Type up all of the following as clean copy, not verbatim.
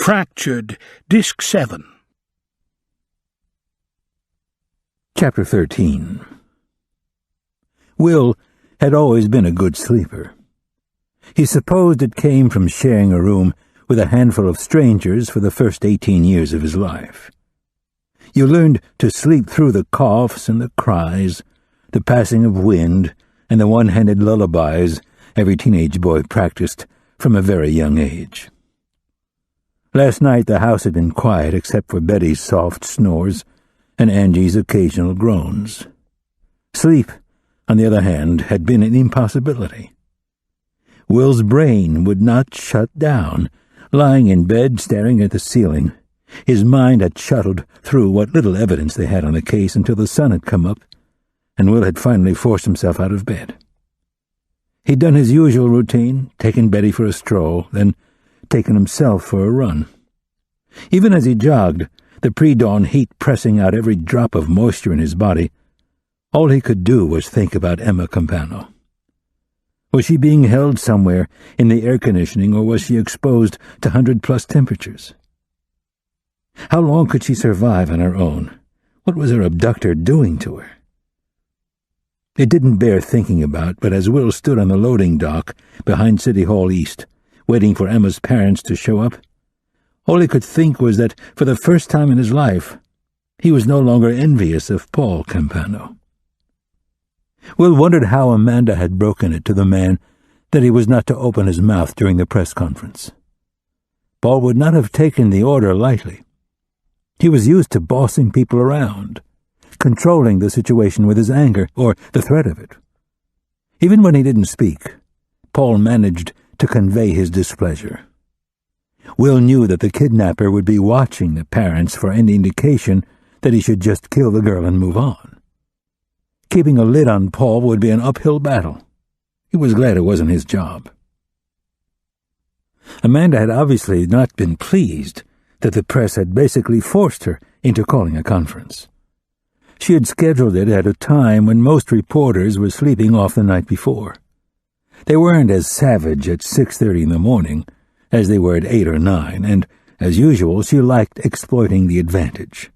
Fractured, Disc 7. Chapter 13. Will had always been a good sleeper. He supposed it came from sharing a room with a handful of strangers for the first 18 years of his life. You learned to sleep through the coughs and the cries, the passing of wind, and the one-handed lullabies every teenage boy practiced from a very young age. Last night the house had been quiet except for Betty's soft snores and Angie's occasional groans. Sleep, on the other hand, had been an impossibility. Will's brain would not shut down. Lying in bed, staring at the ceiling, his mind had shuttled through what little evidence they had on the case until the sun had come up, and Will had finally forced himself out of bed. He'd done his usual routine, taken Betty for a stroll, then taken himself for a run. Even as he jogged, the pre-dawn heat pressing out every drop of moisture in his body, all he could do was think about Emma Campano. Was she being held somewhere in the air conditioning, or was she exposed to 100-plus temperatures? How long could she survive on her own? What was her abductor doing to her? It didn't bear thinking about, but as Will stood on the loading dock behind City Hall East, waiting for Emma's parents to show up, all he could think was that, for the first time in his life, he was no longer envious of Paul Campano. Will wondered how Amanda had broken it to the man that he was not to open his mouth during the press conference. Paul would not have taken the order lightly. He was used to bossing people around, controlling the situation with his anger or the threat of it. Even when he didn't speak, Paul managed to convey his displeasure. Will knew that the kidnapper would be watching the parents for any indication that he should just kill the girl and move on. Keeping a lid on Paul would be an uphill battle. He was glad it wasn't his job. Amanda had obviously not been pleased that the press had basically forced her into calling a conference. She had scheduled it at a time when most reporters were sleeping off the night before. They weren't as savage at 6:30 in the morning as they were at 8 or 9, and, as usual, she liked exploiting the advantage.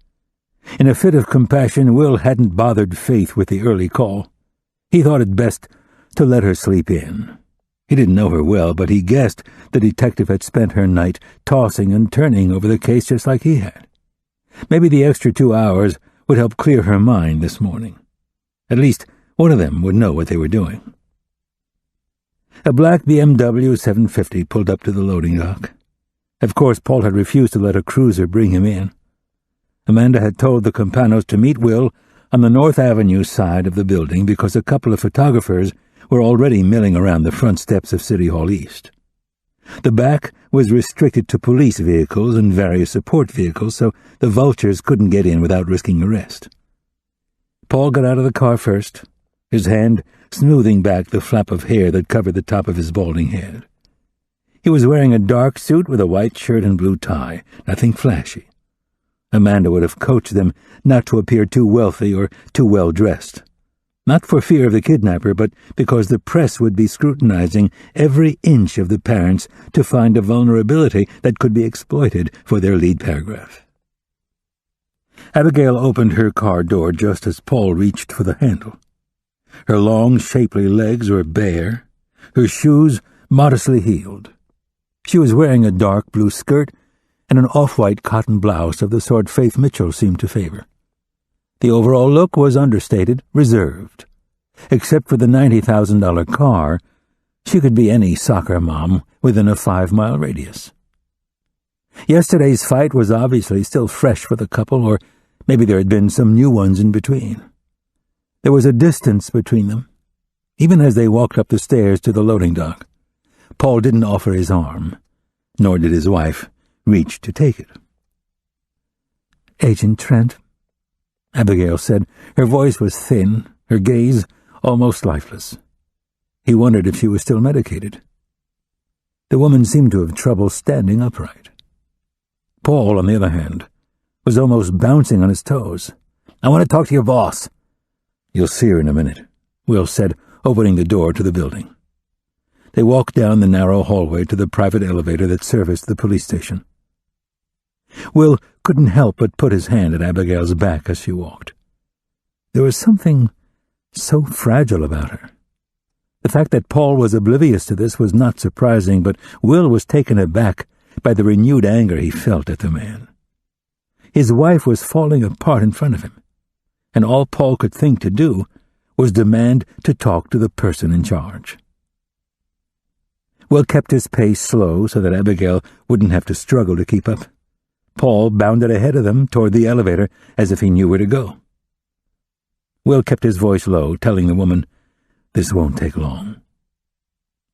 In a fit of compassion, Will hadn't bothered Faith with the early call. He thought it best to let her sleep in. He didn't know her well, but he guessed the detective had spent her night tossing and turning over the case just like he had. Maybe the extra 2 hours would help clear her mind this morning. At least one of them would know what they were doing. A black BMW 750 pulled up to the loading dock. Of course, Paul had refused to let a cruiser bring him in. Amanda had told the Campanos to meet Will on the North Avenue side of the building because a couple of photographers were already milling around the front steps of City Hall East. The back was restricted to police vehicles and various support vehicles, so the vultures couldn't get in without risking arrest. Paul got out of the car first, his hand smoothing back the flap of hair that covered the top of his balding head. He was wearing a dark suit with a white shirt and blue tie, nothing flashy. Amanda would have coached them not to appear too wealthy or too well-dressed. Not for fear of the kidnapper, but because the press would be scrutinizing every inch of the parents to find a vulnerability that could be exploited for their lead paragraph. Abigail opened her car door just as Paul reached for the handle. Her long, shapely legs were bare, her shoes modestly heeled. She was wearing a dark blue skirt and an off-white cotton blouse of the sort Faith Mitchell seemed to favor. The overall look was understated, reserved. Except for the $90,000 car, she could be any soccer mom within a 5-mile radius. Yesterday's fight was obviously still fresh for the couple, or maybe there had been some new ones in between. There was a distance between them. Even as they walked up the stairs to the loading dock, Paul didn't offer his arm, nor did his wife reach to take it. "Agent Trent," Abigail said. Her voice was thin, her gaze almost lifeless. He wondered if she was still medicated. The woman seemed to have trouble standing upright. Paul, on the other hand, was almost bouncing on his toes. "I want to talk to your boss." "You'll see her in a minute," Will said, opening the door to the building. They walked down the narrow hallway to the private elevator that serviced the police station. Will couldn't help but put his hand at Abigail's back as she walked. There was something so fragile about her. The fact that Paul was oblivious to this was not surprising, but Will was taken aback by the renewed anger he felt at the man. His wife was falling apart in front of him, and all Paul could think to do was demand to talk to the person in charge. Will kept his pace slow so that Abigail wouldn't have to struggle to keep up. Paul bounded ahead of them toward the elevator as if he knew where to go. Will kept his voice low, telling the woman, "This won't take long."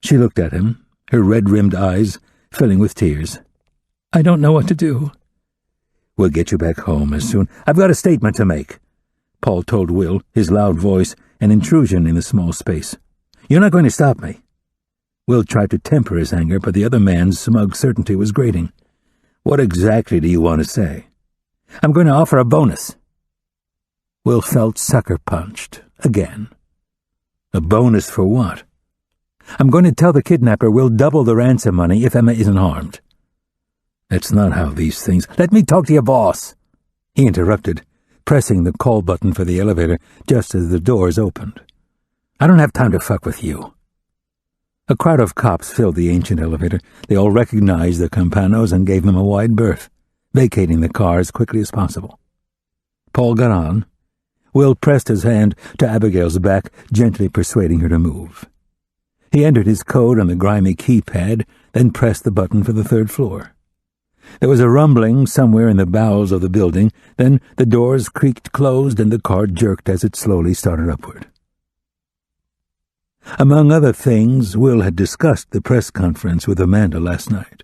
She looked at him, her red-rimmed eyes filling with tears. "I don't know what to do." "We'll get you back home as soon—" "I've got a statement to make," Paul told Will, his loud voice an intrusion in the small space. "You're not going to stop me." Will tried to temper his anger, but the other man's smug certainty was grating. "What exactly do you want to say?" "I'm going to offer a bonus." Will felt sucker-punched, again. A bonus for what? "I'm going to tell the kidnapper we'll double the ransom money if Emma isn't harmed." "That's not how these things—" "Let me talk to your boss," he interrupted, pressing the call button for the elevator just as the doors opened. "I don't have time to fuck with you." A crowd of cops filled the ancient elevator. They all recognized the Campanos and gave them a wide berth, vacating the car as quickly as possible. Paul got on. Will pressed his hand to Abigail's back, gently persuading her to move. He entered his code on the grimy keypad, then pressed the button for the third floor. There was a rumbling somewhere in the bowels of the building, then the doors creaked closed and the car jerked as it slowly started upward. Among other things, Will had discussed the press conference with Amanda last night.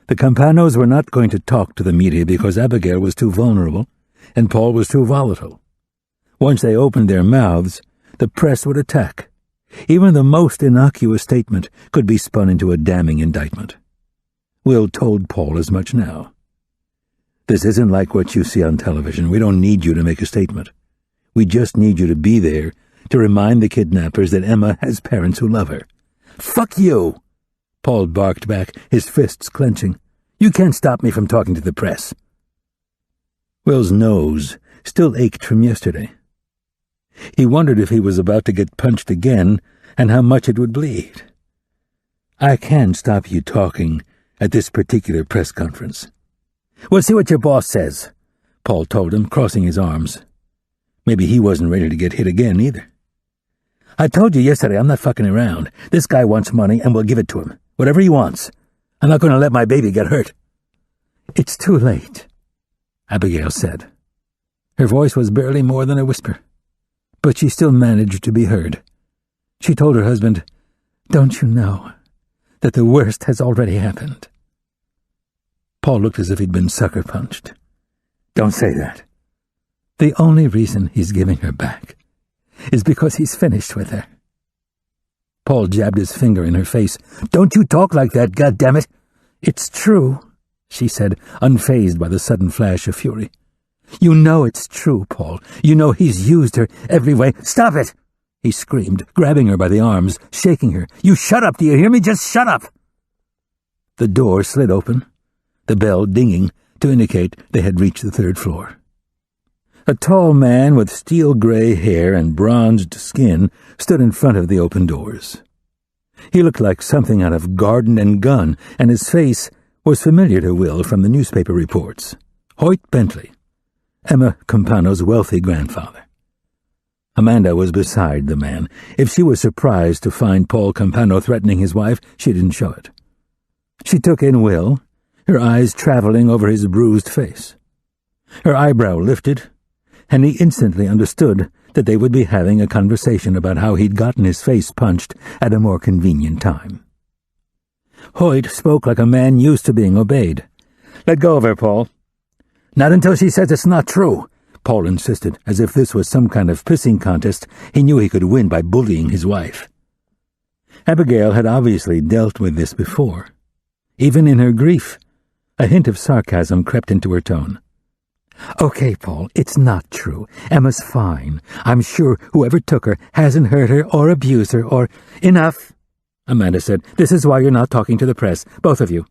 The Campanos were not going to talk to the media because Abigail was too vulnerable and Paul was too volatile. Once they opened their mouths, the press would attack. Even the most innocuous statement could be spun into a damning indictment. Will told Paul as much now. "This isn't like what you see on television. We don't need you to make a statement. We just need you to be there to remind the kidnappers that Emma has parents who love her." "Fuck you!" Paul barked back, his fists clenching. "You can't stop me from talking to the press." Will's nose still ached from yesterday. He wondered if he was about to get punched again and how much it would bleed. "I can stop you talking at this particular press conference." "We'll see what your boss says," Paul told him, crossing his arms. Maybe he wasn't ready to get hit again, either. "I told you yesterday I'm not fucking around. This guy wants money, and we'll give it to him. Whatever he wants. I'm not going to let my baby get hurt." "It's too late," Abigail said. Her voice was barely more than a whisper, but she still managed to be heard. She told her husband, "Don't you know that the worst has already happened?" Paul looked as if he'd been sucker-punched. "Don't say that." "The only reason he's giving her back is because he's finished with her." Paul jabbed his finger in her face. "Don't you talk like that, goddammit!" "It's true," she said, unfazed by the sudden flash of fury. "You know it's true, Paul. You know he's used her every way." "Stop it!" he screamed, grabbing her by the arms, shaking her. "You shut up, do you hear me? Just shut up!" The door slid open, the bell dinging to indicate they had reached the third floor. A tall man with steel-gray hair and bronzed skin stood in front of the open doors. He looked like something out of Garden and Gun, and his face was familiar to Will from the newspaper reports. Hoyt Bentley, Emma Campano's wealthy grandfather. Amanda was beside the man. If she was surprised to find Paul Campano threatening his wife, she didn't show it. She took in Will, her eyes traveling over his bruised face. Her eyebrow lifted, and he instantly understood that they would be having a conversation about how he'd gotten his face punched at a more convenient time. Hoyt spoke like a man used to being obeyed. "Let go of her, Paul." "Not until she says it's not true," Paul insisted, as if this was some kind of pissing contest he knew he could win by bullying his wife. Abigail had obviously dealt with this before. Even in her grief, a hint of sarcasm crept into her tone. "Okay, Paul, it's not true. Emma's fine. I'm sure whoever took her hasn't hurt her or abused her or—" "Enough," Amanda said. "This is why you're not talking to the press, both of you."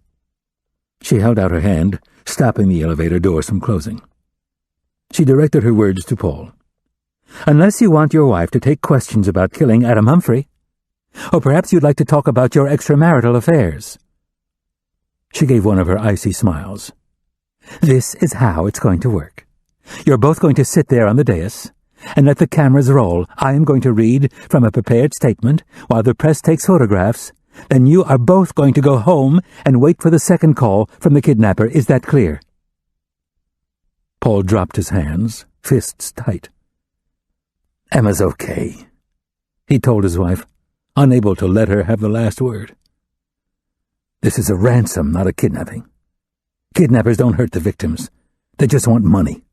She held out her hand, stopping the elevator doors from closing. She directed her words to Paul. "Unless you want your wife to take questions about killing Adam Humphrey, or perhaps you'd like to talk about your extramarital affairs." She gave one of her icy smiles. "This is how it's going to work. You're both going to sit there on the dais and let the cameras roll. I am going to read from a prepared statement while the press takes photographs. Then you are both going to go home and wait for the second call from the kidnapper. Is that clear?" Paul dropped his hands, fists tight. "Emma's okay," he told his wife, unable to let her have the last word. "This is a ransom, not a kidnapping. Kidnappers don't hurt the victims. They just want money."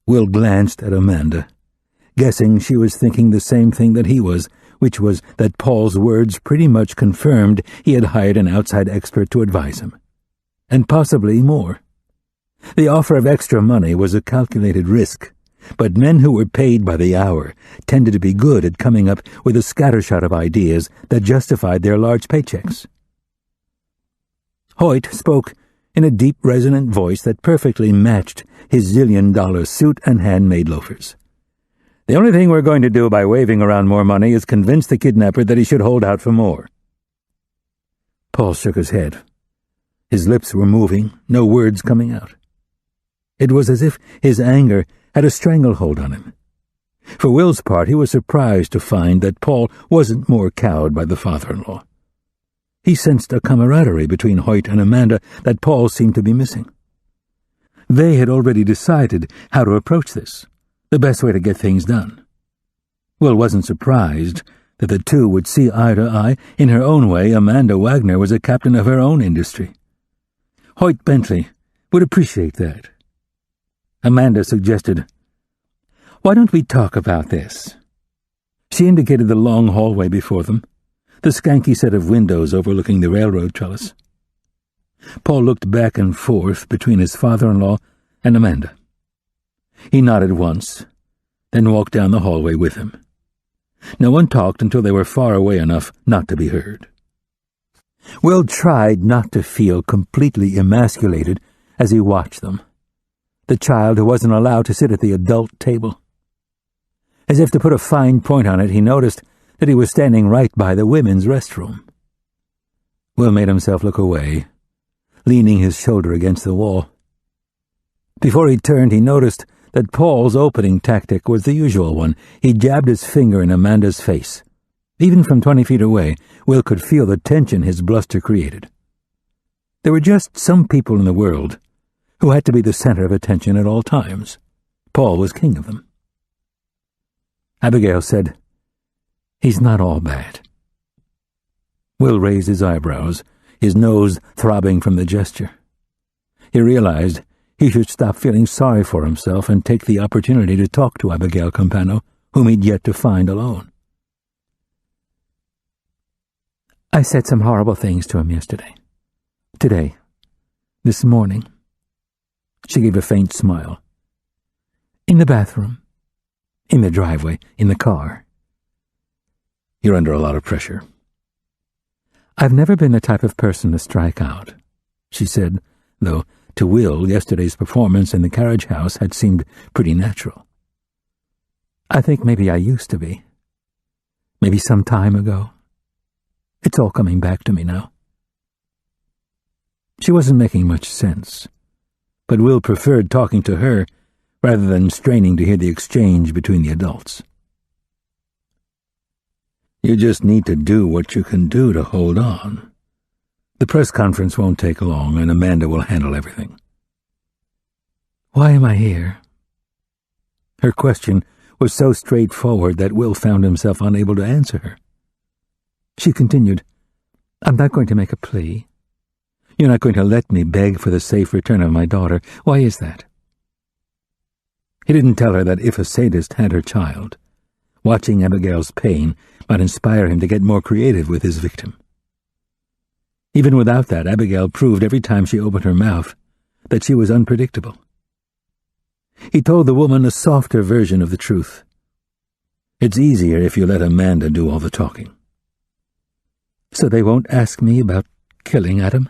Will glanced at Amanda, guessing she was thinking the same thing that he was, which was that Paul's words pretty much confirmed he had hired an outside expert to advise him. And possibly more. The offer of extra money was a calculated risk, but men who were paid by the hour tended to be good at coming up with a scattershot of ideas that justified their large paychecks. Hoyt spoke in a deep, resonant voice that perfectly matched his $1,000,000 suit and handmade loafers. "The only thing we're going to do by waving around more money is convince the kidnapper that he should hold out for more." Paul shook his head. His lips were moving, no words coming out. It was as if his anger had a stranglehold on him. For Will's part, he was surprised to find that Paul wasn't more cowed by the father-in-law. He sensed a camaraderie between Hoyt and Amanda that Paul seemed to be missing. They had already decided how to approach this, the best way to get things done. Will wasn't surprised that the two would see eye to eye. In her own way, Amanda Wagner was a captain of her own industry. Hoyt Bentley would appreciate that. Amanda suggested, "Why don't we talk about this?" She indicated the long hallway before them, the skanky set of windows overlooking the railroad trellis. Paul looked back and forth between his father-in-law and Amanda. He nodded once, then walked down the hallway with him. No one talked until they were far away enough not to be heard. Will tried not to feel completely emasculated as he watched them, the child who wasn't allowed to sit at the adult table. As if to put a fine point on it, he noticed that he was standing right by the women's restroom. Will made himself look away, leaning his shoulder against the wall. Before he turned, he noticed that Paul's opening tactic was the usual one. He jabbed his finger in Amanda's face. Even from 20 feet away, Will could feel the tension his bluster created. There were just some people in the world who had to be the center of attention at all times. Paul was king of them. Abigail said, "He's not all bad." Will raised his eyebrows, his nose throbbing from the gesture. He realized he should stop feeling sorry for himself and take the opportunity to talk to Abigail Campano, whom he'd yet to find alone. "I said some horrible things to him yesterday. Today. This morning." She gave a faint smile. "In the bathroom. In the driveway. In the car." "You're under a lot of pressure." "I've never been the type of person to strike out," she said, though to Will yesterday's performance in the carriage house had seemed pretty natural. "I think maybe I used to be. Maybe some time ago. It's all coming back to me now." She wasn't making much sense, but Will preferred talking to her rather than straining to hear the exchange between the adults. "You just need to do what you can do to hold on. The press conference won't take long, and Amanda will handle everything." "Why am I here?" Her question was so straightforward that Will found himself unable to answer her. She continued, "I'm not going to make a plea. You're not going to let me beg for the safe return of my daughter. Why is that?" He didn't tell her that if a sadist had her child, watching Abigail's pain might inspire him to get more creative with his victim. Even without that, Abigail proved every time she opened her mouth that she was unpredictable. He told the woman a softer version of the truth. It's easier if you let Amanda do all the talking. "So they won't ask me about killing Adam?"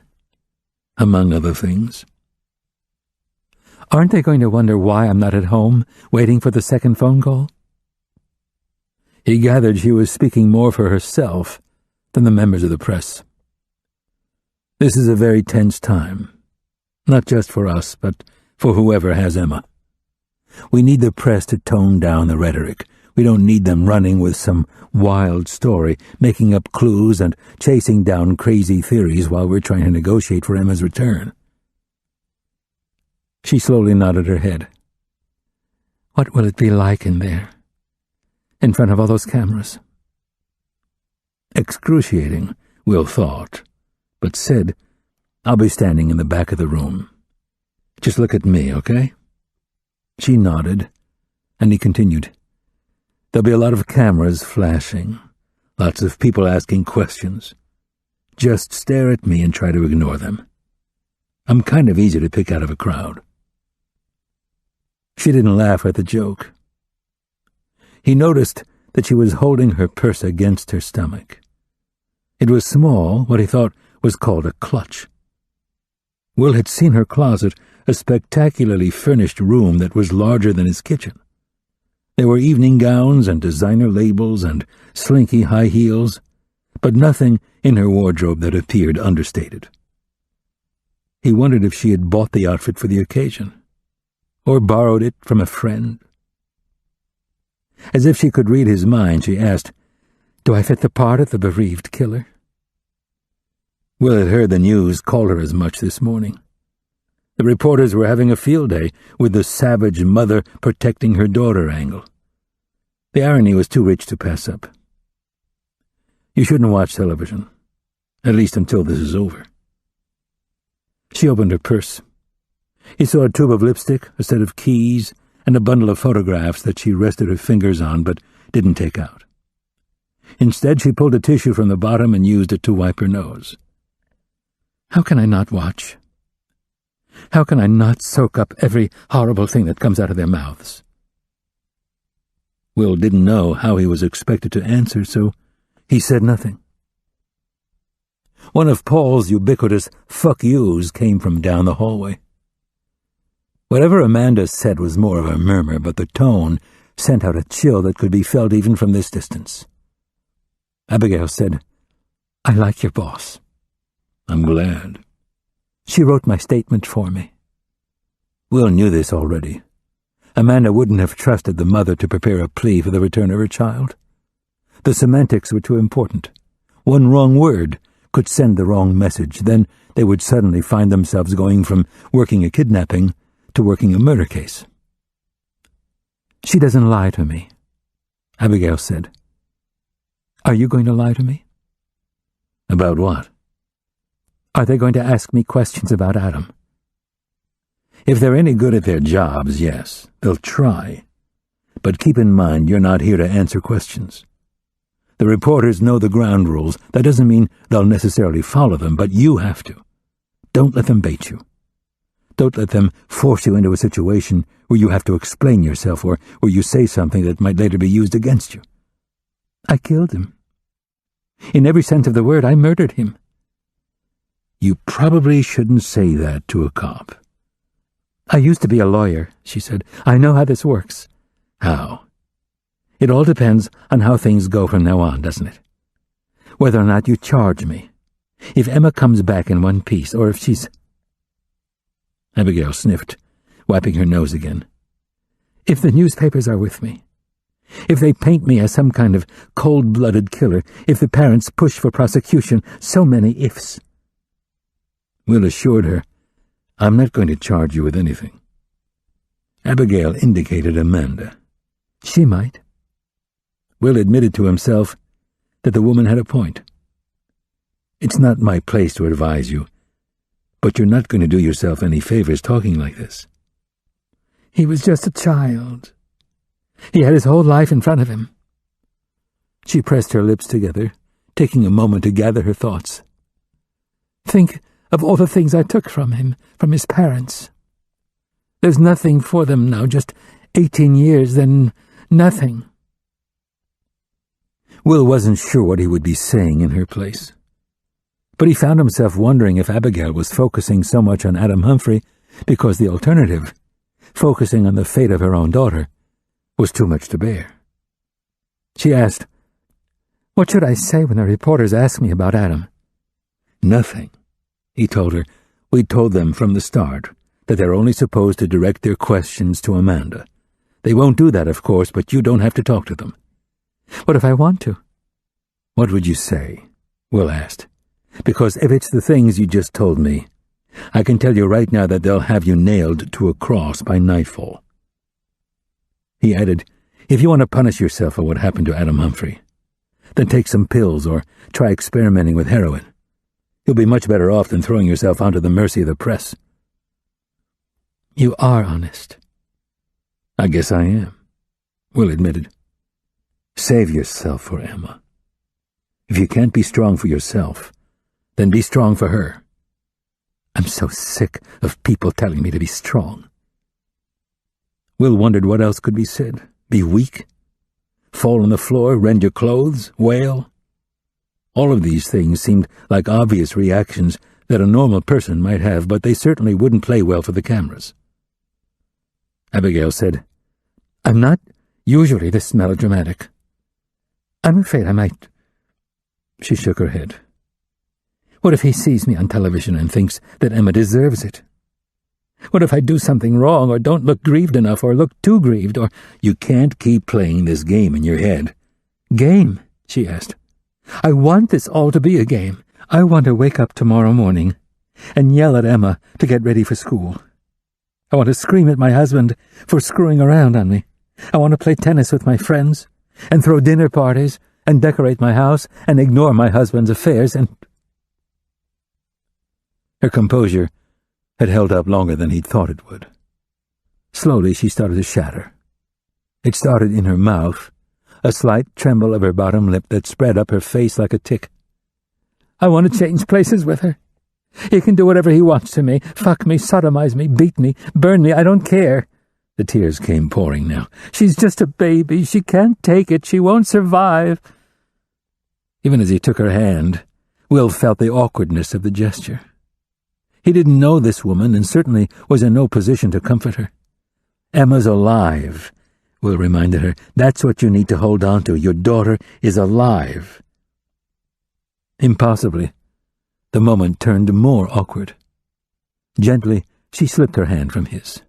"Among other things." Aren't they going to wonder why I'm not at home, waiting for the second phone call? He gathered she was speaking more for herself than the members of the press. This is a very tense time, not just for us, but for whoever has Emma. We need the press to tone down the rhetoric. We don't need them running with some wild story, making up clues and chasing down crazy theories while we're trying to negotiate for Emma's return. She slowly nodded her head. What will it be like in there, in front of all those cameras? Excruciating, Will thought, but said, I'll be standing in the back of the room. Just look at me, okay? She nodded, and he continued, There'll be a lot of cameras flashing, lots of people asking questions. Just stare at me and try to ignore them. I'm kind of easy to pick out of a crowd. She didn't laugh at the joke. He noticed that she was holding her purse against her stomach. It was small, what he thought was called a clutch. Will had seen her closet, a spectacularly furnished room that was larger than his kitchen. There were evening gowns and designer labels and slinky high heels, but nothing in her wardrobe that appeared understated. He wondered if she had bought the outfit for the occasion, or borrowed it from a friend. As if she could read his mind, she asked, Do I fit the part of the bereaved killer? Will had heard the news call her as much this morning. The reporters were having a field day with the savage mother protecting her daughter angle. The irony was too rich to pass up. You shouldn't watch television, at least until this is over. She opened her purse. He saw a tube of lipstick, a set of keys, and a bundle of photographs that she rested her fingers on but didn't take out. Instead, she pulled a tissue from the bottom and used it to wipe her nose. How can I not watch? How can I not soak up every horrible thing that comes out of their mouths? Will didn't know how he was expected to answer, so he said nothing. One of Paul's ubiquitous fuck yous came from down the hallway. Whatever Amanda said was more of a murmur, but the tone sent out a chill that could be felt even from this distance. Abigail said, I like your boss. I'm glad. She wrote my statement for me. Will knew this already. Amanda wouldn't have trusted the mother to prepare a plea for the return of her child. The semantics were too important. One wrong word could send the wrong message. Then they would suddenly find themselves going from working a kidnapping to working a murder case. She doesn't lie to me, Abigail said. Are you going to lie to me? About what? Are they going to ask me questions about Adam? If they're any good at their jobs, yes, they'll try. But keep in mind, you're not here to answer questions. The reporters know the ground rules. That doesn't mean they'll necessarily follow them, but you have to. Don't let them bait you. Don't let them force you into a situation where you have to explain yourself or where you say something that might later be used against you. I killed him. In every sense of the word, I murdered him. You probably shouldn't say that to a cop. I used to be a lawyer, she said. I know how this works. How? It all depends on how things go from now on, doesn't it? Whether or not you charge me. If Emma comes back in one piece, or if she's... Abigail sniffed, wiping her nose again. If the newspapers are with me, if they paint me as some kind of cold-blooded killer, if the parents push for prosecution, so many ifs. Will assured her, I'm not going to charge you with anything. Abigail indicated Amanda. She might. Will admitted to himself that the woman had a point. It's not my place to advise you, but you're not going to do yourself any favors talking like this. He was just a child. He had his whole life in front of him. She pressed her lips together, taking a moment to gather her thoughts. Think of all the things I took from him, from his parents. There's nothing for them now, just 18 years, then nothing. Will wasn't sure what he would be saying in her place. But he found himself wondering if Abigail was focusing so much on Adam Humphrey because the alternative focusing on the fate of her own daughter, was too much to bear. She asked, "What should I say when the reporters ask me about Adam?" "Nothing," he told her. "We told them from the start that they're only supposed to direct their questions to Amanda. They won't do that, of course, but you don't have to talk to them." "What if I want to?" "What would you say?" Will asked. "Because if it's the things you just told me, I can tell you right now that they'll have you nailed to a cross by nightfall." He added, "If you want to punish yourself for what happened to Adam Humphrey, then take some pills or try experimenting with heroin. You'll be much better off than throwing yourself onto the mercy of the press." "You are honest." "I guess I am," Will admitted. "Save yourself for Emma. If you can't be strong for yourself, then be strong for her." "I'm so sick of people telling me to be strong." Will wondered what else could be said. Be weak? Fall on the floor, rend your clothes, wail? All of these things seemed like obvious reactions that a normal person might have, but they certainly wouldn't play well for the cameras. Abigail said, "I'm not usually this melodramatic. I'm afraid I might—" She shook her head. "What if he sees me on television and thinks that Emma deserves it? What if I do something wrong or don't look grieved enough or look too grieved or—" "You can't keep playing this game in your head." "Game?" she asked. "I want this all to be a game. I want to wake up tomorrow morning and yell at Emma to get ready for school. I want to scream at my husband for screwing around on me. I want to play tennis with my friends and throw dinner parties and decorate my house and ignore my husband's affairs and—" Her composure had held up longer than he'd thought it would. Slowly she started to shatter. It started in her mouth, a slight tremble of her bottom lip that spread up her face like a tick. "I want to change places with her. He can do whatever he wants to me, fuck me, sodomize me, beat me, burn me, I don't care." The tears came pouring now. "She's just a baby. She can't take it. She won't survive." Even as he took her hand, Will felt the awkwardness of the gesture. He didn't know this woman and certainly was in no position to comfort her. "Emma's alive," Will reminded her. "That's what you need to hold on to. Your daughter is alive." Impossibly, the moment turned more awkward. Gently, she slipped her hand from his.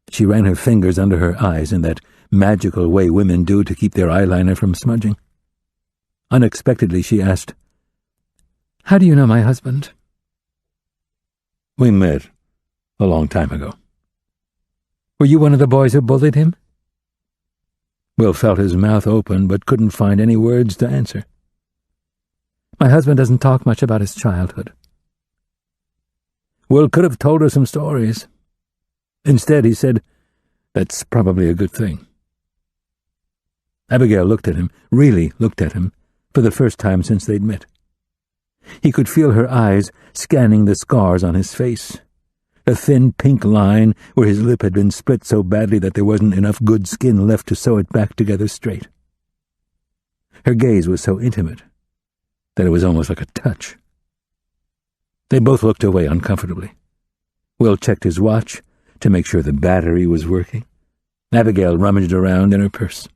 She ran her fingers under her eyes in that magical way women do to keep their eyeliner from smudging. Unexpectedly, she asked, "How do you know my husband?" "We met a long time ago." "Were you one of the boys who bullied him?" Will felt his mouth open but couldn't find any words to answer. "My husband doesn't talk much about his childhood." Will could have told her some stories. Instead, he said, "That's probably a good thing." Abigail looked at him, really looked at him, for the first time since they'd met. He could feel her eyes scanning the scars on his face, a thin pink line where his lip had been split so badly that there wasn't enough good skin left to sew it back together straight. Her gaze was so intimate that it was almost like a touch. They both looked away uncomfortably. Will checked his watch to make sure the battery was working. Abigail rummaged around in her purse.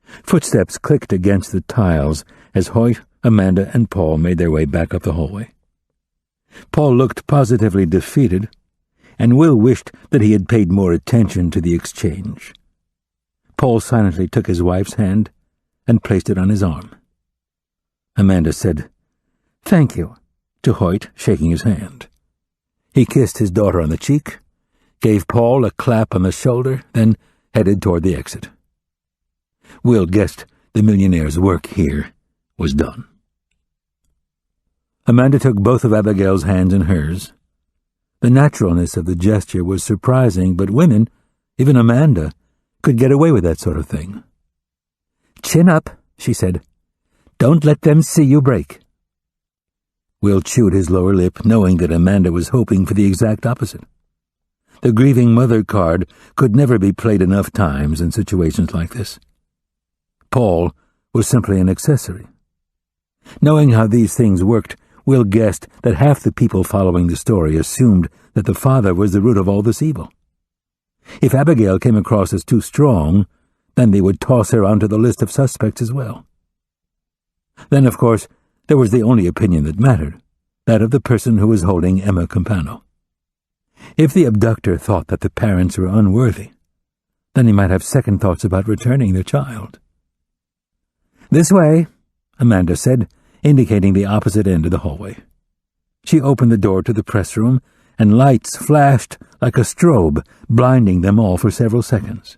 Footsteps clicked against the tiles as Hoyt, Amanda, and Paul made their way back up the hallway. Paul looked positively defeated, and Will wished that he had paid more attention to the exchange. Paul silently took his wife's hand and placed it on his arm. Amanda said, "Thank you," to Hoyt, shaking his hand. He kissed his daughter on the cheek, gave Paul a clap on the shoulder, then headed toward the exit. Will guessed the millionaire's work here was done. Amanda took both of Abigail's hands in hers. The naturalness of the gesture was surprising, but women, even Amanda, could get away with that sort of thing. "Chin up," she said. "Don't let them see you break." Will chewed his lower lip, knowing that Amanda was hoping for the exact opposite. The grieving mother card could never be played enough times in situations like this. Paul was simply an accessory. Knowing how these things worked, Will guessed that half the people following the story assumed that the father was the root of all this evil. If Abigail came across as too strong, then they would toss her onto the list of suspects as well. Then, of course, there was the only opinion that mattered, that of the person who was holding Emma Campano. If the abductor thought that the parents were unworthy, then he might have second thoughts about returning their child. "This way," Amanda said, indicating the opposite end of the hallway. She opened the door to the press room, and lights flashed like a strobe, blinding them all for several seconds.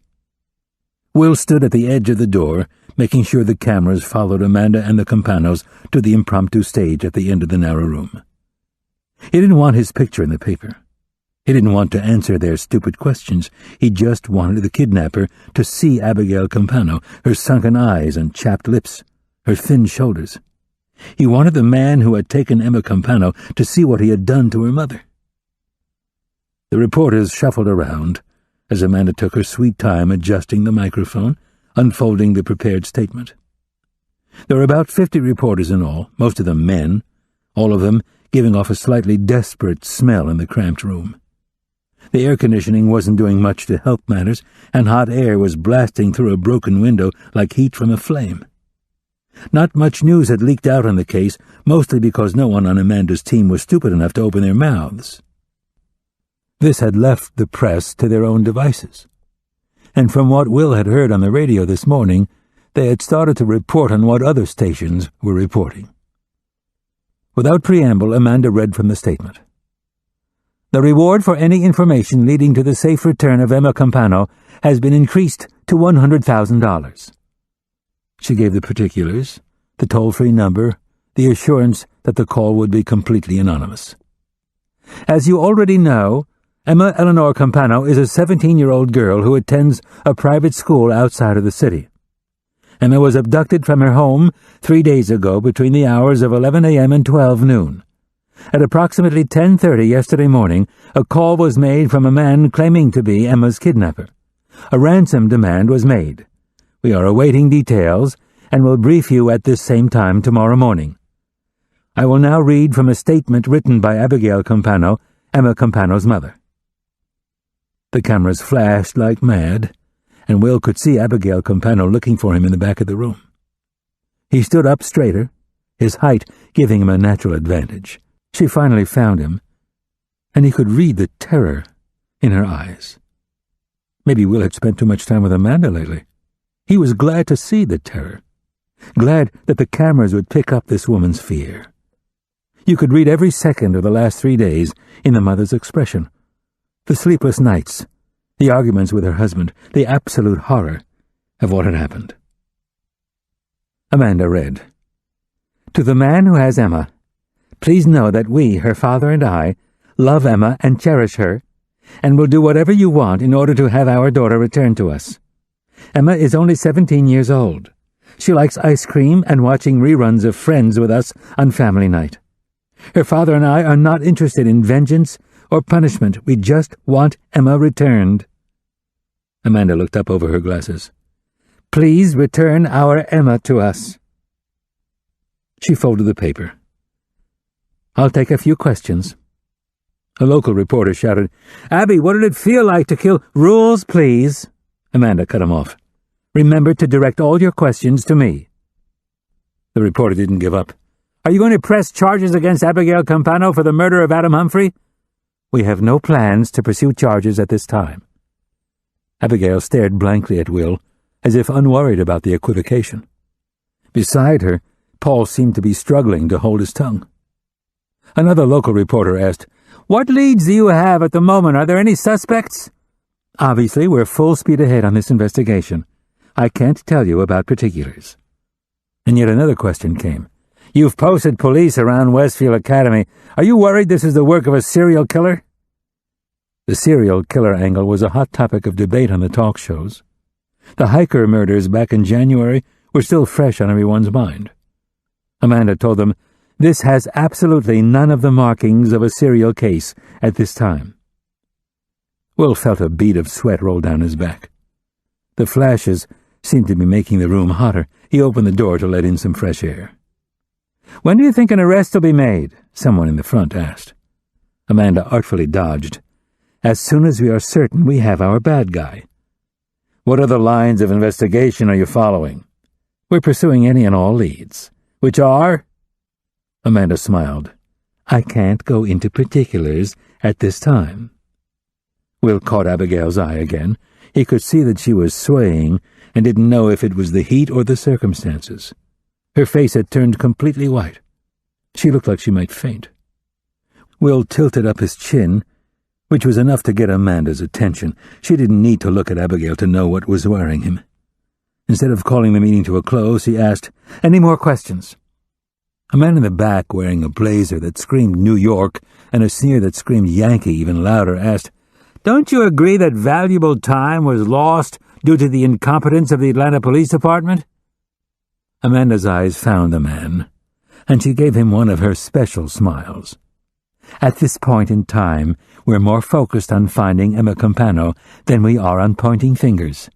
Will stood at the edge of the door, making sure the cameras followed Amanda and the Campanos to the impromptu stage at the end of the narrow room. He didn't want his picture in the paper. He didn't want to answer their stupid questions. He just wanted the kidnapper to see Abigail Campano, her sunken eyes and chapped lips, her thin shoulders. He wanted the man who had taken Emma Campano to see what he had done to her mother. The reporters shuffled around as Amanda took her sweet time adjusting the microphone, unfolding the prepared statement. There were about 50 reporters in all, most of them men, all of them giving off a slightly desperate smell in the cramped room. The air conditioning wasn't doing much to help matters, and hot air was blasting through a broken window like heat from a flame. Not much news had leaked out on the case, mostly because no one on Amanda's team was stupid enough to open their mouths. This had left the press to their own devices. And from what Will had heard on the radio this morning, they had started to report on what other stations were reporting. Without preamble, Amanda read from the statement. "The reward for any information leading to the safe return of Emma Campano has been increased to $100,000. She gave the particulars, the toll-free number, the assurance that the call would be completely anonymous. "As you already know, Emma Eleanor Campano is a 17-year-old girl who attends a private school outside of the city. Emma was abducted from her home 3 days ago between the hours of 11 a.m. and 12 noon. At approximately 10:30 yesterday morning, a call was made from a man claiming to be Emma's kidnapper. A ransom demand was made. We are awaiting details and will brief you at this same time tomorrow morning. I will now read from a statement written by Abigail Campano, Emma Campano's mother." The cameras flashed like mad, and Will could see Abigail Campano looking for him in the back of the room. He stood up straighter, his height giving him a natural advantage. She finally found him, and he could read the terror in her eyes. Maybe Will had spent too much time with Amanda lately. He was glad to see the terror, glad that the cameras would pick up this woman's fear. You could read every second of the last 3 days in the mother's expression. The sleepless nights, the arguments with her husband, the absolute horror of what had happened. Amanda read, "To the man who has Emma, please know that we, her father and I, love Emma and cherish her, and will do whatever you want in order to have our daughter returned to us. Emma is only 17 years old. She likes ice cream and watching reruns of Friends with us on family night. Her father and I are not interested in vengeance or punishment. We just want Emma returned." Amanda looked up over her glasses. "Please return our Emma to us." She folded the paper. "I'll take a few questions." A local reporter shouted, "Abby, what did it feel like to kill—" "Rules, please." Amanda cut him off. "Remember to direct all your questions to me." The reporter didn't give up. "Are you going to press charges against Abigail Campano for the murder of Adam Humphrey?" "We have no plans to pursue charges at this time." Abigail stared blankly at Will, as if unworried about the equivocation. Beside her, Paul seemed to be struggling to hold his tongue. Another local reporter asked, "What leads do you have at the moment? Are there any suspects?" "Obviously, we're full speed ahead on this investigation. I can't tell you about particulars." And yet another question came. "You've posted police around Westfield Academy. Are you worried this is the work of a serial killer?" The serial killer angle was a hot topic of debate on the talk shows. The hiker murders back in January were still fresh on everyone's mind. Amanda told them, "This has absolutely none of the markings of a serial case at this time." Will felt a bead of sweat roll down his back. The flashes seemed to be making the room hotter. He opened the door to let in some fresh air. "When do you think an arrest will be made?" someone in the front asked. Amanda artfully dodged. "As soon as we are certain we have our bad guy." "What other lines of investigation are you following?" "We're pursuing any and all leads." "Which are?" Amanda smiled. "I can't go into particulars at this time." Will caught Abigail's eye again. He could see that she was swaying and didn't know if it was the heat or the circumstances. Her face had turned completely white. She looked like she might faint. Will tilted up his chin, which was enough to get Amanda's attention. She didn't need to look at Abigail to know what was worrying him. Instead of calling the meeting to a close, he asked, "Any more questions?" A man in the back, wearing a blazer that screamed New York and a sneer that screamed Yankee even louder, asked, "Don't you agree that valuable time was lost due to the incompetence of the Atlanta Police Department?" Amanda's eyes found the man, and she gave him one of her special smiles. "At this point in time, we're more focused on finding Emma Campano than we are on pointing fingers."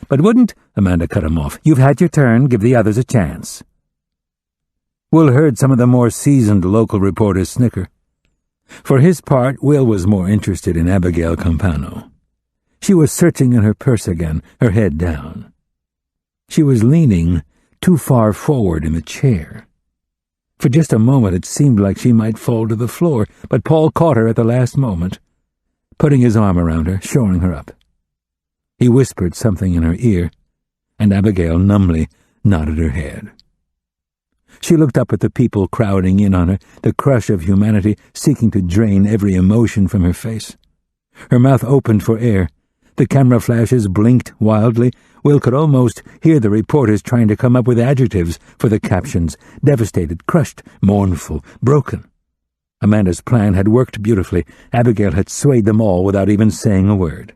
"But wouldn't—" Amanda cut him off. "You've had your turn. Give the others a chance." Will heard some of the more seasoned local reporters snicker. For his part, Will was more interested in Abigail Campano. She was searching in her purse again, her head down. She was leaning too far forward in the chair. For just a moment it seemed like she might fall to the floor, but Paul caught her at the last moment, putting his arm around her, shoring her up. He whispered something in her ear, and Abigail numbly nodded her head. She looked up at the people crowding in on her, the crush of humanity seeking to drain every emotion from her face. Her mouth opened for air. The camera flashes blinked wildly. Will could almost hear the reporters trying to come up with adjectives for the captions: devastated, crushed, mournful, broken. Amanda's plan had worked beautifully. Abigail had swayed them all without even saying a word.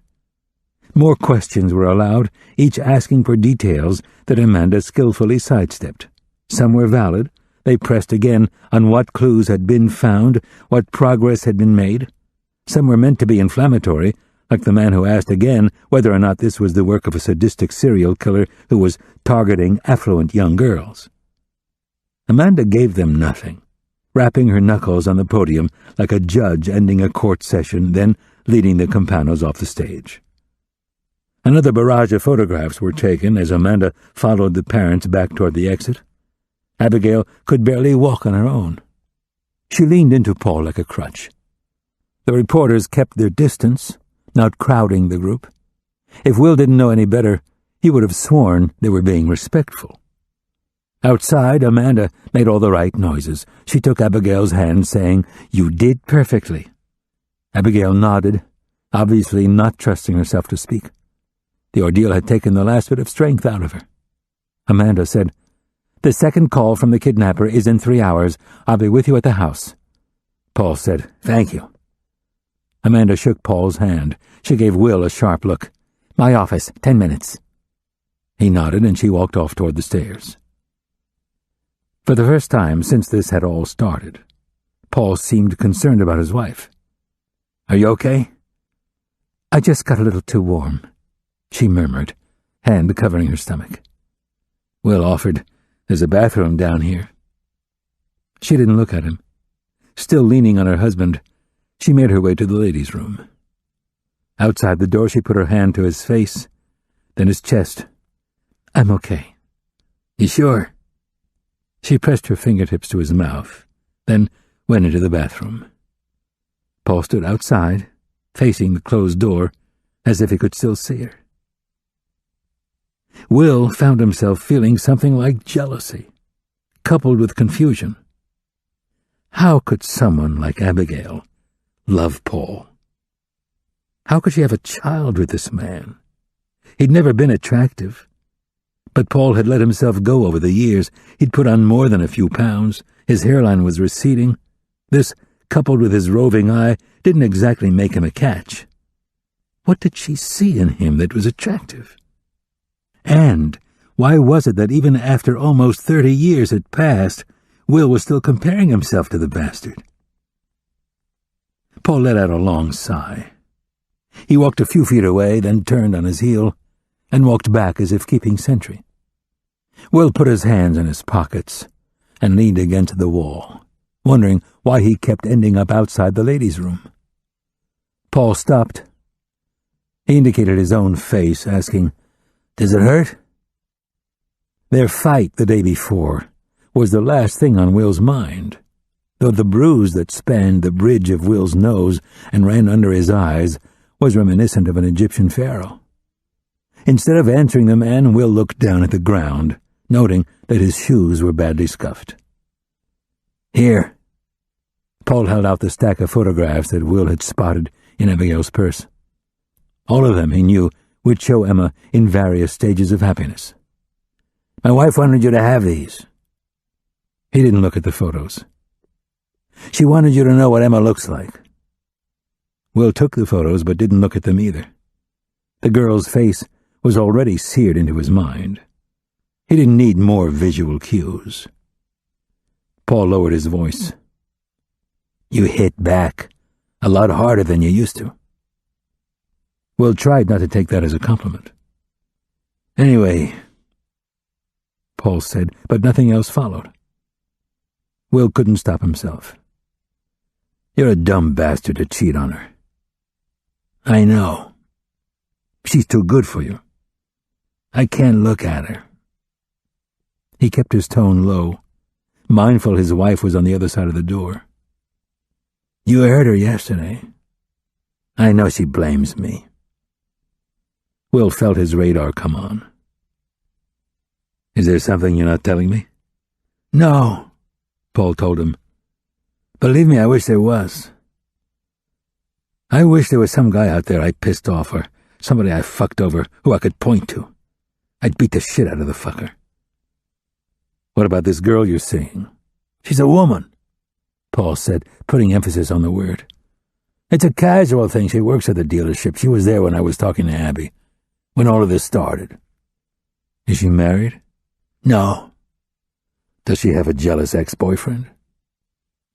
More questions were allowed, each asking for details that Amanda skillfully sidestepped. Some were valid. They pressed again on what clues had been found, what progress had been made. Some were meant to be inflammatory, like the man who asked again whether or not this was the work of a sadistic serial killer who was targeting affluent young girls. Amanda gave them nothing, rapping her knuckles on the podium like a judge ending a court session, then leading the Campanos off the stage. Another barrage of photographs were taken as Amanda followed the parents back toward the exit. Abigail could barely walk on her own. She leaned into Paul like a crutch. The reporters kept their distance, not crowding the group. If Will didn't know any better, he would have sworn they were being respectful. Outside, Amanda made all the right noises. She took Abigail's hand, saying, "You did perfectly." Abigail nodded, obviously not trusting herself to speak. The ordeal had taken the last bit of strength out of her. Amanda said, "The second call from the kidnapper is in 3 hours. I'll be with you at the house." Paul said, "Thank you." Amanda shook Paul's hand. She gave Will a sharp look. "My office, 10 minutes." He nodded, and she walked off toward the stairs. For the first time since this had all started, Paul seemed concerned about his wife. "Are you okay?" "I just got a little too warm," she murmured, hand covering her stomach. Will offered, "There's a bathroom down here." She didn't look at him. Still leaning on her husband, she made her way to the ladies' room. Outside the door, she put her hand to his face, then his chest. "I'm okay." "You sure?" She pressed her fingertips to his mouth, then went into the bathroom. Paul stood outside, facing the closed door, as if he could still see her. Will found himself feeling something like jealousy, coupled with confusion. How could someone like Abigail love Paul? How could she have a child with this man? He'd never been attractive, but Paul had let himself go over the years. He'd put on more than a few pounds. His hairline was receding. This, coupled with his roving eye, didn't exactly make him a catch. What did she see in him that was attractive? And why was it that even after almost 30 years had passed, Will was still comparing himself to the bastard? Paul let out a long sigh. He walked a few feet away, then turned on his heel, and walked back as if keeping sentry. Will put his hands in his pockets. and leaned against the wall, wondering why he kept ending up outside the ladies' room. Paul stopped. He indicated his own face, asking, "Does it hurt?" Their fight the day before was the last thing on Will's mind, though the bruise that spanned the bridge of Will's nose and ran under his eyes was reminiscent of an Egyptian pharaoh. Instead of answering the man, Will looked down at the ground, noting that his shoes were badly scuffed. "Here." Paul held out the stack of photographs that Will had spotted in Abigail's purse. All of them, he knew, would show Emma in various stages of happiness. "My wife wanted you to have these." He didn't look at the photos. "She wanted you to know what Emma looks like." Will took the photos but didn't look at them either. The girl's face was already seared into his mind. He didn't need more visual cues. Paul lowered his voice. "You hit back a lot harder than you used to." Will tried not to take that as a compliment. "Anyway," Paul said, but nothing else followed. Will couldn't stop himself. "You're a dumb bastard to cheat on her." "I know. She's too good for you. I can't look at her." He kept his tone low, mindful his wife was on the other side of the door. "You heard her yesterday. I know she blames me." Will felt his radar come on. "Is there something you're not telling me?" "No," Paul told him. "Believe me, I wish there was. I wish there was some guy out there I pissed off or somebody I fucked over who I could point to. I'd beat the shit out of the fucker." "What about this girl you're seeing?" "She's a woman," Paul said, putting emphasis on the word. "It's a casual thing. She works at the dealership. She was there when I was talking to Abby, when all of this started." "Is she married?" "No." "Does she have a jealous ex-boyfriend?"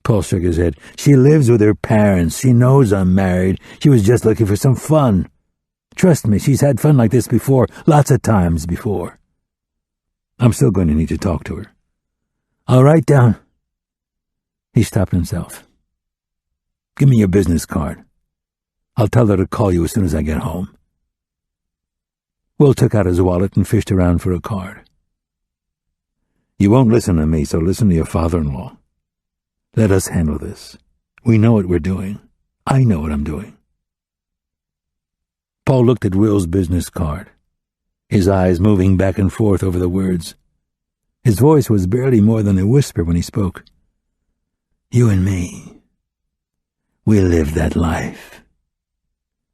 Paul shook his head. "She lives with her parents. She knows I'm married. She was just looking for some fun. Trust me, she's had fun like this before, lots of times before." "I'm still going to need to talk to her." "I'll write down—" He stopped himself. "Give me your business card. I'll tell her to call you as soon as I get home." Will took out his wallet and fished around for a card. "You won't listen to me, so listen to your father-in-law. Let us handle this. We know what we're doing. I know what I'm doing." Paul looked at Will's business card, his eyes moving back and forth over the words. His voice was barely more than a whisper when he spoke. "You and me, we lived that life.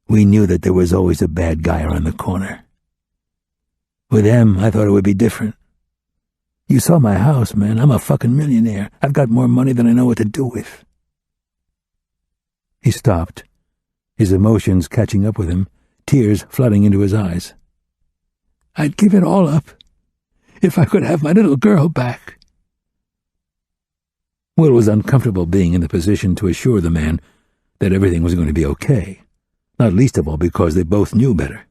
We knew that there was always a bad guy around the corner. With them, I thought it would be different. You saw my house, man. I'm a fucking millionaire. I've got more money than I know what to do with." He stopped, his emotions catching up with him, tears flooding into his eyes. "I'd give it all up if I could have my little girl back." Will was uncomfortable being in the position to assure the man that everything was going to be okay, not least of all because they both knew better.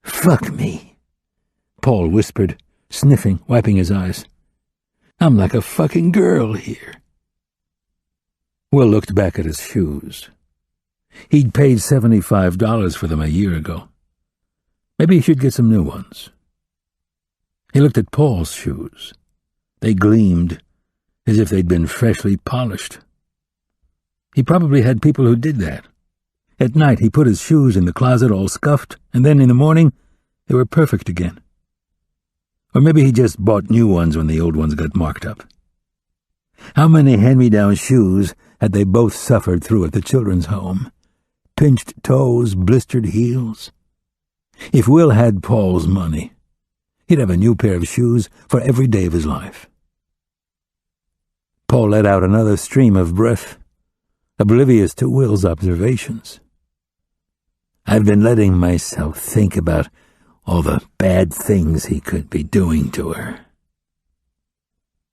"Fuck me," Paul whispered, sniffing, wiping his eyes. "I'm like a fucking girl here." Will looked back at his shoes. He'd paid $75 for them a year ago. Maybe he should get some new ones. He looked at Paul's shoes. They gleamed as if they'd been freshly polished. He probably had people who did that. At night he put his shoes in the closet all scuffed, and then in the morning they were perfect again. Or maybe he just bought new ones when the old ones got marked up. How many hand-me-down shoes had they both suffered through at the children's home? Pinched toes, blistered heels. If Will had Paul's money, he'd have a new pair of shoes for every day of his life. Paul let out another stream of breath, oblivious to Will's observations. "I've been letting myself think about all the bad things he could be doing to her."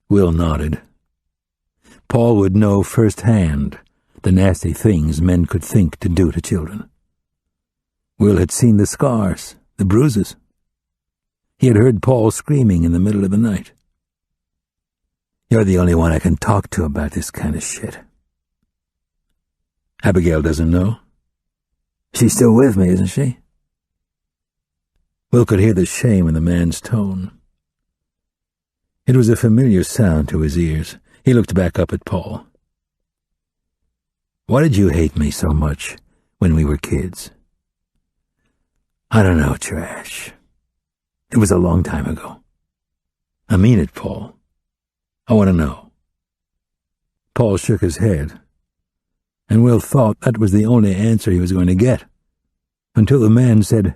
Will nodded. Paul would know firsthand the nasty things men could think to do to children. Will had seen the scars, the bruises. He had heard Paul screaming in the middle of the night. You're the only one I can talk to about this kind of shit. Abigail doesn't know. She's still with me, isn't she? Will could hear the shame in the man's tone. It was a familiar sound to his ears. He looked back up at Paul. Why did you hate me so much when we were kids? I don't know, Trash. It was a long time ago. I mean it, Paul. I want to know. Paul shook his head, and Will thought that was the only answer he was going to get, until the man said,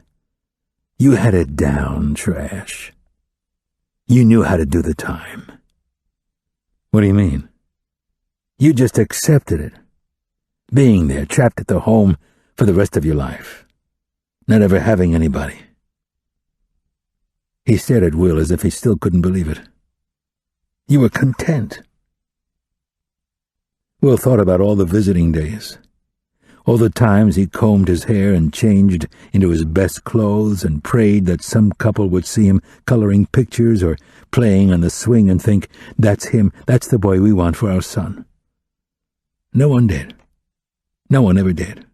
You had it down, Trash. You knew how to do the time. What do you mean? You just accepted it. Being there, trapped at the home for the rest of your life. Not ever having anybody. He stared at Will as if he still couldn't believe it. You were content. Will thought about all the visiting days. All the times he combed his hair and changed into his best clothes and prayed that some couple would see him coloring pictures or playing on the swing and think, That's him, that's the boy we want for our son. No one did. No one ever did.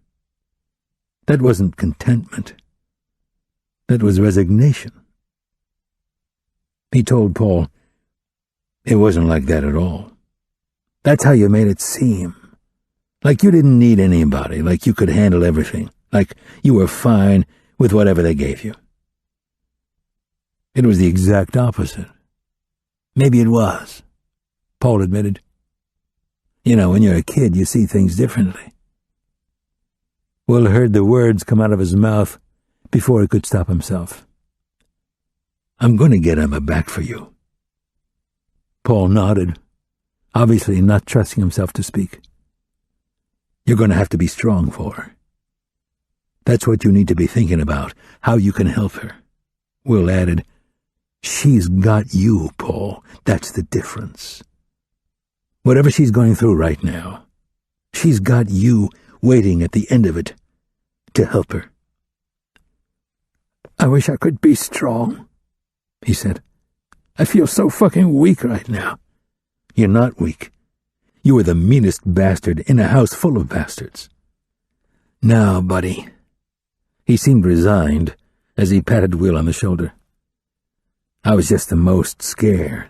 That wasn't contentment. That was resignation. He told Paul, It wasn't like that at all. That's how you made it seem. Like you didn't need anybody, like you could handle everything, like you were fine with whatever they gave you. It was the exact opposite. Maybe it was, Paul admitted. You know, when you're a kid, you see things differently. Will heard the words come out of his mouth before he could stop himself. I'm going to get Emma back for you. Paul nodded, obviously not trusting himself to speak. You're going to have to be strong for her. That's what you need to be thinking about, how you can help her. Will added, She's got you, Paul. That's the difference. Whatever she's going through right now, she's got you waiting at the end of it to help her. I wish I could be strong, he said. I feel so fucking weak right now. You're not weak. You were the meanest bastard in a house full of bastards. Now, buddy. He seemed resigned as he patted Will on the shoulder. I was just the most scared.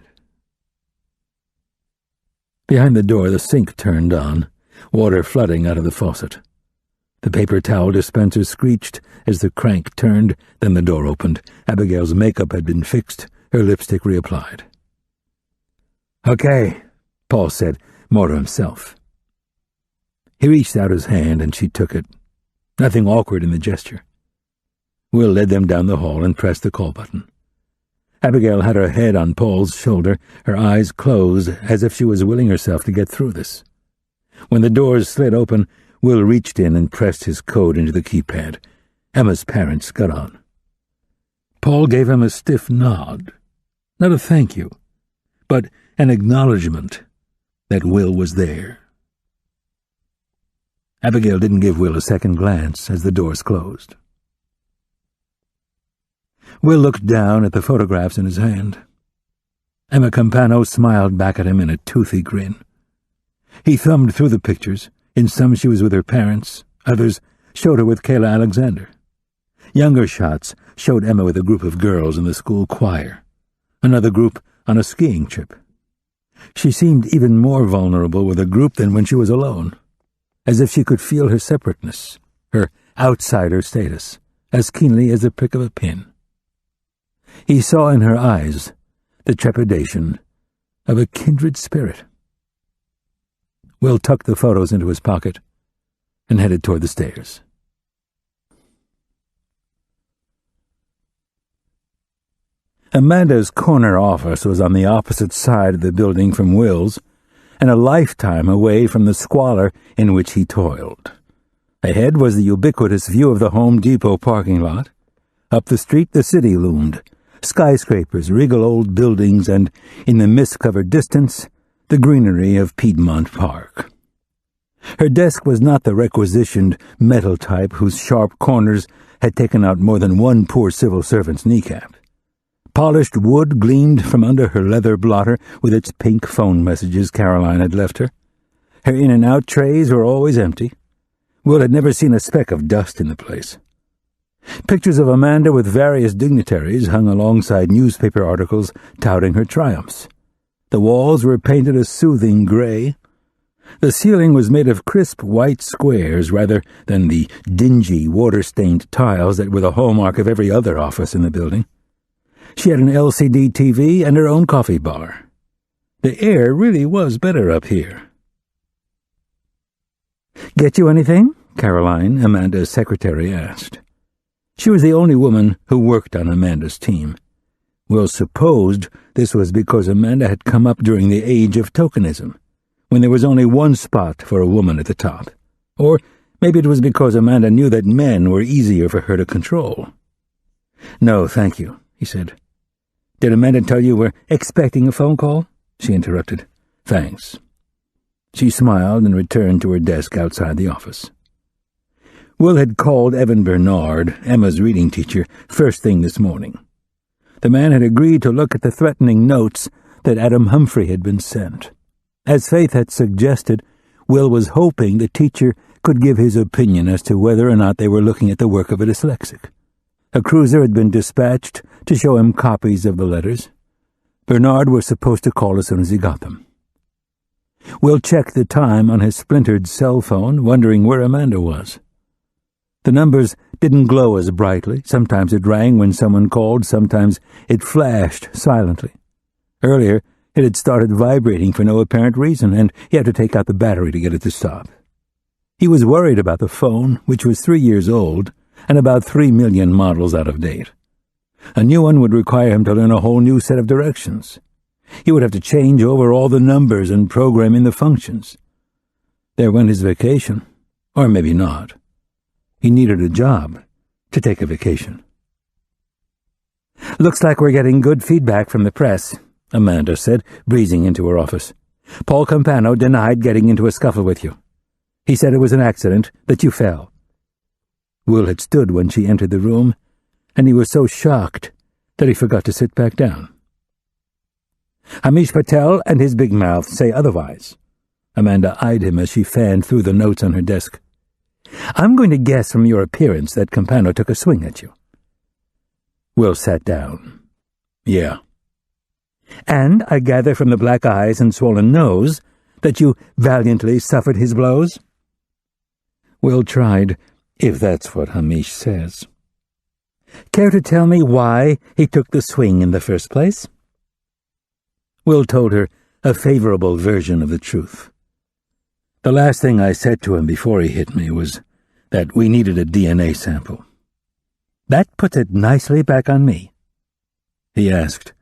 Behind the door, the sink turned on, water flooding out of the faucet. The paper towel dispenser screeched as the crank turned, then the door opened. Abigail's makeup had been fixed, her lipstick reapplied. Okay, Paul said, more to himself. He reached out his hand and she took it. Nothing awkward in the gesture. Will led them down the hall and pressed the call button. Abigail had her head on Paul's shoulder, her eyes closed as if she was willing herself to get through this. When the doors slid open, Will reached in and pressed his code into the keypad. Emma's parents got on. Paul gave him a stiff nod. Not a thank you, but an acknowledgement that Will was there. Abigail didn't give Will a second glance as the doors closed. Will looked down at the photographs in his hand. Emma Campano smiled back at him in a toothy grin. He thumbed through the pictures. In some she was with her parents, others showed her with Kayla Alexander. Younger shots showed Emma with a group of girls in the school choir, another group on a skiing trip. She seemed even more vulnerable with a group than when she was alone, as if she could feel her separateness, her outsider status, as keenly as the prick of a pin. He saw in her eyes the trepidation of a kindred spirit. Will tucked the photos into his pocket and headed toward the stairs. Amanda's corner office was on the opposite side of the building from Will's, and a lifetime away from the squalor in which he toiled. Ahead was the ubiquitous view of the Home Depot parking lot. Up the street the city loomed, skyscrapers, regal old buildings, and, in the mist-covered distance, the greenery of Piedmont Park. Her desk was not the requisitioned metal type whose sharp corners had taken out more than one poor civil servant's kneecap, Polished wood gleamed from under her leather blotter with its pink phone messages Caroline had left her. Her in-and-out trays were always empty. Will had never seen a speck of dust in the place. Pictures of Amanda with various dignitaries hung alongside newspaper articles touting her triumphs. The walls were painted a soothing grey. The ceiling was made of crisp white squares rather than the dingy, water-stained tiles that were the hallmark of every other office in the building. She had an LCD TV and her own coffee bar. The air really was better up here. "Get you anything?" Caroline, Amanda's secretary, asked. She was the only woman who worked on Amanda's team. Will supposed this was because Amanda had come up during the age of tokenism, when there was only one spot for a woman at the top. Or maybe it was because Amanda knew that men were easier for her to control. "No, thank you," he said. "Did Amanda tell you we're expecting a phone call?" She interrupted. "Thanks." She smiled and returned to her desk outside the office. Will had called Evan Bernard, Emma's reading teacher, first thing this morning. The man had agreed to look at the threatening notes that Adam Humphrey had been sent. As Faith had suggested, Will was hoping the teacher could give his opinion as to whether or not they were looking at the work of a dyslexic. A cruiser had been dispatched to show him copies of the letters. Bernard was supposed to call as soon as he got them. Will checked the time on his splintered cell phone, wondering where Amanda was. The numbers didn't glow as brightly. Sometimes it rang when someone called, sometimes it flashed silently. Earlier, it had started vibrating for no apparent reason, and he had to take out the battery to get it to stop. He was worried about the phone, which was 3 years old, and about 3 million models out of date. A new one would require him to learn a whole new set of directions. He would have to change over all the numbers and program in the functions. There went his vacation. Or maybe not. He needed a job to take a vacation. "Looks like we're getting good feedback from the press," Amanda said, breezing into her office. "Paul Campano denied getting into a scuffle with you. He said it was an accident, that you fell." Will had stood when she entered the room, and he was so shocked that he forgot to sit back down. "Hamish Patel and his big mouth say otherwise." Amanda eyed him as she fanned through the notes on her desk. "I'm going to guess from your appearance that Campano took a swing at you." Will sat down. "Yeah." "And I gather from the black eyes and swollen nose that you valiantly suffered his blows?" Will tried, "If that's what Hamish says." "Care to tell me why he took the swing in the first place?" Will told her a favorable version of the truth. "The last thing I said to him before he hit me was that we needed a DNA sample." "That puts it nicely back on me." He asked,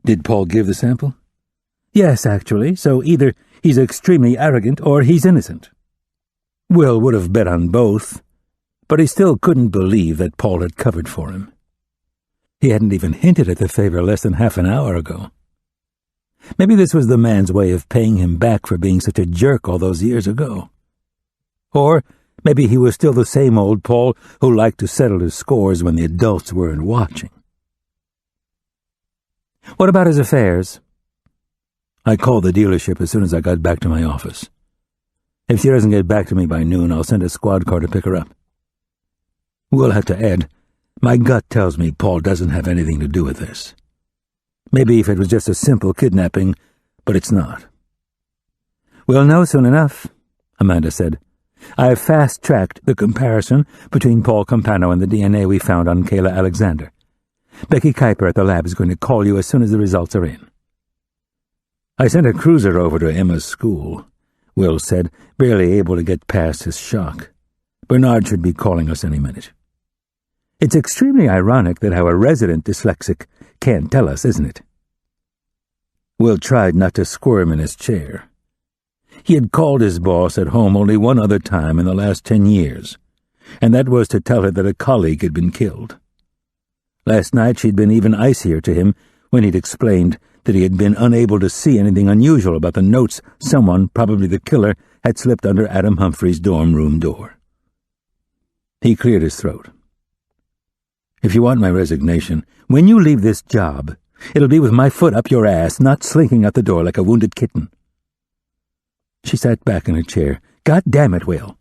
"Did Paul give the sample?" "Yes, actually, so either he's extremely arrogant or he's innocent." Will would have bet on both, but he still couldn't believe that Paul had covered for him. He hadn't even hinted at the favor less than half an hour ago. Maybe this was the man's way of paying him back for being such a jerk all those years ago. Or maybe he was still the same old Paul who liked to settle his scores when the adults weren't watching. "What about his affairs?" "I called the dealership as soon as I got back to my office. If she doesn't get back to me by noon, I'll send a squad car to pick her up." Will had to add, "My gut tells me Paul doesn't have anything to do with this. Maybe if it was just a simple kidnapping, but it's not." "We'll know soon enough," Amanda said. "I've fast-tracked the comparison between Paul Campano and the DNA we found on Kayla Alexander. Becky Kuiper at the lab is going to call you as soon as the results are in." "I sent a cruiser over to Emma's school," Will said, barely able to get past his shock. "Bernard should be calling us any minute." "It's extremely ironic that our resident dyslexic can't tell us, isn't it?" Will tried not to squirm in his chair. He had called his boss at home only one other time in the last 10 years, and that was to tell her that a colleague had been killed. Last night she'd been even icier to him when he'd explained that he had been unable to see anything unusual about the notes someone, probably the killer, had slipped under Adam Humphrey's dorm room door. He cleared his throat. If you want my resignation, when you leave this job, it'll be with my foot up your ass, not slinking out the door like a wounded kitten." She sat back in her chair. "God damn it, Will."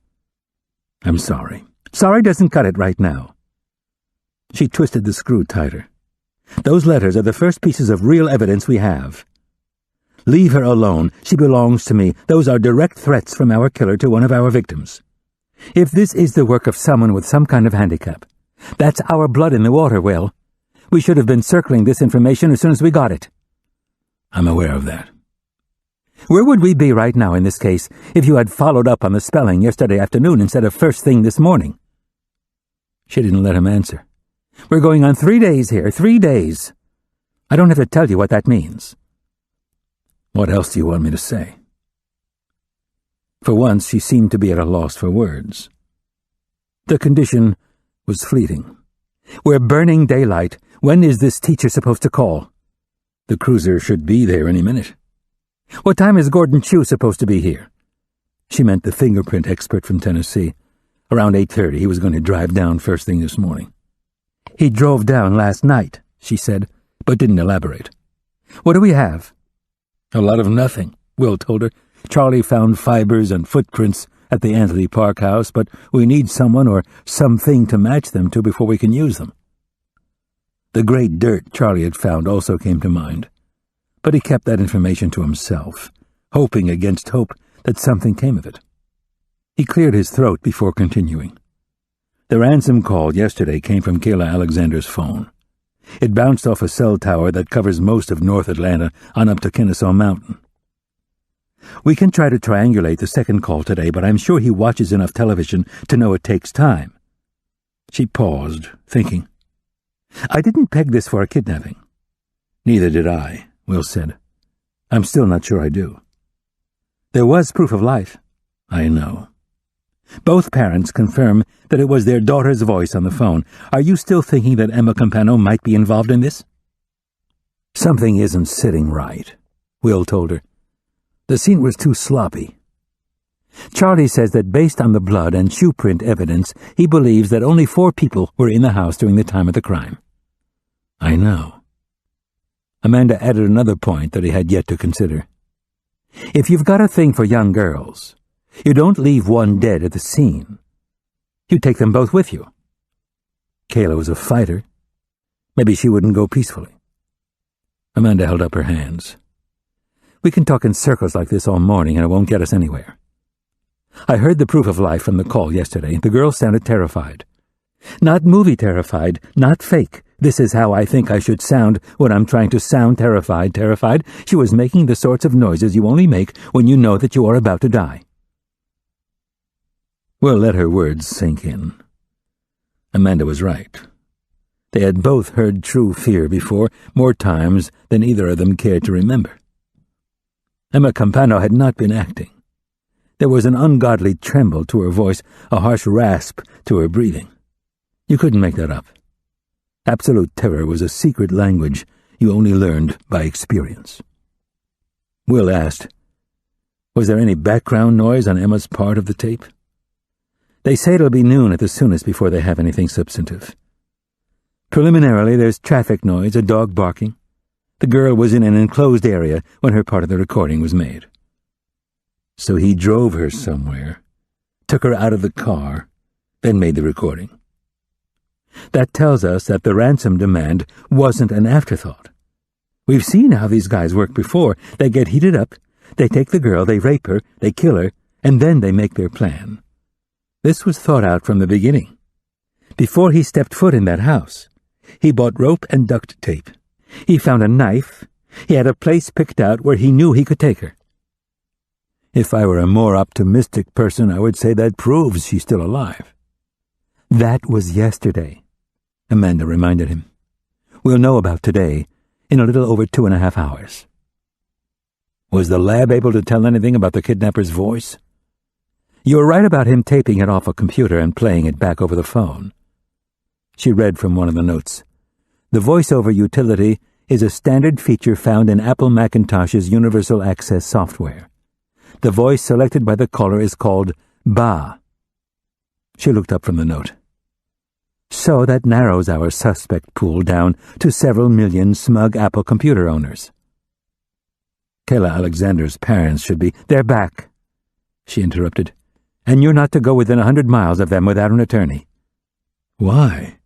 "I'm sorry. Sorry doesn't cut it right now." She twisted the screw tighter. "Those letters are the first pieces of real evidence we have. Leave her alone. She belongs to me. Those are direct threats from our killer to one of our victims. If this is the work of someone with some kind of handicap, that's our blood in the water, Will. We should have been circling this information as soon as we got it." "I'm aware of that." "Where would we be right now in this case if you had followed up on the spelling yesterday afternoon instead of first thing this morning?" She didn't let him answer. "We're going on 3 days here, 3 days. I don't have to tell you what that means." "What else do you want me to say?" For once, she seemed to be at a loss for words. The condition was fleeting. "We're burning daylight. When is this teacher supposed to call?" "The cruiser should be there any minute." "What time is Gordon Chew supposed to be here?" She meant the fingerprint expert from Tennessee. Around 8:30, he was going to drive down first thing this morning. "He drove down last night," she said, but didn't elaborate. "What do we have?" "A lot of nothing," Will told her. "Charlie found fibers and footprints at the Ansley Park house, but we need someone or something to match them to before we can use them." The great dirt Charlie had found also came to mind, but he kept that information to himself, hoping against hope that something came of it. He cleared his throat before continuing. "The ransom call yesterday came from Kayla Alexander's phone. It bounced off a cell tower that covers most of North Atlanta on up to Kennesaw Mountain. We can try to triangulate the second call today, but I'm sure he watches enough television to know it takes time." She paused, thinking. "I didn't peg this for a kidnapping." "Neither did I," Will said. "I'm still not sure I do." "There was proof of life." "I know." "Both parents confirm that it was their daughter's voice on the phone. Are you still thinking that Emma Campano might be involved in this?" "Something isn't sitting right," Will told her. "The scene was too sloppy. Charlie says that based on the blood and shoe print evidence, he believes that only 4 people were in the house during the time of the crime." "I know." Amanda added another point that he had yet to consider. "If you've got a thing for young girls, you don't leave one dead at the scene. You take them both with you." Kayla was a fighter. Maybe she wouldn't go peacefully. Amanda held up her hands. "We can talk in circles like this all morning and it won't get us anywhere. I heard the proof of life from the call yesterday. The girl sounded terrified. Not movie terrified, not fake. This is how I think I should sound when I'm trying to sound terrified. She was making the sorts of noises you only make when you know that you are about to die." Will let her words sink in. Amanda was right. They had both heard true fear before, more times than either of them cared to remember. Emma Campano had not been acting. There was an ungodly tremble to her voice, a harsh rasp to her breathing. You couldn't make that up. Absolute terror was a secret language you only learned by experience. Will asked, "Was there any background noise on Emma's part of the tape?" "They say it'll be noon at the soonest before they have anything substantive. Preliminarily, there's traffic noise, a dog barking. The girl was in an enclosed area when her part of the recording was made." "So he drove her somewhere, took her out of the car, then made the recording. That tells us that the ransom demand wasn't an afterthought. We've seen how these guys work before. They get heated up, they take the girl, they rape her, they kill her, and then they make their plan. This was thought out from the beginning. Before he stepped foot in that house, he bought rope and duct tape. He found a knife. He had a place picked out where he knew he could take her. If I were a more optimistic person, I would say that proves she's still alive." "That was yesterday," Amanda reminded him. "We'll know about today in a little over 2.5 hours. "Was the lab able to tell anything about the kidnapper's voice?" "You're right about him taping it off a computer and playing it back over the phone." She read from one of the notes. "The voiceover utility is a standard feature found in Apple Macintosh's Universal Access software. The voice selected by the caller is called Ba." She looked up from the note. So that narrows our suspect pool down to several million smug Apple computer owners. Kayla Alexander's parents should be— They're back, she interrupted, and you're not to go within 100 miles of them without an attorney. Why?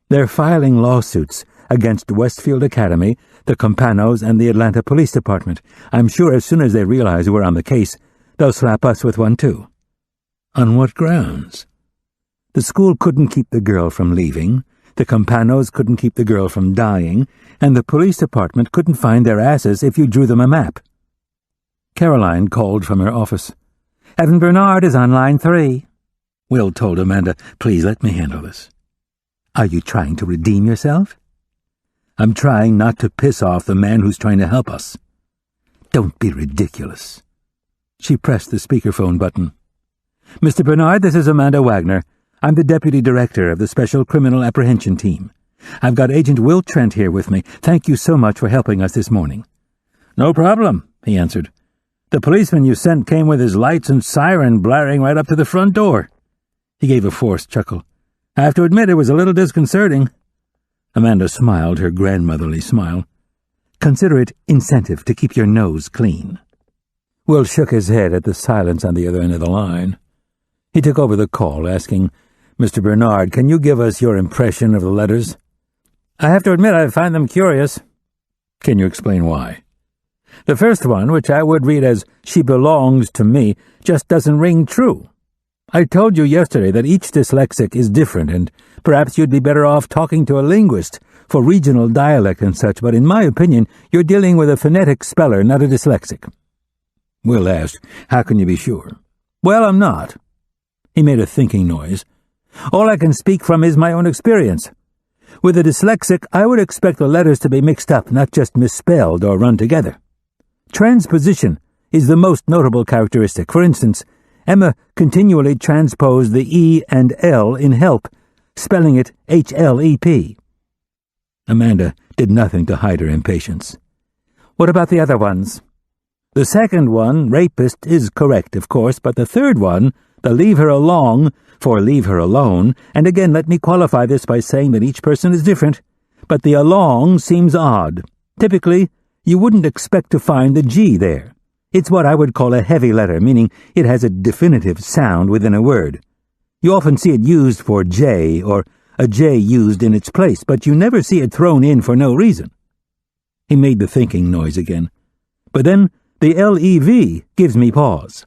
They're filing lawsuits against Westfield Academy, the Campanos, and the Atlanta Police Department. I'm sure as soon as they realize we're on the case, they'll slap us with one too. On what grounds? The school couldn't keep the girl from leaving, the Campanos couldn't keep the girl from dying, and the police department couldn't find their asses if you drew them a map. Caroline called from her office. Evan Bernard is on line 3. Will told Amanda, please let me handle this. Are you trying to redeem yourself? I'm trying not to piss off the man who's trying to help us. Don't be ridiculous. She pressed the speakerphone button. Mr. Bernard, this is Amanda Wagner. I'm the Deputy Director of the Special Criminal Apprehension Team. I've got Agent Will Trent here with me. Thank you so much for helping us this morning. No problem, he answered. The policeman you sent came with his lights and siren blaring right up to the front door. He gave a forced chuckle. I have to admit it was a little disconcerting. Amanda smiled her grandmotherly smile. Consider it incentive to keep your nose clean. Will shook his head at the silence on the other end of the line. He took over the call, asking, Mr. Bernard, can you give us your impression of the letters? I have to admit I find them curious. Can you explain why? The first one, which I would read as, she belongs to me, just doesn't ring true. I told you yesterday that each dyslexic is different, and perhaps you'd be better off talking to a linguist for regional dialect and such, but in my opinion, you're dealing with a phonetic speller, not a dyslexic. Will asked, how can you be sure? Well, I'm not. He made a thinking noise. All I can speak from is my own experience. With a dyslexic, I would expect the letters to be mixed up, not just misspelled or run together. Transposition is the most notable characteristic. For instance, Emma continually transposed the E and L in help, spelling it HLEP. Amanda did nothing to hide her impatience. What about the other ones? The second one, rapist, is correct, of course, but the third one, the leave her along, for leave her alone, and again let me qualify this by saying that each person is different, but the along seems odd. Typically, you wouldn't expect to find the G there. It's what I would call a heavy letter, meaning it has a definitive sound within a word. You often see it used for J, or a J used in its place, but you never see it thrown in for no reason. He made the thinking noise again. But then the LEV gives me pause.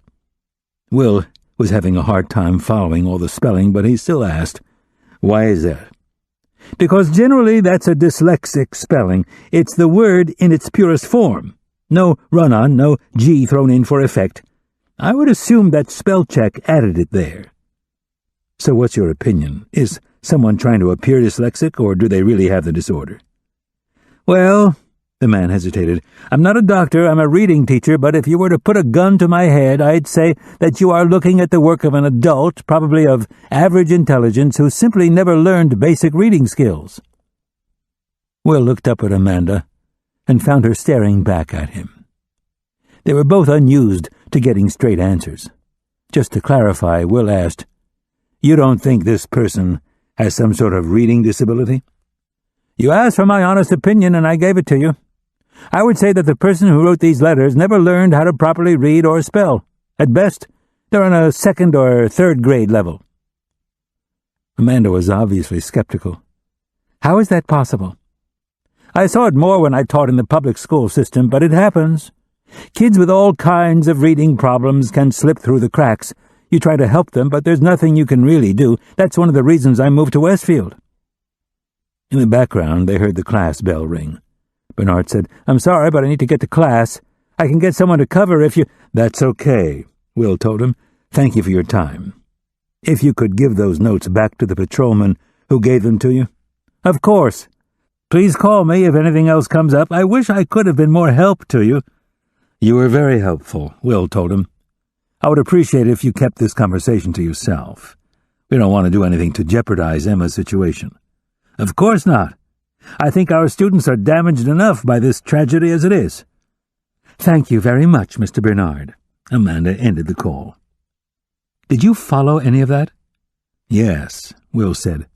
Will was having a hard time following all the spelling, but he still asked, why is that? Because generally that's a dyslexic spelling. It's the word in its purest form. No run-on, no G thrown in for effect. I would assume that spell check added it there. So what's your opinion? Is someone trying to appear dyslexic, or do they really have the disorder? Well, the man hesitated, I'm not a doctor, I'm a reading teacher, but if you were to put a gun to my head, I'd say that you are looking at the work of an adult, probably of average intelligence, who simply never learned basic reading skills. Will looked up at Amanda and found her staring back at him. They were both unused to getting straight answers. Just to clarify, Will asked, you don't think this person has some sort of reading disability? You asked for my honest opinion, and I gave it to you. I would say that the person who wrote these letters never learned how to properly read or spell. At best, they're on a 2nd or 3rd grade level. Amanda was obviously skeptical. How is that possible? I saw it more when I taught in the public school system, but it happens. Kids with all kinds of reading problems can slip through the cracks. You try to help them, but there's nothing you can really do. That's one of the reasons I moved to Westfield. In the background, they heard the class bell ring. Bernard said, I'm sorry, but I need to get to class. I can get someone to cover if you— That's okay, Will told him. Thank you for your time. If you could give those notes back to the patrolman who gave them to you. Of course. Please call me if anything else comes up. I wish I could have been more help to you. You were very helpful, Will told him. I would appreciate it if you kept this conversation to yourself. We don't want to do anything to jeopardize Emma's situation. Of course not. I think our students are damaged enough by this tragedy as it is. Thank you very much, Mr. Bernard. Amanda ended the call. Did you follow any of that? Yes, Will said.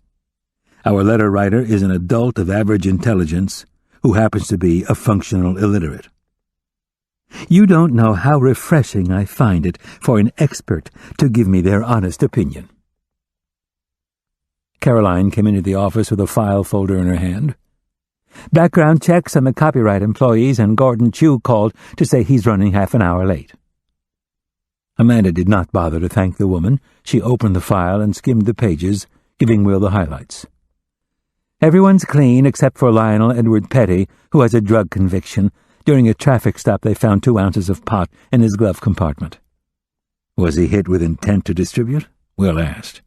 Our letter writer is an adult of average intelligence who happens to be a functional illiterate. You don't know how refreshing I find it for an expert to give me their honest opinion. Caroline came into the office with a file folder in her hand. Background checks on the copyright employees, and Gordon Chu called to say he's running half an hour late. Amanda did not bother to thank the woman. She opened the file and skimmed the pages, giving Will the highlights. Everyone's clean except for Lionel Edward Petty, who has a drug conviction. During a traffic stop, they found 2 ounces of pot in his glove compartment. Was he hit with intent to distribute? Will asked.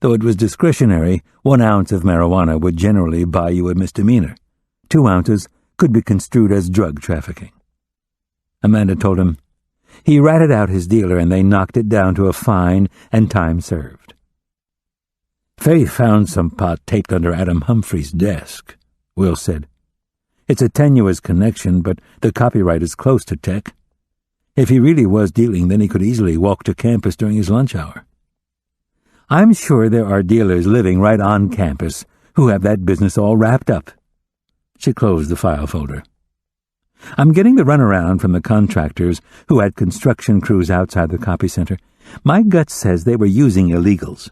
Though it was discretionary, 1 ounce of marijuana would generally buy you a misdemeanor. 2 ounces could be construed as drug trafficking. Amanda told him. He ratted out his dealer, and they knocked it down to a fine and time served. Faith found some pot taped under Adam Humphrey's desk, Will said. It's a tenuous connection, but the copyright is close to Tech. If he really was dealing, then he could easily walk to campus during his lunch hour. I'm sure there are dealers living right on campus who have that business all wrapped up. She closed the file folder. I'm getting the runaround from the contractors who had construction crews outside the copy center. My gut says they were using illegals.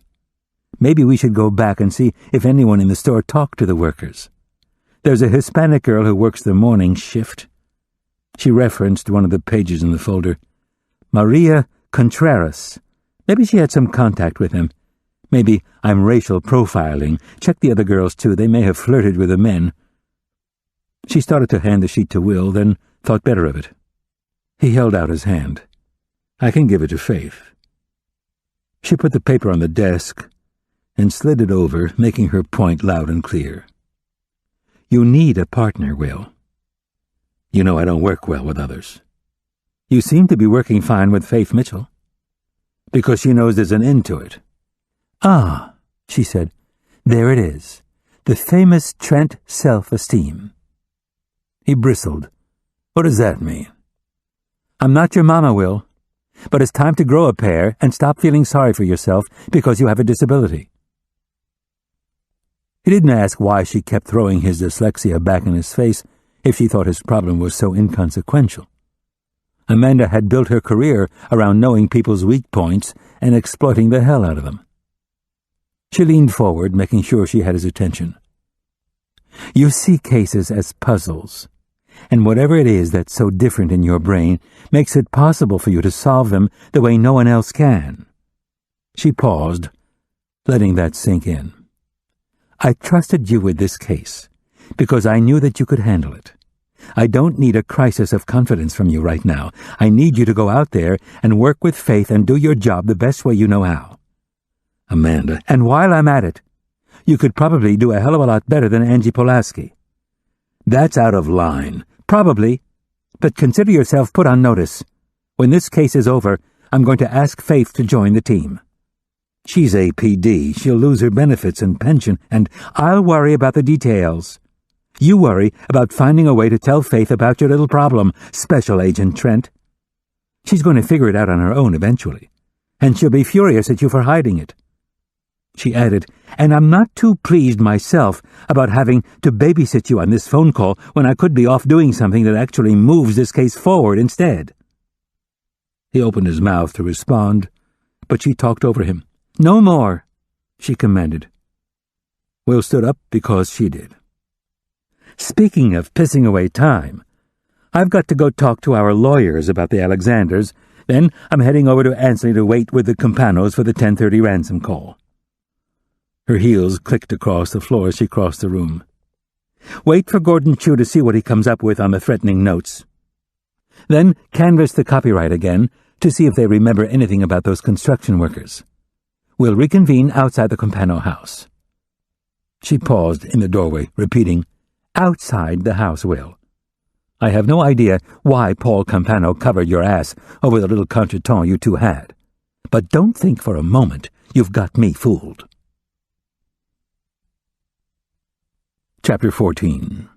Maybe we should go back and see if anyone in the store talked to the workers. There's a Hispanic girl who works the morning shift. She referenced one of the pages in the folder. Maria Contreras. Maybe she had some contact with him. Maybe I'm racial profiling. Check the other girls, too. They may have flirted with the men. She started to hand the sheet to Will, then thought better of it. He held out his hand. I can give it to Faith. She put the paper on the desk and slid it over, making her point loud and clear. You need a partner, Will. You know I don't work well with others. You seem to be working fine with Faith Mitchell. Because she knows there's an end to it. Ah, she said. There it is. The famous Trent self-esteem. He bristled. What does that mean? I'm not your mama, Will. But it's time to grow a pair and stop feeling sorry for yourself because you have a disability. He didn't ask why she kept throwing his dyslexia back in his face if she thought his problem was so inconsequential. Amanda had built her career around knowing people's weak points and exploiting the hell out of them. She leaned forward, making sure she had his attention. You see cases as puzzles, and whatever it is that's so different in your brain makes it possible for you to solve them the way no one else can. She paused, letting that sink in. I trusted you with this case because I knew that you could handle it. I don't need a crisis of confidence from you right now. I need you to go out there and work with Faith and do your job the best way you know how. Amanda, and while I'm at it, you could probably do a hell of a lot better than Angie Pulaski. That's out of line. Probably. But consider yourself put on notice. When this case is over, I'm going to ask Faith to join the team. She's APD. She'll lose her benefits and pension, and I'll worry about the details. You worry about finding a way to tell Faith about your little problem, Special Agent Trent. She's going to figure it out on her own eventually, and she'll be furious at you for hiding it. She added, and I'm not too pleased myself about having to babysit you on this phone call when I could be off doing something that actually moves this case forward instead. He opened his mouth to respond, but she talked over him. No more, she commanded. Will stood up because she did. Speaking of pissing away time, I've got to go talk to our lawyers about the Alexanders. Then I'm heading over to Ansley to wait with the Campanos for the 10:30 ransom call. Her heels clicked across the floor as she crossed the room. Wait for Gordon Chu to see what he comes up with on the threatening notes. Then canvass the copyright again to see if they remember anything about those construction workers. We'll reconvene outside the Campano house. She paused in the doorway, repeating, outside the house, Will. I have no idea why Paul Campano covered your ass over the little contretemps you two had. But don't think for a moment you've got me fooled. Chapter 14.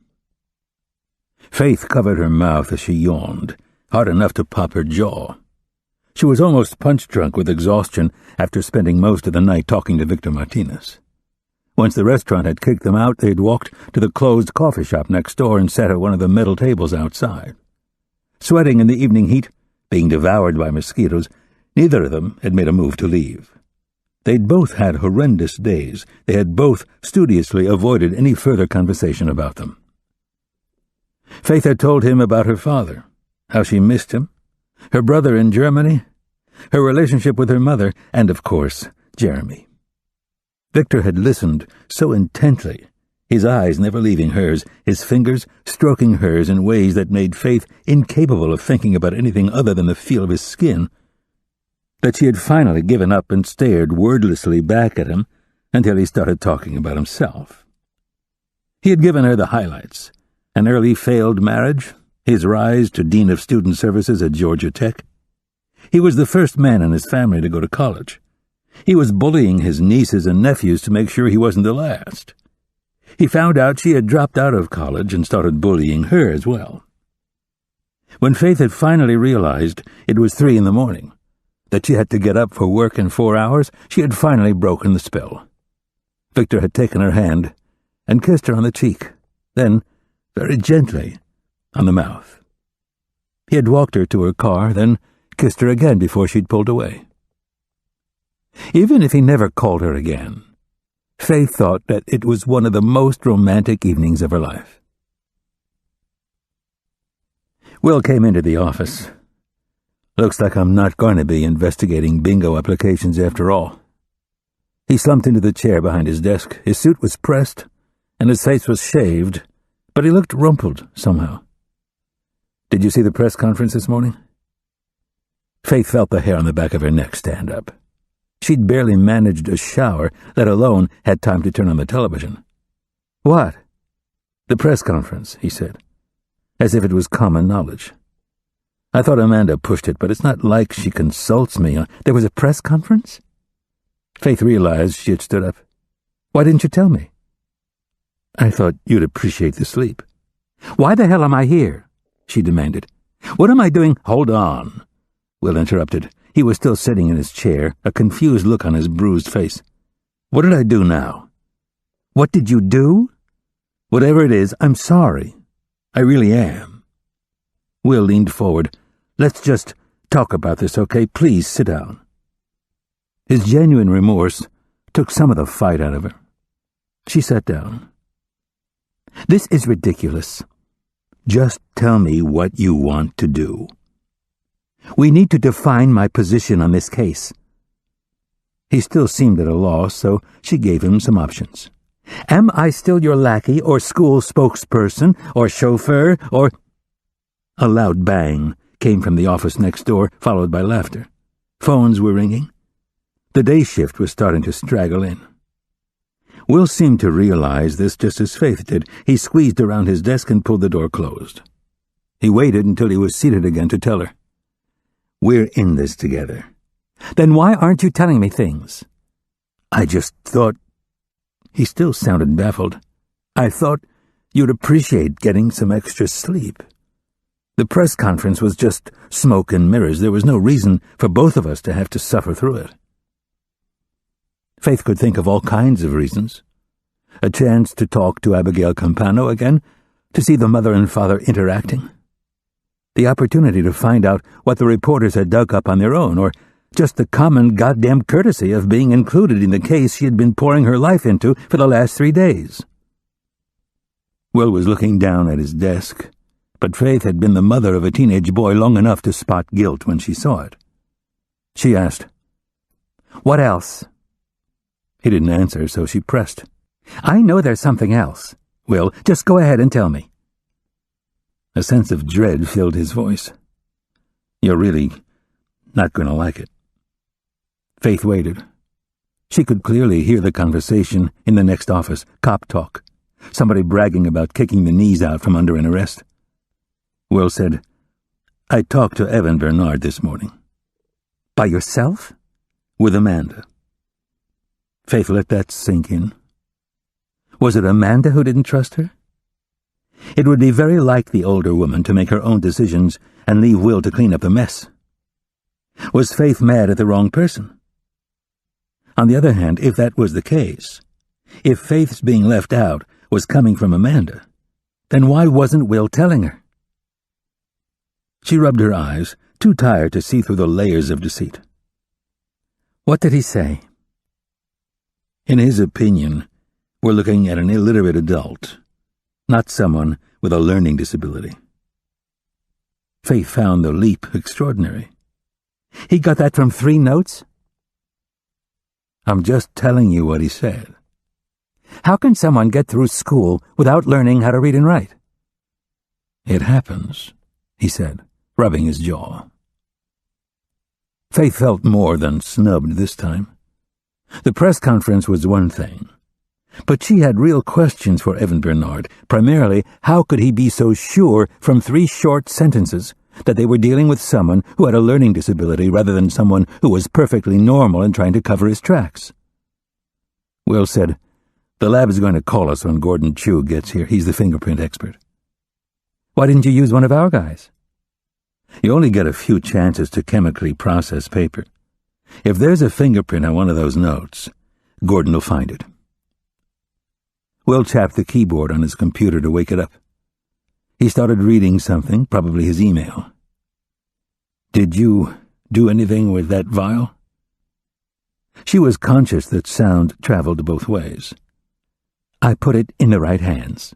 Faith covered her mouth as she yawned, hard enough to pop her jaw. She was almost punch-drunk with exhaustion after spending most of the night talking to Victor Martinez. Once the restaurant had kicked them out, they had walked to the closed coffee shop next door and sat at one of the metal tables outside. Sweating in the evening heat, being devoured by mosquitoes, neither of them had made a move to leave. They'd both had horrendous days. They had both studiously avoided any further conversation about them. Faith had told him about her father, how she missed him, her brother in Germany, her relationship with her mother, and, of course, Jeremy. Victor had listened so intently, his eyes never leaving hers, his fingers stroking hers in ways that made Faith incapable of thinking about anything other than the feel of his skin, that she had finally given up and stared wordlessly back at him until he started talking about himself. He had given her the highlights: an early failed marriage, his rise to Dean of Student Services at Georgia Tech. He was the first man in his family to go to college. He was bullying his nieces and nephews to make sure he wasn't the last. He found out she had dropped out of college and started bullying her as well. When Faith had finally realized it was 3 a.m, that she had to get up for work in 4 hours, she had finally broken the spell. Victor had taken her hand and kissed her on the cheek, then, very gently, on the mouth. He had walked her to her car, then kissed her again before she'd pulled away. Even if he never called her again, Faith thought that it was one of the most romantic evenings of her life. Will came into the office. "Looks like I'm not going to be investigating bingo applications after all." He slumped into the chair behind his desk. His suit was pressed, and his face was shaved, but he looked rumpled somehow. "Did you see the press conference this morning?" Faith felt the hair on the back of her neck stand up. She'd barely managed a shower, let alone had time to turn on the television. "What?" "The press conference," he said, as if it was common knowledge. "I thought Amanda pushed it, but it's not like she consults me. There was a press conference?" Faith realized she had stood up. "Why didn't you tell me?" "I thought you'd appreciate the sleep." "Why the hell am I here?" she demanded. "What am I doing—" "Hold on," Will interrupted. He was still sitting in his chair, a confused look on his bruised face. "What did I do now?" "What did you do?" "Whatever it is, I'm sorry. I really am." Will leaned forward. "Let's just talk about this, okay? Please sit down." His genuine remorse took some of the fight out of her. She sat down. "This is ridiculous. Just tell me what you want to do. We need to define my position on this case." He still seemed at a loss, so she gave him some options. "Am I still your lackey, or school spokesperson, or chauffeur, or—" A loud bang came from the office next door, followed by laughter. Phones were ringing. The day shift was starting to straggle in. Will seemed to realize this just as Faith did. He squeezed around his desk and pulled the door closed. He waited until he was seated again to tell her. "We're in this together." "Then why aren't you telling me things?" "I just thought—" He still sounded baffled. "I thought you'd appreciate getting some extra sleep. The press conference was just smoke and mirrors. There was no reason for both of us to have to suffer through it." Faith could think of all kinds of reasons. A chance to talk to Abigail Campano again, to see the mother and father interacting. The opportunity to find out what the reporters had dug up on their own, or just the common goddamn courtesy of being included in the case she had been pouring her life into for the last 3 days. Will was looking down at his desk, but Faith had been the mother of a teenage boy long enough to spot guilt when she saw it. She asked, "What else?" He didn't answer, so she pressed. "I know there's something else. Will, just go ahead and tell me." A sense of dread filled his voice. "You're really not going to like it." Faith waited. She could clearly hear the conversation in the next office, cop talk, somebody bragging about kicking the knees out from under an arrest. Will said, "I talked to Evan Bernard this morning." "By yourself?" "With Amanda." Faith let that sink in. Was it Amanda who didn't trust her? It would be very like the older woman to make her own decisions and leave Will to clean up the mess. Was Faith mad at the wrong person? On the other hand, if that was the case, If Faith's being left out was coming from Amanda, then why wasn't Will telling her? She rubbed her eyes, too tired to see through the layers of deceit. What did he say? In his opinion, we're looking at an illiterate adult, not someone with a learning disability. Faith found the leap extraordinary. He got that from 3 notes? I'm just telling you what he said. How can someone get through school without learning how to read and write? It happens, he said, rubbing his jaw. Faith felt more than snubbed this time. The press conference was one thing, but she had real questions for Evan Bernard. Primarily, how could he be so sure from 3 short sentences that they were dealing with someone who had a learning disability rather than someone who was perfectly normal and trying to cover his tracks? Will said, "The lab is going to call us when Gordon Chu gets here. He's the fingerprint expert." "Why didn't you use one of our guys?" "You only get a few chances to chemically process paper. If there's a fingerprint on one of those notes, Gordon will find it." Will tapped the keyboard on his computer to wake it up. He started reading something, probably his email. "Did you do anything with that vial?" She was conscious that sound traveled both ways. "I put it in the right hands."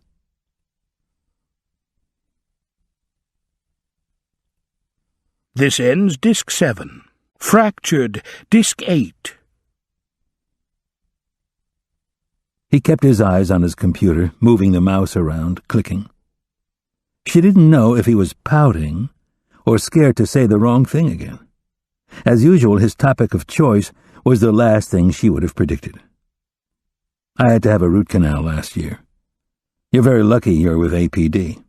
This ends Disc 7. Fractured, Disc 8. He kept his eyes on his computer, moving the mouse around, clicking. She didn't know if he was pouting or scared to say the wrong thing again. As usual, his topic of choice was the last thing she would have predicted. "I had to have a root canal last year. You're very lucky you're with APD.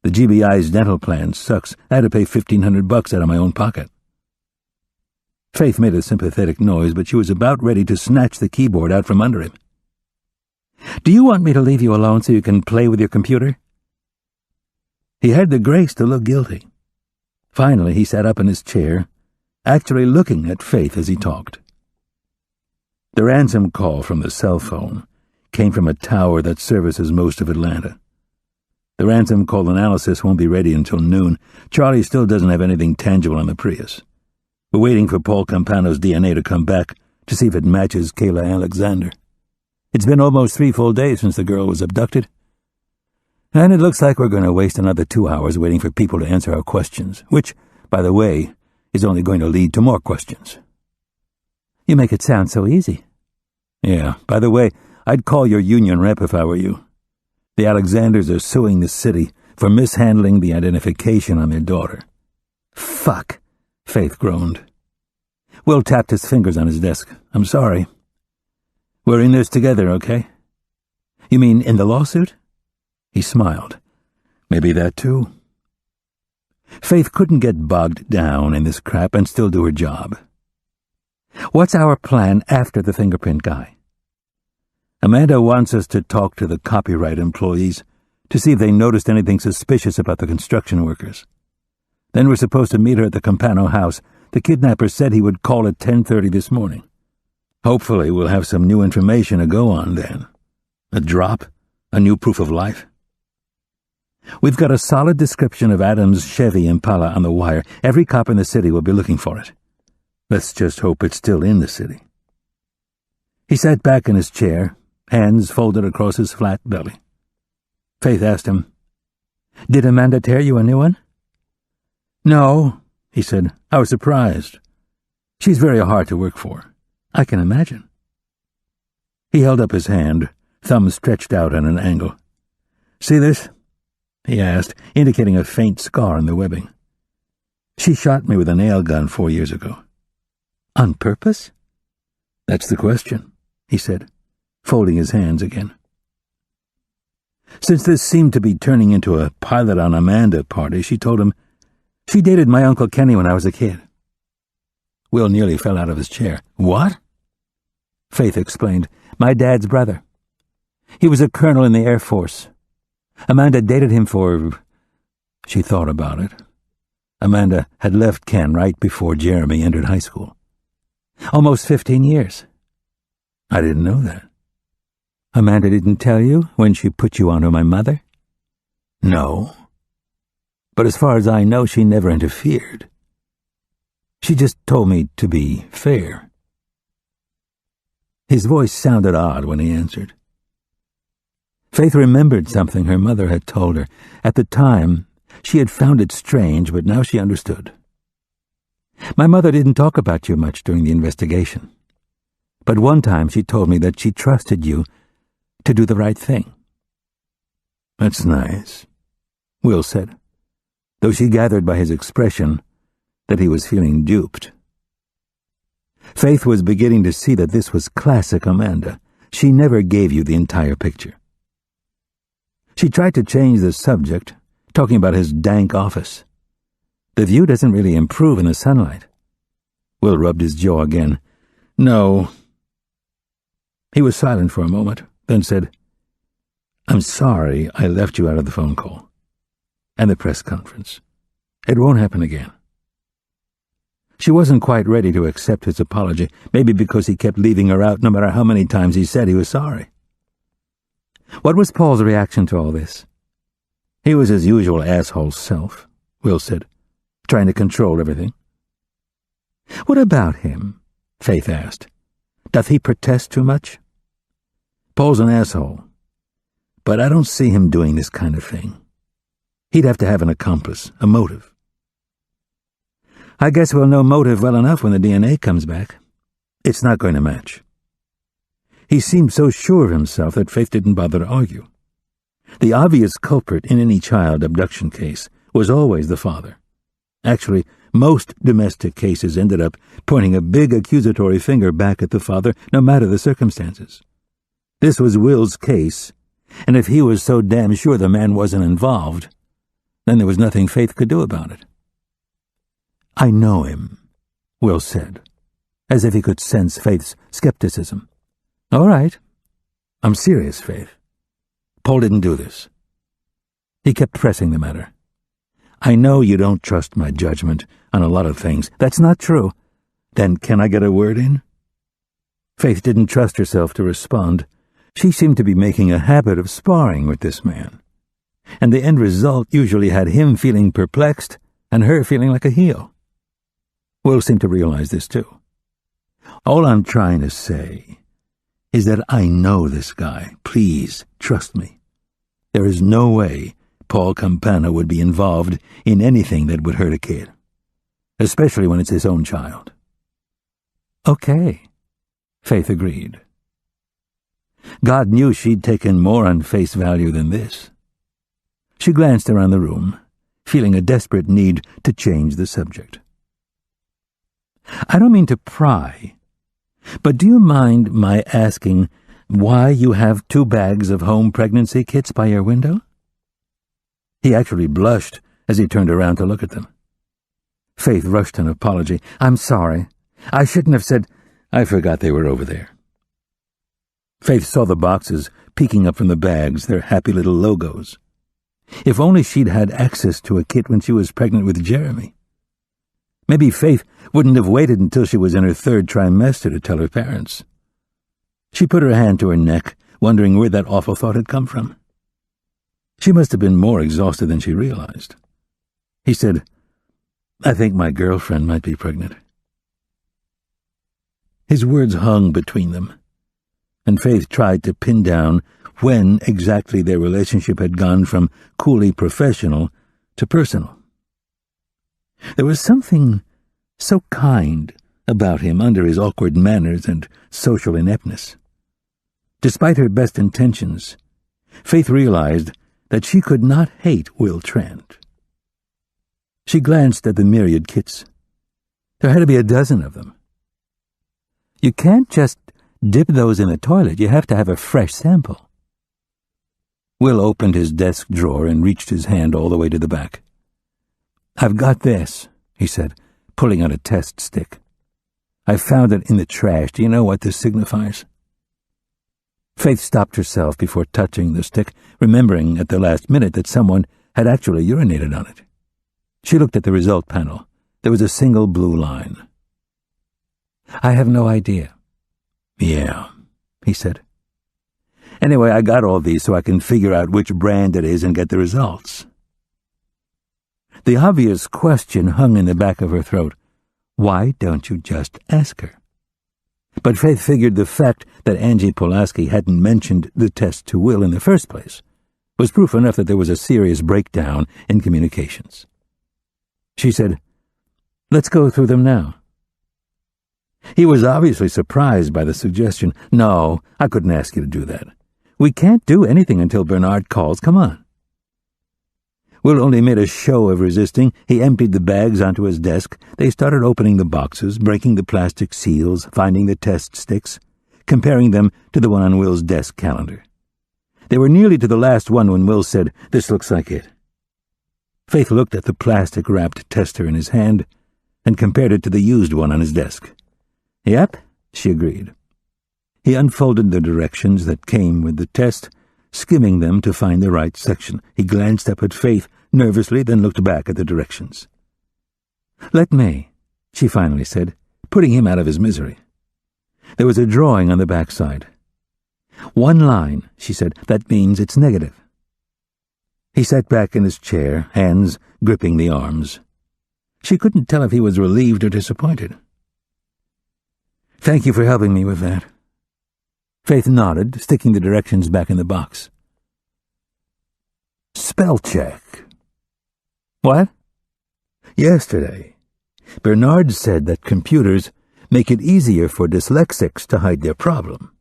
The GBI's dental plan sucks. I had to pay $1,500 out of my own pocket." Faith made a sympathetic noise, but she was about ready to snatch the keyboard out from under him. "Do you want me to leave you alone so you can play with your computer?" He had the grace to look guilty. Finally, he sat up in his chair, actually looking at Faith as he talked. The ransom call from the cell phone came from a tower that services most of Atlanta. The ransom call analysis won't be ready until noon. Charlie still doesn't have anything tangible on the Prius. We're waiting for Paul Campano's DNA to come back to see if it matches Kayla Alexander. It's been almost 3 full days since the girl was abducted. And it looks like we're going to waste another 2 hours waiting for people to answer our questions, which, by the way, is only going to lead to more questions. You make it sound so easy. Yeah, by the way, I'd call your union rep if I were you. The Alexanders are suing the city for mishandling the identification on their daughter. Fuck, Faith groaned. Will tapped his fingers on his desk. I'm sorry. We're in this together, okay? You mean in the lawsuit? He smiled. Maybe that too. Faith couldn't get bogged down in this crap and still do her job. What's our plan after the fingerprint guy? Amanda wants us to talk to the copyright employees to see if they noticed anything suspicious about the construction workers. Then we're supposed to meet her at the Campano house. The kidnapper said he would call at 10:30 this morning. Hopefully we'll have some new information to go on then. A drop? A new proof of life? We've got a solid description of Adam's Chevy Impala on the wire. Every cop in the city will be looking for it. Let's just hope it's still in the city. He sat back in his chair, hands folded across his flat belly. Faith asked him, "Did Amanda tear you a new one?" "No," he said. "I was surprised. She's very hard to work for. I can imagine." He held up his hand, thumb stretched out at an angle. "See this?" he asked, indicating a faint scar on the webbing. "She shot me with a nail gun 4 years ago." "On purpose?" "That's the question," he said, folding his hands again. Since this seemed to be turning into a Pilot on Amanda party, she told him, "She dated my Uncle Kenny when I was a kid." Will nearly fell out of his chair. "What?" Faith explained. "My dad's brother. He was a colonel in the Air Force. Amanda dated him for..." She thought about it. Amanda had left Ken right before Jeremy entered high school. "Almost 15 years. "I didn't know that." Amanda didn't tell you when she put you onto my mother? No. But as far as I know, she never interfered. She just told me to be fair. His voice sounded odd when he answered. Faith remembered something her mother had told her. At the time, she had found it strange, but now she understood. My mother didn't talk about you much during the investigation. But one time she told me that she trusted you to do the right thing. That's nice, Will said, though she gathered by his expression that he was feeling duped. Faith was beginning to see that this was classic Amanda. She never gave you the entire picture. She tried to change the subject, talking about his dank office. The view doesn't really improve in the sunlight. Will rubbed his jaw again. No. He was silent for a moment, then said, I'm sorry I left you out of the phone call and the press conference. It won't happen again. She wasn't quite ready to accept his apology, maybe because he kept leaving her out no matter how many times he said he was sorry. What was Paul's reaction to all this? He was his usual asshole self, Will said, trying to control everything. What about him? Faith asked. Doth he protest too much? Paul's an asshole, but I don't see him doing this kind of thing. He'd have to have an accomplice, a motive. I guess we'll know motive well enough when the DNA comes back. It's not going to match. He seemed so sure of himself that Faith didn't bother to argue. The obvious culprit in any child abduction case was always the father. Actually, most domestic cases ended up pointing a big accusatory finger back at the father, no matter the circumstances. This was Will's case, and if he was so damn sure the man wasn't involved, then there was nothing Faith could do about it. I know him, Will said, as if he could sense Faith's skepticism. All right. I'm serious, Faith. Paul didn't do this. He kept pressing the matter. I know you don't trust my judgment on a lot of things. That's not true. Then can I get a word in? Faith didn't trust herself to respond. She seemed to be making a habit of sparring with this man, and the end result usually had him feeling perplexed and her feeling like a heel. Will seemed to realize this too. All I'm trying to say is that I know this guy. Please trust me. There is no way Paul Campana would be involved in anything that would hurt a kid, especially when it's his own child. Okay, Faith agreed. God knew she'd taken more on face value than this. She glanced around the room, feeling a desperate need to change the subject. I don't mean to pry, but do you mind my asking why you have 2 bags of home pregnancy kits by your window? He actually blushed as he turned around to look at them. Faith rushed an apology. I'm sorry. I shouldn't have said. I forgot they were over there. Faith saw the boxes peeking up from the bags, their happy little logos. If only she'd had access to a kit when she was pregnant with Jeremy. Maybe Faith wouldn't have waited until she was in her 3rd trimester to tell her parents. She put her hand to her neck, wondering where that awful thought had come from. She must have been more exhausted than she realized. He said, I think my girlfriend might be pregnant. His words hung between them, and Faith tried to pin down when exactly their relationship had gone from coolly professional to personal. There was something so kind about him under his awkward manners and social ineptness. Despite her best intentions, Faith realized that she could not hate Will Trent. She glanced at the myriad kits. There had to be a dozen of them. You can't just dip those in the toilet. You have to have a fresh sample. Will opened his desk drawer and reached his hand all the way to the back. I've got this, he said, pulling out a test stick. I found it in the trash. Do you know what this signifies? Faith stopped herself before touching the stick, remembering at the last minute that someone had actually urinated on it. She looked at the result panel. There was a single blue line. I have no idea. Yeah, he said. Anyway, I got all these so I can figure out which brand it is and get the results. The obvious question hung in the back of her throat. Why don't you just ask her? But Faith figured the fact that Angie Pulaski hadn't mentioned the test to Will in the first place was proof enough that there was a serious breakdown in communications. She said, "Let's go through them now." He was obviously surprised by the suggestion. "No, I couldn't ask you to do that. We can't do anything until Bernard calls. Come on." Will only made a show of resisting. He emptied the bags onto his desk. They started opening the boxes, breaking the plastic seals, finding the test sticks, comparing them to the one on Will's desk calendar. They were nearly to the last one when Will said, "This looks like it." Faith looked at the plastic-wrapped tester in his hand and compared it to the used one on his desk. "Yep," she agreed. He unfolded the directions that came with the test, skimming them to find the right section. He glanced up at Faith nervously, then looked back at the directions. "Let me," she finally said, putting him out of his misery. There was a drawing on the backside. "One line," she said. "That means it's negative." He sat back in his chair, hands gripping the arms. She couldn't tell if he was relieved or disappointed. "Thank you for helping me with that." Faith nodded, sticking the directions back in the box. "Spell check." "What?" "Yesterday, Bernard said that computers make it easier for dyslexics to hide their problem."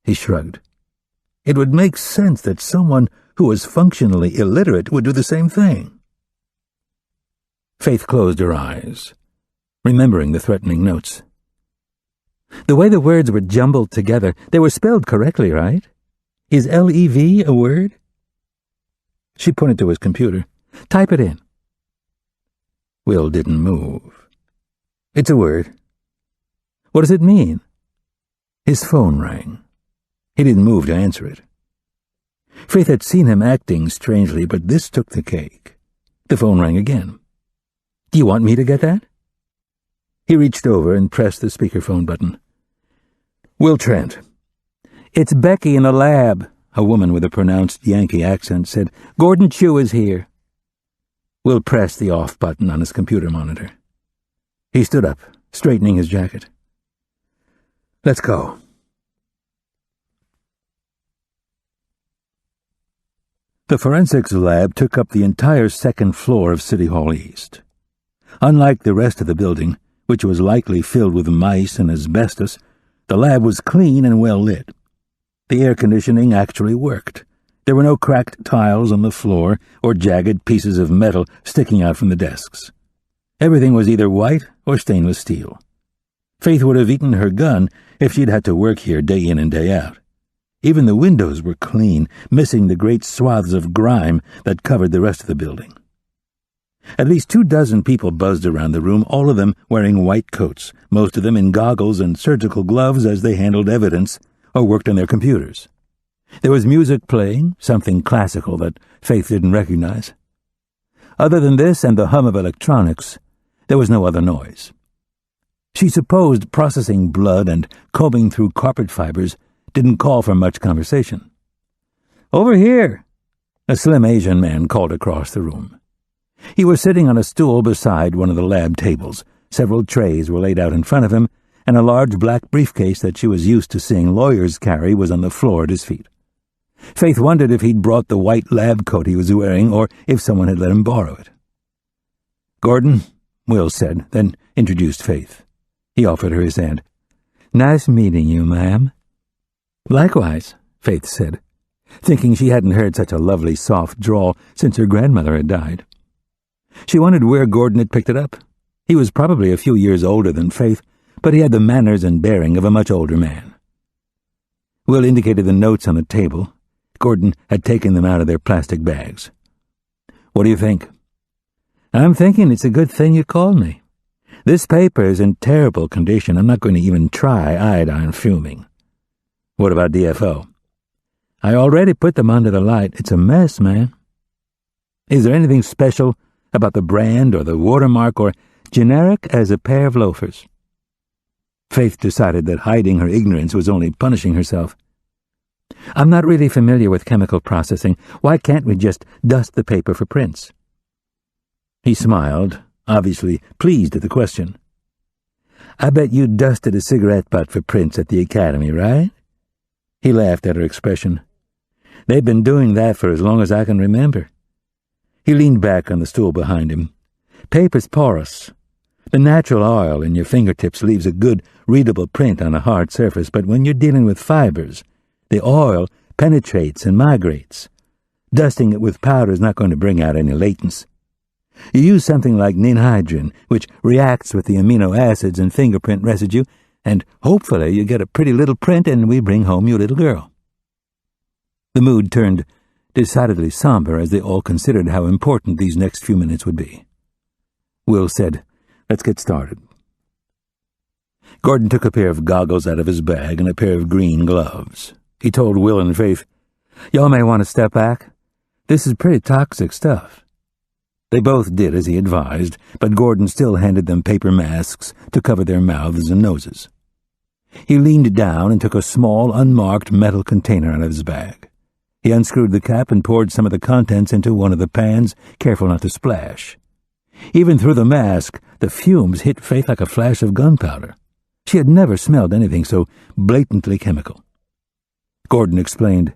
He shrugged. "It would make sense that someone who was functionally illiterate would do the same thing." Faith closed her eyes, remembering the threatening notes. "The way the words were jumbled together, they were spelled correctly, right? Is LEV a word?" She pointed to his computer. "Type it in." Will didn't move. "It's a word." "What does it mean?" His phone rang. He didn't move to answer it. Faith had seen him acting strangely, but this took the cake. The phone rang again. "Do you want me to get that?" He reached over and pressed the speakerphone button. "Will Trent." "It's Becky in the lab," a woman with a pronounced Yankee accent said. "Gordon Chu is here." Will pressed the off button on his computer monitor. He stood up, straightening his jacket. "Let's go." The forensics lab took up the entire second floor of City Hall East. Unlike the rest of the building, which was likely filled with mice and asbestos, the lab was clean and well lit. The air conditioning actually worked. There were no cracked tiles on the floor or jagged pieces of metal sticking out from the desks. Everything was either white or stainless steel. Faith would have eaten her gun if she'd had to work here day in and day out. Even the windows were clean, missing the great swaths of grime that covered the rest of the building. At least 24 people buzzed around the room, all of them wearing white coats, most of them in goggles and surgical gloves as they handled evidence or worked on their computers. There was music playing, something classical that Faith didn't recognize. Other than this and the hum of electronics, there was no other noise. She supposed processing blood and combing through carpet fibers didn't call for much conversation. "Over here," a slim Asian man called across the room. He was sitting on a stool beside one of the lab tables. Several trays were laid out in front of him, and a large black briefcase that she was used to seeing lawyers carry was on the floor at his feet. Faith wondered if he'd brought the white lab coat he was wearing, or if someone had let him borrow it. "Gordon," Will said, then introduced Faith. He offered her his hand. "Nice meeting you, ma'am." "Likewise," Faith said, thinking she hadn't heard such a lovely, soft drawl since her grandmother had died. She wondered where Gordon had picked it up. He was probably a few years older than Faith, but he had the manners and bearing of a much older man. Will indicated the notes on the table. Gordon had taken them out of their plastic bags. "What do you think?" "I'm thinking it's a good thing you called me. This paper is in terrible condition. I'm not going to even try iodine fuming." "What about DFO?" "I already put them under the light. It's a mess, man." "Is there anything special about the brand or the watermark, or generic as a pair of loafers?" Faith decided that hiding her ignorance was only punishing herself. I'm not really familiar with chemical processing. Why can't we just dust the paper for prints? He smiled, obviously pleased at the question. I bet you dusted a cigarette butt for prints at the academy, right? He laughed at her expression. They've been doing that for as long as I can remember. He leaned back on the stool behind him. Paper's porous. The natural oil in your fingertips leaves a good, readable print on a hard surface, but when you're dealing with fibers, the oil penetrates and migrates. Dusting it with powder is not going to bring out any latents. You use something like ninhydrin, which reacts with the amino acids and fingerprint residue, and hopefully you get a pretty little print and we bring home your little girl. The mood turned decidedly somber as they all considered how important these next few minutes would be. Will said, "Let's get started." Gordon took a pair of goggles out of his bag and a pair of green gloves. He told Will and Faith, "Y'all may want to step back. This is pretty toxic stuff." They both did as he advised, but Gordon still handed them paper masks to cover their mouths and noses. He leaned down and took a small, unmarked metal container out of his bag. He unscrewed the cap and poured some of the contents into one of the pans, careful not to splash. Even through the mask, the fumes hit Faith like a flash of gunpowder. She had never smelled anything so blatantly chemical. Gordon explained,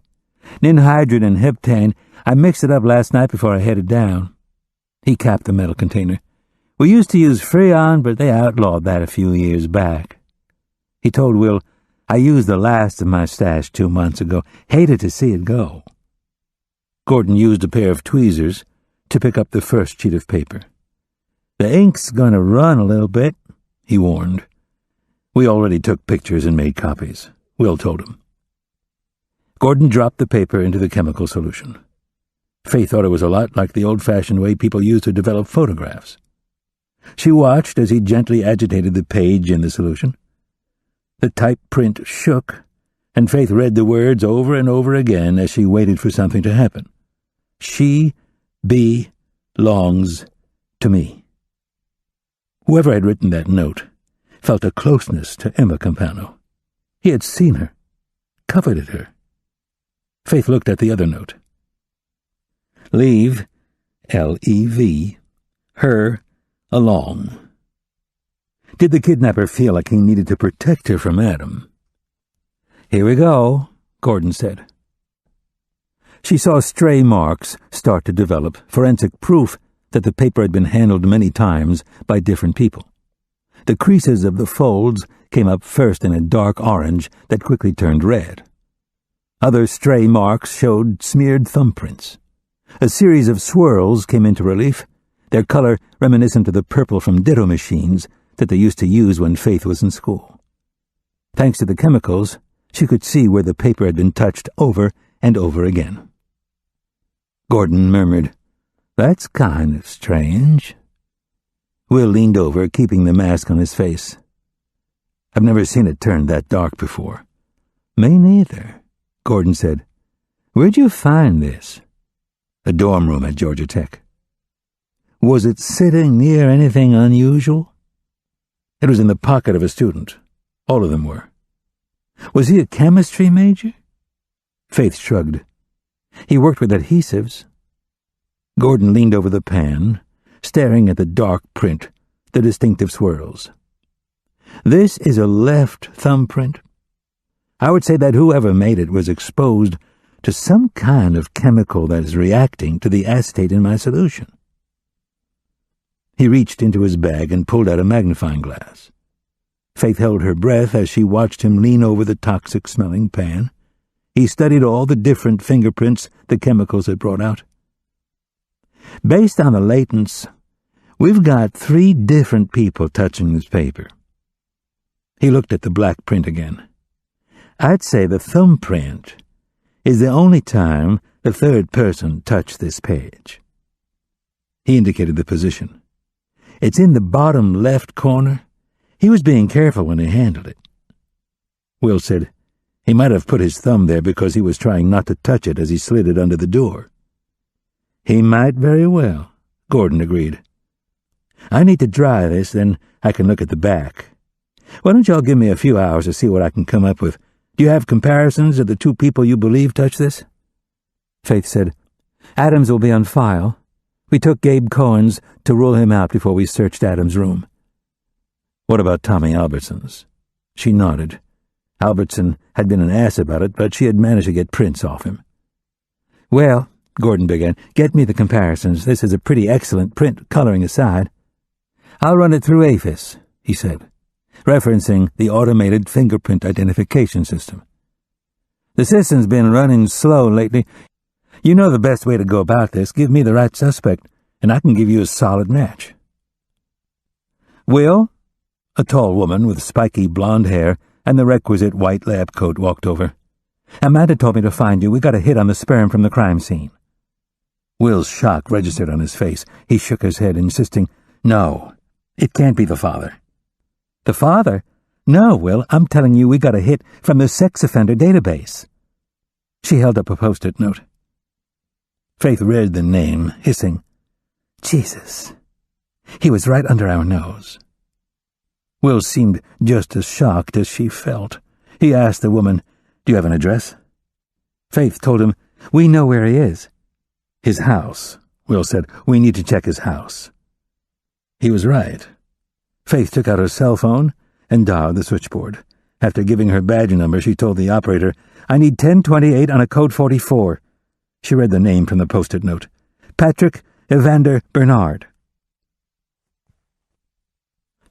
"Ninhydrin and heptane, I mixed it up last night before I headed down." He capped the metal container. "We used to use Freon, but they outlawed that a few years back." He told Will, "I used the last of my stash 2 months ago. Hated to see it go." Gordon used a pair of tweezers to pick up the first sheet of paper. "The ink's going to run a little bit," he warned. "We already took pictures and made copies," Will told him. Gordon dropped the paper into the chemical solution. Faith thought it was a lot like the old-fashioned way people used to develop photographs. She watched as he gently agitated the page in the solution. The type print shook, and Faith read the words over and over again as she waited for something to happen. "She belongs to me." Whoever had written that note felt a closeness to Emma Campano. He had seen her, coveted her. Faith looked at the other note. "Leave, L-E-V, her along." Did the kidnapper feel like he needed to protect her from Adam? "Here we go," Gordon said. She saw stray marks start to develop, forensic proof that the paper had been handled many times by different people. The creases of the folds came up first in a dark orange that quickly turned red. Other stray marks showed smeared thumbprints. A series of swirls came into relief, their color reminiscent of the purple from ditto machines that they used to use when Faith was in school. Thanks to the chemicals, she could see where the paper had been touched over and over again. Gordon murmured, "That's kind of strange." Will leaned over, keeping the mask on his face. "I've never seen it turn that dark before." "Me neither," Gordon said. "Where'd you find this?" "A dorm room at Georgia Tech." "Was it sitting near anything unusual?" "It was in the pocket of a student. All of them were." "Was he a chemistry major?" Faith shrugged. "He worked with adhesives." Gordon leaned over the pan, staring at the dark print, the distinctive swirls. "This is a left thumbprint. I would say that whoever made it was exposed to some kind of chemical that is reacting to the acetate in my solution." He reached into his bag and pulled out a magnifying glass. Faith held her breath as she watched him lean over the toxic-smelling pan. He studied all the different fingerprints the chemicals had brought out. "Based on the latents, we've got 3 different people touching this paper." He looked at the black print again. "I'd say the thumbprint is the only time the third person touched this page." He indicated the position. "It's in the bottom left corner. He was being careful when he handled it." Will said, "He might have put his thumb there because he was trying not to touch it as he slid it under the door." "He might very well," Gordon agreed. "I need to dry this, then I can look at the back. Why don't y'all give me a few hours to see what I can come up with? Do you have comparisons of the two people you believe touched this?" Faith said, "Adams will be on file. We took Gabe Cohen's to rule him out before we searched Adams' room." "What about Tommy Albertson's?" She nodded. Albertson had been an ass about it, but she had managed to get prints off him. "Well," Gordon began, "get me the comparisons. This is a pretty excellent print, coloring aside." "I'll run it through APHIS," he said, referencing the automated fingerprint identification system. "The system's been running slow lately. You know the best way to go about this. Give me the right suspect, and I can give you a solid match." "Will?" A tall woman with spiky blonde hair and the requisite white lab coat walked over. "Amanda told me to find you. We got a hit on the sperm from the crime scene." Will's shock registered on his face. He shook his head, insisting, "No, it can't be the father." "The father? No, Will, I'm telling you we got a hit from the sex offender database." She held up a post-it note. Faith read the name, hissing, "Jesus, he was right under our nose." Will seemed just as shocked as she felt. He asked the woman, "Do you have an address?" Faith told him, "We know where he is." "His house," Will said. "We need to check his house." He was right. Faith took out her cell phone and dialed the switchboard. After giving her badge number, she told the operator, "I need 1028 on a code 44. She read the name from the post-it note. Patrick Evander Bernard.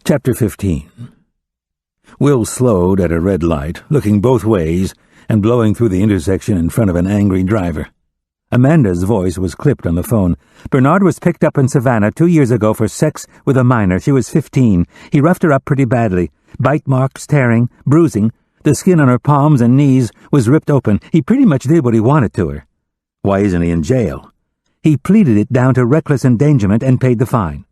Chapter 15. Will slowed at a red light, looking both ways and blowing through the intersection in front of an angry driver. Amanda's voice was clipped on the phone. "Bernard was picked up in Savannah 2 years ago for sex with a minor. She was 15. He roughed her up pretty badly. Bite marks, tearing, bruising. The skin on her palms and knees was ripped open. He pretty much did what he wanted to her." "Why isn't he in jail?" "He pleaded it down to reckless endangerment and paid the fine."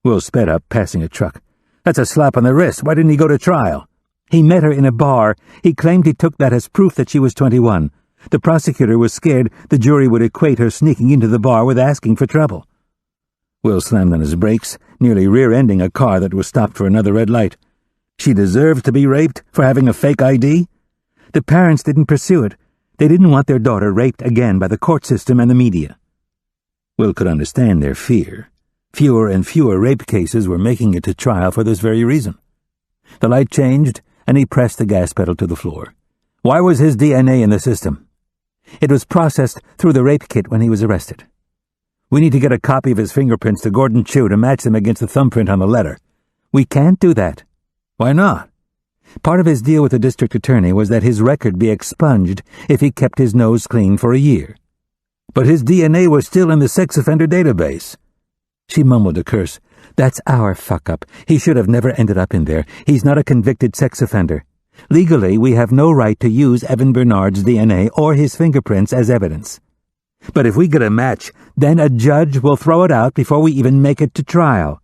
Will sped up, passing a truck. "That's a slap on the wrist. Why didn't he go to trial?" "He met her in a bar. He claimed he took that as proof that she was 21. The prosecutor was scared the jury would equate her sneaking into the bar with asking for trouble." Will slammed on his brakes, nearly rear-ending a car that was stopped for another red light. She deserved to be raped for having a fake ID? The parents didn't pursue it. They didn't want their daughter raped again by the court system and the media. Will could understand their fear. Fewer and fewer rape cases were making it to trial for this very reason. The light changed, and he pressed the gas pedal to the floor. Why was his DNA in the system? It was processed through the rape kit when he was arrested. We need to get a copy of his fingerprints to Gordon Chew to match them against the thumbprint on the letter. We can't do that. Why not? Part of his deal with the district attorney was that his record be expunged if he kept his nose clean for a year. But his DNA was still in the sex offender database. She mumbled a curse. That's our fuck-up. He should have never ended up in there. He's not a convicted sex offender. Legally, we have no right to use Evan Bernard's DNA or his fingerprints as evidence. But if we get a match, then a judge will throw it out before we even make it to trial.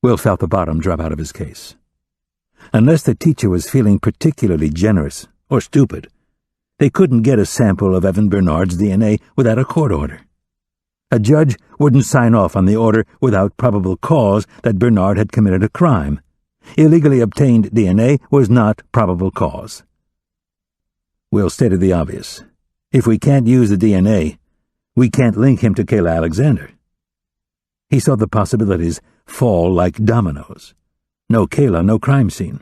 Will felt the bottom drop out of his case. Unless the teacher was feeling particularly generous or stupid, they couldn't get a sample of Evan Bernard's DNA without a court order. A judge wouldn't sign off on the order without probable cause that Bernard had committed a crime. Illegally obtained DNA was not probable cause. Will stated the obvious. If we can't use the DNA, we can't link him to Kayla Alexander. He saw the possibilities fall like dominoes. No Kayla, no crime scene.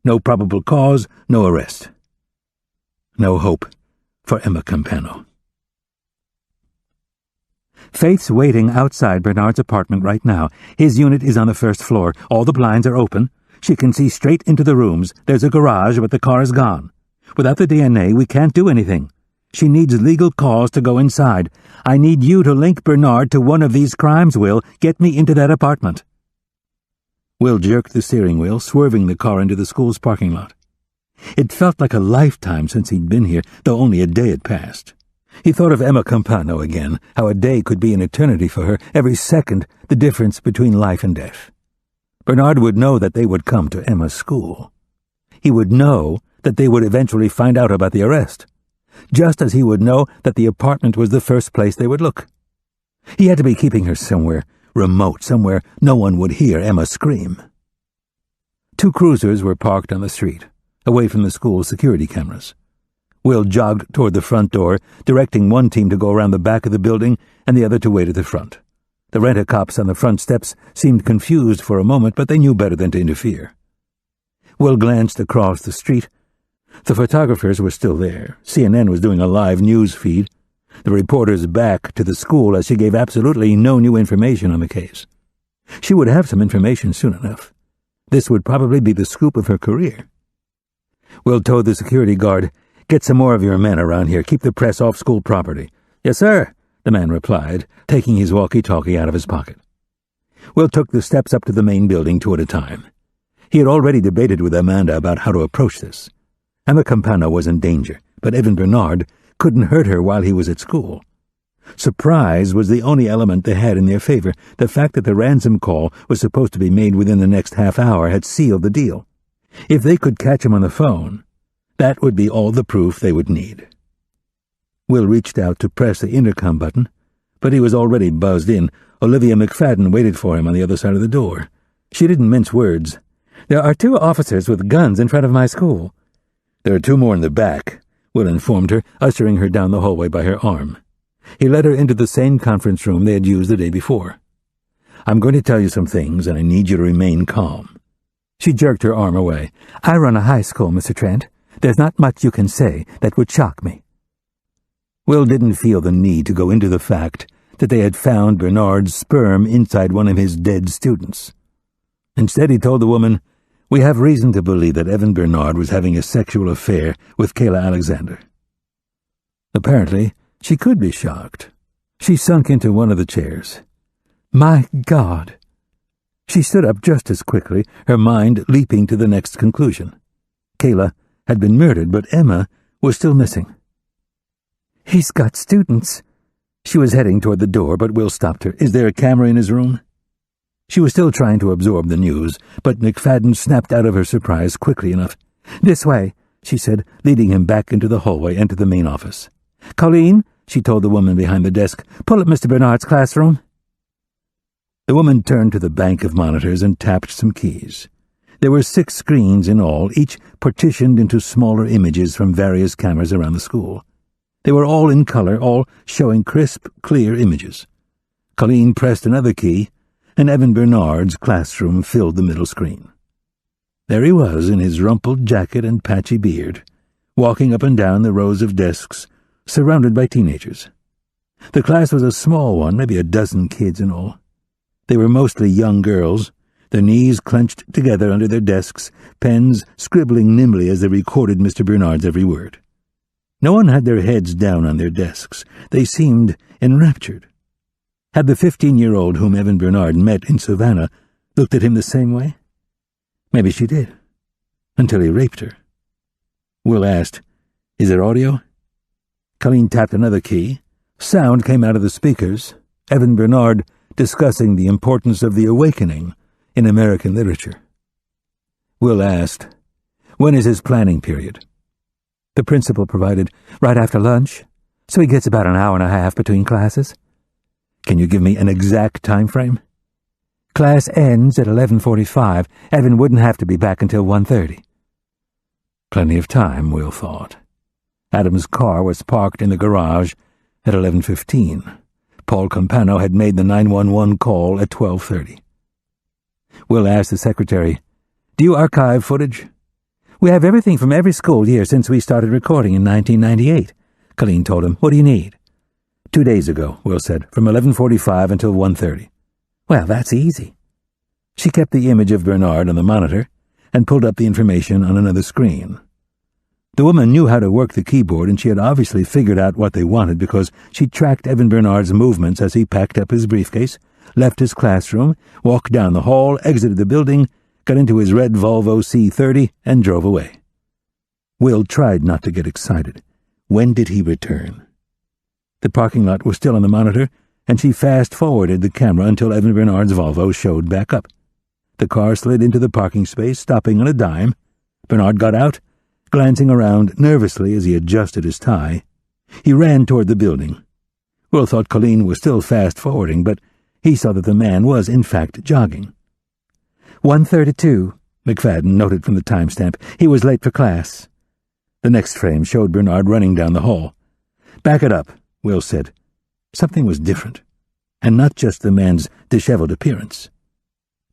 No probable cause, no arrest. No hope for Emma Campano. Faith's waiting outside Bernard's apartment right now. His unit is on the first floor. All the blinds are open. She can see straight into the rooms. There's a garage, but the car is gone. Without the DNA, we can't do anything. She needs legal cause to go inside. I need you to link Bernard to one of these crimes, Will. Get me into that apartment. Will jerked the steering wheel, swerving the car into the school's parking lot. It felt like a lifetime since he'd been here, though only a day had passed. He thought of Emma Campano again, how a day could be an eternity for her, every second the difference between life and death. Bernard would know that they would come to Emma's school. He would know that they would eventually find out about the arrest, just as he would know that the apartment was the first place they would look. He had to be keeping her somewhere remote, somewhere no one would hear Emma scream. 2 cruisers were parked on the street. away from the school's security cameras. Will jogged toward the front door, directing one team to go around the back of the building and the other to wait at the front. The rent-a-cops on the front steps seemed confused for a moment, but they knew better than to interfere. Will glanced across the street. The photographers were still there. CNN was doing a live news feed. The reporters back to the school as she gave absolutely no new information on the case. She would have some information soon enough. This would probably be the scoop of her career. Will told the security guard, "Get some more of your men around here. Keep the press off school property." "Yes, sir," the man replied, taking his walkie-talkie out of his pocket. Will took the steps up to the main building two at a time. He had already debated with Amanda about how to approach this. Emma Campana was in danger, but Evan Bernard couldn't hurt her while he was at school. Surprise was the only element they had in their favor. The fact that the ransom call was supposed to be made within the next half hour had sealed the deal. If they could catch him on the phone, that would be all the proof they would need. Will reached out to press the intercom button, but he was already buzzed in. Olivia McFadden waited for him on the other side of the door. She didn't mince words. "There are 2 officers with guns in front of my school." "There are 2 more in the back," Will informed her, ushering her down the hallway by her arm. He led her into the same conference room they had used the day before. "I'm going to tell you some things, and I need you to remain calm." She jerked her arm away. "I run a high school, Mr. Trent. There's not much you can say that would shock me." Will didn't feel the need to go into the fact that they had found Bernard's sperm inside one of his dead students. Instead, he told the woman, "We have reason to believe that Evan Bernard was having a sexual affair with Kayla Alexander." Apparently, she could be shocked. She sunk into one of the chairs. "My God!" She stood up just as quickly, her mind leaping to the next conclusion. Kayla had been murdered, but Emma was still missing. "He's got students." She was heading toward the door, but Will stopped her. "Is there a camera in his room?" She was still trying to absorb the news, but McFadden snapped out of her surprise quickly enough. "This way," she said, leading him back into the hallway and to the main office. "Colleen," she told the woman behind the desk, "pull up Mr. Bernard's classroom." The woman turned to the bank of monitors and tapped some keys. There were 6 screens in all, each partitioned into smaller images from various cameras around the school. They were all in color, all showing crisp, clear images. Colleen pressed another key, and Evan Bernard's classroom filled the middle screen. There he was in his rumpled jacket and patchy beard, walking up and down the rows of desks, surrounded by teenagers. The class was a small one, maybe a dozen kids in all. They were mostly young girls, their knees clenched together under their desks, pens scribbling nimbly as they recorded Mr. Bernard's every word. No one had their heads down on their desks. They seemed enraptured. Had the 15-year-old whom Evan Bernard met in Savannah looked at him the same way? Maybe she did, until he raped her. Will asked, "Is there audio?" Colleen tapped another key. Sound came out of the speakers. Evan Bernard discussing the importance of the awakening in American literature. Will asked, "When is his planning period?" The principal provided, "Right after lunch, so he gets about an hour and a half between classes." "Can you give me an exact time frame?" "Class ends at 11:45. Evan wouldn't have to be back until 1:30. Plenty of time, Will thought. Adam's car was parked in the garage at 11:15. Paul Campano had made the 911 call at 12:30. Will asked the secretary, "Do you archive footage?" "We have everything from every school year since we started recording in 1998, Colleen told him. "What do you need?" 2 days ago, Will said, from 11:45 until 1:30. "Well, that's easy." She kept the image of Bernard on the monitor and pulled up the information on another screen. The woman knew how to work the keyboard, and she had obviously figured out what they wanted because she tracked Evan Bernard's movements as he packed up his briefcase, left his classroom, walked down the hall, exited the building, got into his red Volvo C30, and drove away. Will tried not to get excited. When did he return? The parking lot was still on the monitor, and she fast-forwarded the camera until Evan Bernard's Volvo showed back up. The car slid into the parking space, stopping on a dime. Bernard got out, glancing around nervously as he adjusted his tie. He ran toward the building. Will thought Colleen was still fast-forwarding, but he saw that the man was, in fact, jogging. 1:32, McFadden noted from the timestamp. He was late for class. The next frame showed Bernard running down the hall. "Back it up," Will said. Something was different, and not just the man's disheveled appearance.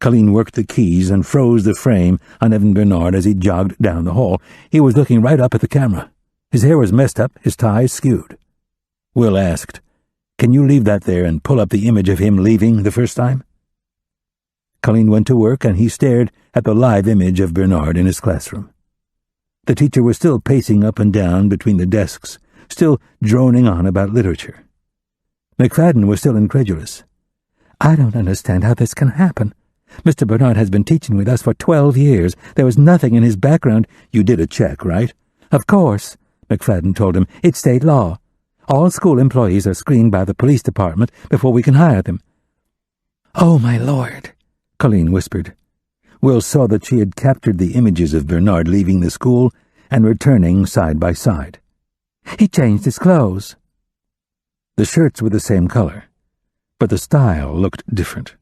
Colleen worked the keys and froze the frame on Evan Bernard as he jogged down the hall. He was looking right up at the camera. His hair was messed up, his tie skewed. Will asked, "Can you leave that there and pull up the image of him leaving the first time?" Colleen went to work, and he stared at the live image of Bernard in his classroom. The teacher was still pacing up and down between the desks, still droning on about literature. McFadden was still incredulous. "I don't understand how this can happen. Mr. Bernard has been teaching with us for 12 years. There was nothing in his background." "You did a check, right?" "Of course," McFadden told him. "It's state law. All school employees are screened by the police department before we can hire them." "Oh, my Lord," Colleen whispered. Will saw that she had captured the images of Bernard leaving the school and returning side by side. "He changed his clothes." The shirts were the same color, but the style looked different.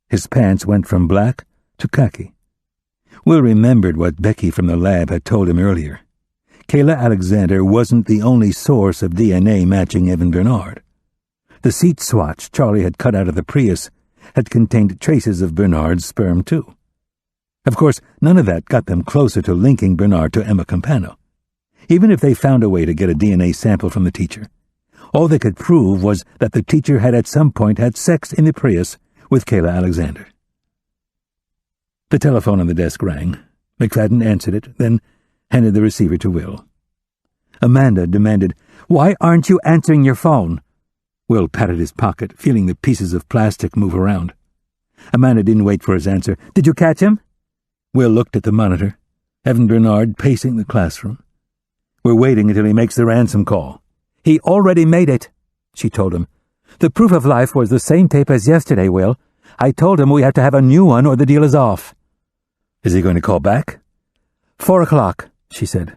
His pants went from black to khaki. Will remembered what Becky from the lab had told him earlier. Kayla Alexander wasn't the only source of DNA matching Evan Bernard. The seat swatch Charlie had cut out of the Prius had contained traces of Bernard's sperm, too. Of course, none of that got them closer to linking Bernard to Emma Campano. Even if they found a way to get a DNA sample from the teacher, all they could prove was that the teacher had at some point had sex in the Prius with Kayla Alexander. The telephone on the desk rang. McFadden answered it, then handed the receiver to Will. Amanda demanded, "Why aren't you answering your phone?" Will patted his pocket, feeling the pieces of plastic move around. Amanda didn't wait for his answer. "Did you catch him?" Will looked at the monitor. Evan Bernard pacing the classroom. "We're waiting until he makes the ransom call." "He already made it," she told him. "The proof of life was the same tape as yesterday, Will. I told him we have to have a new one or the deal is off." "Is he going to call back?" 4 o'clock, she said.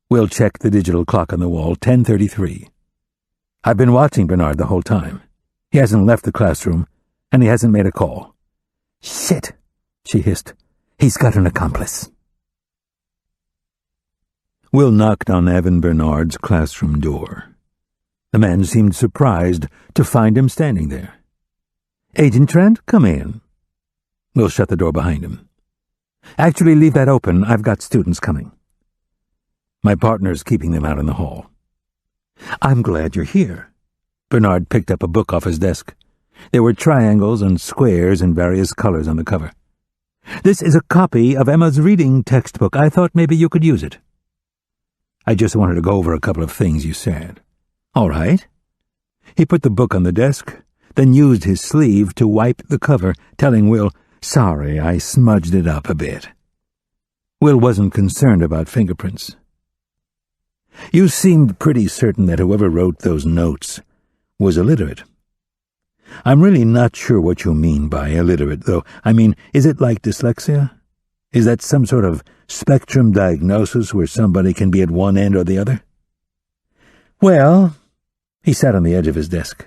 Will checked the digital clock on the wall, 10:33. "I've been watching Bernard the whole time. He hasn't left the classroom, and he hasn't made a call." "Shit," she hissed. "He's got an accomplice." Will knocked on Evan Bernard's classroom door. The man seemed surprised to find him standing there. "Agent Trent, come in." Will shut the door behind him. "Actually, leave that open. I've got students coming." "My partner's keeping them out in the hall." "I'm glad you're here." Bernard picked up a book off his desk. There were triangles and squares in various colors on the cover. "This is a copy of Emma's reading textbook. I thought maybe you could use it." "I just wanted to go over a couple of things you said." "All right." He put the book on the desk, then used his sleeve to wipe the cover, telling Will, "Sorry, I smudged it up a bit." Will wasn't concerned about fingerprints. "You seemed pretty certain that whoever wrote those notes was illiterate." "I'm really not sure what you mean by illiterate, though. I mean, is it like dyslexia? Is that some sort of spectrum diagnosis where somebody can be at one end or the other?" "Well," he sat on the edge of his desk,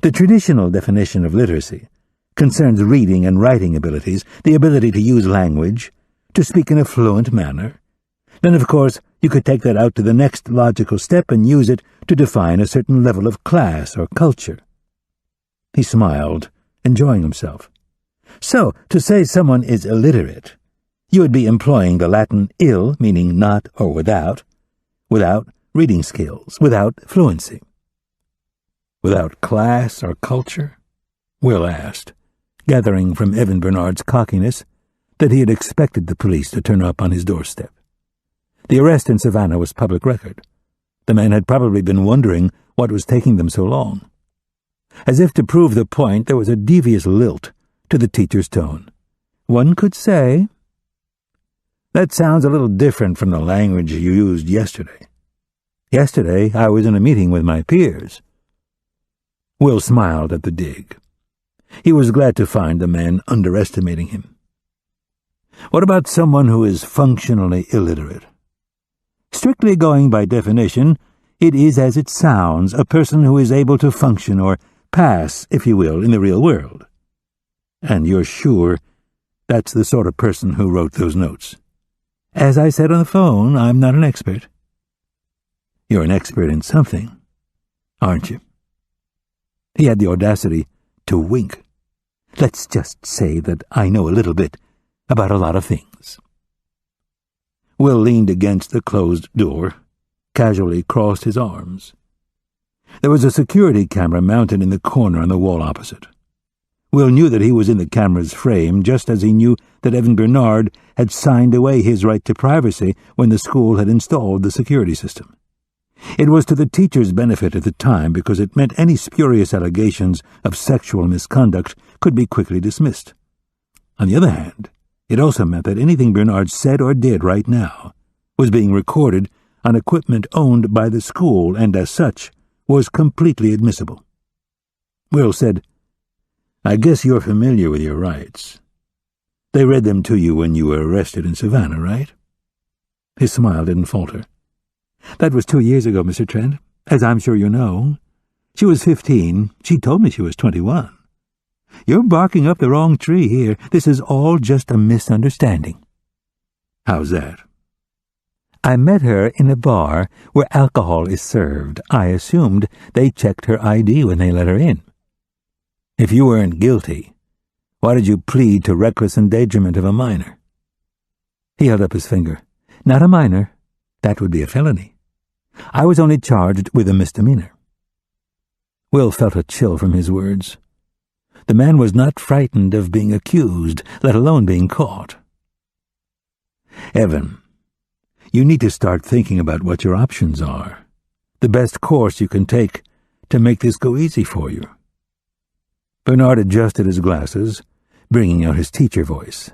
"the traditional definition of literacy concerns reading and writing abilities, the ability to use language, to speak in a fluent manner. Then, of course, you could take that out to the next logical step and use it to define a certain level of class or culture." He smiled, enjoying himself. "So, to say someone is illiterate, you would be employing the Latin ill, meaning not or without reading skills, without fluency." "Without class or culture?" Will asked, gathering from Evan Bernard's cockiness that he had expected the police to turn up on his doorstep. The arrest in Savannah was public record. The man had probably been wondering what was taking them so long. As if to prove the point, there was a devious lilt to the teacher's tone. "One could say—" "That sounds a little different from the language you used yesterday." "Yesterday, I was in a meeting with my peers." Will smiled at the dig. He was glad to find the man underestimating him. "What about someone who is functionally illiterate?" "Strictly going by definition, it is as it sounds, a person who is able to function or pass, if you will, in the real world." "And you're sure That's the sort of person who wrote those notes. As I said on the phone, I'm not an expert. You're an expert in something, aren't you? He had the audacity to wink. Let's just say that I know a little bit about a lot of things. Will leaned against the closed door, casually crossed his arms. There was a security camera mounted in the corner on the wall opposite. Will knew that he was in the camera's frame, just as he knew that Evan Bernard had signed away his right to privacy when the school had installed the security system. It was to the teacher's benefit at the time because it meant any spurious allegations of sexual misconduct could be quickly dismissed. On the other hand, it also meant that anything Bernard said or did right now was being recorded on equipment owned by the school and, as such, was completely admissible. Will said, I guess you're familiar with your rights. They read them to you when you were arrested in Savannah, right? His smile didn't falter. That was 2 years ago, Mr. Trent, as I'm sure you know. She was 15. She told me she was 21. You're barking up the wrong tree here. This is all just a misunderstanding. How's that? I met her in a bar where alcohol is served. I assumed they checked her ID when they let her in. If you weren't guilty, why did you plead to reckless endangerment of a minor? He held up his finger. Not a minor. That would be a felony. I was only charged with a misdemeanor. Will felt a chill from his words. The man was not frightened of being accused, let alone being caught. Evan, you need to start thinking about what your options are. The best course you can take to make this go easy for you. Bernard adjusted his glasses, bringing out his teacher voice.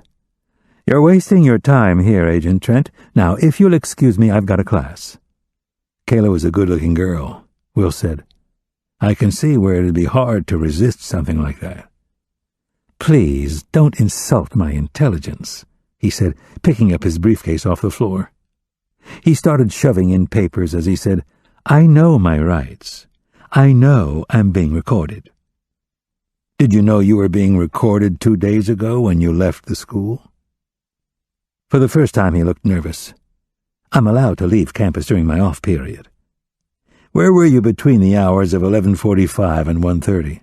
You're wasting your time here, Agent Trent. Now, if you'll excuse me, I've got a class. Kayla was a good-looking girl, Will said. I can see where it'd be hard to resist something like that. Please, don't insult my intelligence, he said, picking up his briefcase off the floor. He started shoving in papers as he said, I know my rights. I know I'm being recorded. Did you know you were being recorded 2 days ago when you left the school? For the first time he looked nervous. I'm allowed to leave campus during my off period. Where were you between the hours of 11:45 and 1:30?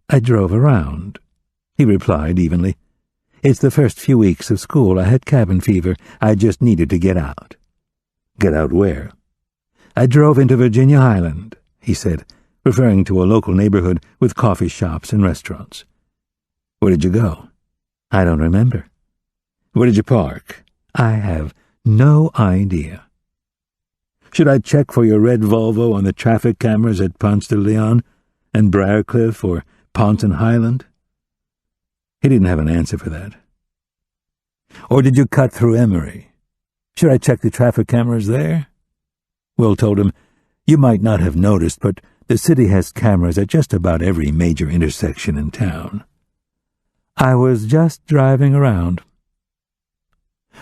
I drove around, he replied evenly. It's the first few weeks of school. I had cabin fever. I just needed to get out. Get out where? I drove into Virginia Highland, he said, referring to a local neighborhood with coffee shops and restaurants. Where did you go? I don't remember. Where did you park? I have no idea. Should I check for your red Volvo on the traffic cameras at Ponce de Leon and Briarcliff or Ponce and Highland? He didn't have an answer for that. Or did you cut through Emory? Should I check the traffic cameras there? Will told him, You might not have noticed, but the city has cameras at just about every major intersection in town. I was just driving around.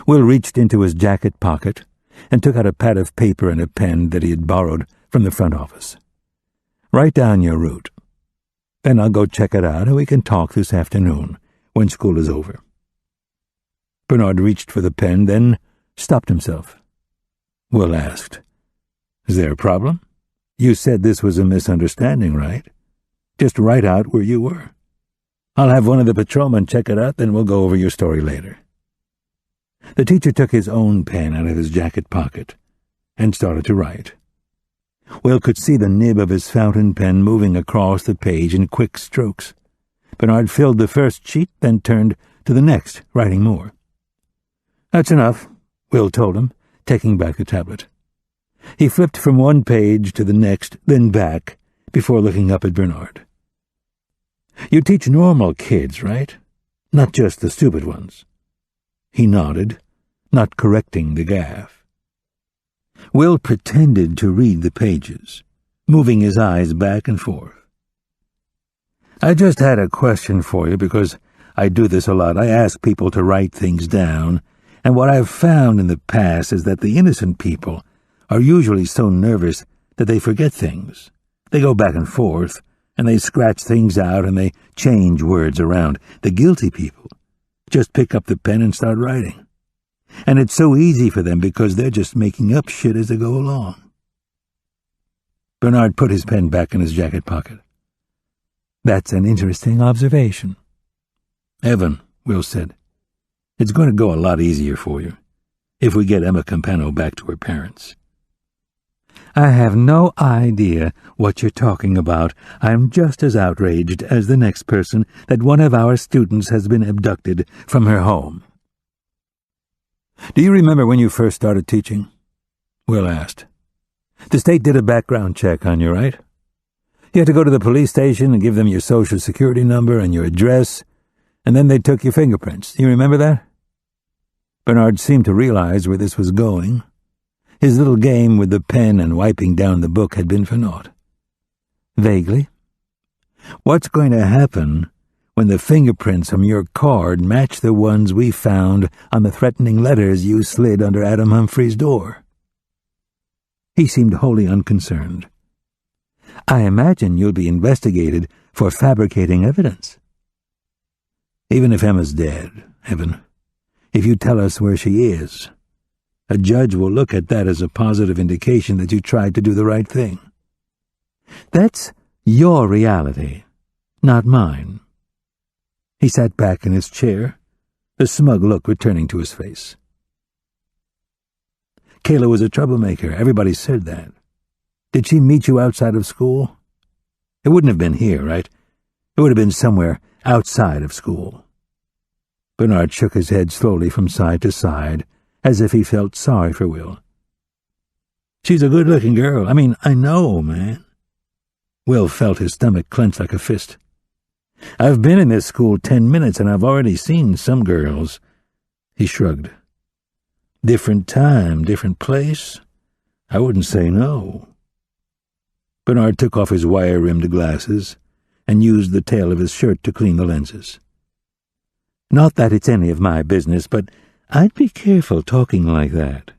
Will reached into his jacket pocket and took out a pad of paper and a pen that he had borrowed from the front office. Write down your route. Then I'll go check it out and we can talk this afternoon when school is over. Bernard reached for the pen, then stopped himself. Will asked, Is there a problem? You said this was a misunderstanding, right? Just write out where you were. I'll have one of the patrolmen check it out, then we'll go over your story later. The teacher took his own pen out of his jacket pocket and started to write. Will could see the nib of his fountain pen moving across the page in quick strokes. Bernard filled the first sheet, then turned to the next, writing more. That's enough, Will told him, taking back the tablet. He flipped from one page to the next, then back, before looking up at Bernard. You teach normal kids, right? Not just the stupid ones. He nodded, not correcting the gaffe. Will pretended to read the pages, moving his eyes back and forth. I just had a question for you because I do this a lot. I ask people to write things down, and what I've found in the past is that the innocent people are usually so nervous that they forget things. They go back and forth, and they scratch things out, and they change words around. The guilty people just pick up the pen and start writing. And it's so easy for them because they're just making up shit as they go along. Bernard put his pen back in his jacket pocket. That's an interesting observation. Evan, Will said, it's going to go a lot easier for you if we get Emma Campano back to her parents. I have no idea what you're talking about. I'm just as outraged as the next person that one of our students has been abducted from her home. Do you remember when you first started teaching? Will asked. The state did a background check on you, right? You had to go to the police station and give them your social security number and your address, and then they took your fingerprints. You remember that? Bernard seemed to realize where this was going. His little game with the pen and wiping down the book had been for naught. Vaguely. What's going to happen when the fingerprints from your card match the ones we found on the threatening letters you slid under Adam Humphrey's door? He seemed wholly unconcerned. I imagine you'll be investigated for fabricating evidence. Even if Emma's dead, Evan, if you tell us where she is, a judge will look at that as a positive indication that you tried to do the right thing. That's your reality, not mine. He sat back in his chair, a smug look returning to his face. Kayla was a troublemaker. Everybody said that. Did she meet you outside of school? It wouldn't have been here, right? It would have been somewhere outside of school. Bernard shook his head slowly from side to side, as if he felt sorry for Will. She's a good-looking girl. I know, man. Will felt his stomach clench like a fist. I've been in this school 10 minutes, and I've already seen some girls. He shrugged. Different time, different place. I wouldn't say no. Bernard took off his wire-rimmed glasses and used the tail of his shirt to clean the lenses. Not that it's any of my business, but I'd be careful talking like that.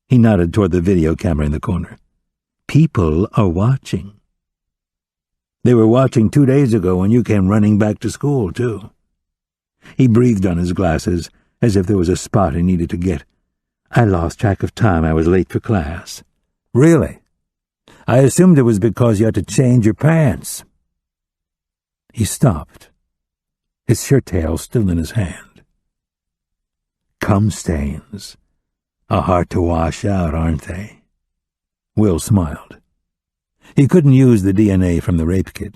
He nodded toward the video camera in the corner. People are watching. They were watching 2 days ago when you came running back to school, too. He breathed on his glasses as if there was a spot he needed to get. I lost track of time. I was late for class. Really? I assumed it was because you had to change your pants. He stopped, his shirt tail still in his hand. Cum stains are hard to wash out, aren't they? Will smiled. He couldn't use the DNA from the rape kit,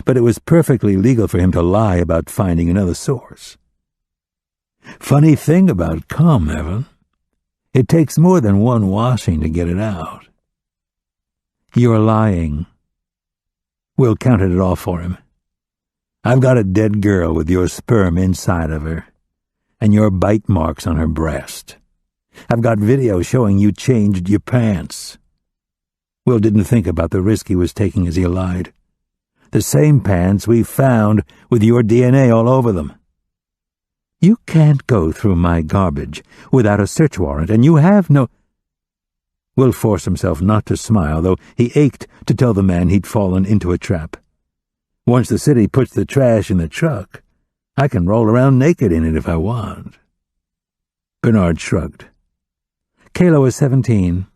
but it was perfectly legal for him to lie about finding another source. Funny thing about cum, Evan. It takes more than one washing to get it out. You're lying. Will counted it off for him. I've got a dead girl with your sperm inside of her, and your bite marks on her breast. I've got video showing you changed your pants. Will didn't think about the risk he was taking as he lied. The same pants we found with your DNA all over them. You can't go through my garbage without a search warrant, and you have no— Will forced himself not to smile, though he ached to tell the man he'd fallen into a trap. Once the city puts the trash in the truck, I can roll around naked in it if I want. Bernard shrugged. Kayla was 17.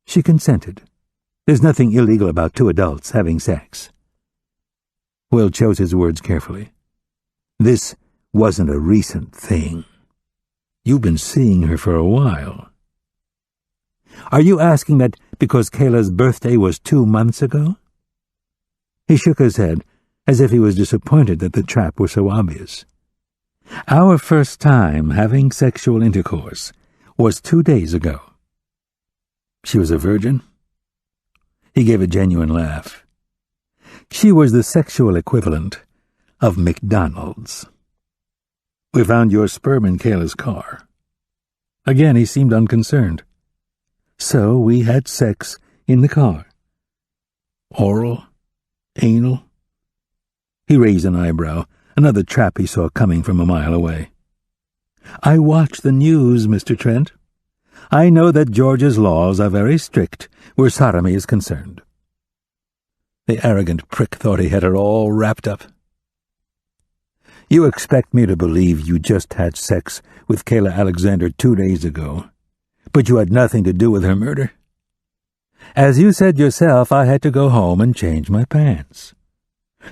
She consented. There's nothing illegal about two adults having sex. Will chose his words carefully. This wasn't a recent thing. You've been seeing her for a while. Are you asking that because Kayla's birthday was 2 months ago? He shook his head, as if he was disappointed that the trap was so obvious. Our first time having sexual intercourse was 2 days ago. She was a virgin? He gave a genuine laugh. She was the sexual equivalent of McDonald's. We found your sperm in Kayla's car. Again, he seemed unconcerned. So we had sex in the car. Oral? Anal? He raised an eyebrow, another trap he saw coming from a mile away. I watch the news, Mr. Trent. I know that Georgia's laws are very strict where sodomy is concerned. The arrogant prick thought he had it all wrapped up. You expect me to believe you just had sex with Kayla Alexander 2 days ago, but you had nothing to do with her murder? As you said yourself, I had to go home and change my pants.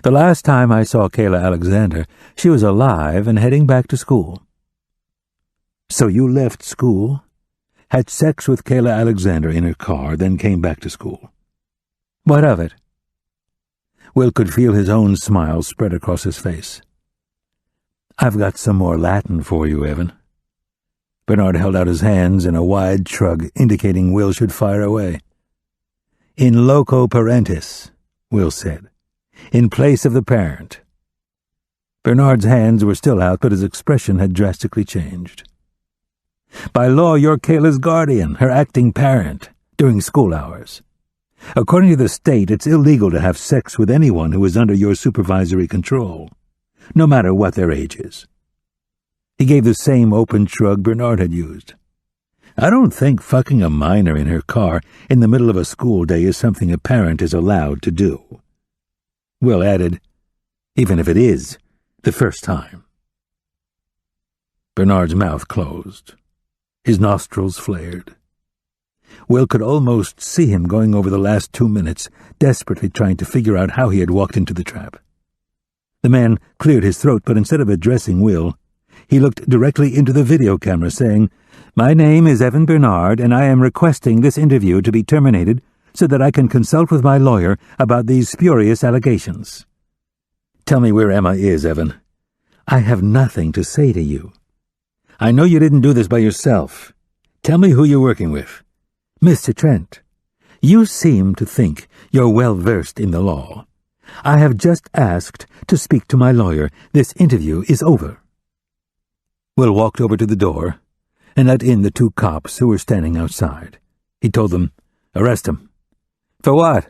The last time I saw Kayla Alexander, she was alive and heading back to school. So you left school, had sex with Kayla Alexander in her car, then came back to school. What of it? Will could feel his own smile spread across his face. I've got some more Latin for you, Evan. Bernard held out his hands in a wide shrug, indicating Will should fire away. In loco parentis, Will said, in place of the parent. Bernard's hands were still out, but his expression had drastically changed. By law, you're Kayla's guardian, her acting parent, during school hours. According to the state, it's illegal to have sex with anyone who is under your supervisory control, no matter what their age is. He gave the same open shrug Bernard had used. I don't think fucking a minor in her car in the middle of a school day is something a parent is allowed to do. Will added, even if it is the first time. Bernard's mouth closed. His nostrils flared. Will could almost see him going over the last 2 minutes, desperately trying to figure out how he had walked into the trap. The man cleared his throat, but instead of addressing Will, he looked directly into the video camera, saying, My name is Evan Bernard, and I am requesting this interview to be terminated so that I can consult with my lawyer about these spurious allegations. Tell me where Emma is, Evan. I have nothing to say to you. I know you didn't do this by yourself. Tell me who you're working with. Mr. Trent, you seem to think you're well-versed in the law. I have just asked to speak to my lawyer. This interview is over. Will walked over to the door and let in the 2 cops who were standing outside. He told them, Arrest him. For what?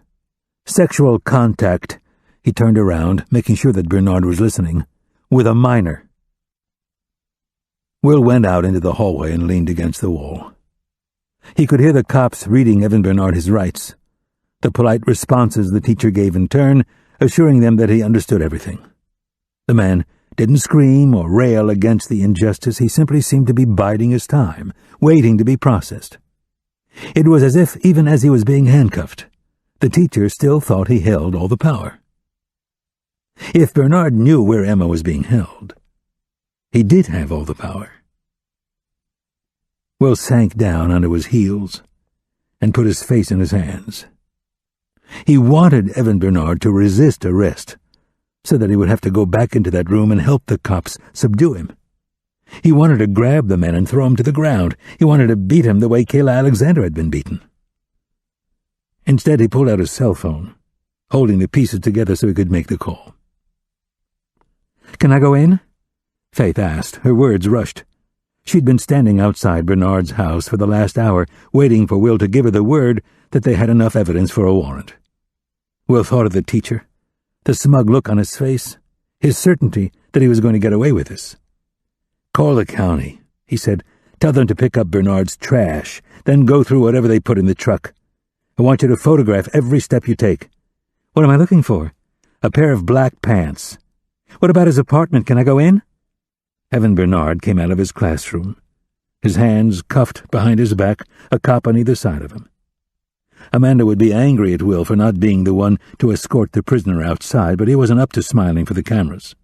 Sexual contact. He turned around, making sure that Bernard was listening, with a minor. Will went out into the hallway and leaned against the wall. He could hear the cops reading Evan Bernard his rights, the polite responses the teacher gave in turn, assuring them that he understood everything. The man didn't scream or rail against the injustice. He simply seemed to be biding his time, waiting to be processed. It was as if, even as he was being handcuffed, the teacher still thought he held all the power. If Bernard knew where Emma was being held, he did have all the power. Will sank down onto his heels and put his face in his hands. He wanted Evan Bernard to resist arrest, so that he would have to go back into that room and help the cops subdue him. He wanted to grab the man and throw him to the ground. He wanted to beat him the way Kayla Alexander had been beaten. Instead, he pulled out his cell phone, holding the pieces together so he could make the call. "Can I go in?" Faith asked. Her words rushed. She'd been standing outside Bernard's house for the last hour, waiting for Will to give her the word that they had enough evidence for a warrant. Will thought of the teacher, the smug look on his face, his certainty that he was going to get away with this. "Call the county," he said. "Tell them to pick up Bernard's trash, then go through whatever they put in the truck. I want you to photograph every step you take." "What am I looking for?" "A pair of black pants." "What about his apartment? Can I go in?" Evan Bernard came out of his classroom, his hands cuffed behind his back, a cop on either side of him. Amanda would be angry at Will for not being the one to escort the prisoner outside, but he wasn't up to smiling for the cameras.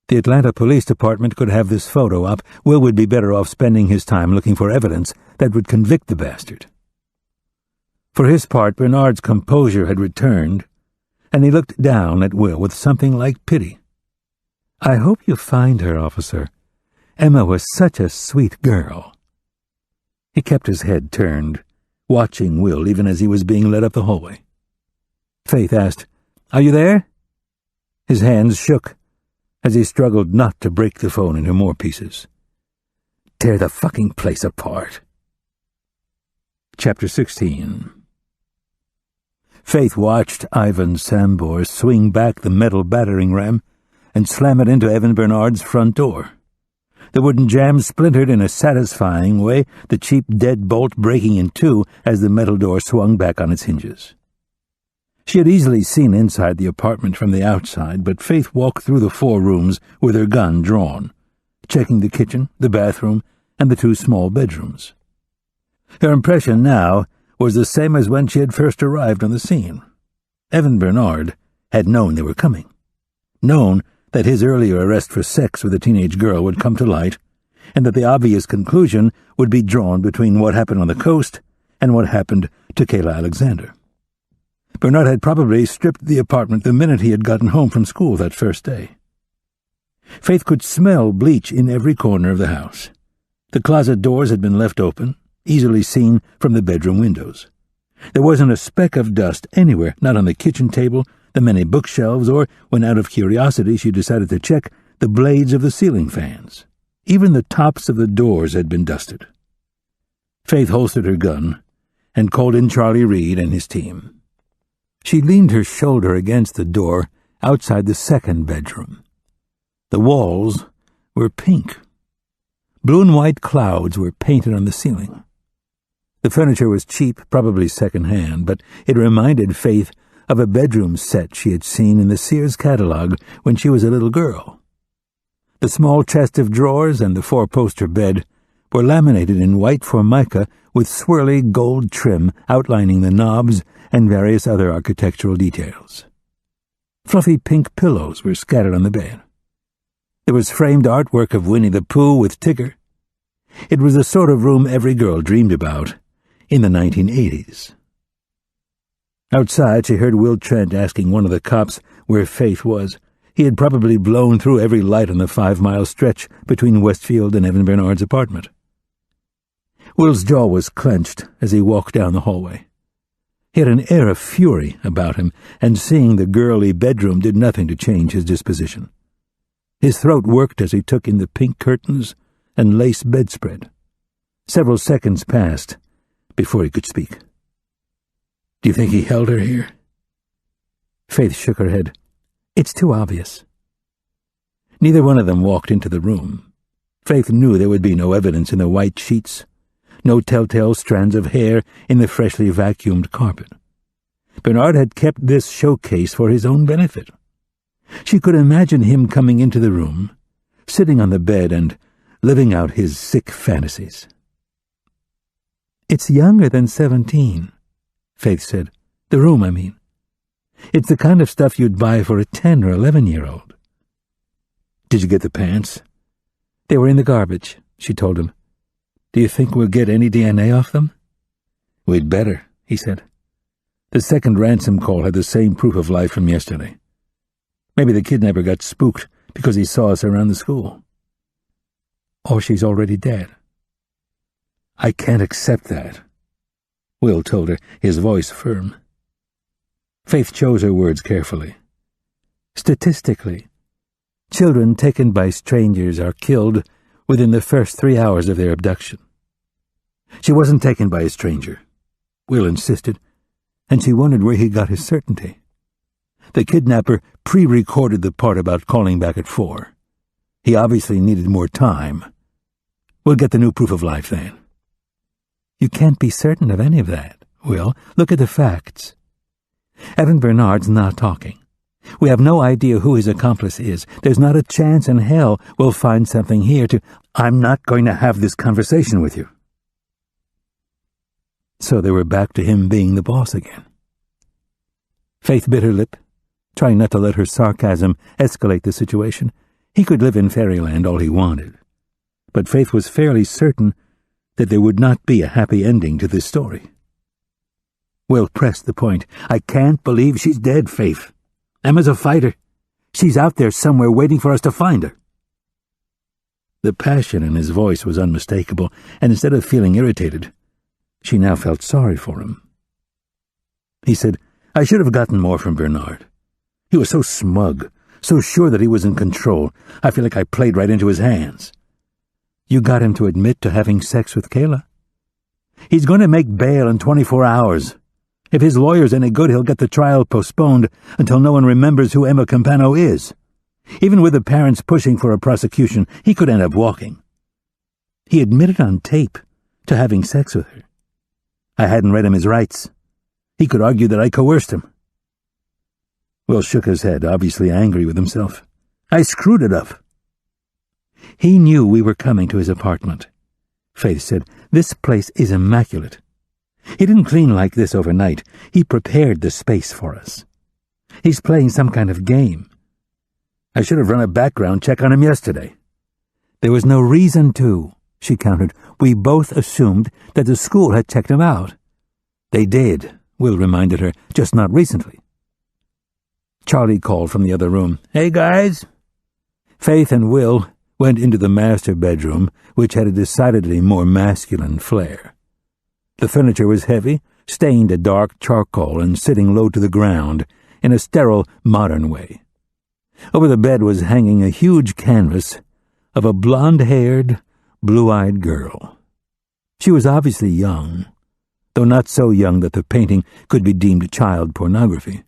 The Atlanta Police Department could have this photo up. Will would be better off spending his time looking for evidence that would convict the bastard. For his part, Bernard's composure had returned, and he looked down at Will with something like pity. "I hope you find her, officer. Emma was such a sweet girl." He kept his head turned, watching Will even as he was being led up the hallway. Faith asked, "Are you there?" His hands shook as he struggled not to break the phone into more pieces. Tear the fucking place apart. Chapter 16. Faith watched Ivan Sambor swing back the metal battering ram and slam it into Evan Bernard's front door. The wooden jamb splintered in a satisfying way, the cheap deadbolt breaking in two as the metal door swung back on its hinges. She had easily seen inside the apartment from the outside, but Faith walked through the 4 rooms with her gun drawn, checking the kitchen, the bathroom, and the 2 small bedrooms. Her impression now was the same as when she had first arrived on the scene. Evan Bernard had known they were coming, known that his earlier arrest for sex with a teenage girl would come to light, and that the obvious conclusion would be drawn between what happened on the coast and what happened to Kayla Alexander. Bernard had probably stripped the apartment the minute he had gotten home from school that first day. Faith could smell bleach in every corner of the house. The closet doors had been left open, easily seen from the bedroom windows. There wasn't a speck of dust anywhere, not on the kitchen table, the many bookshelves, or, when out of curiosity she decided to check, the blades of the ceiling fans. Even the tops of the doors had been dusted. Faith holstered her gun and called in Charlie Reed and his team. She leaned her shoulder against the door outside the second bedroom. The walls were pink. Blue and white clouds were painted on the ceiling. The furniture was cheap, probably second-hand, but it reminded Faith of a bedroom set she had seen in the Sears catalog when she was a little girl. The small chest of drawers and the 4-poster bed were laminated in white formica with swirly gold trim outlining the knobs and various other architectural details. Fluffy pink pillows were scattered on the bed. There was framed artwork of Winnie the Pooh with Tigger. It was the sort of room every girl dreamed about in the 1980s. Outside, she heard Will Trent asking one of the cops where Faith was. He had probably blown through every light on the 5-mile stretch between Westfield and Evan Bernard's apartment. Will's jaw was clenched as he walked down the hallway. He had an air of fury about him, and seeing the girly bedroom did nothing to change his disposition. His throat worked as he took in the pink curtains and lace bedspread. Several seconds passed before he could speak. "Do you think he held her here?" Faith shook her head. "It's too obvious." Neither one of them walked into the room. Faith knew there would be no evidence in the white sheets, no telltale strands of hair in the freshly vacuumed carpet. Bernard had kept this showcase for his own benefit. She could imagine him coming into the room, sitting on the bed and living out his sick fantasies. "It's younger than 17, Faith said. "The room, I mean. It's the kind of stuff you'd buy for a 10 or 11-year-old. "Did you get the pants?" "They were in the garbage," she told him. "Do you think we'll get any DNA off them?" "We'd better," he said. "The second ransom call had the same proof of life from yesterday. Maybe the kidnapper got spooked because he saw us around the school." "Or she's already dead." "I can't accept that," Will told her, his voice firm. Faith chose her words carefully. "Statistically, children taken by strangers are killed within the first 3 hours of their abduction." "She wasn't taken by a stranger," Will insisted, and she wondered where he got his certainty. The kidnapper pre-recorded the part about calling back at 4. He obviously needed more time. "We'll get the new proof of life then." "You can't be certain of any of that, Will. Look at the facts. Evan Bernard's not talking. We have no idea who his accomplice is. There's not a chance in hell we'll find something here to—" "I'm not going to have this conversation with you." So they were back to him being the boss again. Faith bit her lip, trying not to let her sarcasm escalate the situation. He could live in fairyland all he wanted. But Faith was fairly certain that there would not be a happy ending to this story. Will pressed the point. "I can't believe she's dead, Faith. Emma's a fighter. She's out there somewhere waiting for us to find her." The passion in his voice was unmistakable, and instead of feeling irritated, she now felt sorry for him. He said, "I should have gotten more from Bernard. He was so smug, so sure that he was in control. I feel like I played right into his hands." "You got him to admit to having sex with Kayla." "He's going to make bail in 24 hours. If his lawyer's any good, he'll get the trial postponed until no one remembers who Emma Campano is. Even with the parents pushing for a prosecution, he could end up walking. He admitted on tape to having sex with her. I hadn't read him his rights. He could argue that I coerced him. Will shook his head, obviously angry with himself. I screwed it up. He knew we were coming to his apartment. Faith said, This place is immaculate. He didn't clean like this overnight. He prepared the space for us. He's playing some kind of game. I should have run a background check on him yesterday. There was no reason to, she countered. We both assumed that the school had checked him out. They did, Will reminded her, just not recently. Charlie called from the other room. Hey, guys. Faith and Will went into the master bedroom, which had a decidedly more masculine flair. The furniture was heavy, stained a dark charcoal and sitting low to the ground in a sterile, modern way. Over the bed was hanging a huge canvas of a blonde-haired, blue-eyed girl. She was obviously young, though not so young that the painting could be deemed child pornography.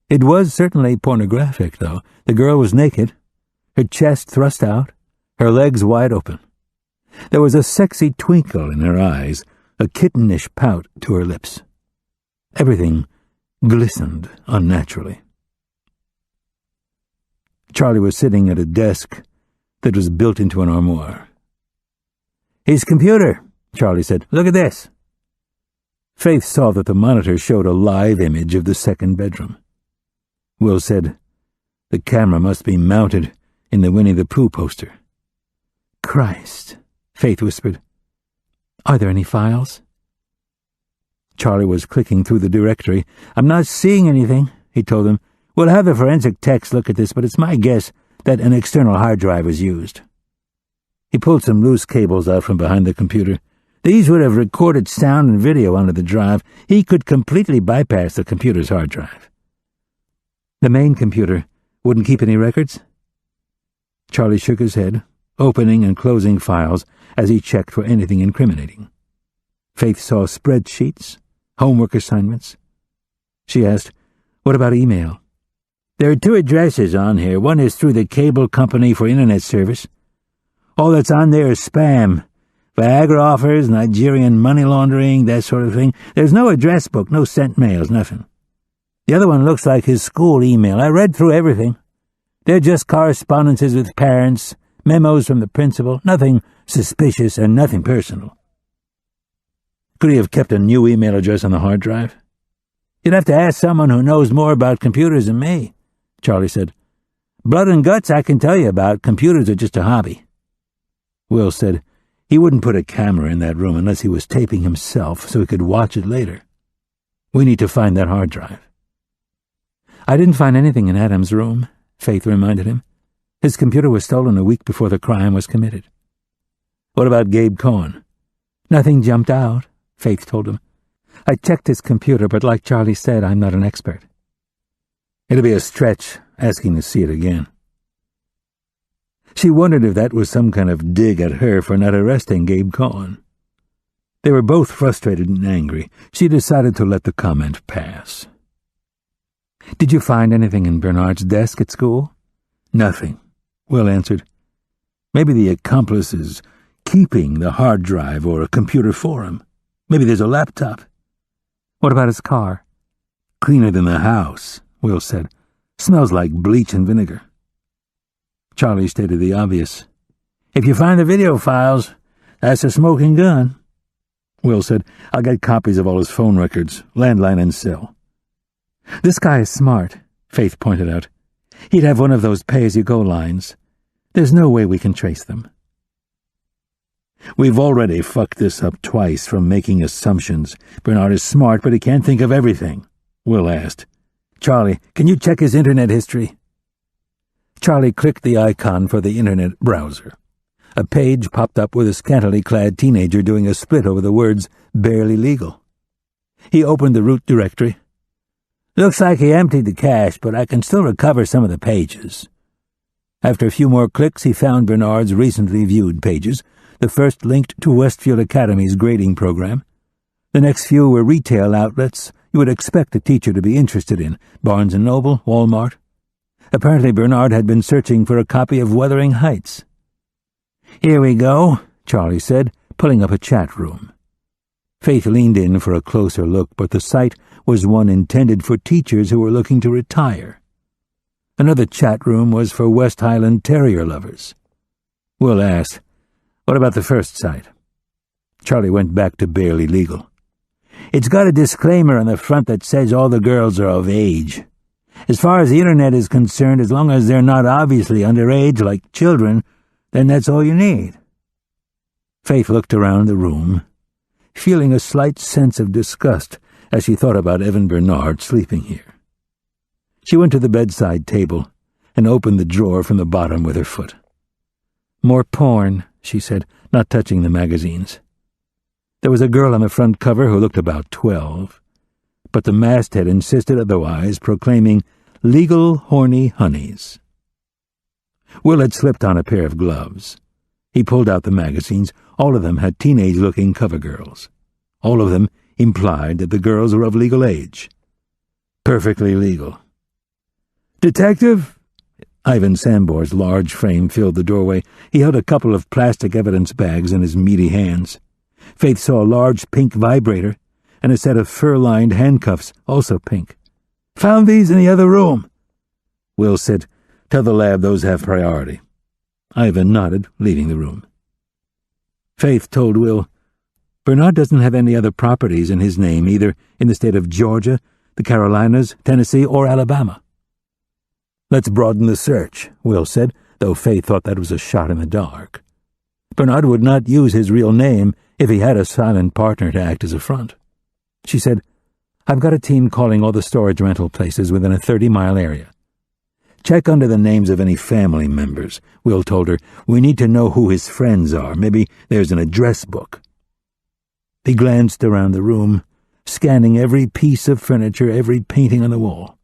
It was certainly pornographic, though. The girl was naked, her chest thrust out, her legs wide open. There was a sexy twinkle in her eyes, a kittenish pout to her lips. Everything glistened unnaturally. Charlie was sitting at a desk that was built into an armoire. His computer, Charlie said. Look at this. Faith saw that the monitor showed a live image of the second bedroom. Will said, The camera must be mounted in the Winnie the Pooh poster. Christ, Faith whispered. Are there any files? Charlie was clicking through the directory. I'm not seeing anything, he told them. We'll have the forensic techs look at this, but it's my guess that an external hard drive was used. He pulled some loose cables out from behind the computer. These would have recorded sound and video onto the drive. He could completely bypass the computer's hard drive. The main computer wouldn't keep any records? Charlie shook his head, opening and closing files as he checked for anything incriminating. Faith saw spreadsheets, homework assignments. She asked, What about email? There are 2 addresses on here. One is through the cable company for internet service. All that's on there is spam. Viagra offers, Nigerian money laundering, that sort of thing. There's no address book, no sent mails, nothing. The other one looks like his school email. I read through everything. They're just correspondences with parents, memos from the principal, nothing suspicious and nothing personal. Could he have kept a new email address on the hard drive? You'd have to ask someone who knows more about computers than me, Charlie said. Blood and guts I can tell you about. Computers are just a hobby. Will said he wouldn't put a camera in that room unless he was taping himself so he could watch it later. We need to find that hard drive. I didn't find anything in Adam's room, Faith reminded him. His computer was stolen a week before the crime was committed. What about Gabe Cohen? Nothing jumped out, Faith told him. I checked his computer, but like Charlie said, I'm not an expert. It'll be a stretch asking to see it again. She wondered if that was some kind of dig at her for not arresting Gabe Cohen. They were both frustrated and angry. She decided to let the comment pass. Did you find anything in Bernard's desk at school? Nothing, Will answered. Maybe the accomplice is keeping the hard drive or a computer for him. Maybe there's a laptop. What about his car? Cleaner than the house, Will said. Smells like bleach and vinegar. Charlie stated the obvious. If you find the video files, that's a smoking gun. Will said, I'll get copies of all his phone records, landline and cell. This guy is smart, Faith pointed out. He'd have one of those pay-as-you-go lines. There's no way we can trace them. We've already fucked this up twice from making assumptions. Bernard is smart, but he can't think of everything, Will asked. Charlie, can you check his internet history? Charlie clicked the icon for the internet browser. A page popped up with a scantily clad teenager doing a split over the words, barely legal. He opened the root directory. Looks like he emptied the cache, but I can still recover some of the pages. After a few more clicks, he found Bernard's recently viewed pages. The first linked to Westfield Academy's grading program. The next few were retail outlets you would expect a teacher to be interested in, Barnes & Noble, Walmart. Apparently Bernard had been searching for a copy of Wuthering Heights. Here we go, Charlie said, pulling up a chat room. Faith leaned in for a closer look, but the site was one intended for teachers who were looking to retire. Another chat room was for West Highland Terrier lovers. Will asked, "What about the first site?" Charlie went back to Barely Legal. "It's got a disclaimer on the front that says all the girls are of age. As far as the internet is concerned, as long as they're not obviously underage like children, then that's all you need." Faith looked around the room, feeling a slight sense of disgust as she thought about Evan Bernard sleeping here. She went to the bedside table and opened the drawer from the bottom with her foot. "More porn," she said, not touching the magazines. There was a girl on the front cover who looked about 12, but the masthead insisted otherwise, proclaiming "Legal Horny Honeys." Will had slipped on a pair of gloves. He pulled out the magazines. All of them had teenage-looking cover girls. All of them implied that the girls were of legal age. Perfectly legal. "Detective?" Ivan Sambor's large frame filled the doorway. He held a couple of plastic evidence bags in his meaty hands. Faith saw a large pink vibrator and a set of fur-lined handcuffs, also pink. "Found these in the other room." Will said, "Tell the lab those have priority." Ivan nodded, leaving the room. Faith told Will, "Bernard doesn't have any other properties in his name, either in the state of Georgia, the Carolinas, Tennessee, or Alabama." "Let's broaden the search," Will said, though Faith thought that was a shot in the dark. Bernard would not use his real name if he had a silent partner to act as a front. She said, "I've got a team calling all the storage rental places within a 30-mile area. Check under the names of any family members," Will told her. "We need to know who his friends are. Maybe there's an address book." He glanced around the room, scanning every piece of furniture, every painting on the wall.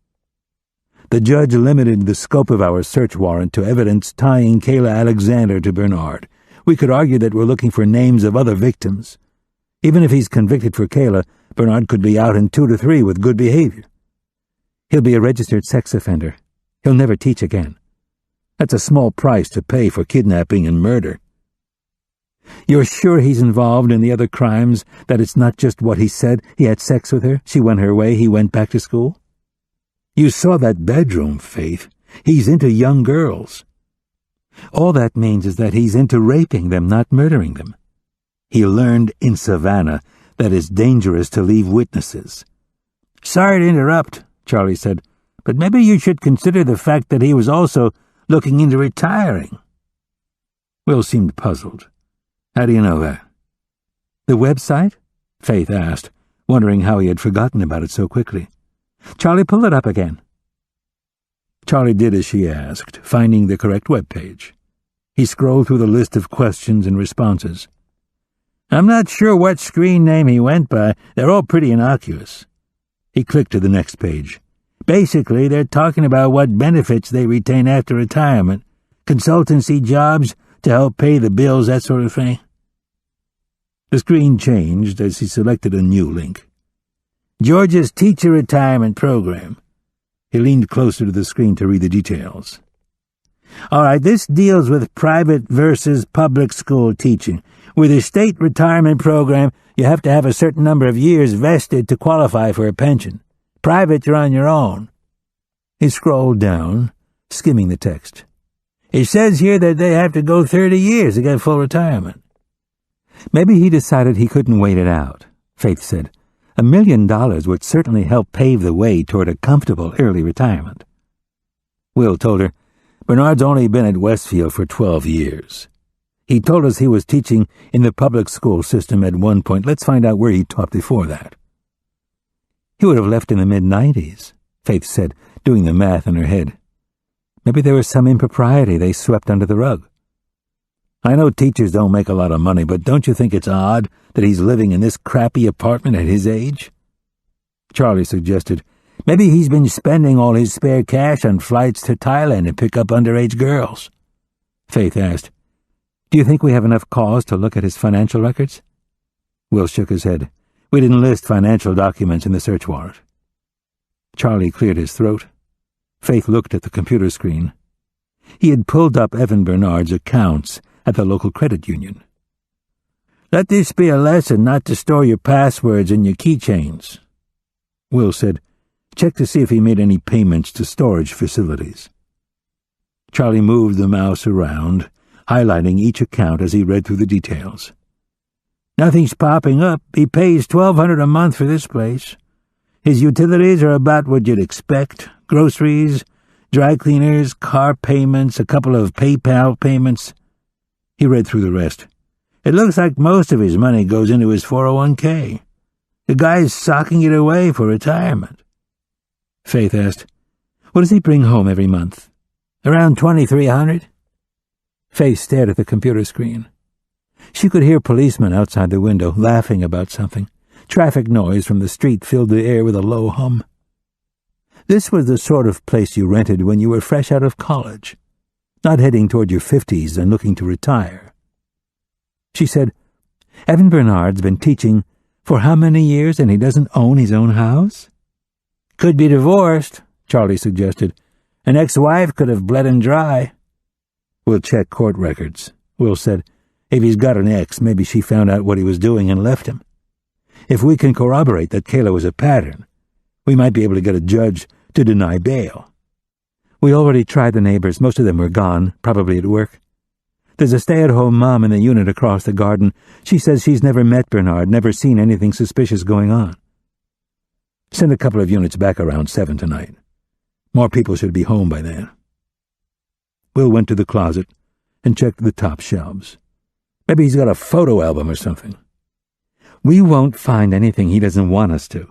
"The judge limited the scope of our search warrant to evidence tying Kayla Alexander to Bernard. We could argue that we're looking for names of other victims. Even if he's convicted for Kayla, Bernard could be out in 2 to 3 with good behavior. He'll be a registered sex offender. He'll never teach again. That's a small price to pay for kidnapping and murder." "You're sure he's involved in the other crimes, that it's not just what he said? He had sex with her, she went her way, he went back to school?" "You saw that bedroom, Faith. He's into young girls." "All that means is that he's into raping them, not murdering them. He learned in Savannah that it's dangerous to leave witnesses." "Sorry to interrupt," Charlie said, "but maybe you should consider the fact that he was also looking into retiring." Will seemed puzzled. "How do you know that?" "The website?" Faith asked, wondering how he had forgotten about it so quickly. "Charlie, pull it up again." Charlie did as she asked, finding the correct web page. He scrolled through the list of questions and responses. "I'm not sure what screen name he went by. They're all pretty innocuous." He clicked to the next page. "Basically, they're talking about what benefits they retain after retirement. Consultancy jobs to help pay the bills, that sort of thing." The screen changed as he selected a new link. "Georgia's Teacher Retirement Program." He leaned closer to the screen to read the details. "All right, this deals with private versus public school teaching. With a state retirement program, you have to have a certain number of years vested to qualify for a pension. Private, you're on your own." He scrolled down, skimming the text. "It says here that they have to go 30 years to get full retirement." "Maybe he decided he couldn't wait it out," Faith said. $1 million would certainly help pave the way toward a comfortable early retirement. Will told her, "Bernard's only been at Westfield for 12 years. He told us he was teaching in the public school system at one point. Let's find out where he taught before that." "He would have left in the mid-90s, Faith said, doing the math in her head. "Maybe there was some impropriety they swept under the rug." "I know teachers don't make a lot of money, but don't you think it's odd that he's living in this crappy apartment at his age?" Charlie suggested, "Maybe he's been spending all his spare cash on flights to Thailand to pick up underage girls." Faith asked, "Do you think we have enough cause to look at his financial records?" Will shook his head. "We didn't list financial documents in the search warrant." Charlie cleared his throat. Faith looked at the computer screen. He had pulled up Evan Bernard's accounts at the local credit union. Let this be a lesson not to store your passwords in your keychains. Will said, check to see if he made any payments to storage facilities. Charlie moved the mouse around, highlighting each account as he read through the details. Nothing's popping up. He pays $1,200 a month for this place. His utilities are about what you'd expect. Groceries, dry cleaners, car payments, a couple of PayPal payments. He read through the rest. It looks like most of his money goes into his 401k. The guy's socking it away for retirement. Faith asked, what does he bring home every month? Around $2,300? Faith stared at the computer screen. She could hear policemen outside the window laughing about something. Traffic noise from the street filled the air with a low hum. This was the sort of place you rented when you were fresh out of college, not heading toward your 50s and looking to retire. She said, Evan Bernard's been teaching for how many years and he doesn't own his own house? Could be divorced, Charlie suggested. An ex-wife could have bled him dry. We'll check court records, Will said. If he's got an ex, maybe she found out what he was doing and left him. If we can corroborate that Kayla was a pattern, we might be able to get a judge to deny bail. We already tried the neighbors. Most of them were gone, probably at work. There's a stay-at-home mom in the unit across the garden. She says she's never met Bernard, never seen anything suspicious going on. Send a couple of units back around 7 tonight. More people should be home by then. Will went to the closet and checked the top shelves. Maybe he's got a photo album or something. We won't find anything he doesn't want us to.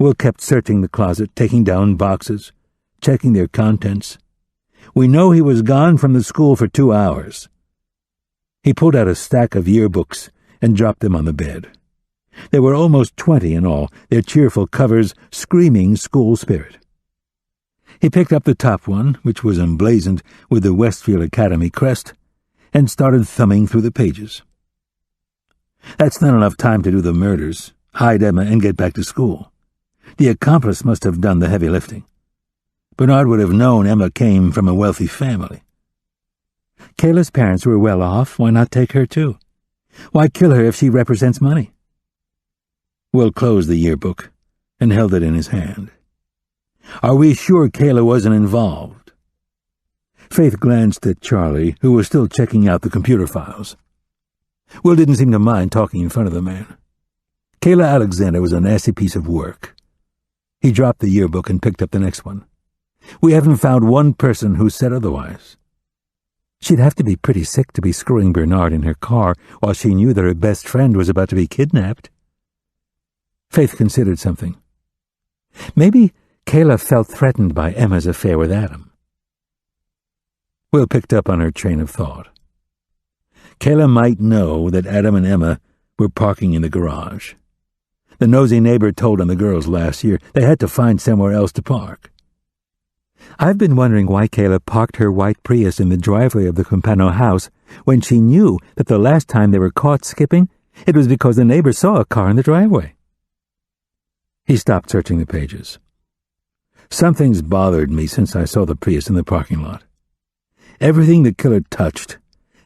Will kept searching the closet, taking down boxes, checking their contents. We know he was gone from the school for 2 hours. He pulled out a stack of yearbooks and dropped them on the bed. There were almost 20 in all, their cheerful covers screaming school spirit. He picked up the top one, which was emblazoned with the Westfield Academy crest, and started thumbing through the pages. That's not enough time to do the murders, hide Emma, and get back to school. The accomplice must have done the heavy lifting. Bernard would have known Emma came from a wealthy family. Kayla's parents were well off. Why not take her, too? Why kill her if she represents money? Will closed the yearbook and held it in his hand. Are we sure Kayla wasn't involved? Faith glanced at Charlie, who was still checking out the computer files. Will didn't seem to mind talking in front of the man. Kayla Alexander was a nasty piece of work. He dropped the yearbook and picked up the next one. We haven't found one person who said otherwise. She'd have to be pretty sick to be screwing Bernard in her car while she knew that her best friend was about to be kidnapped. Faith considered something. Maybe Kayla felt threatened by Emma's affair with Adam. Will picked up on her train of thought. Kayla might know that Adam and Emma were parking in the garage. The nosy neighbor told on the girls last year they had to find somewhere else to park. I've been wondering why Kayla parked her white Prius in the driveway of the Campano house when she knew that the last time they were caught skipping, it was because the neighbor saw a car in the driveway. He stopped searching the pages. Something's bothered me since I saw the Prius in the parking lot. Everything the killer touched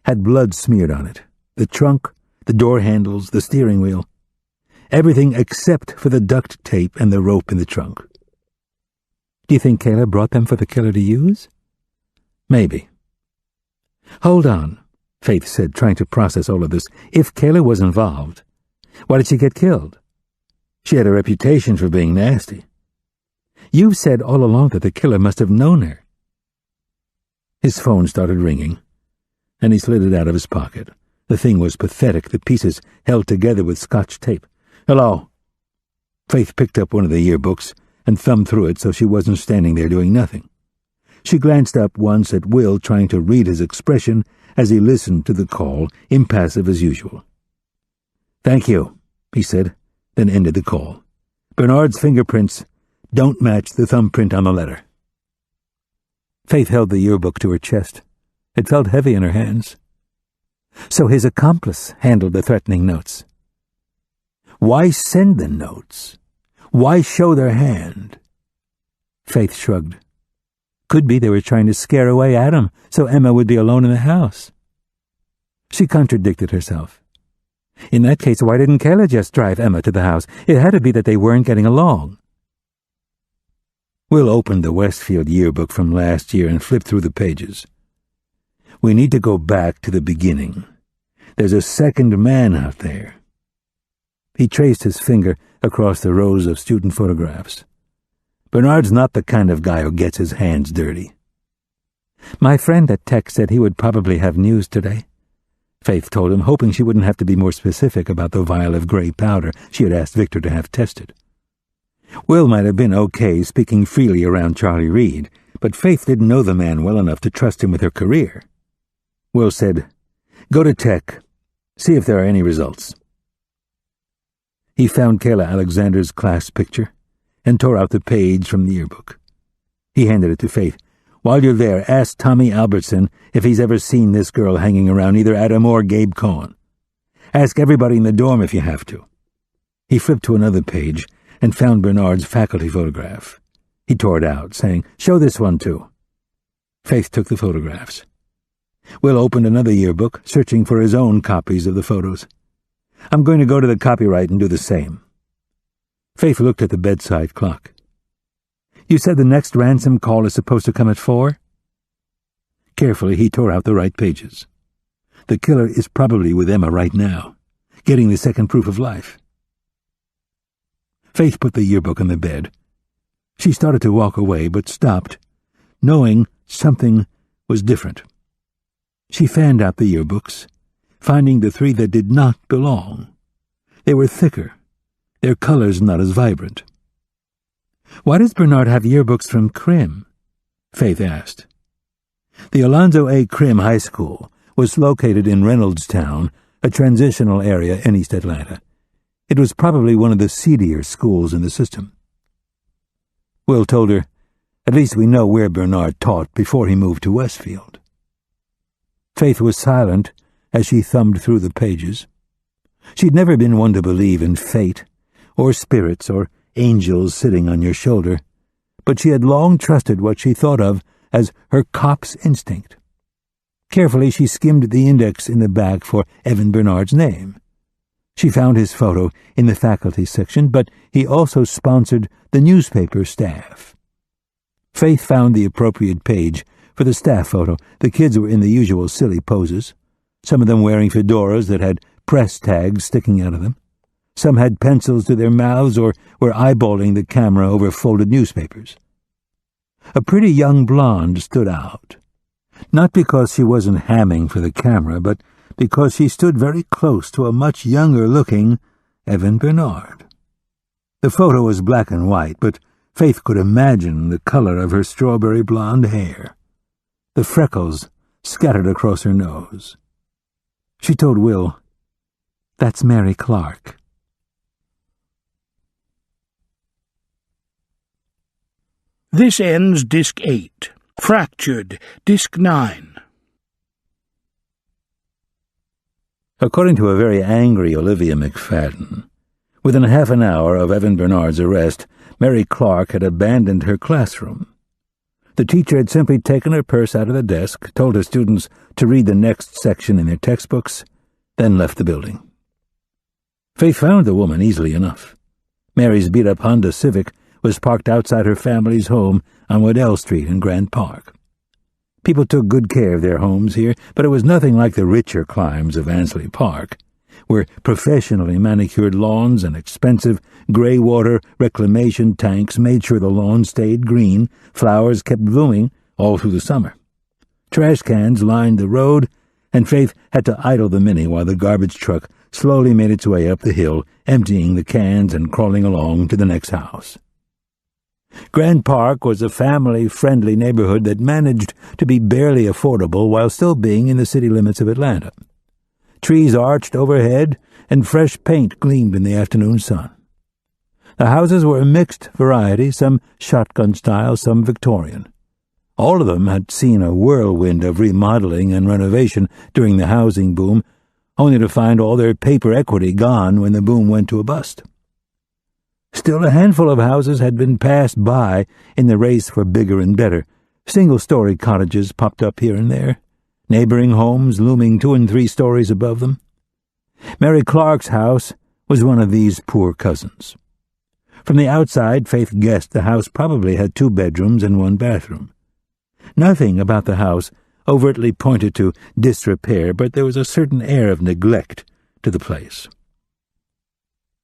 had blood smeared on it. The trunk, the door handles, the steering wheel. Everything except for the duct tape and the rope in the trunk. Do you think Kayla brought them for the killer to use? Maybe. Hold on, Faith said, trying to process all of this. If Kayla was involved, why did she get killed? She had a reputation for being nasty. You've said all along that the killer must have known her. His phone started ringing, and he slid it out of his pocket. The thing was pathetic, the pieces held together with Scotch tape. Hello. Faith picked up one of the yearbooks and thumbed through it so she wasn't standing there doing nothing. She glanced up once at Will, trying to read his expression as he listened to the call, impassive as usual. Thank you, he said, then ended the call. Bernard's fingerprints don't match the thumbprint on the letter. Faith held the yearbook to her chest. It felt heavy in her hands. So his accomplice handled the threatening notes. Why send the notes? Why show their hand? Faith shrugged. Could be they were trying to scare away Adam so Emma would be alone in the house. She contradicted herself. In that case, why didn't Kayla just drive Emma to the house? It had to be that they weren't getting along. Will opened the Westfield yearbook from last year and flipped through the pages. We need to go back to the beginning. There's a second man out there. He traced his finger across the rows of student photographs. Bernard's not the kind of guy who gets his hands dirty. My friend at Tech said he would probably have news today. Faith told him, hoping she wouldn't have to be more specific about the vial of gray powder she had asked Victor to have tested. Will might have been okay speaking freely around Charlie Reed, but Faith didn't know the man well enough to trust him with her career. Will said, "Go to Tech. See if there are any results." He found Kayla Alexander's class picture and tore out the page from the yearbook. He handed it to Faith. "While you're there, ask Tommy Albertson if he's ever seen this girl hanging around either Adam or Gabe Cohen. Ask everybody in the dorm if you have to." He flipped to another page and found Bernard's faculty photograph. He tore it out, saying, "Show this one too." Faith took the photographs. Will opened another yearbook, searching for his own copies of the photos. "I'm going to go to the copyright and do the same." Faith looked at the bedside clock. "You said the next ransom call is supposed to come at 4? Carefully, he tore out the right pages. The killer is probably with Emma right now, getting the second proof of life. Faith put the yearbook on the bed. She started to walk away, but stopped, knowing something was different. She fanned out the yearbooks, finding the 3 that did not belong. They were thicker, their colors not as vibrant. "Why does Bernard have yearbooks from Crim?" Faith asked. The Alonzo A. Crim High School was located in Reynoldstown, a transitional area in East Atlanta. It was probably one of the seedier schools in the system. Will told her, "At least we know where Bernard taught before he moved to Westfield." Faith was silent as she thumbed through the pages. She'd never been one to believe in fate, or spirits, or angels sitting on your shoulder, but she had long trusted what she thought of as her cop's instinct. Carefully, she skimmed the index in the back for Evan Bernard's name. She found his photo in the faculty section, but he also sponsored the newspaper staff. Faith found the appropriate page for the staff photo. The kids were in the usual silly poses, some of them wearing fedoras that had press tags sticking out of them. Some had pencils to their mouths or were eyeballing the camera over folded newspapers. A pretty young blonde stood out, not because she wasn't hamming for the camera, but because she stood very close to a much younger-looking Evan Bernard. The photo was black and white, but Faith could imagine the color of her strawberry blonde hair, the freckles scattered across her nose. She told Will, "That's Mary Clark." This ends Disc 8. Fractured, Disc 9. According to a very angry Olivia McFadden, within half an hour of Evan Bernard's arrest, Mary Clark had abandoned her classroom. The teacher had simply taken her purse out of the desk, told her students to read the next section in their textbooks, then left the building. Faith found the woman easily enough. Mary's beat-up Honda Civic was parked outside her family's home on Waddell Street in Grand Park. People took good care of their homes here, but it was nothing like the richer climes of Ansley Park, where professionally manicured lawns and expensive gray-water reclamation tanks made sure the lawn stayed green, flowers kept blooming all through the summer. Trash cans lined the road, and Faith had to idle the Mini while the garbage truck slowly made its way up the hill, emptying the cans and crawling along to the next house. Grand Park was a family-friendly neighborhood that managed to be barely affordable while still being in the city limits of Atlanta. Trees arched overhead, and fresh paint gleamed in the afternoon sun. The houses were a mixed variety, some shotgun-style, some Victorian. All of them had seen a whirlwind of remodeling and renovation during the housing boom, only to find all their paper equity gone when the boom went to a bust. Still, a handful of houses had been passed by in the race for bigger and better. Single-story cottages popped up here and there, neighboring homes looming 2 and 3 stories above them. Mary Clark's house was one of these poor cousins. From the outside, Faith guessed the house probably had 2 bedrooms and 1 bathroom. Nothing about the house overtly pointed to disrepair, but there was a certain air of neglect to the place.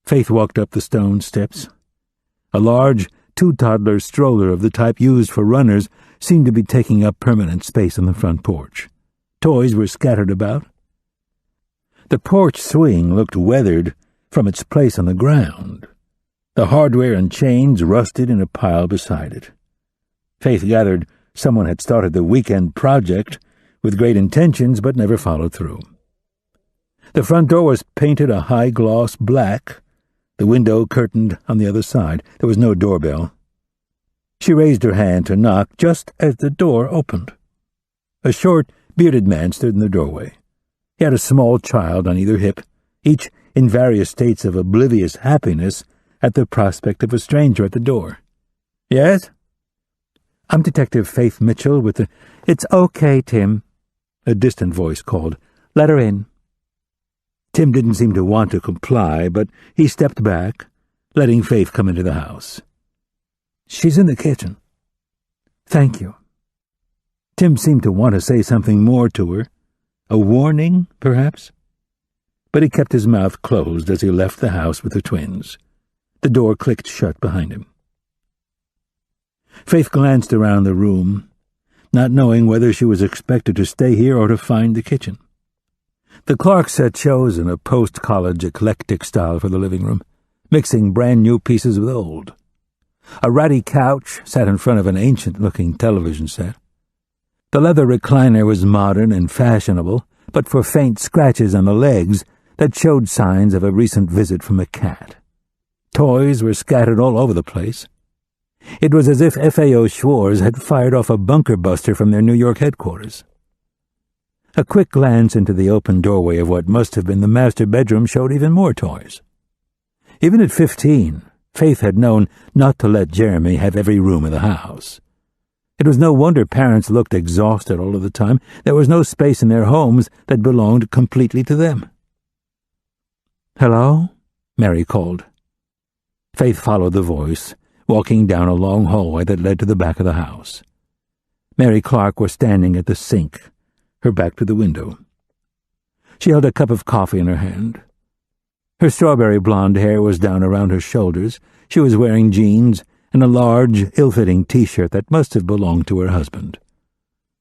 Faith walked up the stone steps. A large 2-toddler stroller of the type used for runners seemed to be taking up permanent space on the front porch. Toys were scattered about. The porch swing looked weathered from its place on the ground. The hardware and chains rusted in a pile beside it. Faith gathered someone had started the weekend project with great intentions but never followed through. The front door was painted a high-gloss black, the window curtained on the other side. There was no doorbell. She raised her hand to knock just as the door opened. A short, bearded man stood in the doorway. He had a small child on either hip, each in various states of oblivious happiness at the prospect of a stranger at the door. "Yes?" "I'm Detective Faith Mitchell with the—" "It's okay, Tim," a distant voice called. "Let her in." Tim didn't seem to want to comply, but he stepped back, letting Faith come into the house. "She's in the kitchen." "Thank you." Tim seemed to want to say something more to her. A warning, perhaps? But he kept his mouth closed as he left the house with the twins. The door clicked shut behind him. Faith glanced around the room, not knowing whether she was expected to stay here or to find the kitchen. The Clarks had chosen a post-college eclectic style for the living room, mixing brand-new pieces with old. A ratty couch sat in front of an ancient-looking television set. The leather recliner was modern and fashionable, but for faint scratches on the legs that showed signs of a recent visit from a cat. Toys were scattered all over the place. It was as if FAO Schwarz had fired off a bunker buster from their New York headquarters. A quick glance into the open doorway of what must have been the master bedroom showed even more toys. Even at 15, Faith had known not to let Jeremy have every room in the house. It was no wonder parents looked exhausted all of the time. There was no space in their homes that belonged completely to them. "Hello?" Mary called. Faith followed the voice, walking down a long hallway that led to the back of the house. Mary Clark was standing at the sink, her back to the window. She held a cup of coffee in her hand. Her strawberry blonde hair was down around her shoulders. She was wearing jeans and a large, ill-fitting T-shirt that must have belonged to her husband.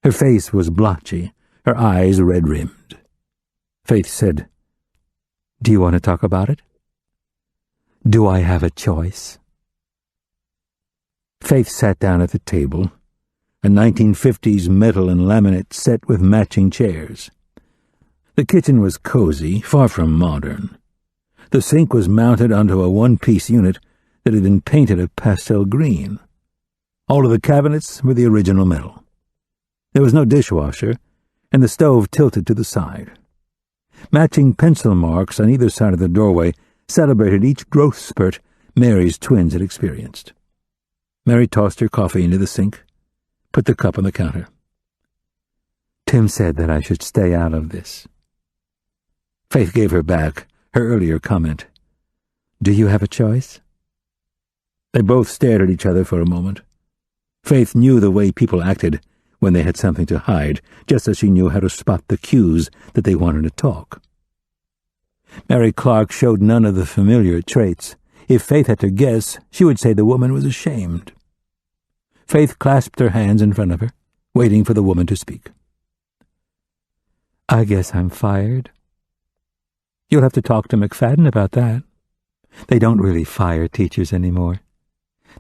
Her face was blotchy, her eyes red-rimmed. Faith said, "Do you want to talk about it? Do I have a choice?" Faith sat down at the table, a 1950s metal and laminate set with matching chairs. The kitchen was cozy, far from modern. The sink was mounted onto a one-piece unit that had been painted a pastel green. All of the cabinets were the original metal. There was no dishwasher, and the stove tilted to the side. Matching pencil marks on either side of the doorway celebrated each growth spurt Mary's twins had experienced. Mary tossed her coffee into the sink, put the cup on the counter. "Tim said that I should stay out of this." Faith gave her back her earlier comment. "Do you have a choice?" They both stared at each other for a moment. Faith knew the way people acted when they had something to hide, just as she knew how to spot the cues that they wanted to talk. Mary Clark showed none of the familiar traits. If Faith had to guess, she would say the woman was ashamed. Faith clasped her hands in front of her, waiting for the woman to speak. "I guess I'm fired." "You'll have to talk to McFadden about that. They don't really fire teachers anymore.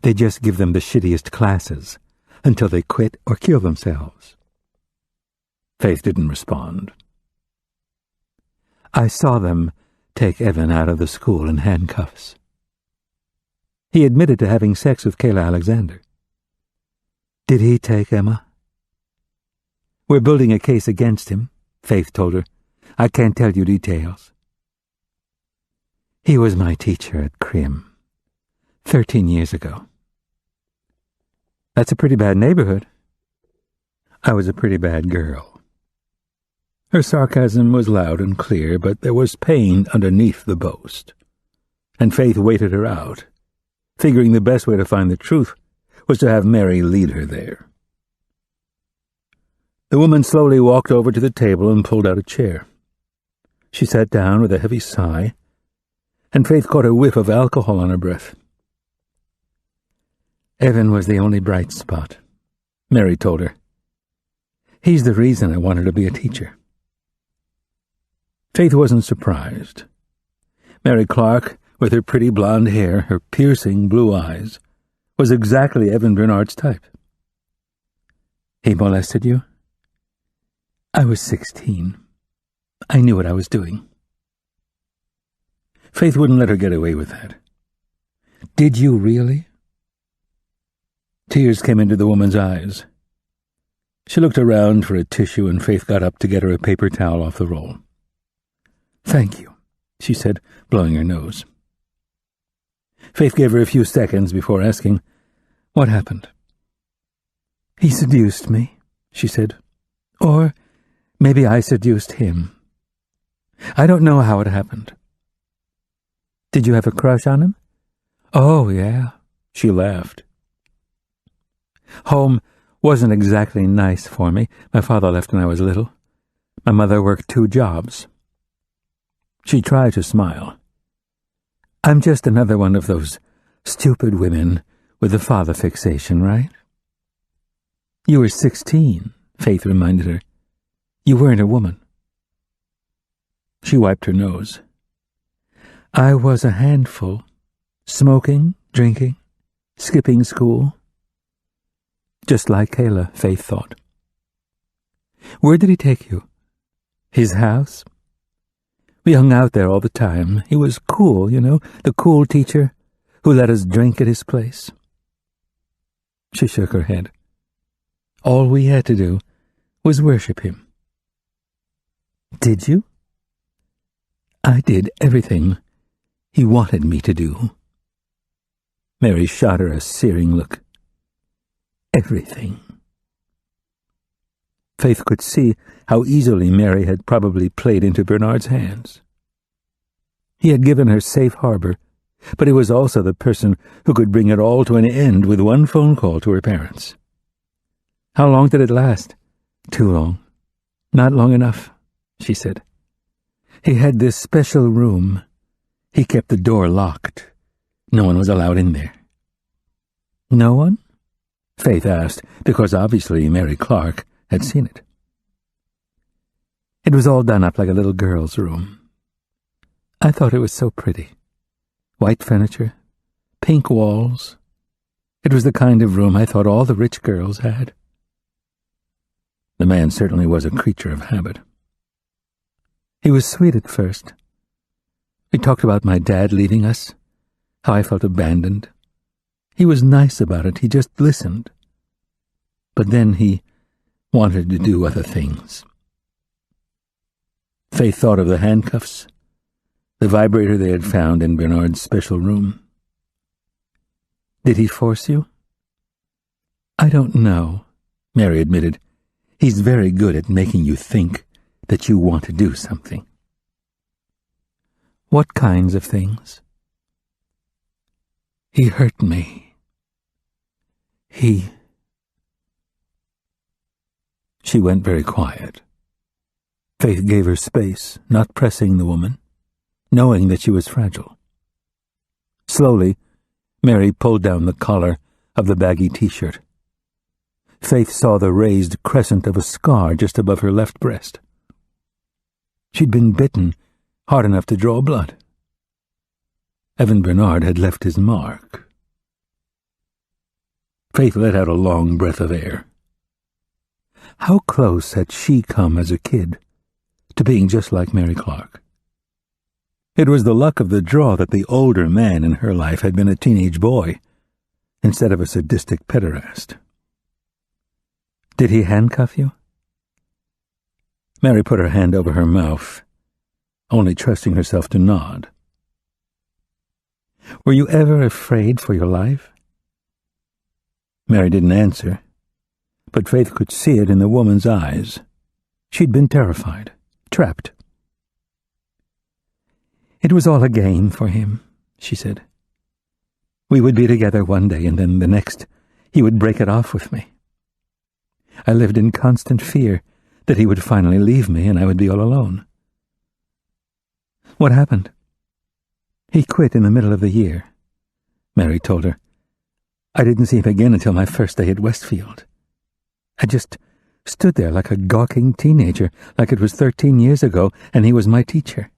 They just give them the shittiest classes until they quit or kill themselves." Faith didn't respond. "I saw them take Evan out of the school in handcuffs." He admitted to having sex with Kayla Alexander. "Did he take Emma?" "We're building a case against him," Faith told her. "I can't tell you details." "He was my teacher at Crim 13 years ago." "That's a pretty bad neighborhood." "I was a pretty bad girl." Her sarcasm was loud and clear, but there was pain underneath the boast. And Faith waited her out, figuring the best way to find the truth was to have Mary lead her there. The woman slowly walked over to the table and pulled out a chair. She sat down with a heavy sigh, and Faith caught a whiff of alcohol on her breath. Evan was the only bright spot, Mary told her. He's the reason I wanted to be a teacher. Faith wasn't surprised. Mary Clark, with her pretty blonde hair, her piercing blue eyes, was exactly Evan Bernard's type. He molested you? I was 16. I knew what I was doing. Faith wouldn't let her get away with that. Did you really? Tears came into the woman's eyes. She looked around for a tissue, and Faith got up to get her a paper towel off the roll. Thank you, she said, blowing her nose. Faith gave her a few seconds before asking, what happened? He seduced me, she said. Or maybe I seduced him. I don't know how it happened. Did you have a crush on him? Oh, yeah, she laughed. Home wasn't exactly nice for me. My father left when I was little. My mother worked 2 jobs. She tried to smile. I'm just another one of those stupid women with a father fixation, right? You were 16, Faith reminded her. You weren't a woman. She wiped her nose. I was a handful. Smoking, drinking, skipping school. Just like Kayla, Faith thought. Where did he take you? His house? We hung out there all the time. He was cool, you know, the cool teacher who let us drink at his place. She shook her head. All we had to do was worship him. Did you? I did everything he wanted me to do. Mary shot her a searing look. Everything. Faith could see how easily Mary had probably played into Bernard's hands. He had given her safe harbor, but he was also the person who could bring it all to an end with one phone call to her parents. How long did it last? Too long. Not long enough, she said. He had this special room. He kept the door locked. No one was allowed in there. No one? Faith asked, because obviously Mary Clark had seen it. It was all done up like a little girl's room. I thought it was so pretty. White furniture, pink walls. It was the kind of room I thought all the rich girls had. The man certainly was a creature of habit. He was sweet at first. We talked about my dad leaving us, how I felt abandoned. He was nice about it, he just listened. But then he wanted to do other things. Faith thought of the handcuffs, the vibrator they had found in Bernard's special room. Did he force you? I don't know, Mary admitted. He's very good at making you think that you want to do something. What kinds of things? He hurt me. She went very quiet. Faith gave her space, not pressing the woman, knowing that she was fragile. Slowly, Mary pulled down the collar of the baggy t-shirt. Faith saw the raised crescent of a scar just above her left breast. She'd been bitten hard enough to draw blood. Evan Bernard had left his mark. Faith let out a long breath of air. How close had she come as a kid to being just like Mary Clark? It was the luck of the draw that the older man in her life had been a teenage boy instead of a sadistic pederast. Did he handcuff you? Mary put her hand over her mouth, only trusting herself to nod. Were you ever afraid for your life? Mary didn't answer, but Faith could see it in the woman's eyes. She'd been terrified. trapped. It was all a game for him, she said. We would be together one day, and then the next he would break it off with me. I lived in constant fear that he would finally leave me and I would be all alone. What happened? He quit in the middle of the year, Mary told her. I didn't see him again until my first day at Westfield. I just stood there like a gawking teenager, like it was 13 years ago, and he was my teacher.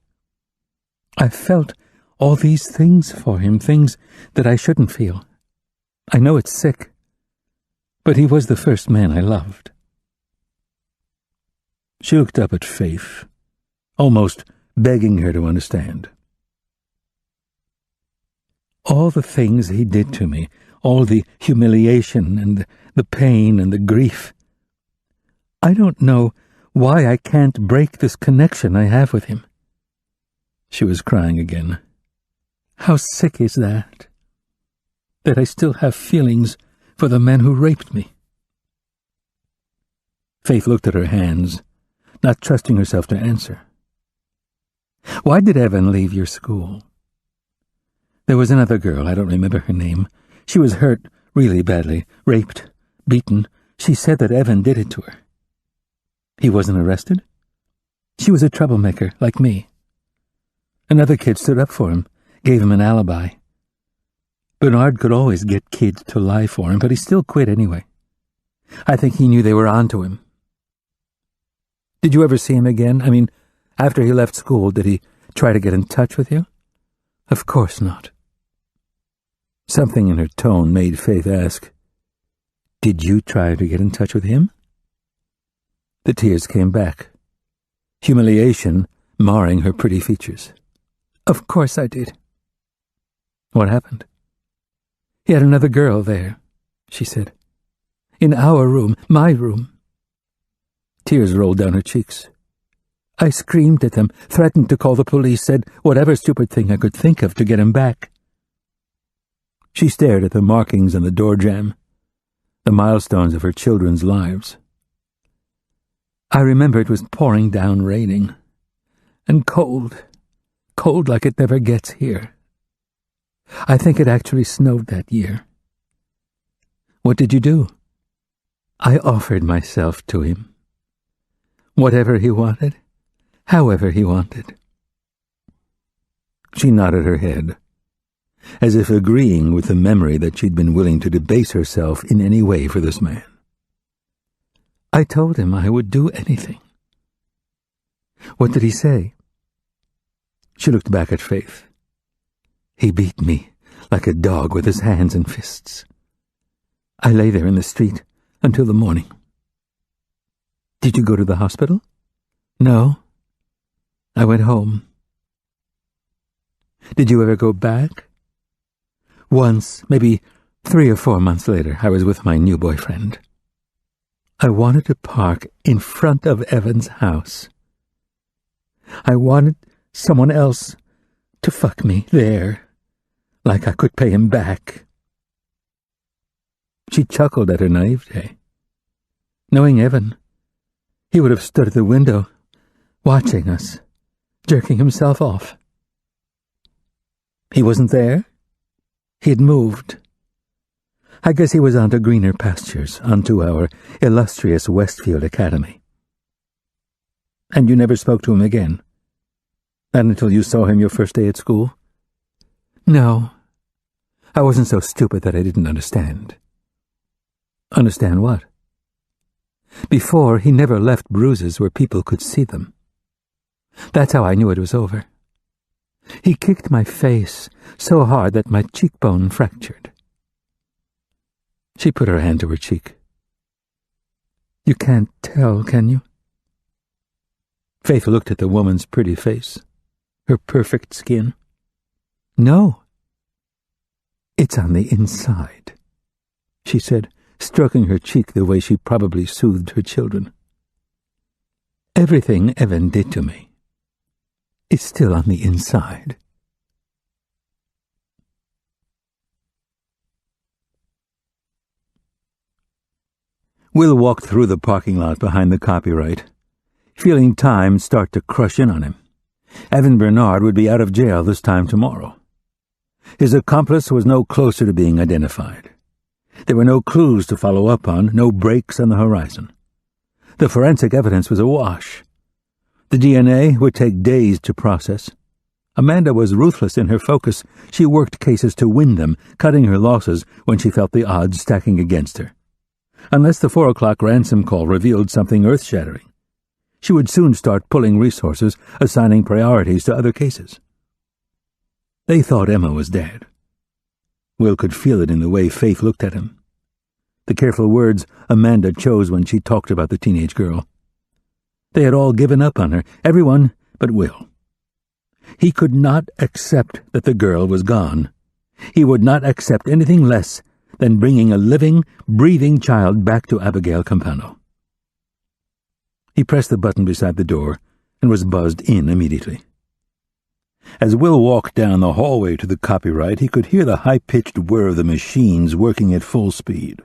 I felt all these things for him, things that I shouldn't feel. I know it's sick, but he was the first man I loved. She looked up at Faith, almost begging her to understand. All the things he did to me, all the humiliation and the pain and the grief. I don't know why I can't break this connection I have with him. She was crying again. How sick is that? That I still have feelings for the man who raped me. Faith looked at her hands, not trusting herself to answer. Why did Evan leave your school? There was another girl, I don't remember her name. She was hurt really badly, raped, beaten. She said that Evan did it to her. He wasn't arrested? She was a troublemaker, like me. Another kid stood up for him, gave him an alibi. Bernard could always get kids to lie for him, but he still quit anyway. I think he knew they were on to him. Did you ever see him again? I mean, after he left school, did he try to get in touch with you? Of course not. Something in her tone made Faith ask, Did you try to get in touch with him? The tears came back, humiliation marring her pretty features. Of course I did. What happened? He had another girl there, she said. In our room, my room. Tears rolled down her cheeks. I screamed at them, threatened to call the police, said whatever stupid thing I could think of to get him back. She stared at the markings on the door jamb, the milestones of her children's lives. I remember it was pouring down raining, and cold like it never gets here. I think it actually snowed that year. What did you do? I offered myself to him. Whatever he wanted, however he wanted. She nodded her head, as if agreeing with the memory that she'd been willing to debase herself in any way for this man. I told him I would do anything. What did he say? She looked back at Faith. He beat me like a dog with his hands and fists. I lay there in the street until the morning. Did you go to the hospital? No. I went home. Did you ever go back? Once, maybe 3 or 4 months later, I was with my new boyfriend. I wanted to park in front of Evan's house. I wanted someone else to fuck me there, like I could pay him back. She chuckled at her naivete. Knowing Evan, he would have stood at the window, watching us, jerking himself off. He wasn't there. He had moved. I guess he was onto greener pastures, onto our illustrious Westfield Academy. And you never spoke to him again? Not until you saw him your first day at school? No. I wasn't so stupid that I didn't understand. Understand what? Before, he never left bruises where people could see them. That's how I knew it was over. He kicked my face so hard that my cheekbone fractured. She put her hand to her cheek. You can't tell, can you? Faith looked at the woman's pretty face, her perfect skin. No. It's on the inside, she said, stroking her cheek the way she probably soothed her children. Everything Evan did to me is still on the inside. Will walked through the parking lot behind the copyright. feeling time start to crush in on him. Evan Bernard would be out of jail this time tomorrow. His accomplice was no closer to being identified. There were no clues to follow up on, no breaks on the horizon. The forensic evidence was awash. The DNA would take days to process. Amanda was ruthless in her focus. She worked cases to win them, cutting her losses when she felt the odds stacking against her. Unless the 4 o'clock ransom call revealed something earth-shattering, she would soon start pulling resources, assigning priorities to other cases. They thought Emma was dead. Will could feel it in the way Faith looked at him. The careful words Amanda chose when she talked about the teenage girl. They had all given up on her, everyone but Will. He could not accept that the girl was gone. He would not accept anything less than bringing a living, breathing child back to Abigail Campano. He pressed the button beside the door and was buzzed in immediately. As Will walked down the hallway to the copyright, he could hear the high-pitched whir of the machines working at full speed.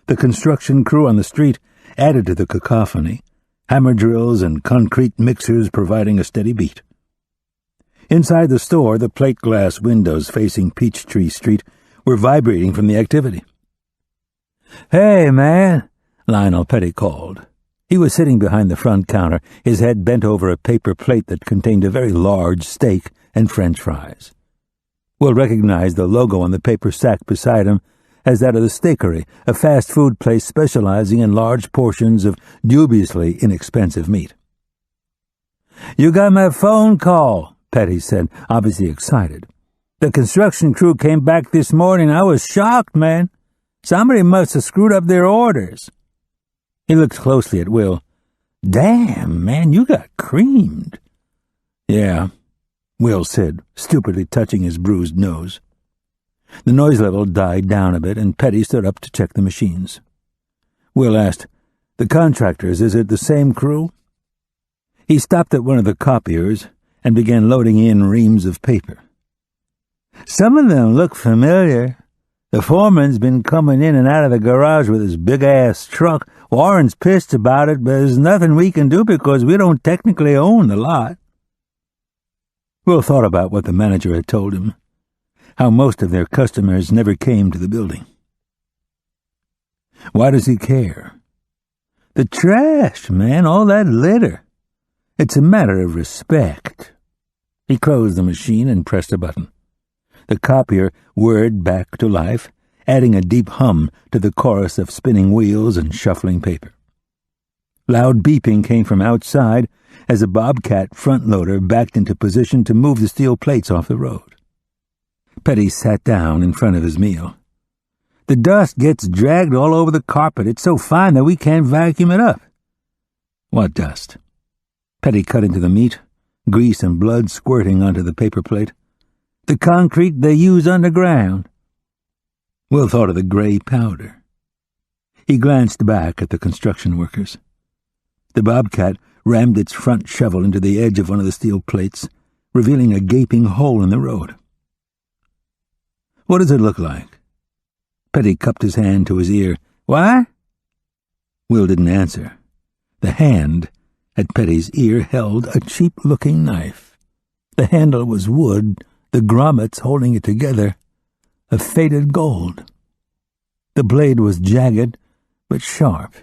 The construction crew on the street added to the cacophony, hammer drills and concrete mixers providing a steady beat. Inside the store, the plate glass windows facing Peachtree Street were vibrating from the activity. "Hey, man," Lionel Petty called. He was sitting behind the front counter, his head bent over a paper plate that contained a very large steak and French fries. Will recognized the logo on the paper sack beside him as that of the Steakery, a fast food place specializing in large portions of dubiously inexpensive meat. "You got my phone call," Petty said, obviously excited. "The construction crew came back this morning. I was shocked, man. Somebody must have screwed up their orders." He looked closely at Will. "Damn, man, you got creamed." "Yeah," Will said, stupidly touching his bruised nose. The noise level died down a bit, and Petty stood up to check the machines. Will asked, "The contractors, is it the same crew?" He stopped at one of the copiers and began loading in reams of paper. "Some of them look familiar. The foreman's been coming in and out of the garage with his big-ass truck. Warren's pissed about it, but there's nothing we can do because we don't technically own the lot." Will thought about what the manager had told him, how most of their customers never came to the building. Why does he care? The trash, man, all that litter. It's a matter of respect. He closed the machine and pressed a button. The copier whirred back to life, adding a deep hum to the chorus of spinning wheels and shuffling paper. Loud beeping came from outside as a Bobcat front-loader backed into position to move the steel plates off the road. Petty sat down in front of his meal. "The dust gets dragged all over the carpet. It's so fine that we can't vacuum it up." "What dust?" Petty cut into the meat, grease and blood squirting onto the paper plate. "The concrete they use underground." Will thought of the gray powder. He glanced back at the construction workers. The Bobcat rammed its front shovel into the edge of one of the steel plates, revealing a gaping hole in the road. "What does it look like?" Petty cupped his hand to his ear. "What?" Will didn't answer. The hand at Petty's ear held a cheap-looking knife. The handle was wood, the grommets holding it together, of faded gold. The blade was jagged but sharp.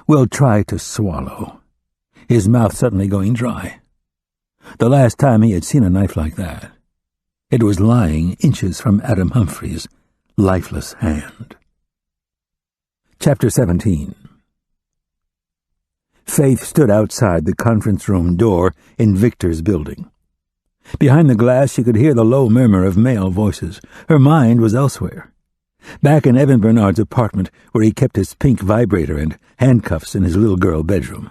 Will tried to swallow, his mouth suddenly going dry. The last time he had seen a knife like that, it was lying inches from Adam Humphrey's lifeless hand. Chapter 17. Faith stood outside the conference room door in Victor's building. Behind the glass she could hear the low murmur of male voices. Her mind was elsewhere. Back in Evan Bernard's apartment, where he kept his pink vibrator and handcuffs in his little girl bedroom.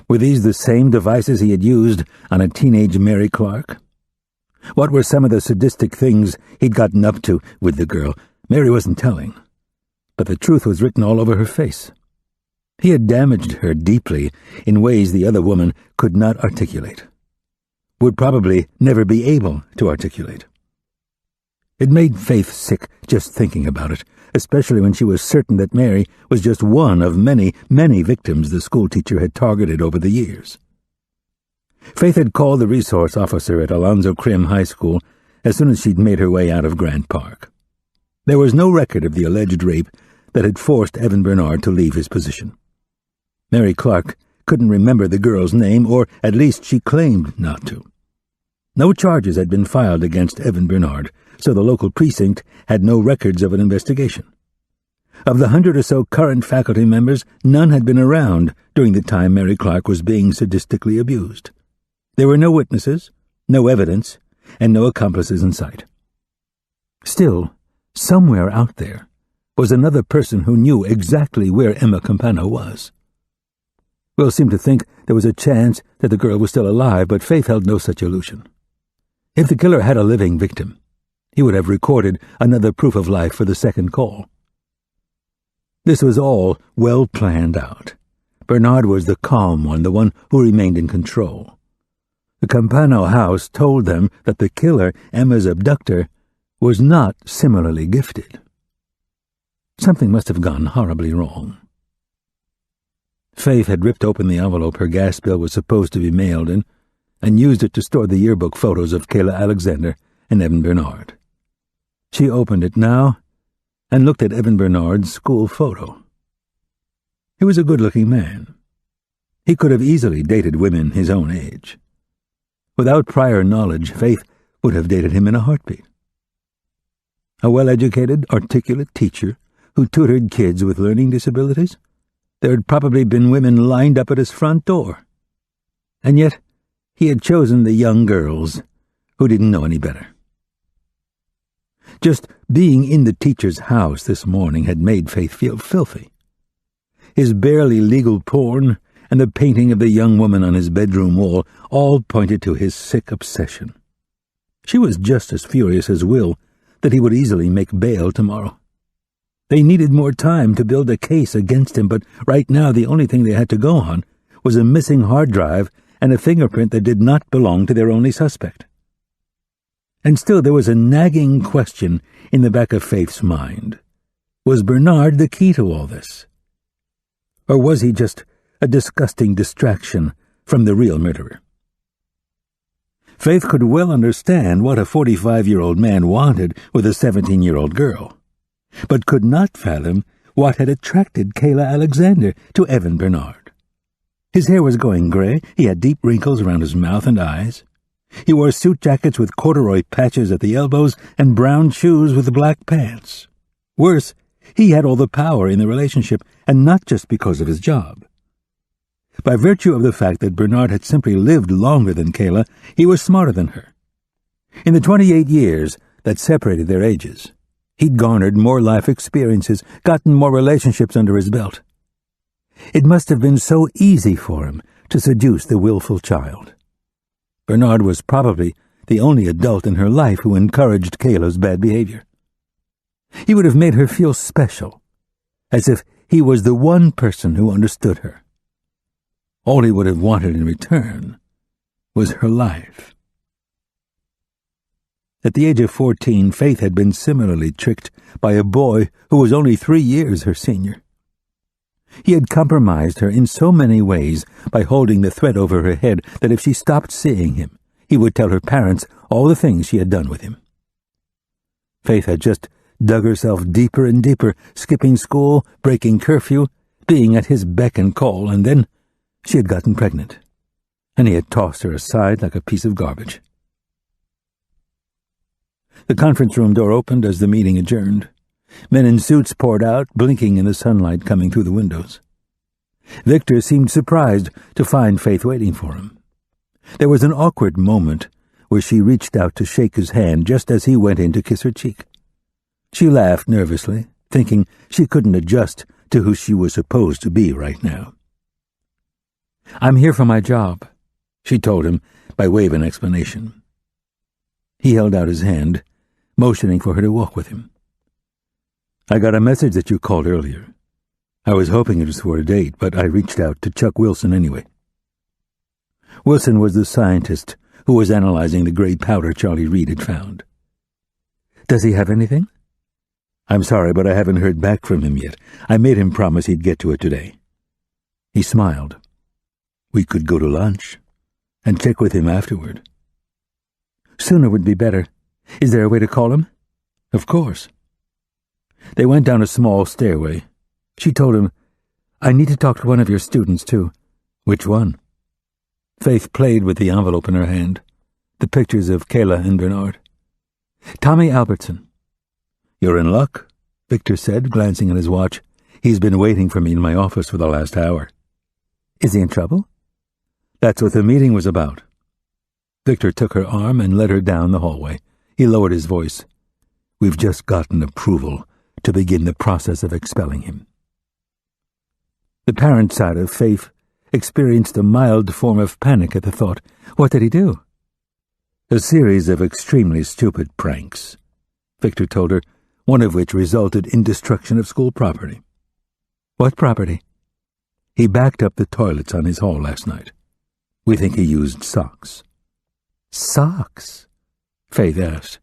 Were these the same devices he had used on a teenage Mary Clark? What were some of the sadistic things he'd gotten up to with the girl? Mary wasn't telling, but the truth was written all over her face. He had damaged her deeply in ways the other woman could not articulate, would probably never be able to articulate. It made Faith sick just thinking about it, especially when she was certain that Mary was just one of many, many victims the schoolteacher had targeted over the years. Faith had called the resource officer at Alonzo Crim High School as soon as she'd made her way out of Grant Park. There was no record of the alleged rape that had forced Evan Bernard to leave his position. Mary Clark couldn't remember the girl's name, or at least she claimed not to. No charges had been filed against Evan Bernard, so the local precinct had no records of an investigation. Of the 100 or so current faculty members, none had been around during the time Mary Clark was being sadistically abused. There were no witnesses, no evidence, and no accomplices in sight. Still, somewhere out there was another person who knew exactly where Emma Campano was. Will seemed to think there was a chance that the girl was still alive, but Faith held no such illusion. If the killer had a living victim, he would have recorded another proof of life for the second call. This was all well planned out. Bernard was the calm one, the one who remained in control. The Campano house told them that the killer, Emma's abductor, was not similarly gifted. Something must have gone horribly wrong. Faith had ripped open the envelope her gas bill was supposed to be mailed in and used it to store the yearbook photos of Kayla Alexander and Evan Bernard. She opened it now and looked at Evan Bernard's school photo. He was a good-looking man. He could have easily dated women his own age. Without prior knowledge, Faith would have dated him in a heartbeat. A well-educated, articulate teacher who tutored kids with learning disabilities? There had probably been women lined up at his front door. And yet, he had chosen the young girls who didn't know any better. Just being in the teacher's house this morning had made Faith feel filthy. His barely legal porn and the painting of the young woman on his bedroom wall all pointed to his sick obsession. She was just as furious as Will that he would easily make bail tomorrow. They needed more time to build a case against him, but right now the only thing they had to go on was a missing hard drive and a fingerprint that did not belong to their only suspect. And still there was a nagging question in the back of Faith's mind. Was Bernard the key to all this? Or was he just a disgusting distraction from the real murderer? Faith could well understand what a 45-year-old man wanted with a 17-year-old girl, but could not fathom what had attracted Kayla Alexander to Evan Bernard. His hair was going gray, he had deep wrinkles around his mouth and eyes. He wore suit jackets with corduroy patches at the elbows and brown shoes with black pants. Worse, he had all the power in the relationship, and not just because of his job. By virtue of the fact that Bernard had simply lived longer than Kayla, he was smarter than her. In the 28 years that separated their ages, he'd garnered more life experiences, gotten more relationships under his belt. It must have been so easy for him to seduce the willful child. Bernard was probably the only adult in her life who encouraged Kayla's bad behavior. He would have made her feel special, as if he was the one person who understood her. All he would have wanted in return was her life. At the age of 14, Faith had been similarly tricked by a boy who was only 3 years her senior. He had compromised her in so many ways by holding the threat over her head that if she stopped seeing him, he would tell her parents all the things she had done with him. Faith had just dug herself deeper and deeper, skipping school, breaking curfew, being at his beck and call, and then she had gotten pregnant, and he had tossed her aside like a piece of garbage. The conference room door opened as the meeting adjourned. Men in suits poured out, blinking in the sunlight coming through the windows. Victor seemed surprised to find Faith waiting for him. There was an awkward moment where she reached out to shake his hand just as he went in to kiss her cheek. She laughed nervously, thinking she couldn't adjust to who she was supposed to be right now. "I'm here for my job," she told him by way of an explanation. He held out his hand, motioning for her to walk with him. "I got a message that you called earlier. I was hoping it was for a date, but I reached out to Chuck Wilson anyway." Wilson was the scientist who was analyzing the gray powder Charlie Reed had found. "Does he have anything?" I'm sorry, but I haven't heard back from him yet. I made him promise he'd get to it today. He smiled. We could go to lunch and check with him afterward. Sooner would be better. Is there a way to call him? Of course. They went down a small stairway. She told him, I need to talk to one of your students, too. Which one? Faith played with the envelope in her hand, the pictures of Kayla and Bernard. Tommy Albertson. You're in luck, Victor said, glancing at his watch. He's been waiting for me in my office for the last hour. Is he in trouble? That's what the meeting was about. Victor took her arm and led her down the hallway. He lowered his voice. We've just gotten approval to begin the process of expelling him. The parent side of Faith experienced a mild form of panic at the thought. What did he do? A series of extremely stupid pranks, Victor told her, one of which resulted in destruction of school property. What property? He backed up the toilets on his hall last night. We think he used socks. Socks? Faith asked.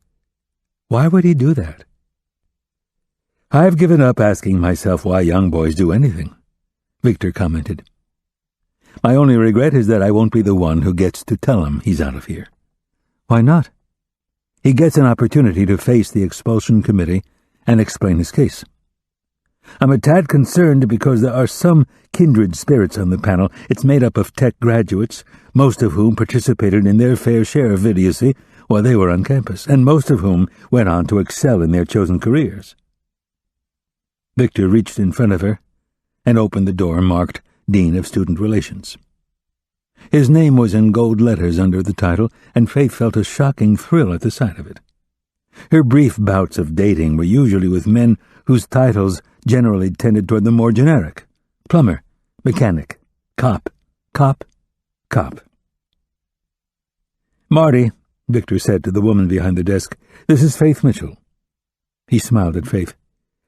Why would he do that? I've given up asking myself why young boys do anything, Victor commented. My only regret is that I won't be the one who gets to tell him he's out of here. Why not? He gets an opportunity to face the expulsion committee and explain his case. I'm a tad concerned because there are some kindred spirits on the panel. It's made up of tech graduates, most of whom participated in their fair share of idiocy while they were on campus, and most of whom went on to excel in their chosen careers. Victor reached in front of her and opened the door marked Dean of Student Relations. His name was in gold letters under the title, and Faith felt a shocking thrill at the sight of it. Her brief bouts of dating were usually with men whose titles generally tended toward the more generic: plumber, mechanic, cop, cop, cop. Marty, Victor said to the woman behind the desk, this is Faith Mitchell. He smiled at Faith.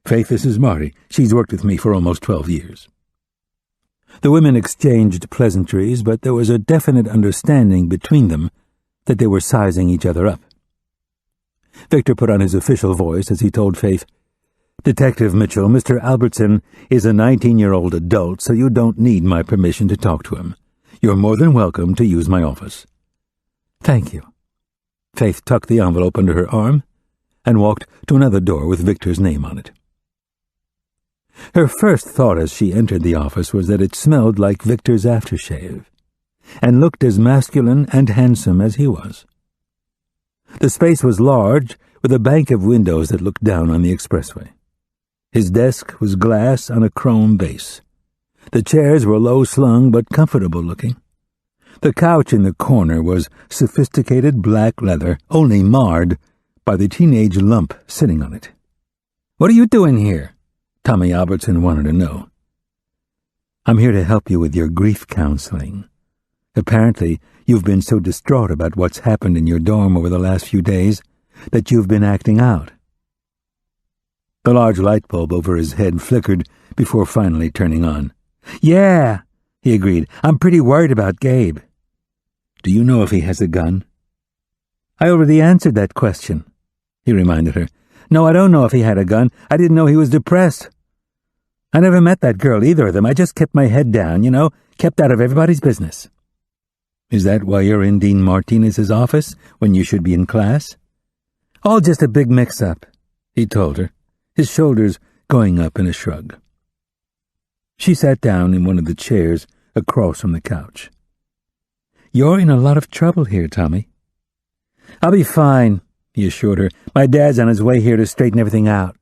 Faith, this is Marty. She's worked with me for almost 12 years. The women exchanged pleasantries, but there was a definite understanding between them that they were sizing each other up. Victor put on his official voice as he told Faith, Detective Mitchell, Mr. Albertson is a 19-year-old adult, so you don't need my permission to talk to him. You're more than welcome to use my office. Thank you. Faith tucked the envelope under her arm and walked to another door with Victor's name on it. Her first thought as she entered the office was that it smelled like Victor's aftershave, and looked as masculine and handsome as he was. The space was large, with a bank of windows that looked down on the expressway. His desk was glass on a chrome base. The chairs were low-slung but comfortable-looking. The couch in the corner was sophisticated black leather, only marred by the teenage lump sitting on it. "What are you doing here?" Tommy Albertson wanted to know. "I'm here to help you with your grief counseling. Apparently, you've been so distraught about what's happened in your dorm over the last few days that you've been acting out." The large light bulb over his head flickered before finally turning on. "Yeah," he agreed. "I'm pretty worried about Gabe." "Do you know if he has a gun?" "I already answered that question," he reminded her. "No, I don't know if he had a gun. I didn't know he was depressed. I never met that girl, either of them. I just kept my head down, kept out of everybody's business." "Is that why you're in Dean Martinez's office when you should be in class?" "All just a big mix-up," he told her, his shoulders going up in a shrug. She sat down in one of the chairs across from the couch. "You're in a lot of trouble here, Tommy." "I'll be fine," he assured her. "My dad's on his way here to straighten everything out."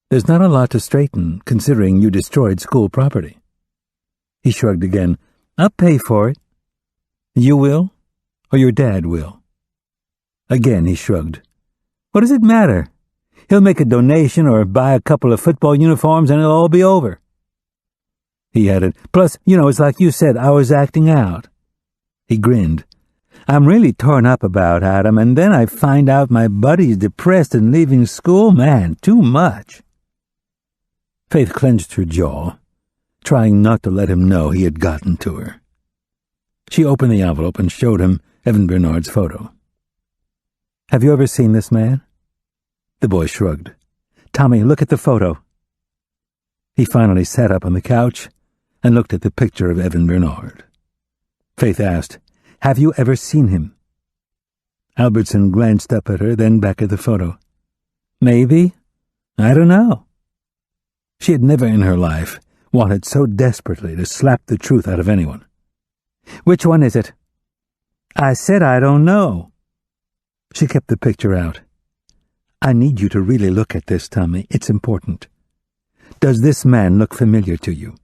"There's not a lot to straighten, considering you destroyed school property." He shrugged again. "I'll pay for it." "You will? Or your dad will?" Again he shrugged. "What does it matter? He'll make a donation or buy a couple of football uniforms and it'll all be over." He added, "Plus, it's like you said, I was acting out." He grinned. "I'm really torn up about Adam, and then I find out my buddy's depressed and leaving school. Man, too much." Faith clenched her jaw, trying not to let him know he had gotten to her. She opened the envelope and showed him Evan Bernard's photo. "Have you ever seen this man?" The boy shrugged. Tommy, look at the photo. He finally sat up on the couch and looked at the picture of Evan Bernard. Faith asked, "Have you ever seen him?" Albertson glanced up at her, then back at the photo. "Maybe. I don't know." She had never in her life wanted so desperately to slap the truth out of anyone. "Which one is it?" "I said I don't know." She kept the picture out. "I need you to really look at this, Tommy. It's important. Does this man look familiar to you?"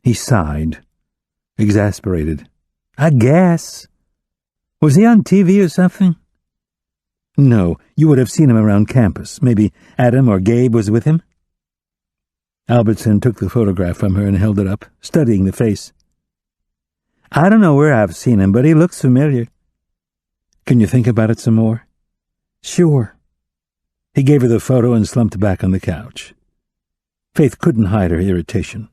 He sighed, exasperated. "I guess. Was he on TV or something?" "No, you would have seen him around campus. Maybe Adam or Gabe was with him?" Albertson took the photograph from her and held it up, studying the face. "I don't know where I've seen him, but he looks familiar." "Can you think about it some more?" "Sure." He gave her the photo and slumped back on the couch. Faith couldn't hide her irritation.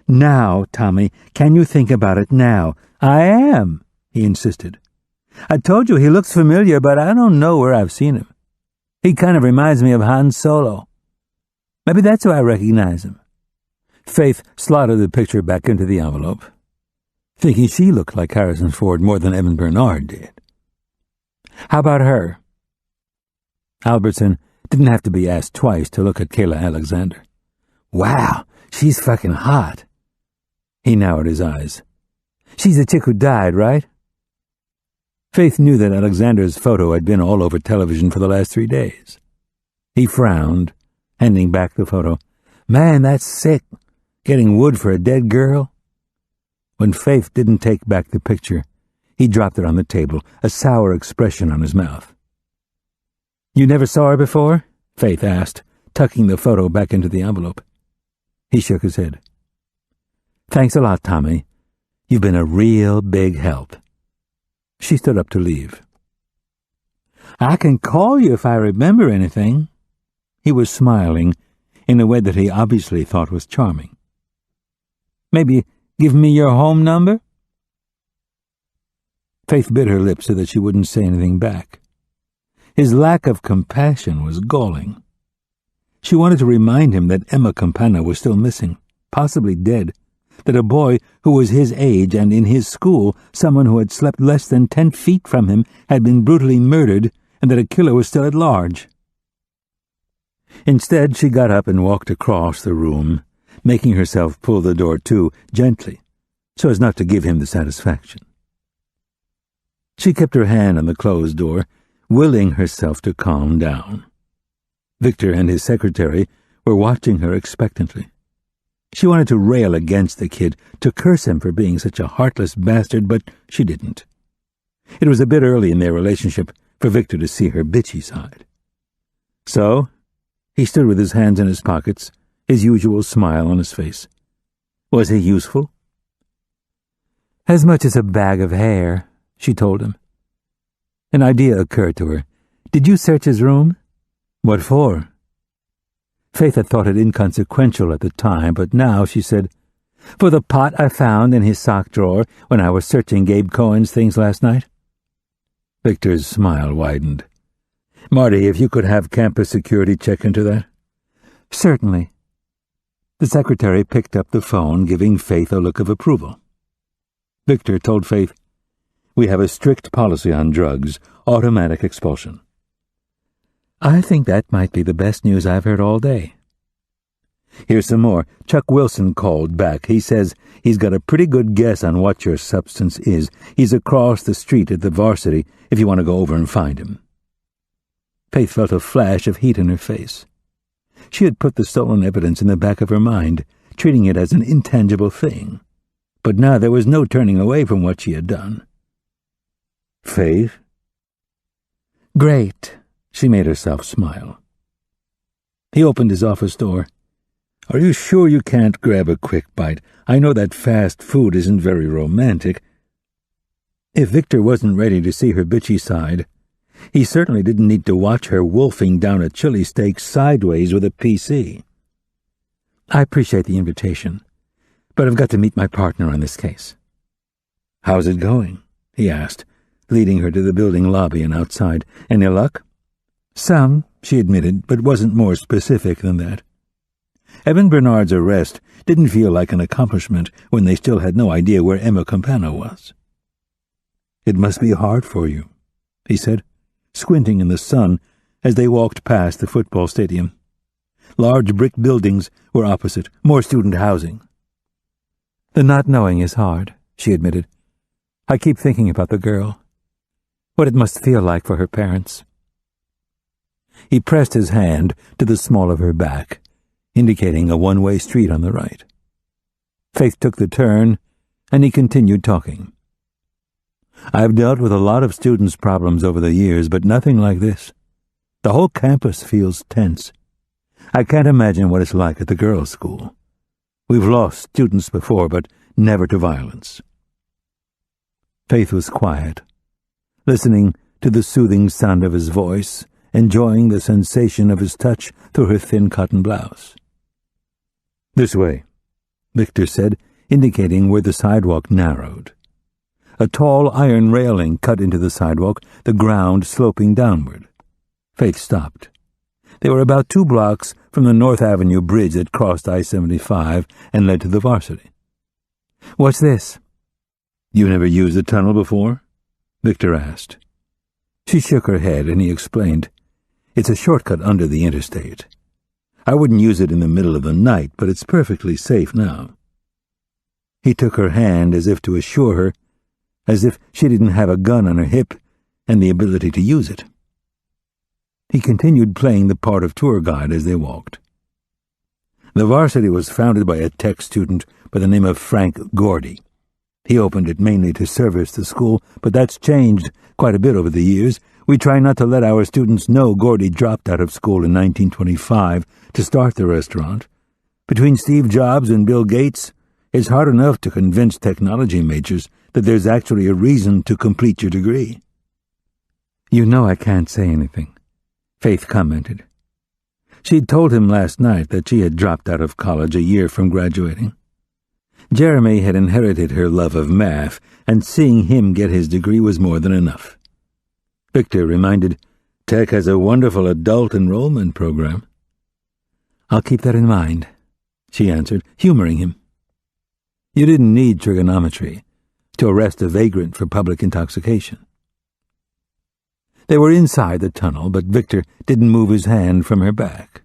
"Now, Tommy, can you think about it now?" "I am," he insisted. "I told you he looks familiar, but I don't know where I've seen him. He kind of reminds me of Han Solo. Maybe that's why I recognize him." Faith slotted the picture back into the envelope, thinking she looked like Harrison Ford more than Evan Bernard did. "How about her?" Albertson didn't have to be asked twice to look at Kayla Alexander. "Wow, she's fucking hot." He narrowed his eyes. "She's the chick who died, right?" Faith knew that Alexander's photo had been all over television for the last 3 days. He frowned, handing back the photo. "Man, that's sick, getting wood for a dead girl." When Faith didn't take back the picture, he dropped it on the table, a sour expression on his mouth. "You never saw her before?" Faith asked, tucking the photo back into the envelope. He shook his head. "Thanks a lot, Tommy. You've been a real big help." She stood up to leave. "I can call you if I remember anything." He was smiling in a way that he obviously thought was charming. "Maybe give me your home number?" Faith bit her lip so that she wouldn't say anything back. His lack of compassion was galling. She wanted to remind him that Emma Campana was still missing, possibly dead, that a boy who was his age and in his school, someone who had slept less than 10 feet from him, had been brutally murdered, and that a killer was still at large. Instead, she got up and walked across the room, making herself pull the door to, gently, so as not to give him the satisfaction. She kept her hand on the closed door, willing herself to calm down. Victor and his secretary were watching her expectantly. She wanted to rail against the kid, to curse him for being such a heartless bastard, but she didn't. It was a bit early in their relationship for Victor to see her bitchy side. So, he stood with his hands in his pockets, his usual smile on his face. Was he useful? "As much as a bag of hair," she told him. An idea occurred to her. "Did you search his room?" "What for?" Faith had thought it inconsequential at the time, but now she said, "For the pot I found in his sock drawer when I was searching Gabe Cohen's things last night." Victor's smile widened. "Marty, if you could have campus security check into that." "Certainly." The secretary picked up the phone, giving Faith a look of approval. Victor told Faith, "We have a strict policy on drugs, automatic expulsion." "I think that might be the best news I've heard all day." "Here's some more. Chuck Wilson called back. He says he's got a pretty good guess on what your substance is. He's across the street at the varsity if you want to go over and find him." Faith felt a flash of heat in her face. She had put the stolen evidence in the back of her mind, treating it as an intangible thing. But now there was no turning away from what she had done. "Faith?" "Great." She made herself smile. He opened his office door. "Are you sure you can't grab a quick bite? I know that fast food isn't very romantic." If Victor wasn't ready to see her bitchy side, he certainly didn't need to watch her wolfing down a chili steak sideways with a PC. "I appreciate the invitation, but I've got to meet my partner on this case." "How's it going?" he asked, leading her to the building lobby and outside. "Any luck?" Some, she admitted, but wasn't more specific than that. Evan Bernard's arrest didn't feel like an accomplishment when they still had no idea where Emma Campana was. "It must be hard for you," he said, squinting in the sun as they walked past the football stadium. Large brick buildings were opposite, more student housing. "The not knowing is hard," she admitted. "I keep thinking about the girl, what it must feel like for her parents." He pressed his hand to the small of her back, indicating a one-way street on the right. Faith took the turn, and he continued talking. "I've dealt with a lot of students' problems over the years, but nothing like this. The whole campus feels tense. I can't imagine what it's like at the girls' school. We've lost students before, but never to violence." Faith was quiet, listening to the soothing sound of his voice, enjoying the sensation of his touch through her thin cotton blouse. "This way," Victor said, indicating where the sidewalk narrowed. A tall iron railing cut into the sidewalk, the ground sloping downward. Faith stopped. They were about 2 blocks from the North Avenue bridge that crossed I-75 and led to the varsity. "What's this?" "You never used the tunnel before?" Victor asked. She shook her head, and he explained, "It's a shortcut under the interstate. I wouldn't use it in the middle of the night, but it's perfectly safe now." He took her hand as if to assure her, as if she didn't have a gun on her hip and the ability to use it. He continued playing the part of tour guide as they walked. The varsity was founded by a tech student by the name of Frank Gordy. He opened it mainly to service the school, but that's changed quite a bit over the years. We try not to let our students know Gordy dropped out of school in 1925 to start the restaurant. Between Steve Jobs and Bill Gates, it's hard enough to convince technology majors that there's actually a reason to complete your degree. "You know I can't say anything," Faith commented. She'd told him last night that she had dropped out of college a year from graduating. Jeremy had inherited her love of math, and seeing him get his degree was more than enough. Victor reminded, "Tech has a wonderful adult enrollment program." "I'll keep that in mind," she answered, humoring him. You didn't need trigonometry to arrest a vagrant for public intoxication. They were inside the tunnel, but Victor didn't move his hand from her back.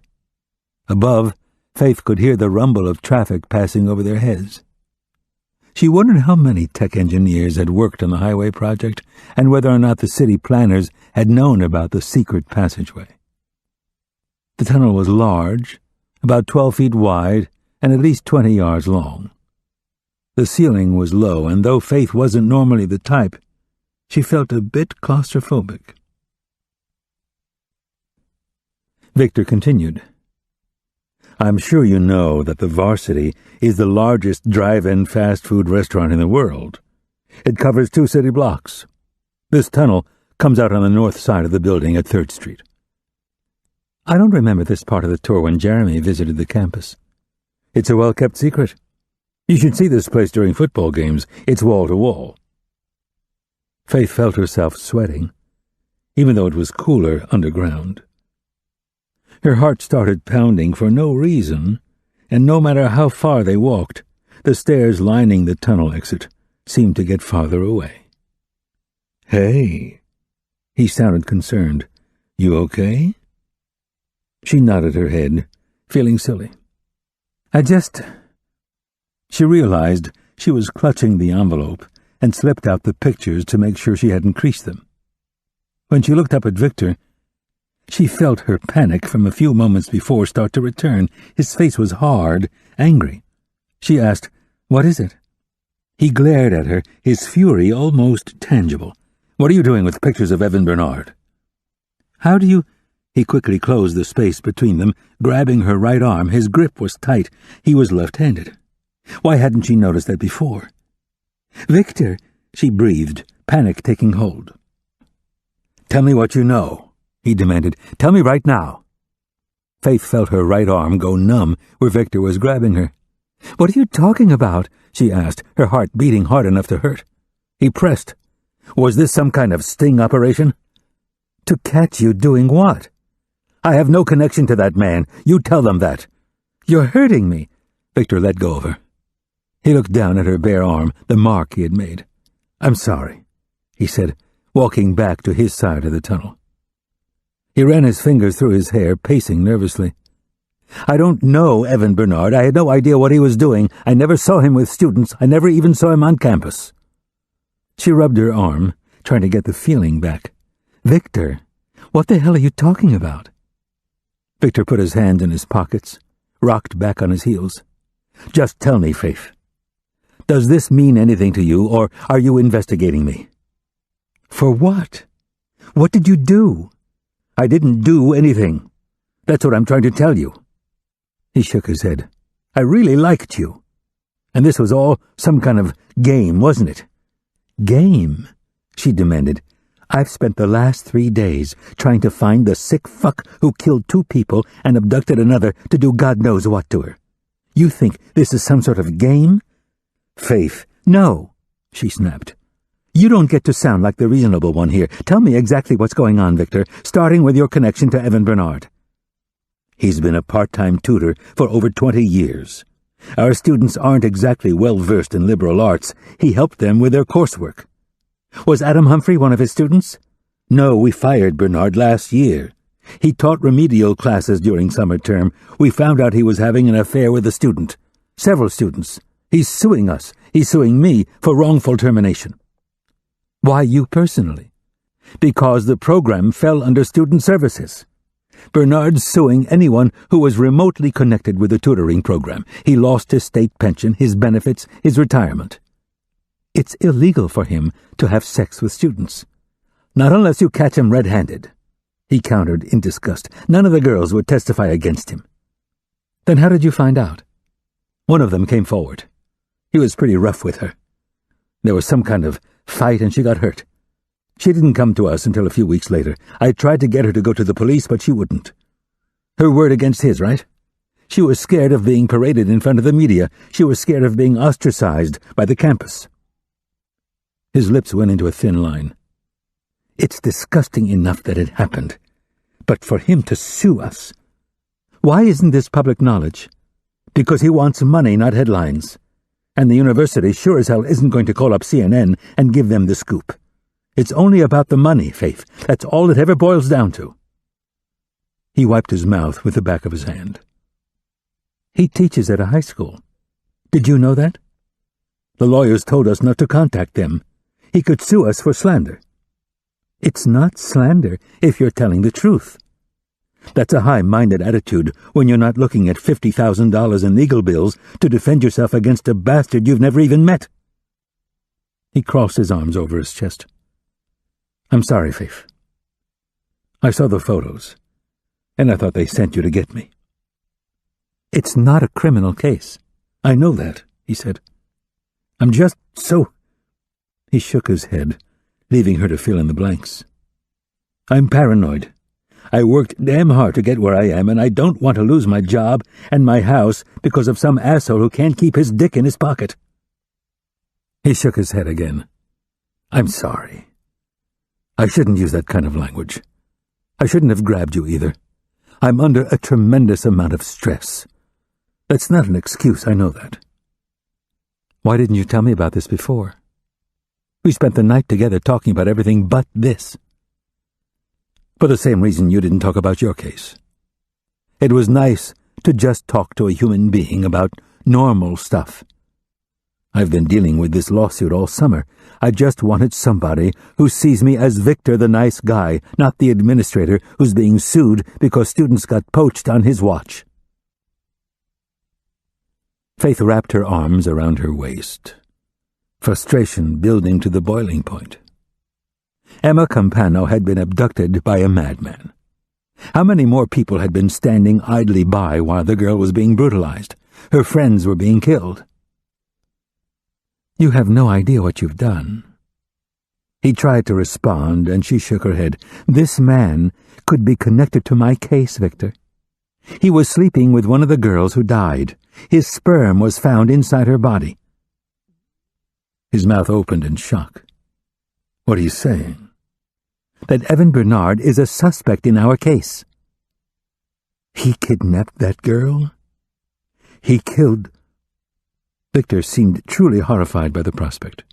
Above, Faith could hear the rumble of traffic passing over their heads. She wondered how many tech engineers had worked on the highway project and whether or not the city planners had known about the secret passageway. The tunnel was large, about 12 feet wide and at least 20 yards long. The ceiling was low, and though Faith wasn't normally the type, she felt a bit claustrophobic. Victor continued, "I'm sure you know that the Varsity is the largest drive-in fast food restaurant in the world. It covers 2 city blocks. This tunnel comes out on the north side of the building at 3rd Street. I don't remember this part of the tour when Jeremy visited the campus. It's a well-kept secret. You should see this place during football games. It's wall-to-wall." Faith felt herself sweating, even though it was cooler underground. Her heart started pounding for no reason, and no matter how far they walked, the stairs lining the tunnel exit seemed to get farther away. "Hey," he sounded concerned. "You okay?" She nodded her head, feeling silly. She realized she was clutching the envelope and slipped out the pictures to make sure she hadn't creased them. When she looked up at Victor, she felt her panic from a few moments before start to return. His face was hard, angry. She asked, "What is it?" He glared at her, his fury almost tangible. "What are you doing with pictures of Evan Bernard?" "How do you—" He quickly closed the space between them, grabbing her right arm. His grip was tight. He was left-handed. Why hadn't she noticed that before? "Victor," she breathed, panic taking hold. "Tell me what you know," he demanded. "Tell me right now." Faith felt her right arm go numb where Victor was grabbing her. "What are you talking about?" she asked, her heart beating hard enough to hurt. He pressed. "Was this some kind of sting operation?" "To catch you doing what?" I have no connection to that man. You tell them that. You're hurting me. Victor let go of her. He looked down at her bare arm, the mark he had made. I'm sorry, he said, walking back to his side of the tunnel. He ran his fingers through his hair, pacing nervously. I don't know Evan Bernard. I had no idea what he was doing. I never saw him with students. I never even saw him on campus. She rubbed her arm, trying to get the feeling back. Victor, what the hell are you talking about? Victor put his hands in his pockets, rocked back on his heels. Just tell me, Faith. Does this mean anything to you, or are you investigating me? For what? What did you do? I didn't do anything. That's what I'm trying to tell you. He shook his head. I really liked you. And this was all some kind of game, wasn't it? Game? She demanded. I've spent the last 3 days trying to find the sick fuck who killed 2 people and abducted another to do God knows what to her. You think this is some sort of game? Faith, no, she snapped. You don't get to sound like the reasonable one here. Tell me exactly what's going on, Victor, starting with your connection to Evan Bernard. He's been a part-time tutor for over 20 years. Our students aren't exactly well-versed in liberal arts. He helped them with their coursework. Was Adam Humphrey one of his students? No, we fired Bernard last year. He taught remedial classes during summer term. We found out he was having an affair with a student. Several students. He's suing us. He's suing me for wrongful termination. Why you personally? Because the program fell under student services. Bernard's suing anyone who was remotely connected with the tutoring program. He lost his state pension, his benefits, his retirement. It's illegal for him to have sex with students. Not unless you catch him red-handed. He countered in disgust. None of the girls would testify against him. Then how did you find out? One of them came forward. He was pretty rough with her. There was some kind of fight and she got hurt. She didn't come to us until a few weeks later. I tried to get her to go to the police, but she wouldn't. Her word against his, right? She was scared of being paraded in front of the media. She was scared of being ostracized by the campus. His lips went into a thin line. It's disgusting enough that it happened. But for him to sue us... Why isn't this public knowledge? Because he wants money, not headlines. And the university sure as hell isn't going to call up CNN and give them the scoop. It's only about the money, Faith. That's all it ever boils down to. He wiped his mouth with the back of his hand. He teaches at a high school. Did you know that? The lawyers told us not to contact them. He could sue us for slander. It's not slander if you're telling the truth. That's a high-minded attitude when you're not looking at $50,000 in legal bills to defend yourself against a bastard you've never even met. He crossed his arms over his chest. I'm sorry, Faith. I saw the photos, and I thought they sent you to get me. It's not a criminal case. I know that, he said. I'm just so... He shook his head, leaving her to fill in the blanks. I'm paranoid. I worked damn hard to get where I am, and I don't want to lose my job and my house because of some asshole who can't keep his dick in his pocket. He shook his head again. I'm sorry. I shouldn't use that kind of language. I shouldn't have grabbed you either. I'm under a tremendous amount of stress. That's not an excuse, I know that. Why didn't you tell me about this before? We spent the night together talking about everything but this. For the same reason you didn't talk about your case. It was nice to just talk to a human being about normal stuff. I've been dealing with this lawsuit all summer. I just wanted somebody who sees me as Victor the nice guy, not the administrator who's being sued because students got poached on his watch. Faith wrapped her arms around her waist, frustration building to the boiling point. Emma Campano had been abducted by a madman. How many more people had been standing idly by while the girl was being brutalized? Her friends were being killed. You have no idea what you've done. He tried to respond, and she shook her head. This man could be connected to my case, Victor. He was sleeping with one of the girls who died. His sperm was found inside her body. His mouth opened in shock. What are you saying? That Evan Bernard is a suspect in our case. He kidnapped that girl? He killed... Victor seemed truly horrified by the prospect.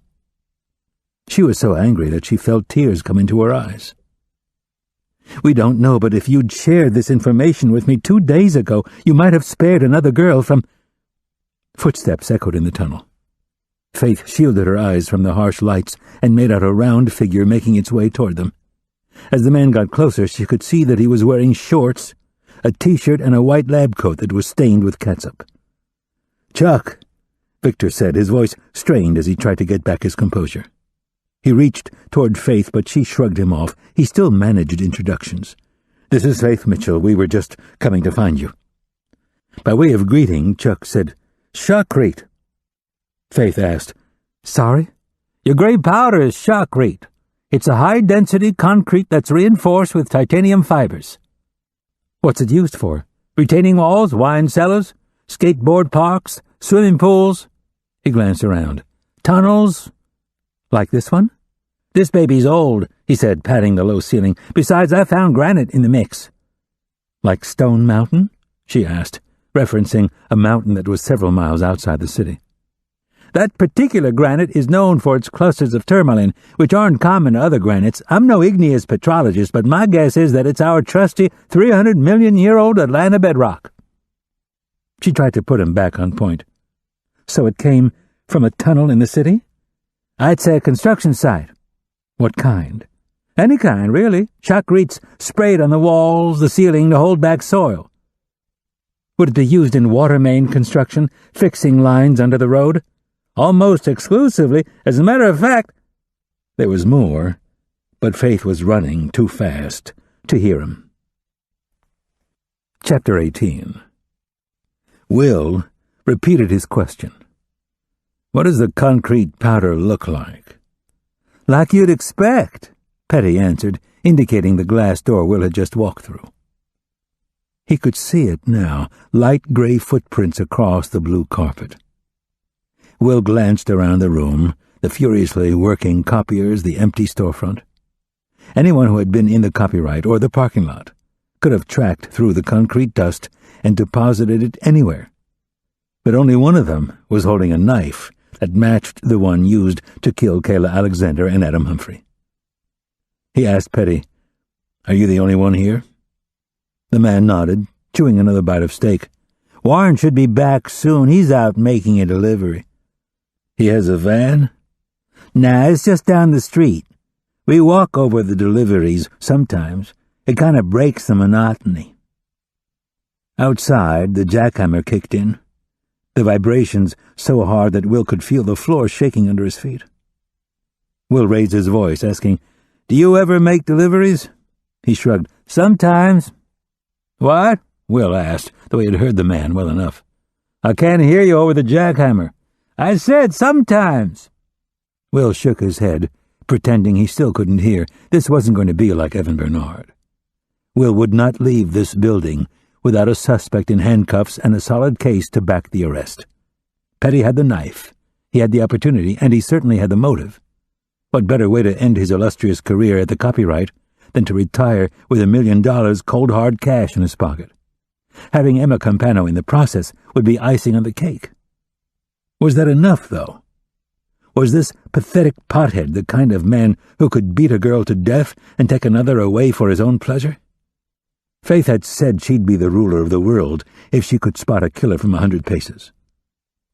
She was so angry that she felt tears come into her eyes. We don't know, but if you'd shared this information with me 2 days ago, you might have spared another girl from... Footsteps echoed in the tunnel. Faith shielded her eyes from the harsh lights and made out a round figure making its way toward them. As the man got closer, she could see that he was wearing shorts, a t-shirt, and a white lab coat that was stained with catsup. "Chuck," Victor said, his voice strained as he tried to get back his composure. He reached toward Faith, but she shrugged him off. He still managed introductions. "This is Faith Mitchell. We were just coming to find you." By way of greeting, Chuck said, "Shotcrete." Faith asked, "Sorry?" "Your gray powder is shotcrete. It's a high-density concrete that's reinforced with titanium fibers." "What's it used for? Retaining walls, wine cellars, skateboard parks, swimming pools?" He glanced around. "Tunnels? Like this one?" "This baby's old," he said, patting the low ceiling. "Besides, I found granite in the mix." "Like Stone Mountain?" she asked, referencing a mountain that was several miles outside the city. "That particular granite is known for its clusters of tourmaline, which aren't common to other granites. I'm no igneous petrologist, but my guess is that it's our trusty 300-million-year-old Atlanta bedrock." She tried to put him back on point. "So it came from a tunnel in the city?" "I'd say a construction site." "What kind?" "Any kind, really. Shotcrete's sprayed on the walls, the ceiling, to hold back soil." "Would it be used in water main construction, fixing lines under the road?" "Almost exclusively. As a matter of fact—" There was more, but Faith was running too fast to hear him. Chapter 18. Will repeated his question. "What does the concrete powder look like?" "Like you'd expect," Petty answered, indicating the glass door Will had just walked through. He could see it now, light gray footprints across the blue carpet. Will glanced around the room, the furiously working copiers, the empty storefront. Anyone who had been in the copyright or the parking lot could have tracked through the concrete dust and deposited it anywhere. But only one of them was holding a knife that matched the one used to kill Kayla Alexander and Adam Humphrey. He asked Petty, "Are you the only one here?" The man nodded, chewing another bite of steak. "Warren should be back soon. He's out making a delivery." "He has a van?" "Nah, it's just down the street. We walk over the deliveries sometimes. It kind of breaks the monotony." Outside, the jackhammer kicked in, the vibrations so hard that Will could feel the floor shaking under his feet. Will raised his voice, asking, "Do you ever make deliveries?" He shrugged. "Sometimes." "What?" Will asked, though he had heard the man well enough. "I can't hear you over the jackhammer." "I said sometimes." Will shook his head, pretending he still couldn't hear. This wasn't going to be like Evan Bernard. Will would not leave this building without a suspect in handcuffs and a solid case to back the arrest. Petty had the knife, he had the opportunity, and he certainly had the motive. What better way to end his illustrious career at the copyright than to retire with $1 million cold hard cash in his pocket? Having Emma Campano in the process would be icing on the cake. Was that enough, though? Was this pathetic pothead the kind of man who could beat a girl to death and take another away for his own pleasure? Faith had said she'd be the ruler of the world if she could spot a killer from 100 paces.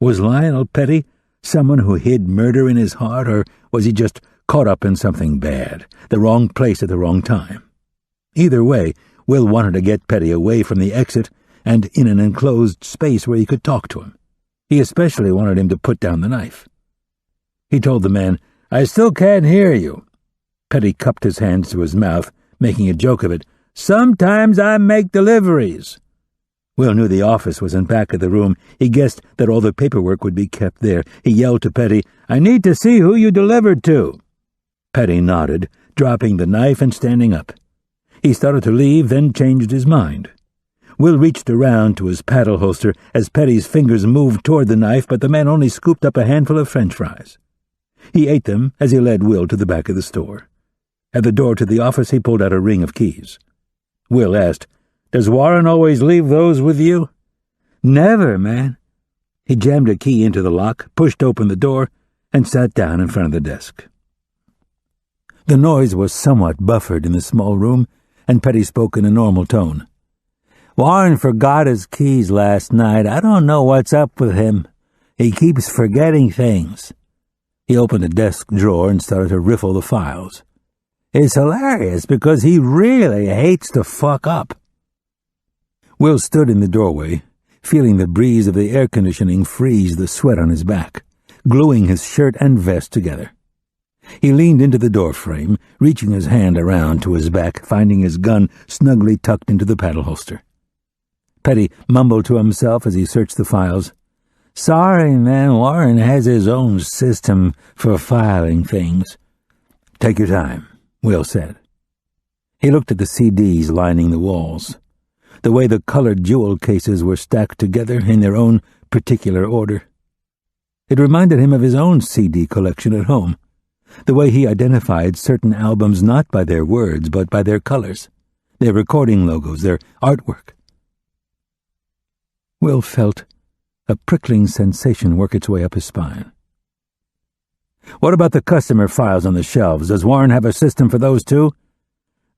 Was Lionel Petty someone who hid murder in his heart, or was he just caught up in something bad, the wrong place at the wrong time? Either way, Will wanted to get Petty away from the exit and in an enclosed space where he could talk to him. He especially wanted him to put down the knife. He told the man, "I still can't hear you." Petty cupped his hands to his mouth, making a joke of it. "Sometimes I make deliveries." Will knew the office was in back of the room. He guessed that all the paperwork would be kept there. He yelled to Petty, "I need to see who you delivered to." Petty nodded, dropping the knife and standing up. He started to leave, then changed his mind. Will reached around to his paddle holster as Petty's fingers moved toward the knife, but the man only scooped up a handful of French fries. He ate them as he led Will to the back of the store. At the door to the office, he pulled out a ring of keys. Will asked, Does Warren always leave those with you?" "Never, man." He jammed a key into the lock, pushed open the door, and sat down in front of the desk. The noise was somewhat buffered in the small room, and Petty spoke in a normal tone. "Warren forgot his keys last night. I don't know what's up with him. He keeps forgetting things." He opened a desk drawer and started to riffle the files. "It's hilarious because he really hates to fuck up." Will stood in the doorway, feeling the breeze of the air conditioning freeze the sweat on his back, gluing his shirt and vest together. He leaned into the doorframe, reaching his hand around to his back, finding his gun snugly tucked into the paddle holster. Petty mumbled to himself as he searched the files. "Sorry, man, Warren has his own system for filing things." "Take your time," Will said. He looked at the CDs lining the walls, the way the colored jewel cases were stacked together in their own particular order. It reminded him of his own CD collection at home, the way he identified certain albums not by their words but by their colors, their recording logos, their artwork. Will felt a prickling sensation work its way up his spine. "What about the customer files on the shelves? Does Warren have a system for those too?"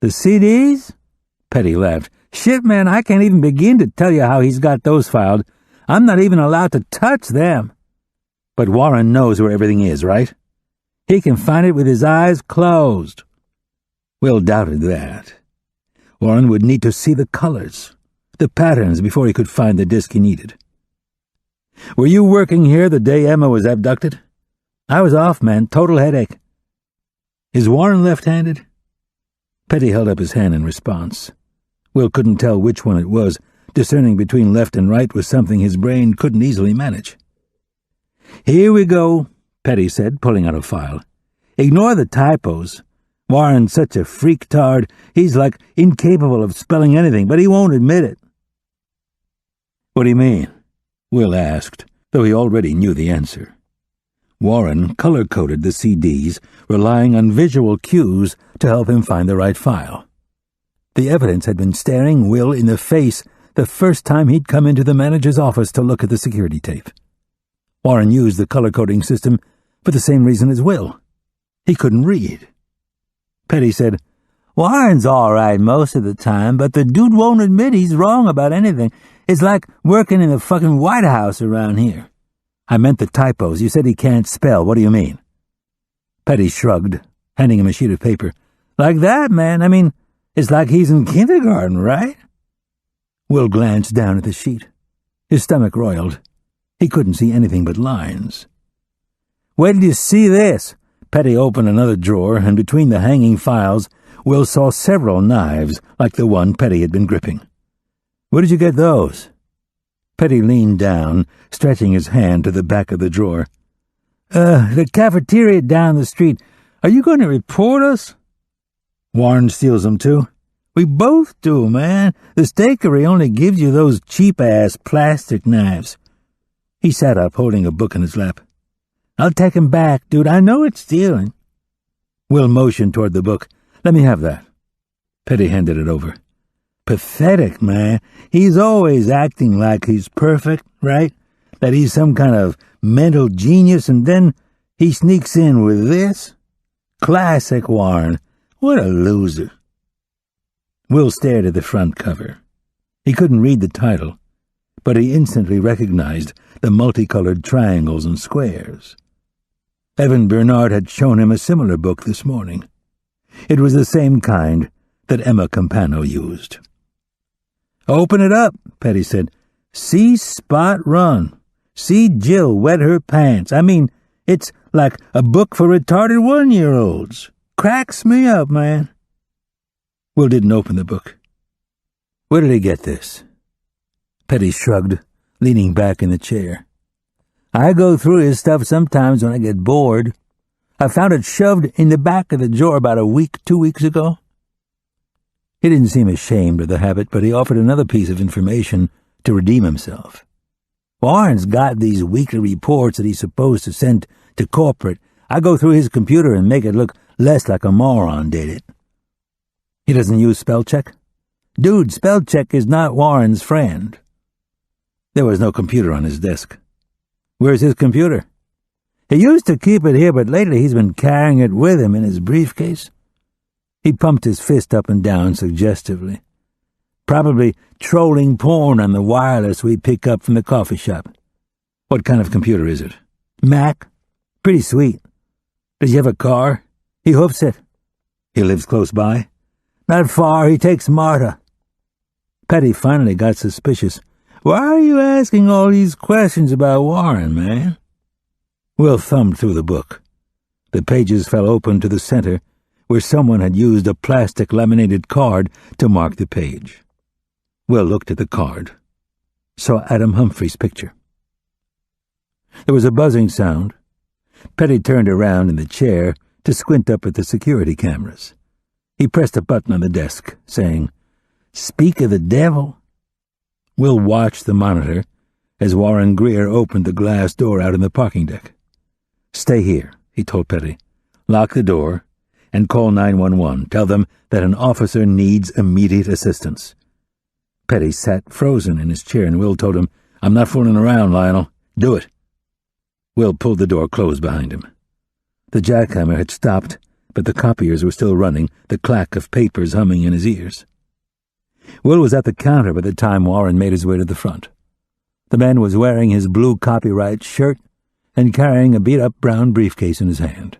"The CDs?" Petty laughed. "Shit, man, I can't even begin to tell you how he's got those filed. I'm not even allowed to touch them." "But Warren knows where everything is, right?" "He can find it with his eyes closed." Will doubted that. Warren would need to see the colors, the patterns, before he could find the disc he needed. "Were you working here the day Emma was abducted?" "I was off, man. Total headache." "Is Warren left-handed?" Petty held up his hand in response. Will couldn't tell which one it was. Discerning between left and right was something his brain couldn't easily manage. "Here we go," Petty said, pulling out a file. "Ignore the typos. Warren's such a freak-tard, he's like incapable of spelling anything, but he won't admit it." "What do you mean?" Will asked, though he already knew the answer. Warren color-coded the CDs, relying on visual cues to help him find the right file. The evidence had been staring Will in the face the first time he'd come into the manager's office to look at the security tape. Warren used the color-coding system for the same reason as Will. He couldn't read. Petty said, "Warren's all right most of the time, but the dude won't admit he's wrong about anything. It's like working in the fucking White House around here." "I meant the typos. You said he can't spell. What do you mean?" Petty shrugged, handing him a sheet of paper. "Like that, man. I mean, it's like he's in kindergarten, right?" Will glanced down at the sheet. His stomach roiled. He couldn't see anything but lines. "Where did you see this?" Petty opened another drawer, and between the hanging files, Will saw several knives like the one Petty had been gripping. "Where did you get those?" Petty leaned down, stretching his hand to the back of the drawer. The cafeteria down the street. Are you going to report us?" "Warren steals them too?" "We both do, man. The steakery only gives you those cheap-ass plastic knives." He sat up, holding a book in his lap. "I'll take 'em back, dude. I know it's stealing." Will motioned toward the book. "Let me have that." Petty handed it over. "Pathetic, man. He's always acting like he's perfect, right? That he's some kind of mental genius, and then he sneaks in with this? Classic Warren. What a loser." Will stared at the front cover. He couldn't read the title, but he instantly recognized the multicolored triangles and squares. Evan Bernard had shown him a similar book this morning. It was the same kind that Emma Campano used. "Open it up," Petty said. "See Spot run. See Jill wet her pants. I mean, it's like a book for retarded 1-year-olds. Cracks me up, man." Will didn't open the book. "Where did he get this?" Petty shrugged, leaning back in the chair. "I go through his stuff sometimes when I get bored. I found it shoved in the back of the drawer about 2 weeks ago." He didn't seem ashamed of the habit, but he offered another piece of information to redeem himself. "Warren's got these weekly reports that he's supposed to send to corporate. I go through his computer and make it look less like a moron did it." "He doesn't use spell check?" Dude, spell check is not Warren's friend. There was no computer on his desk. Where's his computer? He used to keep it here, but lately he's been carrying it with him in his briefcase. He pumped his fist up and down suggestively. Probably trolling porn on the wireless we pick up from the coffee shop. What kind of computer is it? Mac? Pretty sweet. Does he have a car? He hoofs it. He lives close by? Not far, he takes Marta. Petty finally got suspicious. Why are you asking all these questions about Warren, man? Will thumbed through the book. The pages fell open to the center, where someone had used a plastic laminated card to mark the page. Will looked at the card, saw Adam Humphrey's picture. There was a buzzing sound. Petty turned around in the chair to squint up at the security cameras. He pressed a button on the desk, saying, "Speak of the devil." Will watched the monitor as Warren Greer opened the glass door out in the parking deck. "Stay here," he told Petty. "Lock the door and call 911. Tell them that an officer needs immediate assistance." Petty sat frozen in his chair, and Will told him, "I'm not fooling around, Lionel. Do it." Will pulled the door closed behind him. The jackhammer had stopped, but the copiers were still running, the clack of papers humming in his ears. Will was at the counter by the time Warren made his way to the front. The man was wearing his blue copyright shirt and carrying a beat-up brown briefcase in his hand.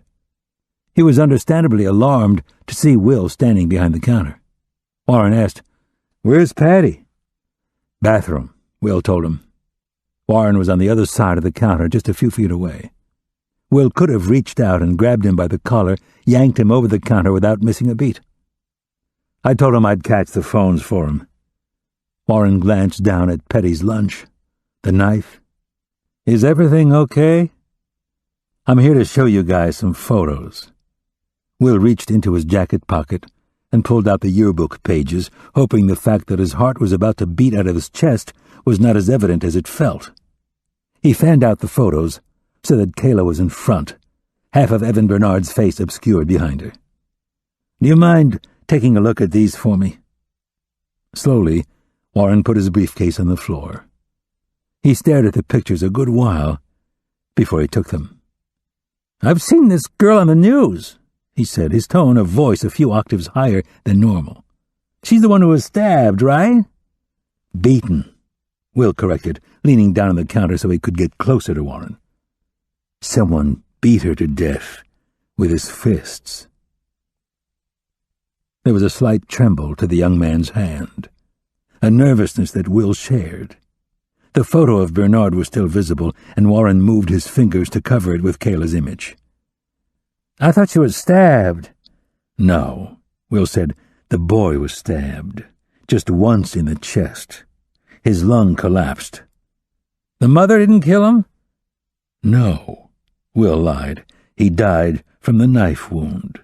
He was understandably alarmed to see Will standing behind the counter. Warren asked, "Where's Patty?" "Bathroom," Will told him. Warren was on the other side of the counter, just a few feet away. Will could have reached out and grabbed him by the collar, yanked him over the counter without missing a beat. "I told him I'd catch the phones for him." Warren glanced down at Petty's lunch. The knife. "Is everything okay?" "I'm here to show you guys some photos." Will reached into his jacket pocket and pulled out the yearbook pages, hoping the fact that his heart was about to beat out of his chest was not as evident as it felt. He fanned out the photos so that Kayla was in front, half of Evan Bernard's face obscured behind her. "Do you mind taking a look at these for me?" Slowly, Warren put his briefcase on the floor. He stared at the pictures a good while before he took them. "I've seen this girl on the news," he said, his tone of voice a few octaves higher than normal. "She's the one who was stabbed, right?" "Beaten," Will corrected, leaning down on the counter so he could get closer to Warren. "Someone beat her to death with his fists." There was a slight tremble to the young man's hand, a nervousness that Will shared. The photo of Bernard was still visible, and Warren moved his fingers to cover it with Kayla's image. "I thought she was stabbed." "No," Will said. "The boy was stabbed, just once in the chest. His lung collapsed." "The mother didn't kill him?" "No," Will lied. "He died from the knife wound.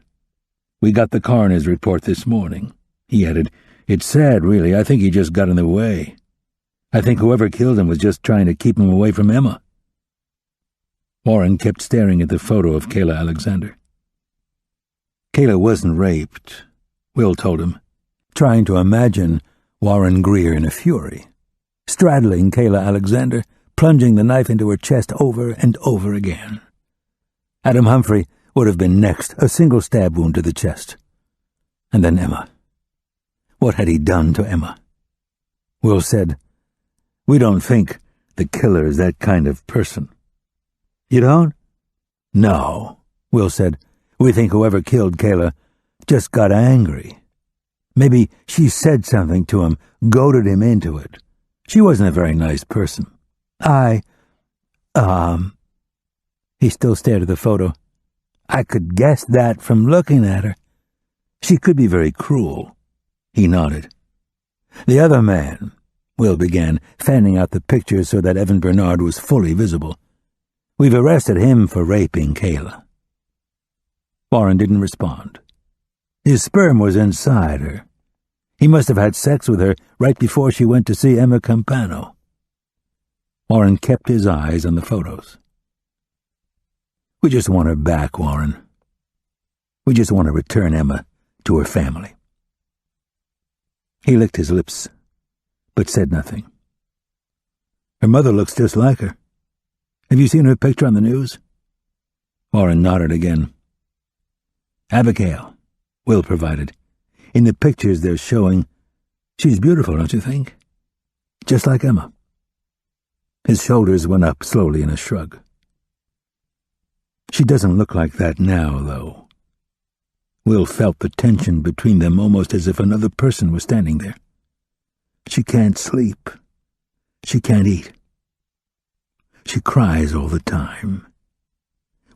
We got the coroner's report this morning," he added. "It's sad, really. I think he just got in the way. I think whoever killed him was just trying to keep him away from Emma." Warren kept staring at the photo of Kayla Alexander. "Kayla wasn't raped," Will told him, trying to imagine Warren Greer in a fury, straddling Kayla Alexander, plunging the knife into her chest over and over again. Adam Humphrey would have been next, a single stab wound to the chest. And then Emma. What had he done to Emma? Will said, "We don't think the killer is that kind of person." "You don't?" "No," Will said. "We think whoever killed Kayla just got angry. Maybe she said something to him, goaded him into it. She wasn't a very nice person. He still stared at the photo. "I could guess that from looking at her. She could be very cruel." He nodded. "The other man," Will began, fanning out the picture so that Evan Bernard was fully visible. "We've arrested him for raping Kayla." Warren didn't respond. His sperm was inside her. He must have had sex with her right before she went to see Emma Campano. Warren kept his eyes on the photos. "We just want her back, Warren. We just want to return Emma to her family." He licked his lips, but said nothing. Her mother looks just like her. Have you seen her picture on the news? Warren nodded again. Abigail, Will provided. In the pictures they're showing, she's beautiful, don't you think? Just like Emma. His shoulders went up slowly in a shrug. She doesn't look like that now, though. Will felt the tension between them almost as if another person was standing there. She can't sleep. She can't eat. She cries all the time.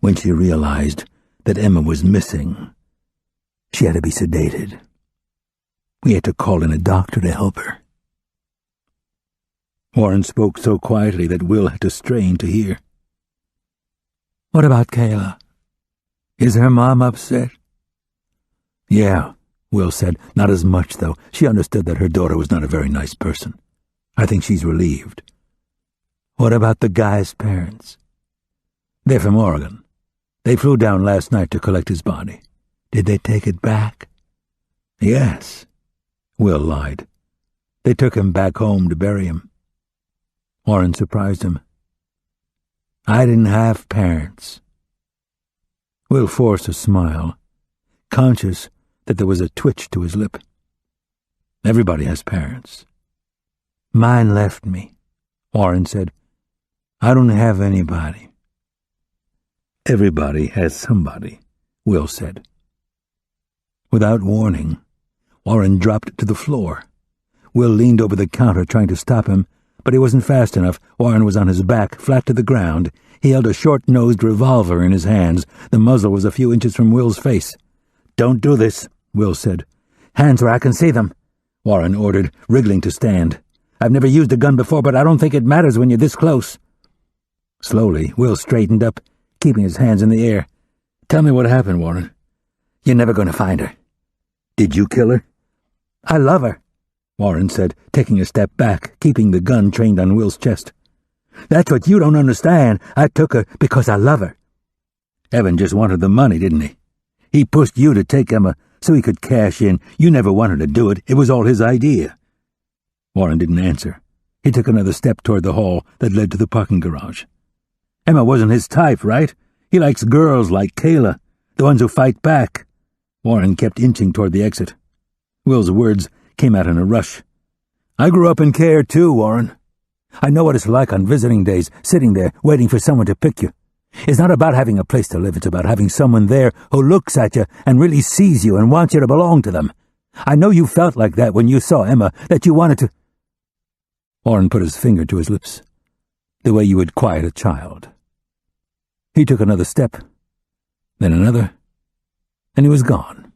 When she realized that Emma was missing, she had to be sedated. We had to call in a doctor to help her. Warren spoke so quietly that Will had to strain to hear. What about Kayla? Is her mom upset? Yeah, Will said. Not as much, though. She understood that her daughter was not a very nice person. I think she's relieved. What about the guy's parents? They're from Oregon. They flew down last night to collect his body. Did they take it back? Yes, Will lied. They took him back home to bury him. Warren surprised him. I didn't have parents. Will forced a smile, conscious that there was a twitch to his lip. Everybody has parents. Mine left me, Warren said. I don't have anybody. Everybody has somebody, Will said. Without warning, Warren dropped to the floor. Will leaned over the counter trying to stop him, but he wasn't fast enough. Warren was on his back, flat to the ground. He held a short-nosed revolver in his hands. The muzzle was a few inches from Will's face. Don't do this, Will said. Hands where I can see them, Warren ordered, wriggling to stand. I've never used a gun before, but I don't think it matters when you're this close. Slowly, Will straightened up, keeping his hands in the air. Tell me what happened, Warren. You're never going to find her. Did you kill her? I love her, Warren said, taking a step back, keeping the gun trained on Will's chest. That's what you don't understand. I took her because I love her. Evan just wanted the money, didn't he? He pushed you to take Emma so he could cash in. You never wanted to do it. It was all his idea. Warren didn't answer. He took another step toward the hall that led to the parking garage. Emma wasn't his type, right? He likes girls like Kayla, the ones who fight back. Warren kept inching toward the exit. Will's words came out in a rush. I grew up in care too, Warren. I know what it's like on visiting days, sitting there, waiting for someone to pick you. It's not about having a place to live, it's about having someone there who looks at you and really sees you and wants you to belong to them. I know you felt like that when you saw Emma, that you wanted to... Warren put his finger to his lips, the way you would quiet a child. He took another step, then another, and he was gone.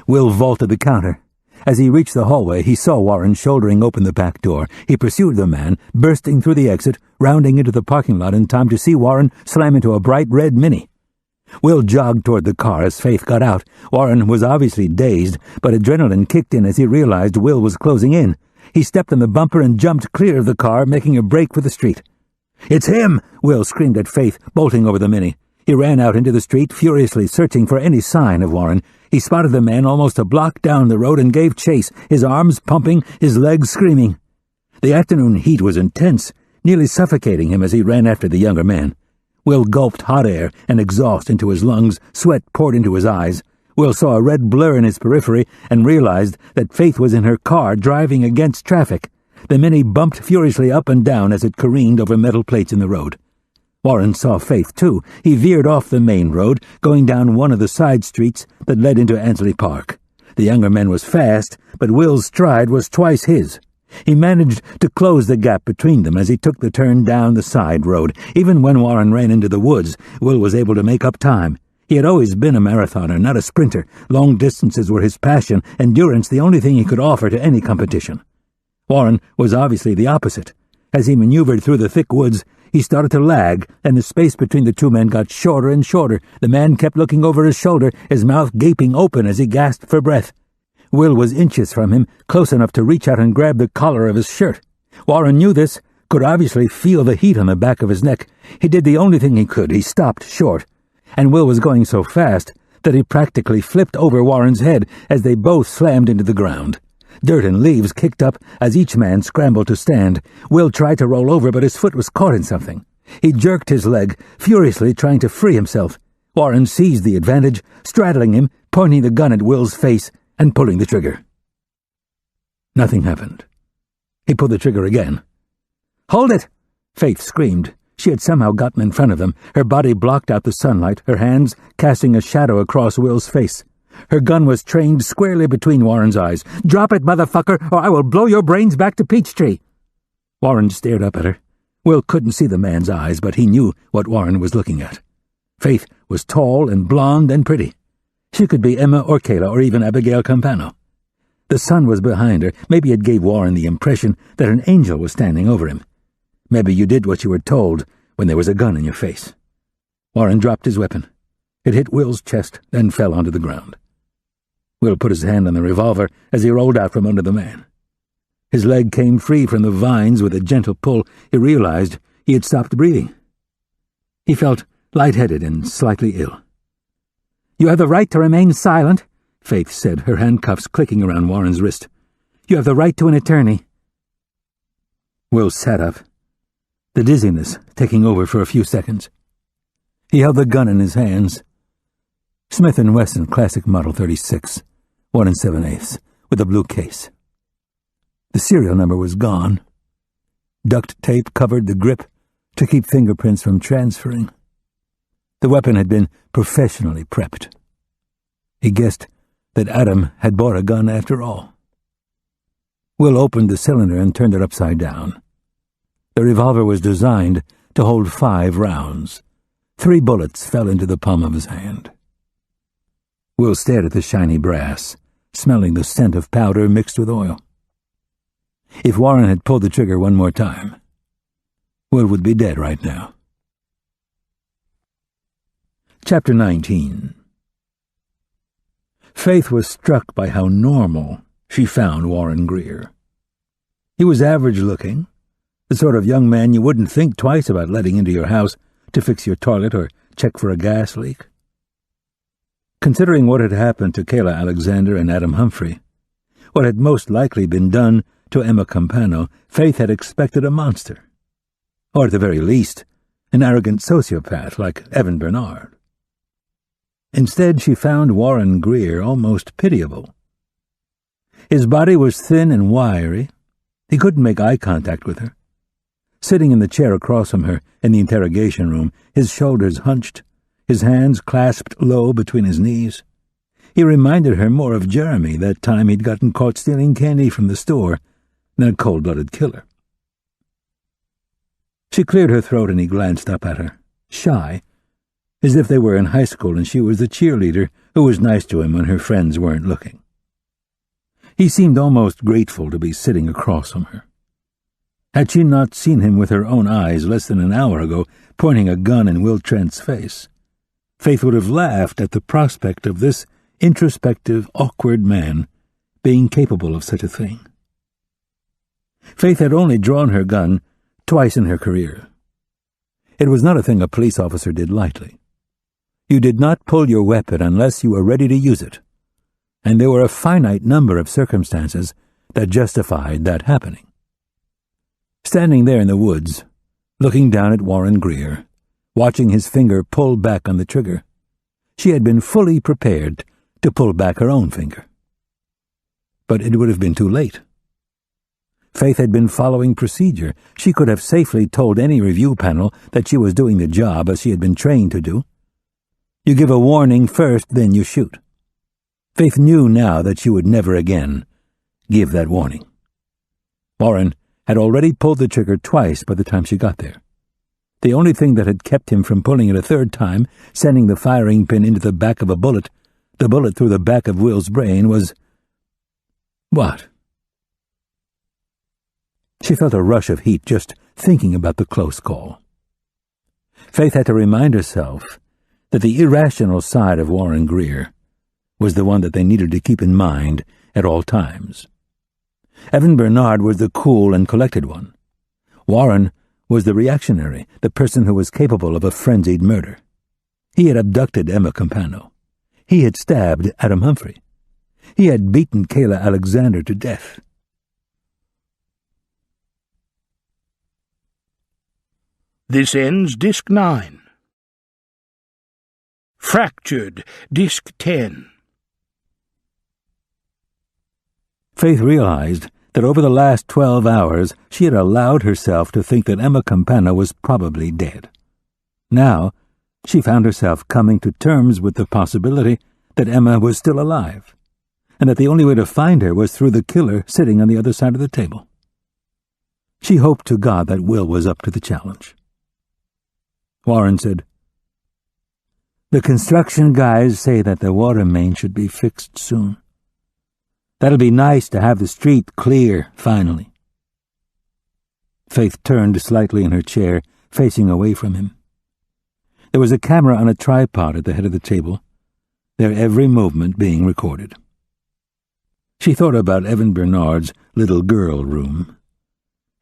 Will vaulted the counter. As he reached the hallway, he saw Warren shouldering open the back door. He pursued the man, bursting through the exit, rounding into the parking lot in time to see Warren slam into a bright red Mini. Will jogged toward the car as Faith got out. Warren was obviously dazed, but adrenaline kicked in as he realized Will was closing in. He stepped on the bumper and jumped clear of the car, making a break for the street. It's him! Will screamed at Faith, bolting over the Mini. He ran out into the street, furiously searching for any sign of Warren. He spotted the man almost a block down the road and gave chase, his arms pumping, his legs screaming. The afternoon heat was intense, nearly suffocating him as he ran after the younger man. Will gulped hot air and exhaust into his lungs, sweat poured into his eyes. Will saw a red blur in his periphery and realized that Faith was in her car driving against traffic. The Mini bumped furiously up and down as it careened over metal plates in the road. Warren saw Faith, too. He veered off the main road, going down one of the side streets that led into Ansley Park. The younger man was fast, but Will's stride was twice his. He managed to close the gap between them as he took the turn down the side road. Even when Warren ran into the woods, Will was able to make up time. He had always been a marathoner, not a sprinter. Long distances were his passion, endurance the only thing he could offer to any competition. Warren was obviously the opposite. As he maneuvered through the thick woods, he started to lag, and the space between the two men got shorter and shorter. The man kept looking over his shoulder, his mouth gaping open as he gasped for breath. Will was inches from him, close enough to reach out and grab the collar of his shirt. Warren knew this, could obviously feel the heat on the back of his neck. He did the only thing he could. He stopped short. And Will was going so fast that he practically flipped over Warren's head as they both slammed into the ground. Dirt and leaves kicked up as each man scrambled to stand. Will tried to roll over, but his foot was caught in something. He jerked his leg, furiously trying to free himself. Warren seized the advantage, straddling him, pointing the gun at Will's face, and pulling the trigger. Nothing happened. He pulled the trigger again. "Hold it!" Faith screamed. She had somehow gotten in front of them. Her body blocked out the sunlight, her hands casting a shadow across Will's face. Her gun was trained squarely between Warren's eyes. "Drop it, motherfucker, or I will blow your brains back to Peachtree!" Warren stared up at her. Will couldn't see the man's eyes, but he knew what Warren was looking at. Faith was tall and blonde and pretty. She could be Emma or Kayla or even Abigail Campano. The sun was behind her. Maybe it gave Warren the impression that an angel was standing over him. Maybe you did what you were told when there was a gun in your face. Warren dropped his weapon. It hit Will's chest, then fell onto the ground. Will put his hand on the revolver as he rolled out from under the man. His leg came free from the vines with a gentle pull. He realized he had stopped breathing. He felt lightheaded and slightly ill. "You have the right to remain silent," Faith said, her handcuffs clicking around Warren's wrist. "You have the right to an attorney." Will sat up, the dizziness taking over for a few seconds. He held the gun in his hands. Smith & Wesson Classic Model 36, 1 7/8, with a blue case. The serial number was gone. Duct tape covered the grip to keep fingerprints from transferring. The weapon had been professionally prepped. He guessed that Adam had bought a gun after all. Will opened the cylinder and turned it upside down. The revolver was designed to hold 5 rounds. 3 bullets fell into the palm of his hand. Will stared at the shiny brass, smelling the scent of powder mixed with oil. If Warren had pulled the trigger one more time, Will would be dead right now. Chapter 19. Faith was struck by how normal she found Warren Greer. He was average-looking, the sort of young man you wouldn't think twice about letting into your house to fix your toilet or check for a gas leak. Considering what had happened to Kayla Alexander and Adam Humphrey, what had most likely been done to Emma Campano, Faith had expected a monster, or at the very least, an arrogant sociopath like Evan Bernard. Instead, she found Warren Greer almost pitiable. His body was thin and wiry. He couldn't make eye contact with her. Sitting in the chair across from her in the interrogation room, his shoulders hunched, his hands clasped low between his knees, he reminded her more of Jeremy that time he'd gotten caught stealing candy from the store than a cold-blooded killer. She cleared her throat and he glanced up at her, shy, as if they were in high school and she was the cheerleader who was nice to him when her friends weren't looking. He seemed almost grateful to be sitting across from her. Had she not seen him with her own eyes less than an hour ago, pointing a gun in Will Trent's face, Faith would have laughed at the prospect of this introspective, awkward man being capable of such a thing. Faith had only drawn her gun twice in her career. It was not a thing a police officer did lightly. You did not pull your weapon unless you were ready to use it, and there were a finite number of circumstances that justified that happening. Standing there in the woods, looking down at Warren Greer, watching his finger pull back on the trigger, she had been fully prepared to pull back her own finger. But it would have been too late. Faith had been following procedure. She could have safely told any review panel that she was doing the job as she had been trained to do. You give a warning first, then you shoot. Faith knew now that she would never again give that warning. Warren had already pulled the trigger twice by the time she got there. The only thing that had kept him from pulling it a third time, sending the firing pin into the back of a bullet, the bullet through the back of Will's brain, was... what? She felt a rush of heat just thinking about the close call. Faith had to remind herself that the irrational side of Warren Greer was the one that they needed to keep in mind at all times. Evan Bernard was the cool and collected one. Warren was the reactionary, the person who was capable of a frenzied murder. He had abducted Emma Campano. He had stabbed Adam Humphrey. He had beaten Kayla Alexander to death. This ends Disc 9. Fractured, Disc 10. Faith realized that over the last 12 hours she had allowed herself to think that Emma Campana was probably dead. Now, she found herself coming to terms with the possibility that Emma was still alive, and that the only way to find her was through the killer sitting on the other side of the table. She hoped to God that Will was up to the challenge. Warren said, "The construction guys say that the water main should be fixed soon. That'll be nice to have the street clear, finally." Faith turned slightly in her chair, facing away from him. There was a camera on a tripod at the head of the table, their every movement being recorded. She thought about Evan Bernard's little girl room,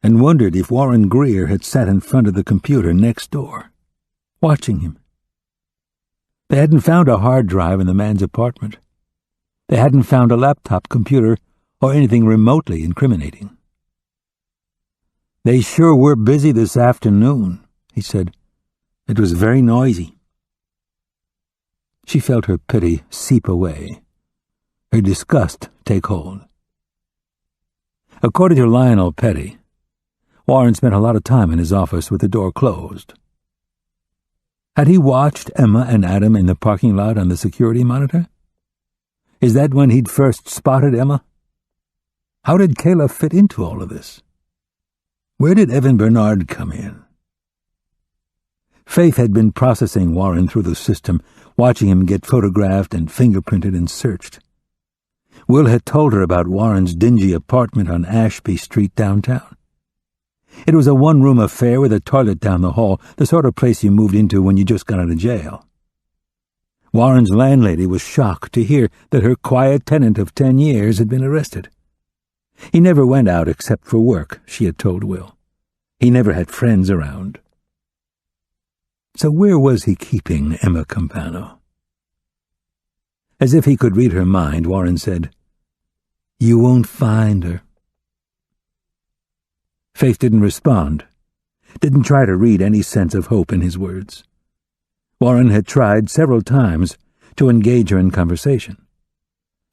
and wondered if Warren Greer had sat in front of the computer next door, watching him. They hadn't found a hard drive in the man's apartment. They hadn't found a laptop computer or anything remotely incriminating. "They sure were busy this afternoon," he said. "It was very noisy." She felt her pity seep away, her disgust take hold. According to Lionel Petty, Warren spent a lot of time in his office with the door closed. Had he watched Emma and Adam in the parking lot on the security monitor? Is that when he'd first spotted Emma? How did Kayla fit into all of this? Where did Evan Bernard come in? Faith had been processing Warren through the system, watching him get photographed and fingerprinted and searched. Will had told her about Warren's dingy apartment on Ashby Street downtown. It was a one-room affair with a toilet down the hall, the sort of place you moved into when you just got out of jail. Warren's landlady was shocked to hear that her quiet tenant of 10 years had been arrested. He never went out except for work, she had told Will. He never had friends around. So where was he keeping Emma Campano? As if he could read her mind, Warren said, "You won't find her." Faith didn't respond, didn't try to read any sense of hope in his words. Warren had tried several times to engage her in conversation.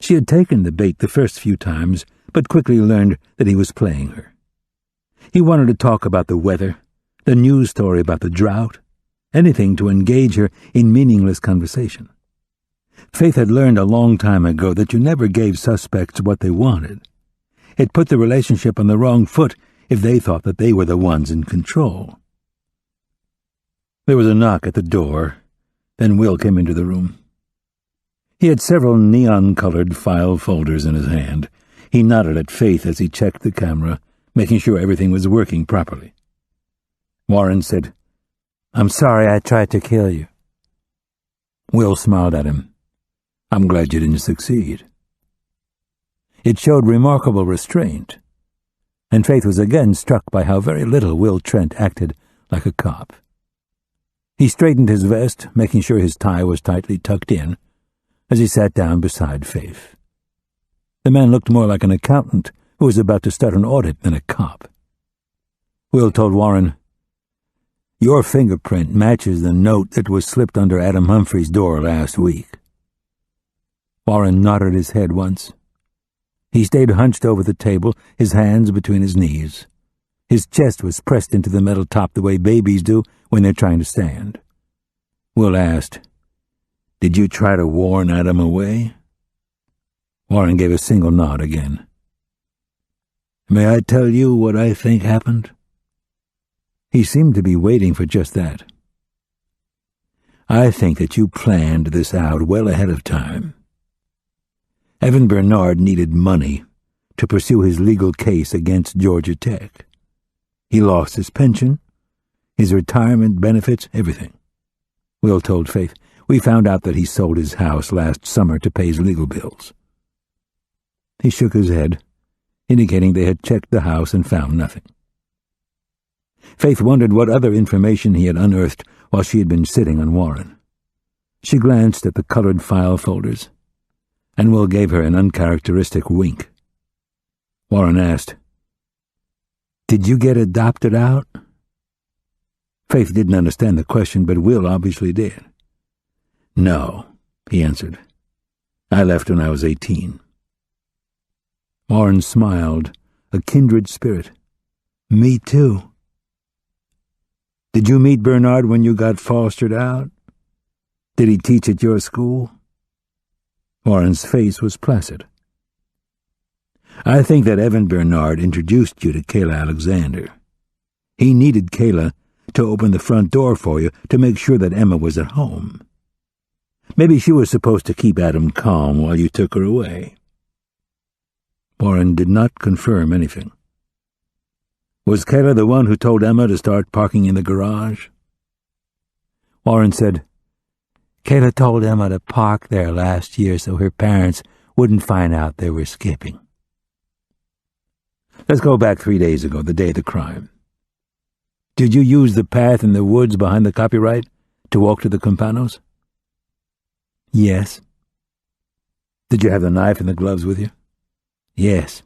She had taken the bait the first few times, but quickly learned that he was playing her. He wanted to talk about the weather, the news story about the drought, anything to engage her in meaningless conversation. Faith had learned a long time ago that you never gave suspects what they wanted. It put the relationship on the wrong foot if they thought that they were the ones in control. There was a knock at the door, then Will came into the room. He had several neon-colored file folders in his hand. He nodded at Faith as he checked the camera, making sure everything was working properly. Warren said, "I'm sorry I tried to kill you." Will smiled at him. "I'm glad you didn't succeed." It showed remarkable restraint, and Faith was again struck by how very little Will Trent acted like a cop. He straightened his vest, making sure his tie was tightly tucked in, as he sat down beside Faith. The man looked more like an accountant who was about to start an audit than a cop. Will told Warren, "Your fingerprint matches the note that was slipped under Adam Humphrey's door last week." Warren nodded his head once. He stayed hunched over the table, his hands between his knees. His chest was pressed into the metal top the way babies do when they're trying to stand. Will asked, "Did you try to warn Adam away?" Warren gave a single nod again. "May I tell you what I think happened?" He seemed to be waiting for just that. "I think that you planned this out well ahead of time. Evan Bernard needed money to pursue his legal case against Georgia Tech. He lost his pension, his retirement benefits, everything. Will told Faith, "We found out that he sold his house last summer to pay his legal bills." He shook his head, indicating they had checked the house and found nothing. Faith wondered what other information he had unearthed while she had been sitting on Warren. She glanced at the colored file folders. and Will gave her an uncharacteristic wink. Warren asked, "Did you get adopted out?" Faith didn't understand the question, but Will obviously did. "No," he answered. "I left when I was 18. Warren smiled, a kindred spirit. "Me too." "Did you meet Bernard when you got fostered out? Did he teach at your school?" Warren's face was placid. "I think that Evan Bernard introduced you to Kayla Alexander. He needed Kayla to open the front door for you to make sure that Emma was at home. Maybe she was supposed to keep Adam calm while you took her away." Warren did not confirm anything. "Was Kayla the one who told Emma to start parking in the garage?" Warren said, "Kayla told Emma to park there last year so her parents wouldn't find out they were skipping." "Let's go back 3 days ago, the day of the crime. Did you use the path in the woods behind the copyright to walk to the Campanos?" "Yes." "Did you have the knife and the gloves with you?" "Yes."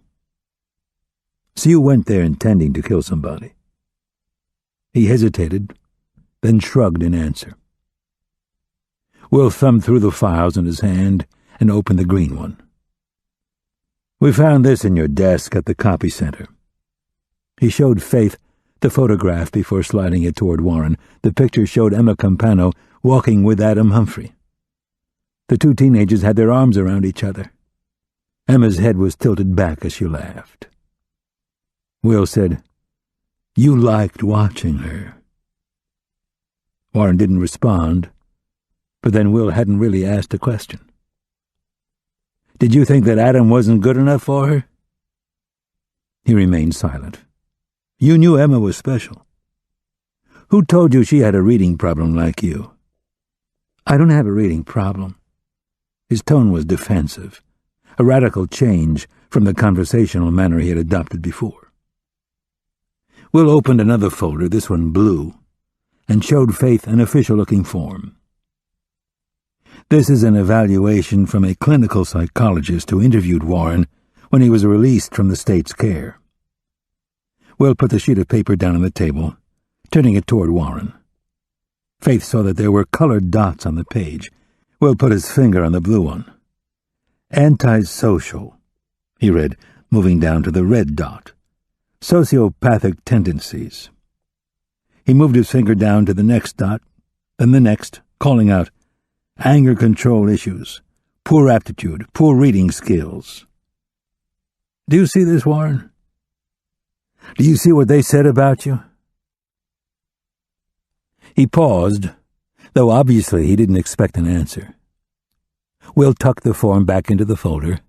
"So you went there intending to kill somebody?" He hesitated, then shrugged in answer. Will thumbed through the files in his hand and opened the green one. "We found this in your desk at the copy center." He showed Faith the photograph before sliding it toward Warren. The picture showed Emma Campano walking with Adam Humphrey. The two teenagers had their arms around each other. Emma's head was tilted back as she laughed. Will said, "You liked watching her." Warren didn't respond, but then Will hadn't really asked a question. "Did you think that Adam wasn't good enough for her?" He remained silent. "You knew Emma was special. Who told you she had a reading problem like you?" "I don't have a reading problem." His tone was defensive, a radical change from the conversational manner he had adopted before. Will opened another folder, this one blue, and showed Faith an official-looking form. "This is an evaluation from a clinical psychologist who interviewed Warren when he was released from the state's care." Will put the sheet of paper down on the table, turning it toward Warren. Faith saw that there were colored dots on the page. Will put his finger on the blue one. "Antisocial," he read, moving down to the red dot. "Sociopathic tendencies." He moved his finger down to the next dot, then the next, calling out, "Anger control issues, poor aptitude, poor reading skills." "Do you see this, Warren? Do you see what they said about you?" He paused, though obviously he didn't expect an answer. Will tucked the form back into the folder,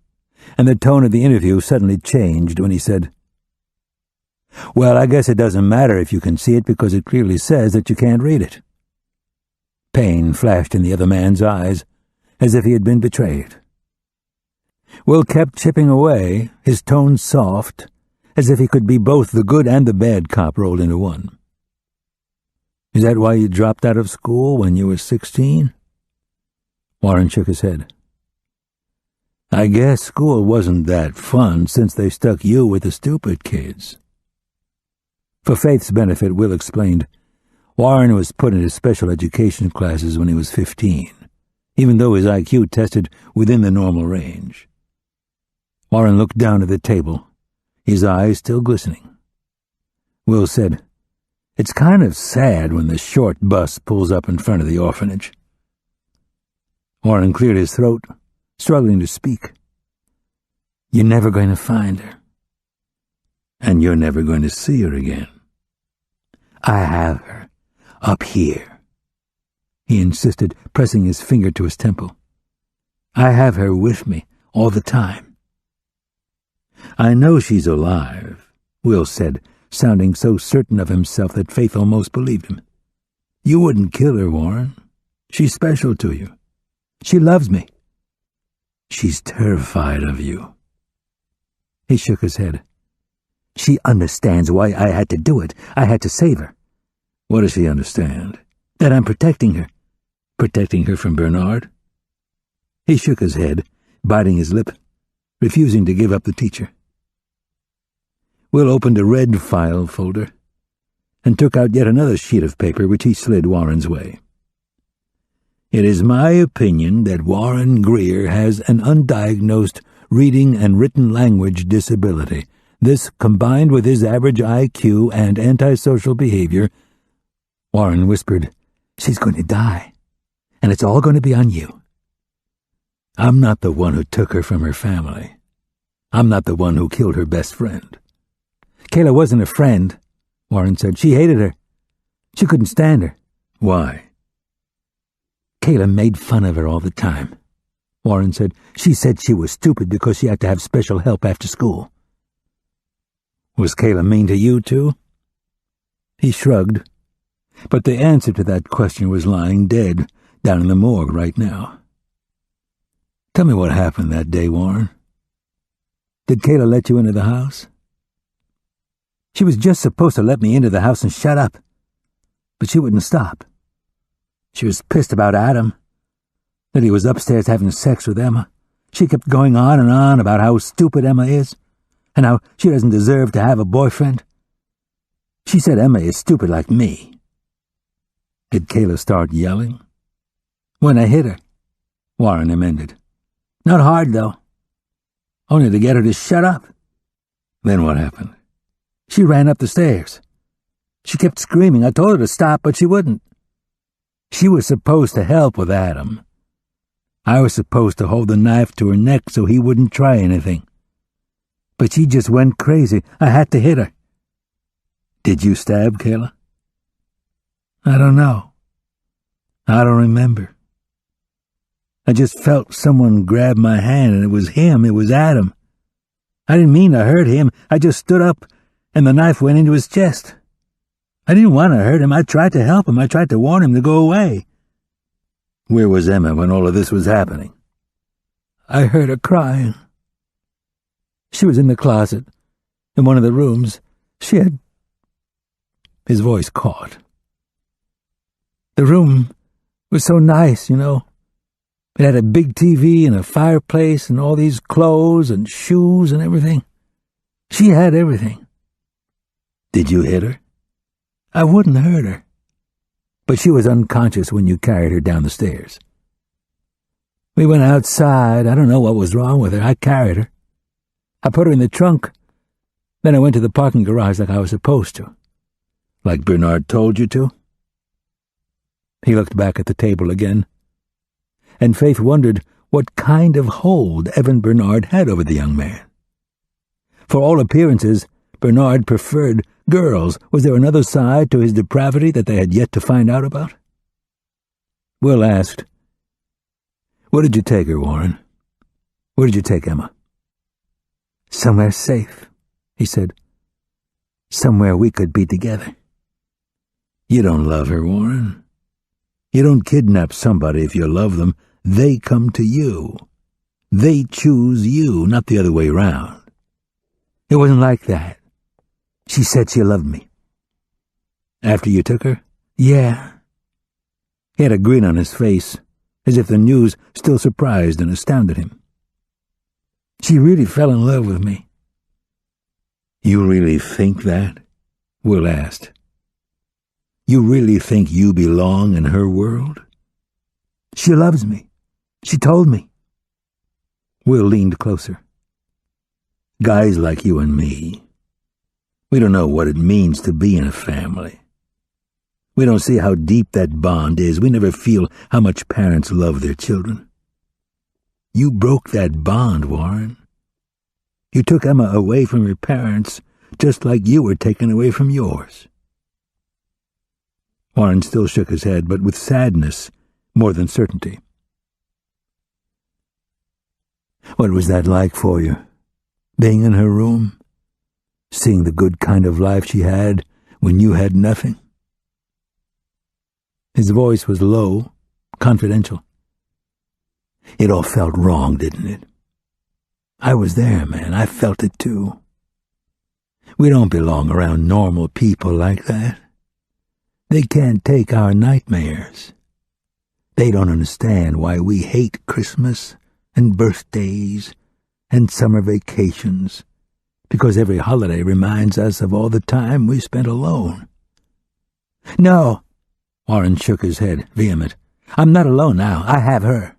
and the tone of the interview suddenly changed when he said, "Well, I guess it doesn't matter if you can see it because it clearly says that you can't read it." Pain flashed in the other man's eyes, as if he had been betrayed. Will kept chipping away, his tone soft, as if he could be both the good and the bad cop rolled into one. "Is that why you dropped out of school when you were 16? Warren shook his head. "I guess school wasn't that fun since they stuck you with the stupid kids." For Faith's benefit, Will explained, Warren was put into special education classes when he was 15, even though his IQ tested within the normal range. Warren looked down at the table, his eyes still glistening. Will said, "It's kind of sad when the short bus pulls up in front of the orphanage." Warren cleared his throat, struggling to speak. "You're never going to find her. And you're never going to see her again." "I have her, up here," he insisted, pressing his finger to his temple. "I have her with me all the time." "I know she's alive," Will said, sounding so certain of himself that Faith almost believed him. "You wouldn't kill her, Warren. She's special to you. She loves me." "She's terrified of you." He shook his head. "She understands why I had to do it. I had to save her." "What does she understand?" "That I'm protecting her." "Protecting her from Bernard?" He shook his head, biting his lip, refusing to give up the teacher. Will opened a red file folder and took out yet another sheet of paper which he slid Warren's way. It is my opinion that Warren Greer has an undiagnosed reading and written language disability. This, combined with his average IQ and antisocial behavior, Warren whispered, "She's going to die, and it's all going to be on you. I'm not the one who took her from her family. I'm not the one who killed her best friend." "Kayla wasn't a friend," Warren said. "She hated her. She couldn't stand her." "Why?" "Kayla made fun of her all the time," Warren said. "She said she was stupid because she had to have special help after school." "Was Kayla mean to you, too?" He shrugged, but the answer to that question was lying dead down in the morgue right now. "Tell me what happened that day, Warren. Did Kayla let you into the house?" "She was just supposed to let me into the house and shut up, but she wouldn't stop. She was pissed about Adam, that he was upstairs having sex with Emma. She kept going on and on about how stupid Emma is, and how she doesn't deserve to have a boyfriend. She said Emma is stupid like me." "Did Kayla start yelling?" "When I hit her," Warren amended. "Not hard, though. Only to get her to shut up." "Then what happened?" "She ran up the stairs. She kept screaming. I told her to stop, but she wouldn't. She was supposed to help with Adam. I was supposed to hold the knife to her neck so he wouldn't try anything. But she just went crazy. I had to hit her." "Did you stab Kayla?" "I don't know. I don't remember. I just felt someone grab my hand, and it was him. It was Adam. I didn't mean to hurt him. I just stood up, and the knife went into his chest. I didn't want to hurt him. I tried to help him. I tried to warn him to go away." "Where was Emma when all of this was happening?" "I heard her crying. She was in the closet, in one of the rooms. She had—" His voice caught. "The room was so nice, you know. It had a big TV and a fireplace and all these clothes and shoes and everything. She had everything." "Did you hit her?" "I wouldn't hurt her. But she was unconscious when you carried her down the stairs. We went outside. I don't know what was wrong with her. I carried her. I put her in the trunk. Then I went to the parking garage like I was supposed to." "Like Bernard told you to?" He looked back at the table again, and Faith wondered what kind of hold Evan Bernard had over the young man. For all appearances, Bernard preferred girls. Was there another side to his depravity that they had yet to find out about? Will asked, "Where did you take her, Warren? Where did you take Emma?" "Somewhere safe," he said. "Somewhere we could be together." "You don't love her, Warren. You don't kidnap somebody if you love them. They come to you. They choose you, not the other way round." "It wasn't like that. She said she loved me." "After you took her?" "Yeah." He had a grin on his face, as if the news still surprised and astounded him. "She really fell in love with me." "You really think that?" Will asked. "You really think you belong in her world?" "She loves me. She told me." Will leaned closer. "Guys like you and me, we don't know what it means to be in a family. We don't see how deep that bond is. We never feel how much parents love their children. You broke that bond, Warren. You took Emma away from her parents, just like you were taken away from yours." Warren still shook his head, but with sadness more than certainty. "What was that like for you, being in her room? Seeing the good kind of life she had when you had nothing?" His voice was low, confidential. "It all felt wrong, didn't it? I was there, man. I felt it too. We don't belong around normal people like that. They can't take our nightmares. They don't understand why we hate Christmas and birthdays and summer vacations, because every holiday reminds us of all the time we spent alone. No, Warren shook his head, vehement. I'm not alone now. I have her.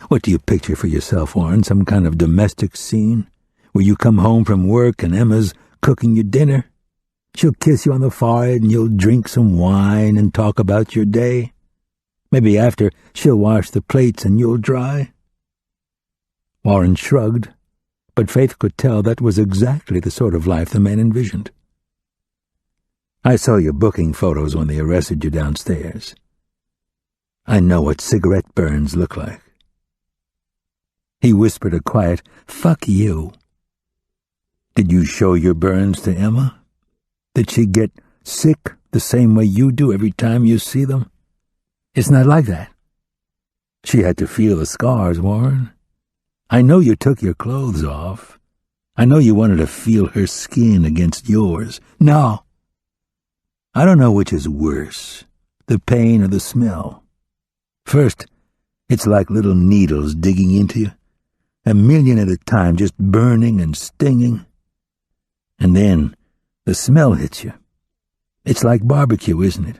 What do you picture for yourself, Warren? Some kind of domestic scene where you come home from work and Emma's cooking you dinner? She'll kiss you on the forehead and you'll drink some wine and talk about your day. Maybe after, she'll wash the plates and you'll dry. Warren shrugged, but Faith could tell that was exactly the sort of life the man envisioned. I saw your booking photos when they arrested you downstairs. I know what cigarette burns look like. He whispered a quiet, "Fuck you." Did you show your burns to Emma? Did she get sick the same way you do every time you see them? It's not like that. She had to feel the scars, Warren. I know you took your clothes off. I know you wanted to feel her skin against yours. No. I don't know which is worse, the pain or the smell. First, it's like little needles digging into you, 1,000,000 at a time, just burning and stinging. And then the smell hits you. It's like barbecue, isn't it?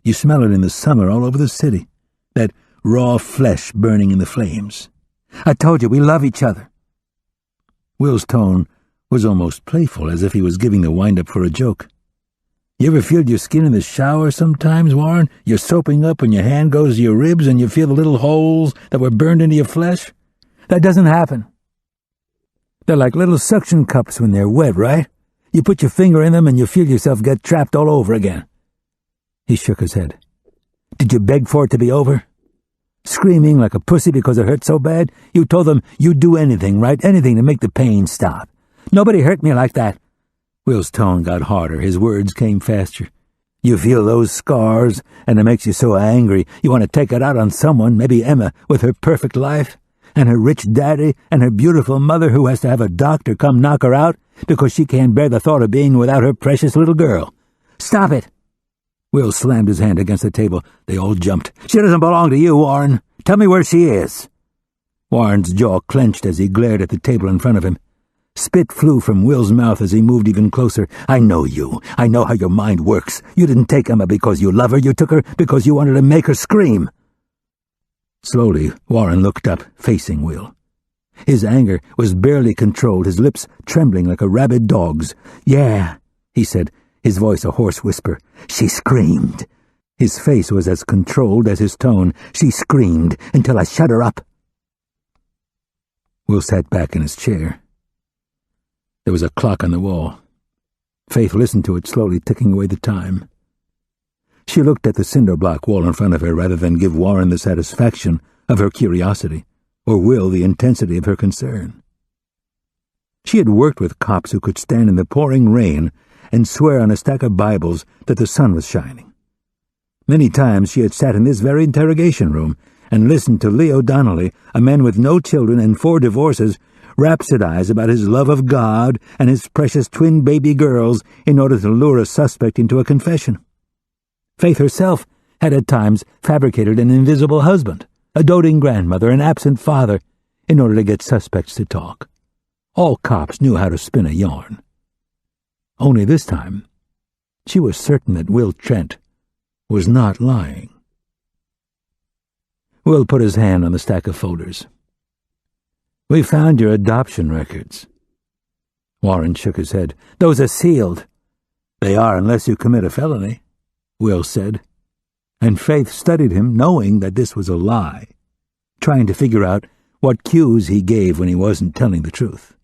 You smell it in the summer all over the city, that raw flesh burning in the flames. I told you, we love each other. Will's tone was almost playful, as if he was giving the wind-up for a joke. You ever feel your skin in the shower sometimes, Warren? You're soaping up and your hand goes to your ribs and you feel the little holes that were burned into your flesh? That doesn't happen. They're like little suction cups when they're wet, right? You put your finger in them and you feel yourself get trapped all over again. He shook his head. Did you beg for it to be over? Screaming like a pussy because it hurt so bad? You told them you'd do anything, right? Anything to make the pain stop. Nobody hurt me like that. Will's tone got harder. His words came faster. You feel those scars, and it makes you so angry. You want to take it out on someone, maybe Emma, with her perfect life, and her rich daddy, and her beautiful mother who has to have a doctor come knock her out because she can't bear the thought of being without her precious little girl. Stop it! Will slammed his hand against the table. They all jumped. She doesn't belong to you, Warren. Tell me where she is. Warren's jaw clenched as he glared at the table in front of him. Spit flew from Will's mouth as he moved even closer. I know you. I know how your mind works. You didn't take Emma because you love her. You took her because you wanted to make her scream. Slowly, Warren looked up, facing Will. His anger was barely controlled, his lips trembling like a rabid dog's. Yeah, he said, his voice a hoarse whisper. She screamed. His face was as controlled as his tone. She screamed until I shut her up. Will sat back in his chair. There was a clock on the wall. Faith listened to it slowly ticking away the time. She looked at the cinder block wall in front of her rather than give Warren the satisfaction of her curiosity, or Will the intensity of her concern. She had worked with cops who could stand in the pouring rain and swear on a stack of Bibles that the sun was shining. Many times she had sat in this very interrogation room and listened to Leo Donnelly, a man with no children and 4 divorces, rhapsodize about his love of God and his precious twin baby girls in order to lure a suspect into a confession. Faith herself had at times fabricated an invisible husband, a doting grandmother, an absent father, in order to get suspects to talk. All cops knew how to spin a yarn. Only this time, she was certain that Will Trent was not lying. Will put his hand on the stack of folders. We found your adoption records. Warren shook his head. Those are sealed. They are unless you commit a felony, Will said. And Faith studied him, knowing that this was a lie, trying to figure out what cues he gave when he wasn't telling the truth.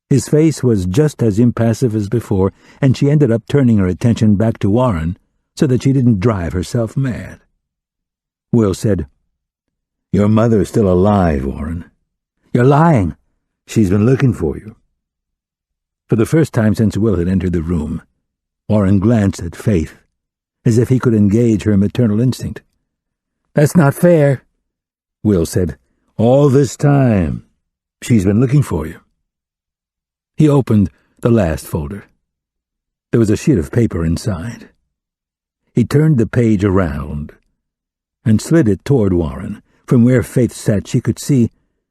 His face was just as impassive as before, and she ended up turning her attention back to Warren so that she didn't drive herself mad. Will said, Your mother is still alive, Warren. You're lying. She's been looking for you. For the first time since Will had entered the room, Warren glanced at Faith, as if he could engage her maternal instinct. That's not fair, Will said. All this time, she's been looking for you. He opened the last folder. There was a sheet of paper inside. He turned the page around and slid it toward Warren. From where Faith sat, she could see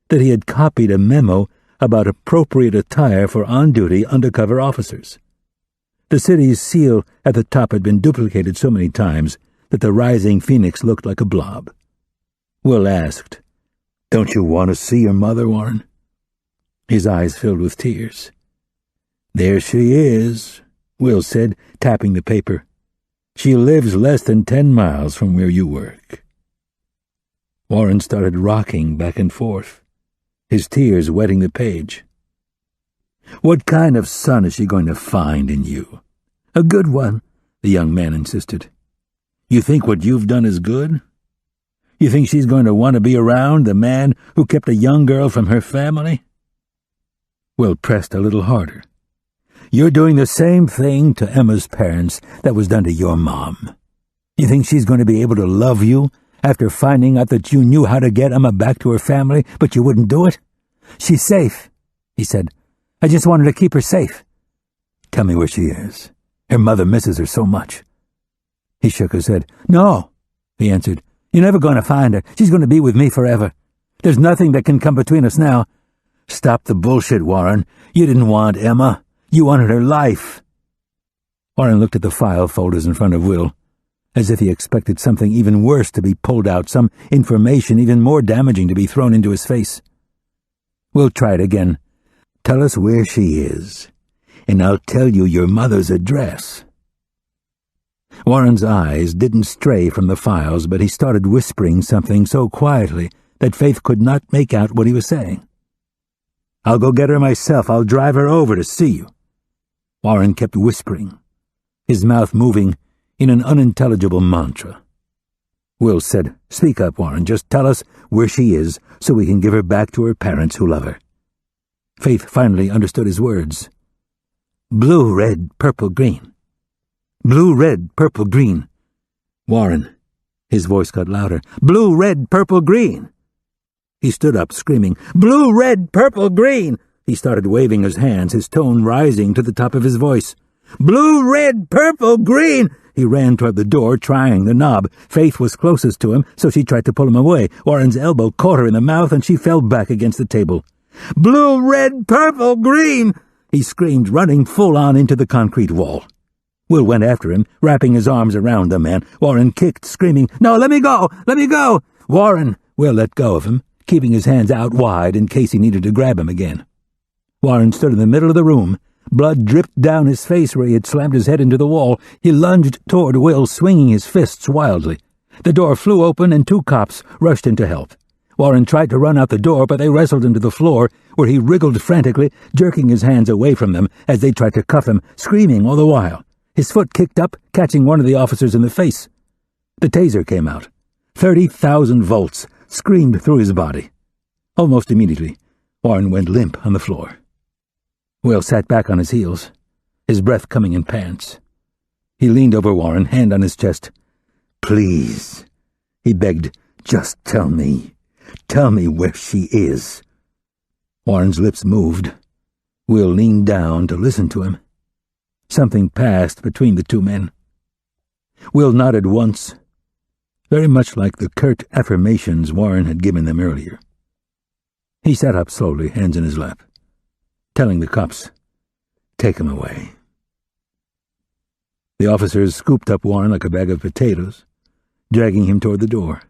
that he had copied a memo about appropriate attire for on-duty undercover officers. The city's seal at the top had been duplicated so many times that the rising phoenix looked like a blob. Will asked, "Don't you want to see your mother, Warren?" His eyes filled with tears. "There she is," Will said, tapping the paper. "She lives less than 10 miles from where you work." Warren started rocking back and forth, his tears wetting the page. "What kind of son is she going to find in you?" "A good one," the young man insisted. "You think what you've done is good? You think she's going to want to be around the man who kept a young girl from her family?" Will pressed a little harder. "You're doing the same thing to Emma's parents that was done to your mom. You think she's going to be able to love you after finding out that you knew how to get Emma back to her family, but you wouldn't do it?" "She's safe," he said. "I just wanted to keep her safe." "Tell me where she is. Her mother misses her so much." He shook his head. "No," he answered. "You're never going to find her. She's going to be with me forever. There's nothing that can come between us now." "Stop the bullshit, Warren. You didn't want Emma. You wanted her life." Warren looked at the file folders in front of Will, as if he expected something even worse to be pulled out, some information even more damaging to be thrown into his face. Will tried again. "Tell us where she is, and I'll tell you your mother's address." Warren's eyes didn't stray from the files, but he started whispering something so quietly that Faith could not make out what he was saying. "I'll go get her myself. I'll drive her over to see you." Warren kept whispering, his mouth moving in an unintelligible mantra. Will said, "Speak up, Warren. Just tell us where she is so we can give her back to her parents who love her." Faith finally understood his words. "Blue, red, purple, green. Blue, red, purple, green. Warren," his voice got louder, "blue, red, purple, green." He stood up, screaming, "Blue, red, purple, green!" He started waving his hands, his tone rising to the top of his voice. "Blue, red, purple, green!" He ran toward the door, trying the knob. Faith was closest to him, so she tried to pull him away. Warren's elbow caught her in the mouth, and she fell back against the table. "Blue, red, purple, green!" he screamed, running full-on into the concrete wall. Will went after him, wrapping his arms around the man. Warren kicked, screaming, "No, let me go! Let me go!" "Warren!" Will let go of him, keeping his hands out wide in case he needed to grab him again. Warren stood in the middle of the room. Blood dripped down his face where he had slammed his head into the wall. He lunged toward Will, swinging his fists wildly. The door flew open, and 2 cops rushed in to help. Warren tried to run out the door, but they wrestled him to the floor, where he wriggled frantically, jerking his hands away from them as they tried to cuff him, screaming all the while. His foot kicked up, catching one of the officers in the face. The taser came out. 30,000 volts screamed through his body. Almost immediately, Warren went limp on the floor. Will sat back on his heels, his breath coming in pants. He leaned over Warren, hand on his chest. "Please," he begged, "just tell me. Tell me where she is." Warren's lips moved. Will leaned down to listen to him. Something passed between the 2 men. Will nodded once, very much like the curt affirmations Warren had given them earlier. He sat up slowly, hands in his lap, telling the cops, "Take him away." The officers scooped up Warren like a bag of potatoes, dragging him toward the door.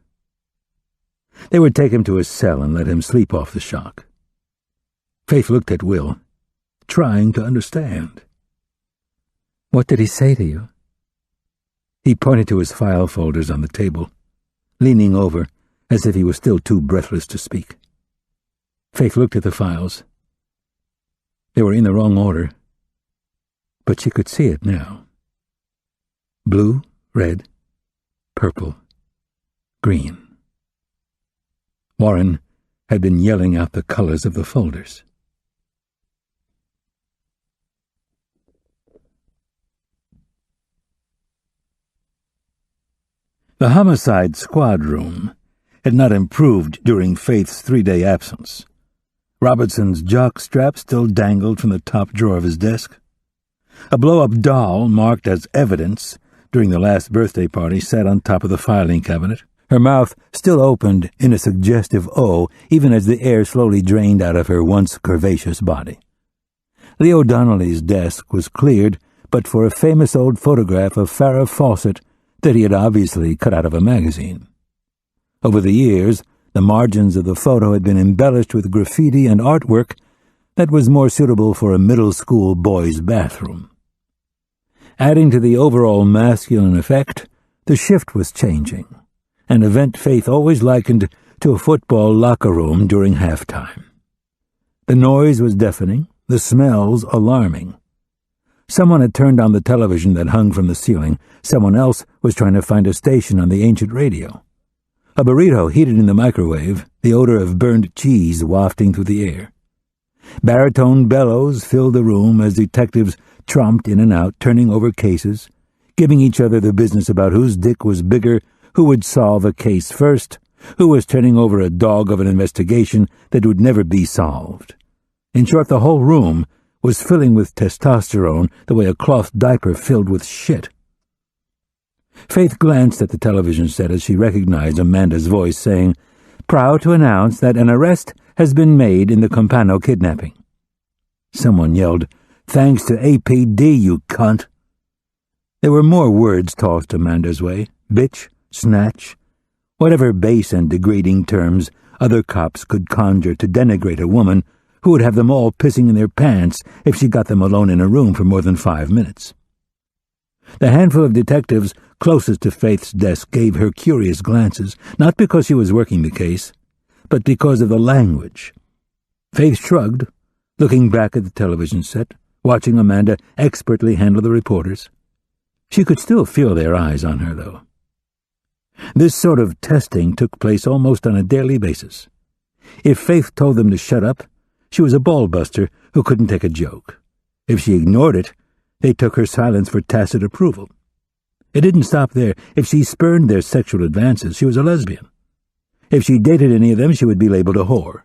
They would take him to his cell and let him sleep off the shock. Faith looked at Will, trying to understand. "What did he say to you?" He pointed to his file folders on the table, leaning over as if he was still too breathless to speak. Faith looked at the files. They were in the wrong order, but she could see it now. Blue, red, purple, green. Warren had been yelling out the colors of the folders. The homicide squad room had not improved during Faith's 3-day absence. Robertson's jock strap still dangled from the top drawer of his desk. A blow-up doll marked as evidence during the last birthday party sat on top of the filing cabinet. her mouth still opened in a suggestive O, even as the air slowly drained out of her once curvaceous body. Leo Donnelly's desk was cleared but for a famous old photograph of Farrah Fawcett that he had obviously cut out of a magazine. Over the years, the margins of the photo had been embellished with graffiti and artwork that was more suitable for a middle school boy's bathroom. Adding to the overall masculine effect, the shift was changing, an event Faith always likened to a football locker room during halftime. The noise was deafening, the smells alarming. Someone had turned on the television that hung from the ceiling. Someone else was trying to find a station on the ancient radio. A burrito heated in the microwave, the odor of burned cheese wafting through the air. Baritone bellows filled the room as detectives tromped in and out, turning over cases, giving each other the business about whose dick was bigger, who would solve a case first, who was turning over a dog of an investigation that would never be solved. In short, the whole room was filling with testosterone the way a cloth diaper filled with shit. Faith glanced at the television set as she recognized Amanda's voice saying, "Proud to announce that an arrest has been made in the Campano kidnapping." Someone yelled, "Thanks to APD, you cunt." There were more words tossed Amanda's way, bitch, snatch, whatever base and degrading terms other cops could conjure to denigrate a woman who would have them all pissing in their pants if she got them alone in a room for more than 5 minutes. The handful of detectives closest to Faith's desk gave her curious glances, not because she was working the case, but because of the language. Faith shrugged, looking back at the television set, watching Amanda expertly handle the reporters. She could still feel their eyes on her, though. This sort of testing took place almost on a daily basis. If Faith told them to shut up, she was a ball-buster who couldn't take a joke. If she ignored it, they took her silence for tacit approval. It didn't stop there. If she spurned their sexual advances, she was a lesbian. If she dated any of them, she would be labeled a whore.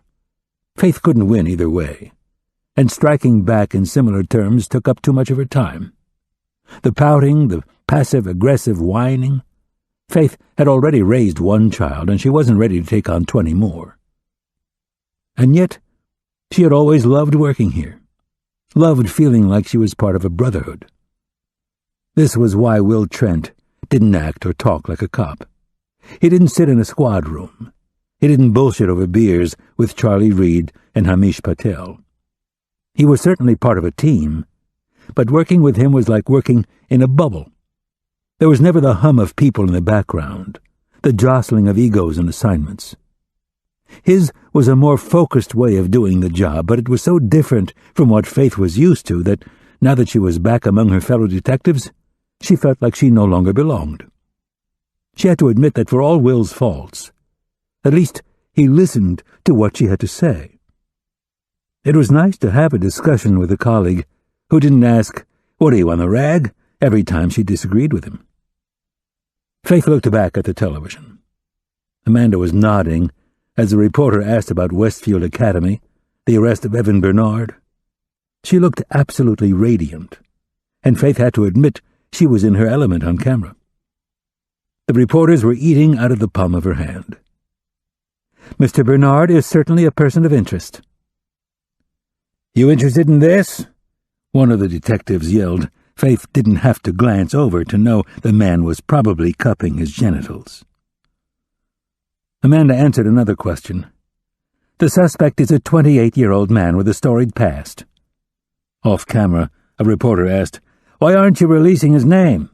Faith couldn't win either way, and striking back in similar terms took up too much of her time. The pouting, the passive-aggressive whining. Faith had already raised one child, and she wasn't ready to take on 20 more. And yet, she had always loved working here, loved feeling like she was part of a brotherhood. This was why Will Trent didn't act or talk like a cop. He didn't sit in a squad room. He didn't bullshit over beers with Charlie Reed and Hamish Patel. He was certainly part of a team, but working with him was like working in a bubble. There was never the hum of people in the background, the jostling of egos and assignments. His was a more focused way of doing the job, but it was so different from what Faith was used to that, now that she was back among her fellow detectives, she felt like she no longer belonged. She had to admit that for all Will's faults, at least he listened to what she had to say. It was nice to have a discussion with a colleague who didn't ask, "What are you, on the rag?" every time she disagreed with him. Faith looked back at the television. Amanda was nodding as the reporter asked about Westfield Academy, the arrest of Evan Bernard. She looked absolutely radiant, and Faith had to admit she was in her element on camera. The reporters were eating out of the palm of her hand. "Mr. Bernard is certainly a person of interest." "You interested in this?" one of the detectives yelled. Faith didn't have to glance over to know the man was probably cupping his genitals. Amanda answered another question. "The suspect is a 28-year-old man with a storied past." Off camera, a reporter asked, "Why aren't you releasing his name?"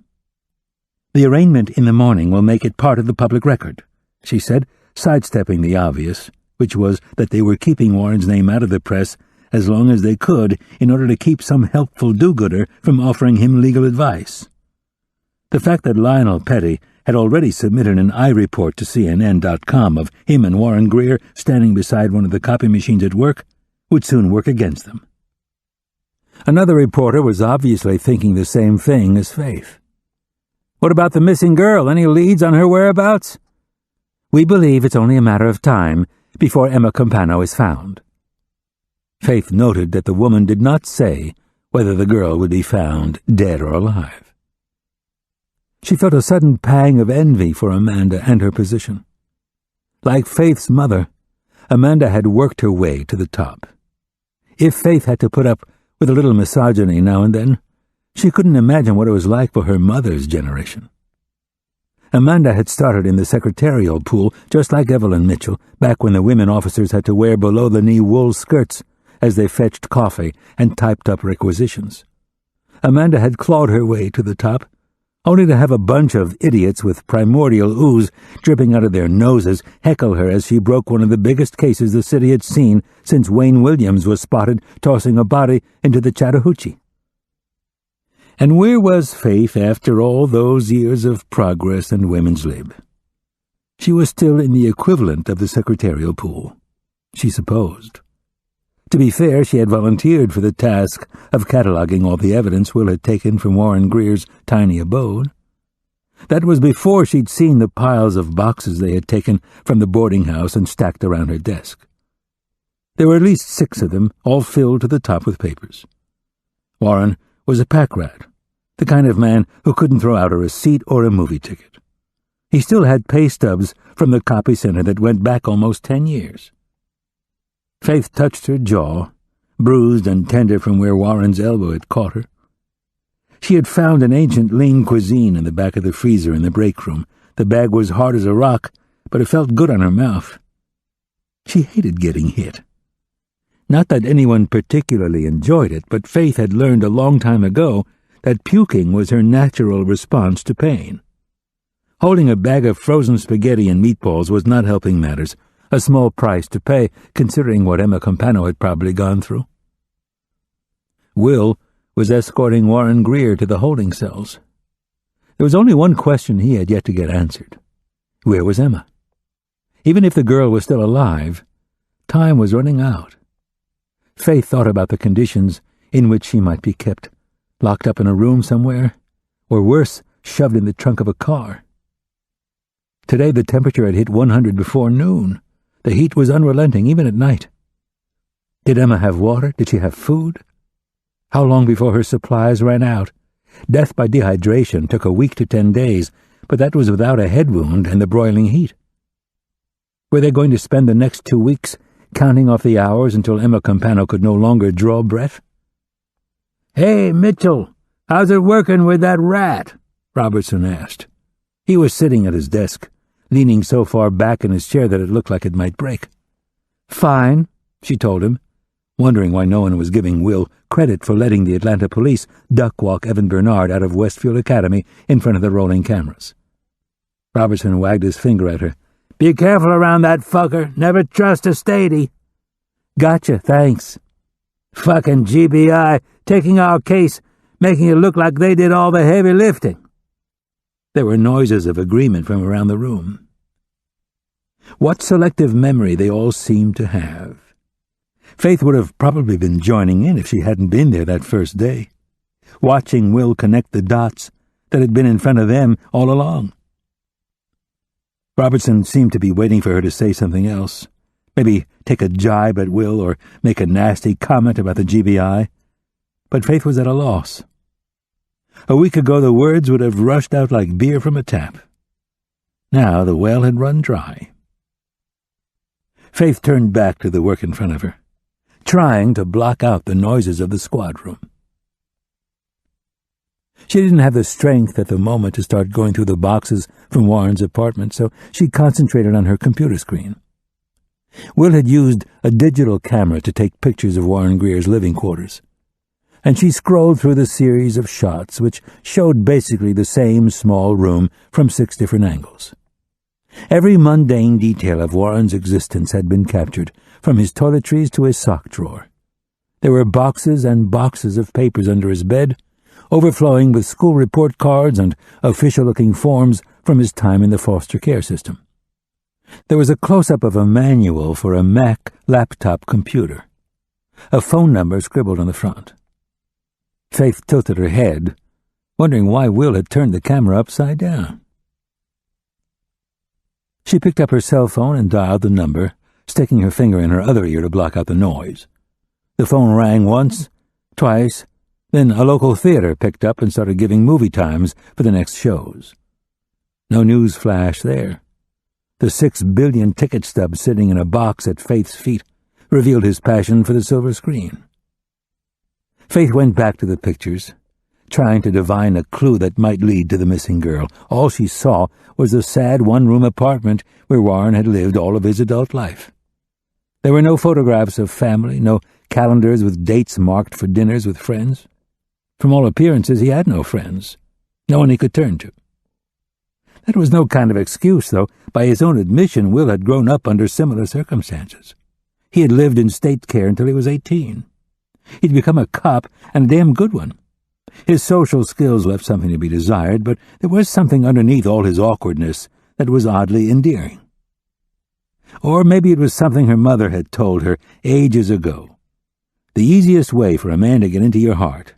"The arraignment in the morning will make it part of the public record," she said, sidestepping the obvious, which was that they were keeping Warren's name out of the press as long as they could in order to keep some helpful do-gooder from offering him legal advice. The fact that Lionel Petty had already submitted an eye report to CNN.com of him and Warren Greer standing beside one of the copy machines at work would soon work against them. Another reporter was obviously thinking the same thing as Faith. "What about the missing girl? Any leads on her whereabouts?" "We believe it's only a matter of time before Emma Campano is found." Faith noted that the woman did not say whether the girl would be found dead or alive. She felt a sudden pang of envy for Amanda and her position. Like Faith's mother, Amanda had worked her way to the top. If Faith had to put up with a little misogyny now and then, she couldn't imagine what it was like for her mother's generation. Amanda had started in the secretarial pool just like Evelyn Mitchell, back when the women officers had to wear below-the-knee wool skirts as they fetched coffee and typed up requisitions. Amanda had clawed her way to the top, only to have a bunch of idiots with primordial ooze dripping out of their noses heckle her as she broke one of the biggest cases the city had seen since Wayne Williams was spotted tossing a body into the Chattahoochee. And where was Faith after all those years of progress and women's lib? She was still in the equivalent of the secretarial pool, she supposed. To be fair, she had volunteered for the task of cataloging all the evidence Will had taken from Warren Greer's tiny abode. That was before she'd seen the piles of boxes they had taken from the boarding house and stacked around her desk. There were at least 6 of them, all filled to the top with papers. Warren was a pack rat, the kind of man who couldn't throw out a receipt or a movie ticket. He still had pay stubs from the copy center that went back almost 10 years. Faith touched her jaw, bruised and tender from where Warren's elbow had caught her. She had found an ancient lean cuisine in the back of the freezer in the break room. The bag was hard as a rock, but it felt good on her mouth. She hated getting hit. Not that anyone particularly enjoyed it, but Faith had learned a long time ago that puking was her natural response to pain. Holding a bag of frozen spaghetti and meatballs was not helping matters, a small price to pay, considering what Emma Campano had probably gone through. Will was escorting Warren Greer to the holding cells. There was only one question he had yet to get answered. Where was Emma? Even if the girl was still alive, time was running out. Faith thought about the conditions in which she might be kept, locked up in a room somewhere, or worse, shoved in the trunk of a car. Today the temperature had hit 100 before noon. The heat was unrelenting, even at night. Did Emma have water? Did she have food? How long before her supplies ran out? Death by dehydration took a week to 10 days, but that was without a head wound and the broiling heat. Were they going to spend the next 2 weeks counting off the hours until Emma Campano could no longer draw breath? "Hey, Mitchell, how's it working with that rat?" Robertson asked. He was sitting at his desk, leaning so far back in his chair that it looked like it might break. "Fine," she told him, wondering why no one was giving Will credit for letting the Atlanta police duck-walk Evan Bernard out of Westfield Academy in front of the rolling cameras. Robertson wagged his finger at her. "Be careful around that fucker. Never trust a statey." "Gotcha, thanks." "Fucking GBI, taking our case, making it look like they did all the heavy lifting." There were noises of agreement from around the room. What selective memory they all seemed to have. Faith would have probably been joining in if she hadn't been there that first day, watching Will connect the dots that had been in front of them all along. Robertson seemed to be waiting for her to say something else, maybe take a jibe at Will or make a nasty comment about the GBI, but Faith was at a loss. A week ago the words would have rushed out like beer from a tap. Now the well had run dry. Faith turned back to the work in front of her, trying to block out the noises of the squad room. She didn't have the strength at the moment to start going through the boxes from Warren's apartment, so she concentrated on her computer screen. Will had used a digital camera to take pictures of Warren Greer's living quarters, and she scrolled through the series of shots which showed basically the same small room from 6 different angles. Every mundane detail of Warren's existence had been captured, from his toiletries to his sock drawer. There were boxes and boxes of papers under his bed, overflowing with school report cards and official-looking forms from his time in the foster care system. There was a close-up of a manual for a Mac laptop computer, a phone number scribbled on the front. Faith tilted her head, wondering why Will had turned the camera upside down. She picked up her cell phone and dialed the number, sticking her finger in her other ear to block out the noise. The phone rang once, twice, Then a local theater picked up and started giving movie times for the next shows. No news flash there. The 6 billion ticket stub sitting in a box at Faith's feet revealed his passion for the silver screen. Faith went back to the pictures, trying to divine a clue that might lead to the missing girl. All she saw was the sad one-room apartment where Warren had lived all of his adult life. There were no photographs of family, no calendars with dates marked for dinners with friends. From all appearances, he had no friends, no one he could turn to. That was no kind of excuse, though. By his own admission, Will had grown up under similar circumstances. He had lived in state care until he was 18. He'd become a cop, and a damn good one. His social skills left something to be desired, but there was something underneath all his awkwardness that was oddly endearing. Or maybe it was something her mother had told her ages ago. The easiest way for a man to get into your heart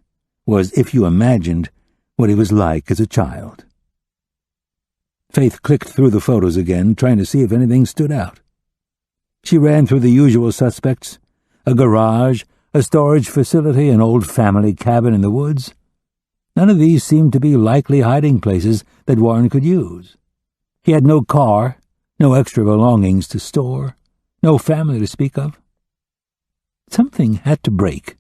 was if you imagined what he was like as a child. Faith clicked through the photos again, trying to see if anything stood out. She ran through the usual suspects: a garage, a storage facility, an old family cabin in the woods. None of these seemed to be likely hiding places that Warren could use. He had no car, no extra belongings to store, no family to speak of. Something had to break.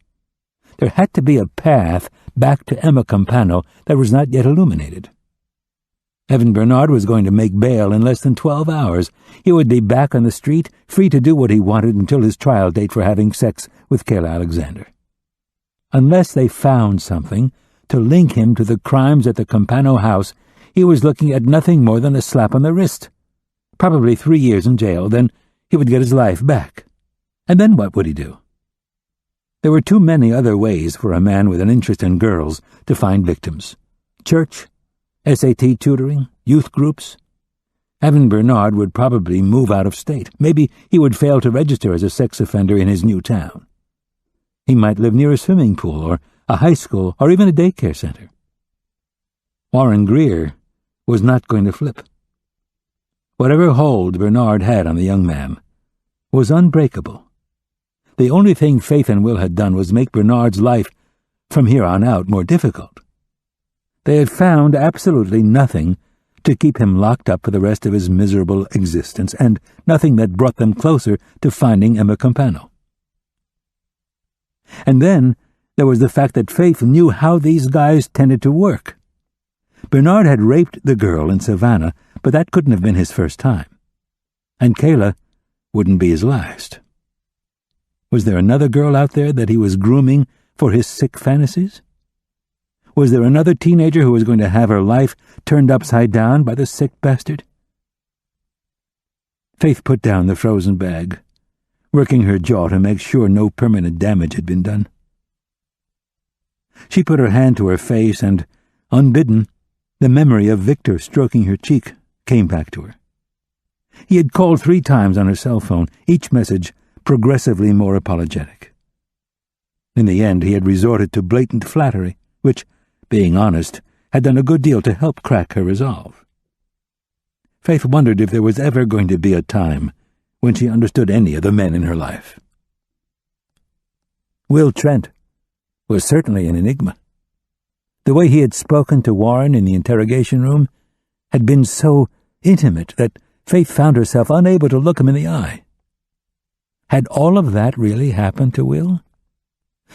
There had to be a path back to Emma Campano that was not yet illuminated. Evan Bernard was going to make bail in less than 12 hours. He would be back on the street, free to do what he wanted until his trial date for having sex with Kayla Alexander. Unless they found something to link him to the crimes at the Campano house, he was looking at nothing more than a slap on the wrist. Probably 3 years in jail, then he would get his life back. And then what would he do? There were too many other ways for a man with an interest in girls to find victims. Church, SAT tutoring, youth groups. Evan Bernard would probably move out of state. Maybe he would fail to register as a sex offender in his new town. He might live near a swimming pool or a high school or even a daycare center. Warren Greer was not going to flip. Whatever hold Bernard had on the young man was unbreakable. The only thing Faith and Will had done was make Bernard's life, from here on out, more difficult. They had found absolutely nothing to keep him locked up for the rest of his miserable existence, and nothing that brought them closer to finding Emma Campano. And then there was the fact that Faith knew how these guys tended to work. Bernard had raped the girl in Savannah, but that couldn't have been his first time. And Kayla wouldn't be his last. Was there another girl out there that he was grooming for his sick fantasies? Was there another teenager who was going to have her life turned upside down by the sick bastard? Faith put down the frozen bag, working her jaw to make sure no permanent damage had been done. She put her hand to her face and, unbidden, the memory of Victor stroking her cheek came back to her. He had called 3 times on her cell phone, each message progressively more apologetic. In the end, he had resorted to blatant flattery, which, being honest, had done a good deal to help crack her resolve. Faith wondered if there was ever going to be a time when she understood any of the men in her life. Will Trent was certainly an enigma. The way he had spoken to Warren in the interrogation room had been so intimate that Faith found herself unable to look him in the eye. Had all of that really happened to Will?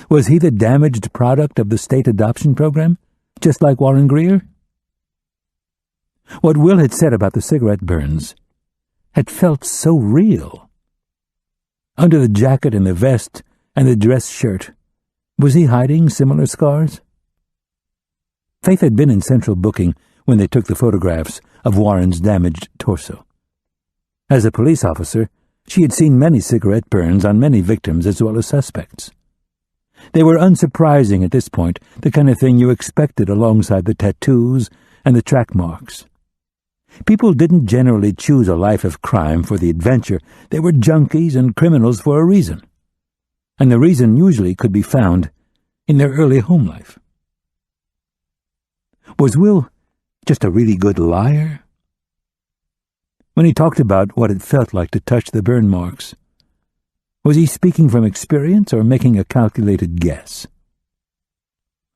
Was he the damaged product of the state adoption program, just like Warren Greer? What Will had said about the cigarette burns had felt so real. Under the jacket and the vest and the dress shirt, was he hiding similar scars? Faith had been in central booking when they took the photographs of Warren's damaged torso. As a police officer, she had seen many cigarette burns on many victims as well as suspects. They were unsurprising at this point, the kind of thing you expected alongside the tattoos and the track marks. People didn't generally choose a life of crime for the adventure. They were junkies and criminals for a reason. And the reason usually could be found in their early home life. Was Will just a really good liar? When he talked about what it felt like to touch the burn marks, was he speaking from experience or making a calculated guess?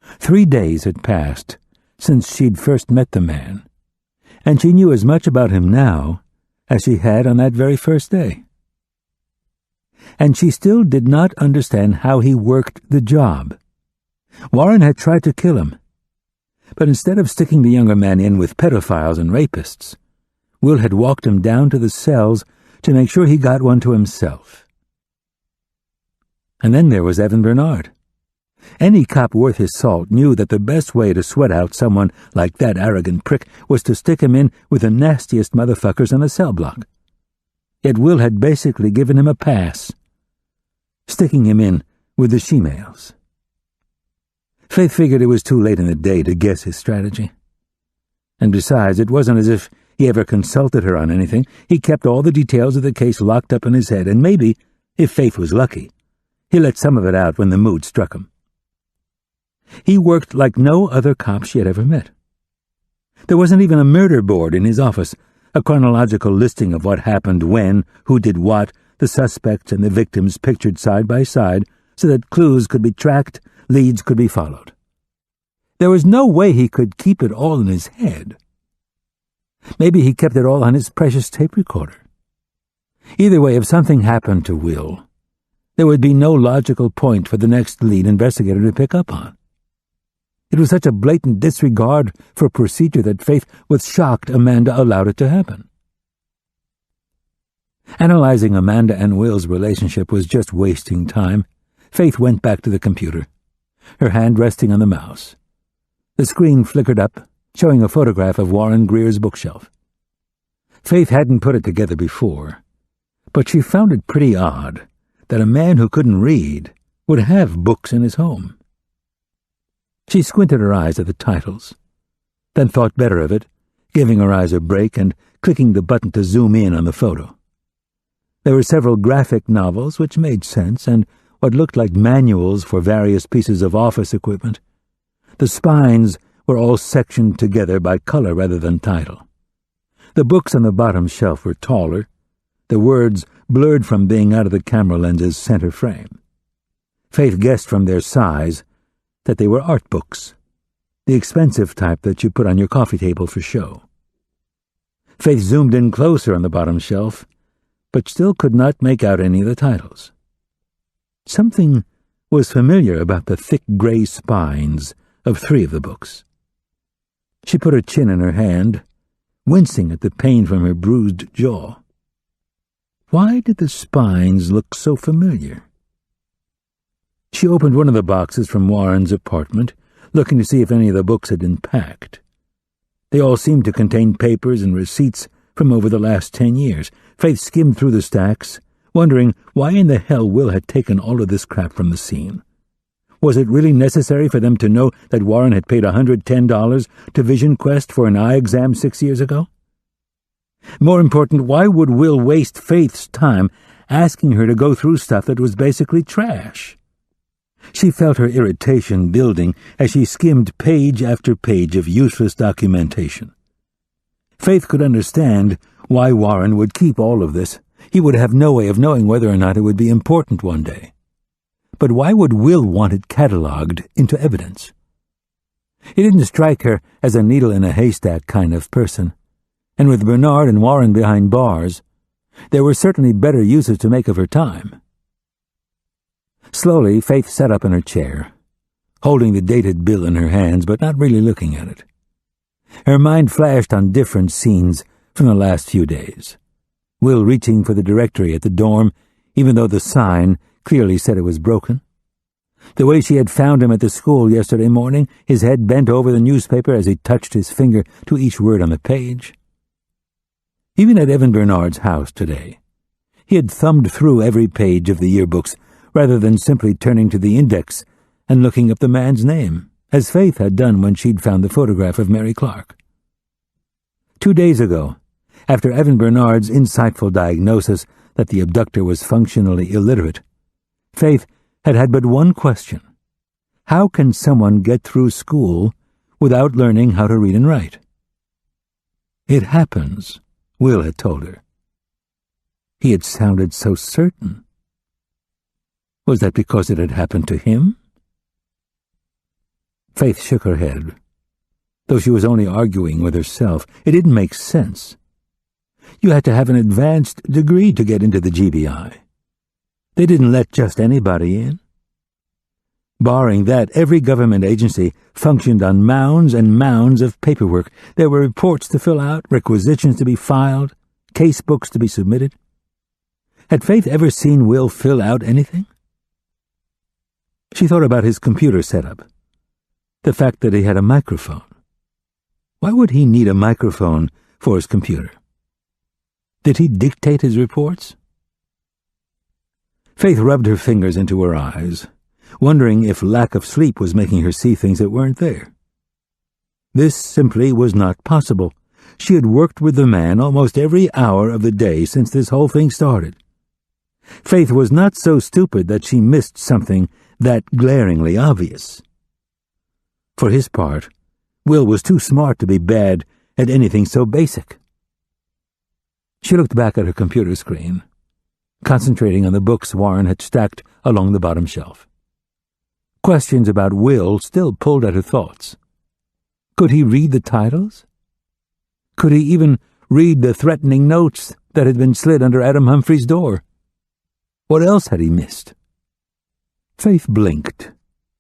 3 days had passed since she'd first met the man, and she knew as much about him now as she had on that very first day. And she still did not understand how he worked the job. Warren had tried to kill him, but instead of sticking the younger man in with pedophiles and rapists, Will had walked him down to the cells to make sure he got one to himself. And then there was Evan Bernard. Any cop worth his salt knew that the best way to sweat out someone like that arrogant prick was to stick him in with the nastiest motherfuckers on the cell block. Yet Will had basically given him a pass, sticking him in with the she-males. Faith figured it was too late in the day to guess his strategy. And besides, it wasn't as if he ever consulted her on anything. He kept all the details of the case locked up in his head, and maybe, if Faith was lucky, he let some of it out when the mood struck him. He worked like no other cop she had ever met. There wasn't even a murder board in his office, a chronological listing of what happened when, who did what, the suspects and the victims pictured side by side so that clues could be tracked, leads could be followed. There was no way he could keep it all in his head. Maybe he kept it all on his precious tape recorder. Either way, if something happened to Will, there would be no logical point for the next lead investigator to pick up on. It was such a blatant disregard for procedure that Faith was shocked Amanda allowed it to happen. Analyzing Amanda and Will's relationship was just wasting time. Faith went back to the computer, her hand resting on the mouse. The screen flickered up, showing a photograph of Warren Greer's bookshelf. Faith hadn't put it together before, but she found it pretty odd that a man who couldn't read would have books in his home. She squinted her eyes at the titles, then thought better of it, giving her eyes a break and clicking the button to zoom in on the photo. There were several graphic novels which made sense, and what looked like manuals for various pieces of office equipment. The spines were all sectioned together by color rather than title. The books on the bottom shelf were taller, the words blurred from being out of the camera lens's center frame. Faith guessed from their size that they were art books, the expensive type that you put on your coffee table for show. Faith zoomed in closer on the bottom shelf, but still could not make out any of the titles. Something was familiar about the thick gray spines of 3 of the books. She put her chin in her hand, wincing at the pain from her bruised jaw. Why did the spines look so familiar? She opened one of the boxes from Warren's apartment, looking to see if any of the books had been packed. They all seemed to contain papers and receipts from over the last 10 years. Faith skimmed through the stacks, wondering why in the hell Will had taken all of this crap from the scene. Was it really necessary for them to know that Warren had paid $110 to Vision Quest for an eye exam 6 years ago? More important, why would Will waste Faith's time asking her to go through stuff that was basically trash? She felt her irritation building as she skimmed page after page of useless documentation. Faith could understand why Warren would keep all of this. He would have no way of knowing whether or not it would be important one day. But why would Will want it catalogued into evidence? He didn't strike her as a needle-in-a-haystack kind of person, and with Bernard and Warren behind bars, there were certainly better uses to make of her time. Slowly, Faith sat up in her chair, holding the dated bill in her hands, but not really looking at it. Her mind flashed on different scenes from the last few days. Will reaching for the directory at the dorm, even though the sign clearly said it was broken. The way she had found him at the school yesterday morning, his head bent over the newspaper as he touched his finger to each word on the page. Even at Evan Bernard's house today, he had thumbed through every page of the yearbooks rather than simply turning to the index and looking up the man's name, as Faith had done when she'd found the photograph of Mary Clark. 2 days ago, after Evan Bernard's insightful diagnosis that the abductor was functionally illiterate, Faith had had but one question. How can someone get through school without learning how to read and write? It happens, Will had told her. He had sounded so certain. Was that because it had happened to him? Faith shook her head. Though she was only arguing with herself, it didn't make sense. You had to have an advanced degree to get into the GBI. They didn't let just anybody in. Barring that, every government agency functioned on mounds and mounds of paperwork. There were reports to fill out, requisitions to be filed, case books to be submitted. Had Faith ever seen Will fill out anything? She thought about his computer setup, the fact that he had a microphone. Why would he need a microphone for his computer? Did he dictate his reports? Faith rubbed her fingers into her eyes, wondering if lack of sleep was making her see things that weren't there. This simply was not possible. She had worked with the man almost every hour of the day since this whole thing started. Faith was not so stupid that she missed something that glaringly obvious. For his part, Will was too smart to be bad at anything so basic. She looked back at her computer screen, concentrating on the books Warren had stacked along the bottom shelf. Questions about Will still pulled at her thoughts. Could he read the titles? Could he even read the threatening notes that had been slid under Adam Humphrey's door? What else had he missed? Faith blinked,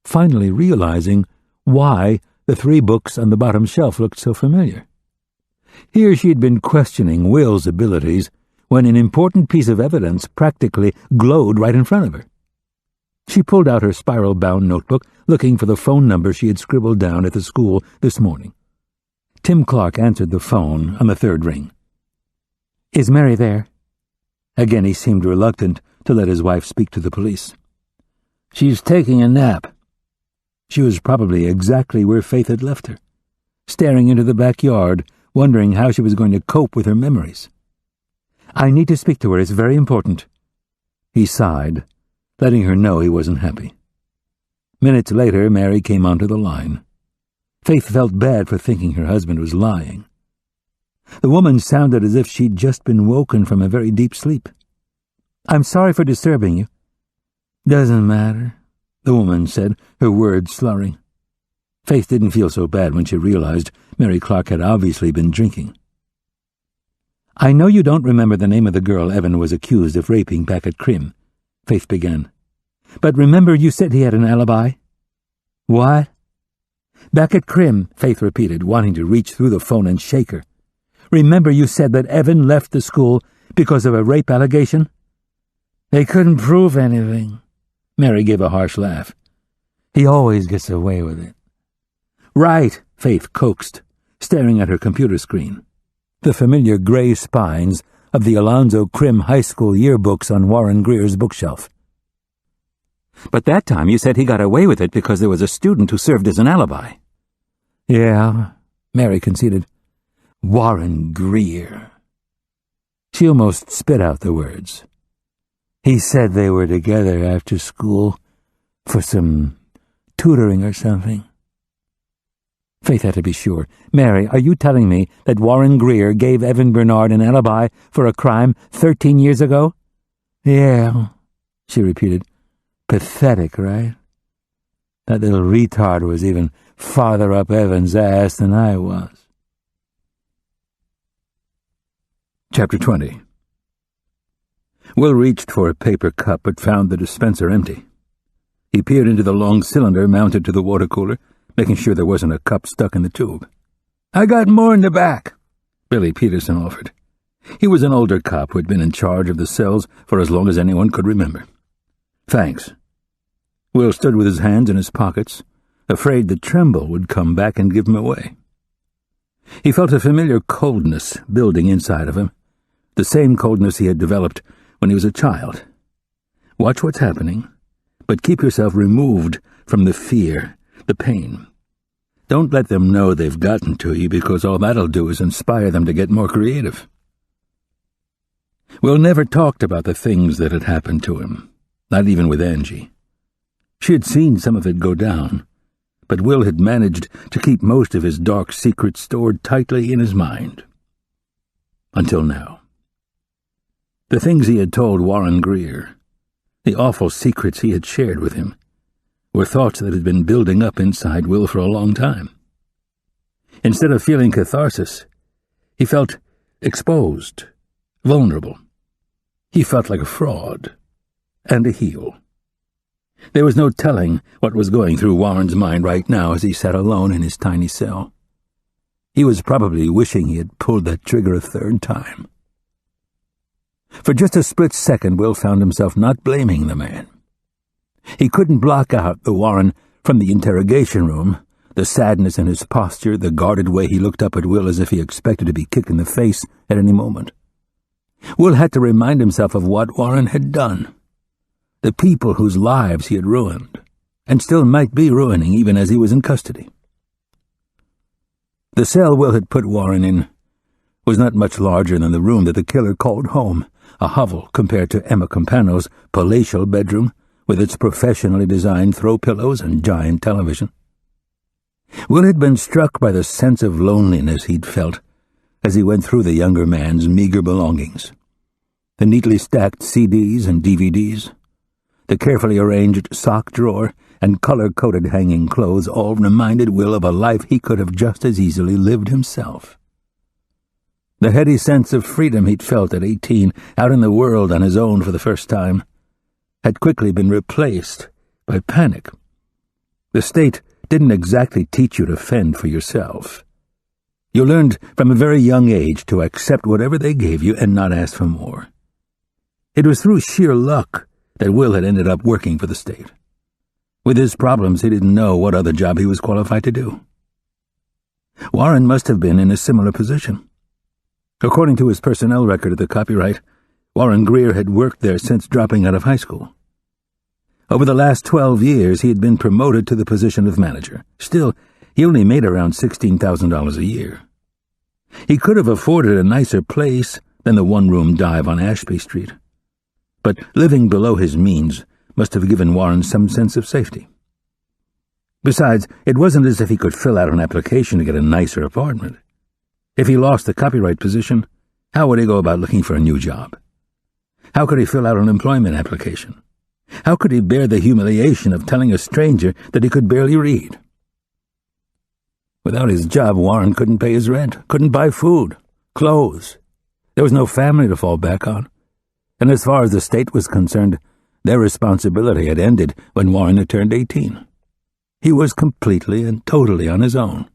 finally realizing why the 3 books on the bottom shelf looked so familiar. Here she had been questioning Will's abilities when an important piece of evidence practically glowed right in front of her. She pulled out her spiral-bound notebook, looking for the phone number she had scribbled down at the school this morning. Tim Clark answered the phone on the 3rd ring. "Is Mary there?" Again he seemed reluctant to let his wife speak to the police. "She's taking a nap." She was probably exactly where Faith had left her, staring into the backyard, wondering how she was going to cope with her memories. "I need to speak to her. It's very important." He sighed, letting her know he wasn't happy. Minutes later, Mary came onto the line. Faith felt bad for thinking her husband was lying. The woman sounded as if she'd just been woken from a very deep sleep. "I'm sorry for disturbing you." "Doesn't matter," the woman said, her words slurring. Faith didn't feel so bad when she realized Mary Clark had obviously been drinking. "I know you don't remember the name of the girl Evan was accused of raping back at Crim," Faith began. "But remember you said he had an alibi?" "What?" "Back at Crim," Faith repeated, wanting to reach through the phone and shake her. "Remember you said that Evan left the school because of a rape allegation?" "They couldn't prove anything." Mary gave a harsh laugh. "He always gets away with it." "Right," Faith coaxed, staring at her computer screen. The familiar gray spines of the Alonzo Crim High School yearbooks on Warren Greer's bookshelf. "But that time you said he got away with it because there was a student who served as an alibi." "Yeah," Mary conceded. "Warren Greer." She almost spit out the words. "He said they were together after school for some tutoring or something." Faith had to be sure. "Mary, are you telling me that Warren Greer gave Evan Bernard an alibi for a crime 13 years ago?" "Yeah," she repeated. "Pathetic, right? That little retard was even farther up Evan's ass than I was." Chapter 20. Will reached for a paper cup but found the dispenser empty. He peered into the long cylinder mounted to the water cooler, making sure there wasn't a cup stuck in the tube. "I got more in the back," Billy Peterson offered. He was an older cop who had been in charge of the cells for as long as anyone could remember. "Thanks." Will stood with his hands in his pockets, afraid the tremble would come back and give him away. He felt a familiar coldness building inside of him, the same coldness he had developed when he was a child. Watch what's happening, but keep yourself removed from the fear, the pain. Don't let them know they've gotten to you, because all that'll do is inspire them to get more creative. Will never talked about the things that had happened to him, not even with Angie. She had seen some of it go down, but Will had managed to keep most of his dark secrets stored tightly in his mind. Until now. The things he had told Warren Greer, the awful secrets he had shared with him, were thoughts that had been building up inside Will for a long time. Instead of feeling catharsis, he felt exposed, vulnerable. He felt like a fraud and a heel. There was no telling what was going through Warren's mind right now as he sat alone in his tiny cell. He was probably wishing he had pulled that trigger a third time. For just a split second, Will found himself not blaming the man. He couldn't block out the Warren from the interrogation room, the sadness in his posture, the guarded way he looked up at Will as if he expected to be kicked in the face at any moment. Will had to remind himself of what Warren had done, the people whose lives he had ruined, and still might be ruining even as he was in custody. The cell Will had put Warren in was not much larger than the room that the killer called home, a hovel compared to Emma Campano's palatial bedroom with its professionally designed throw pillows and giant television. Will had been struck by the sense of loneliness he'd felt as he went through the younger man's meager belongings. The neatly stacked CDs and DVDs, the carefully arranged sock drawer, and color-coded hanging clothes all reminded Will of a life he could have just as easily lived himself. The heady sense of freedom he'd felt at 18, out in the world on his own for the first time, had quickly been replaced by panic. The state didn't exactly teach you to fend for yourself. You learned from a very young age to accept whatever they gave you and not ask for more. It was through sheer luck that Will had ended up working for the state. With his problems, he didn't know what other job he was qualified to do. Warren must have been in a similar position. According to his personnel record at the copyright, Warren Greer had worked there since dropping out of high school. Over the last 12 years, he had been promoted to the position of manager. Still, he only made around $16,000 a year. He could have afforded a nicer place than the one-room dive on Ashby Street. But living below his means must have given Warren some sense of safety. Besides, it wasn't as if he could fill out an application to get a nicer apartment. If he lost the copyright position, how would he go about looking for a new job? How could he fill out an employment application? How could he bear the humiliation of telling a stranger that he could barely read? Without his job, Warren couldn't pay his rent, couldn't buy food, clothes. There was no family to fall back on. And as far as the state was concerned, their responsibility had ended when Warren had turned 18. He was completely and totally on his own.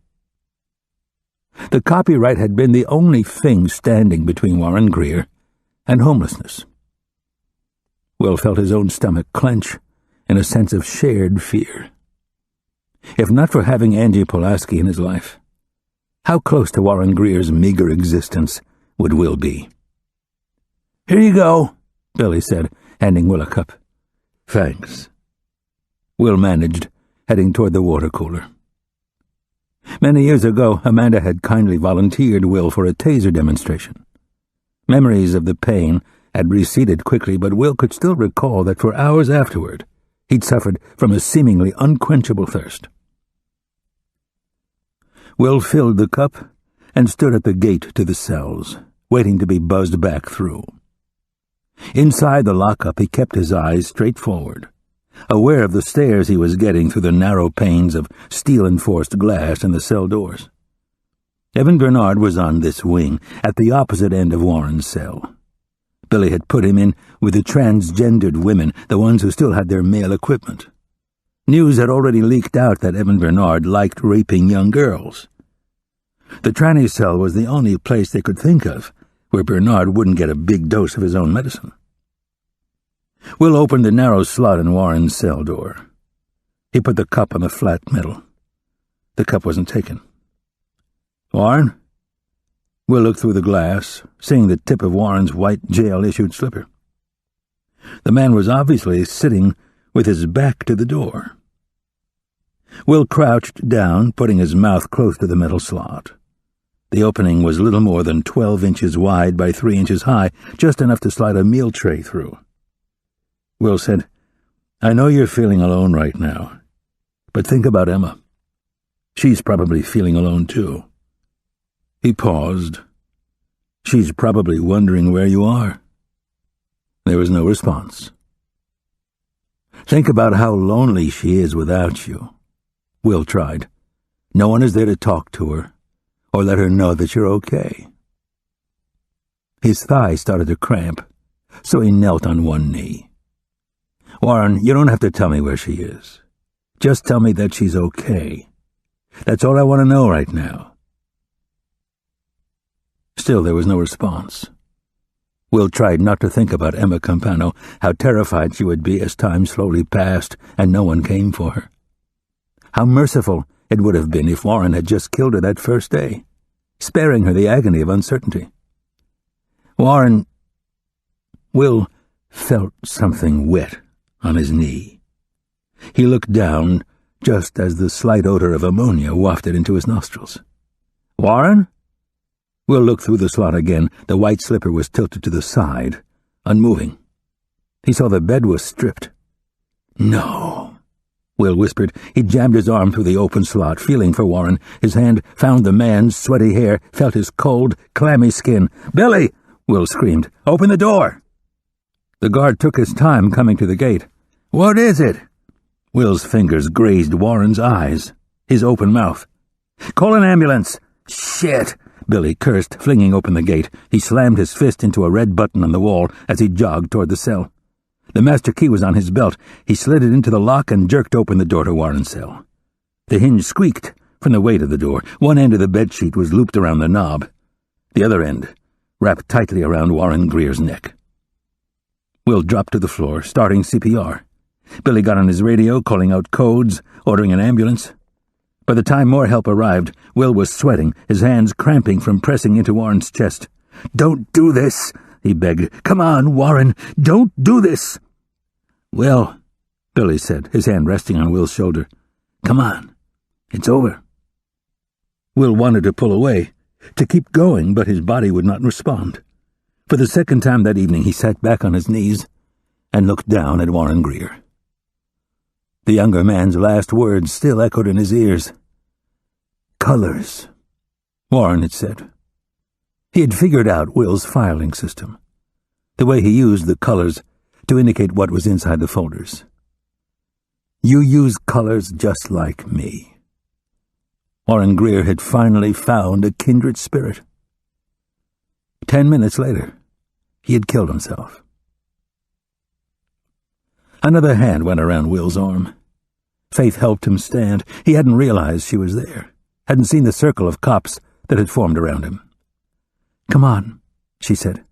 The copyright had been the only thing standing between Warren Greer and homelessness. Will felt his own stomach clench in a sense of shared fear. If not for having Angie Pulaski in his life, how close to Warren Greer's meager existence would Will be? "Here you go," Billy said, handing Will a cup. "Thanks." Will managed, heading toward the water cooler. Many years ago, Amanda had kindly volunteered Will for a taser demonstration. Memories of the pain had receded quickly, but Will could still recall that for hours afterward, he'd suffered from a seemingly unquenchable thirst. Will filled the cup and stood at the gate to the cells, waiting to be buzzed back through. Inside the lockup, he kept his eyes straight forward, aware of the stares he was getting through the narrow panes of steel-enforced glass in the cell doors. Evan Bernard was on this wing, at the opposite end of Warren's cell. Billy had put him in with the transgendered women, the ones who still had their male equipment. News had already leaked out that Evan Bernard liked raping young girls. The tranny cell was the only place they could think of where Bernard wouldn't get a big dose of his own medicine. Will opened the narrow slot in Warren's cell door. He put the cup on the flat metal. The cup wasn't taken. "Warren?" Will looked through the glass, seeing the tip of Warren's white jail-issued slipper. The man was obviously sitting with his back to the door. Will crouched down, putting his mouth close to the metal slot. The opening was little more than 12 inches wide by 3 inches high, just enough to slide a meal tray through. Will said, "I know you're feeling alone right now, but think about Emma. She's probably feeling alone too." He paused. "She's probably wondering where you are." There was no response. Think about how lonely she is without you. Will tried. No one is there to talk to her, or let her know that you're okay. His thigh started to cramp, so he knelt on one knee. Warren, you don't have to tell me where she is. Just tell me that she's okay. That's all I want to know right now. Still, there was no response. Will tried not to think about Emma Campano, how terrified she would be as time slowly passed and no one came for her. How merciful it would have been if Warren had just killed her that first day, sparing her the agony of uncertainty. Will felt something wet on his knee. He looked down just as the slight odor of ammonia wafted into his nostrils. Warren? Will looked through the slot again. The white slipper was tilted to the side, unmoving. He saw the bed was stripped. No, Will whispered. He jammed his arm through the open slot, feeling for Warren. His hand found the man's sweaty hair, felt his cold, clammy skin. Billy! Will screamed. Open the door! The guard took his time coming to the gate. What is it? Will's fingers grazed Warren's eyes, his open mouth. Call an ambulance! Shit! Billy cursed, flinging open the gate. He slammed his fist into a red button on the wall as he jogged toward the cell. The master key was on his belt. He slid it into the lock and jerked open the door to Warren's cell. The hinge squeaked from the weight of the door. One end of the bedsheet was looped around the knob. The other end wrapped tightly around Warren Greer's neck. Will dropped to the floor, starting CPR. Billy got on his radio, calling out codes, ordering an ambulance. By the time more help arrived, Will was sweating, his hands cramping from pressing into Warren's chest. Don't do this, he begged. Come on, Warren, don't do this. Will, Billy said, his hand resting on Will's shoulder. Come on, it's over. Will wanted to pull away, to keep going, but his body would not respond. For the second time that evening, he sat back on his knees and looked down at Warren Greer. The younger man's last words still echoed in his ears. Colors, Warren had said. He had figured out Will's filing system, the way he used the colors to indicate what was inside the folders. You use colors just like me. Warren Greer had finally found a kindred spirit. 10 minutes later, he had killed himself. Another hand went around Will's arm. Faith helped him stand. He hadn't realized she was there, hadn't seen the circle of cops that had formed around him. Come on, she said,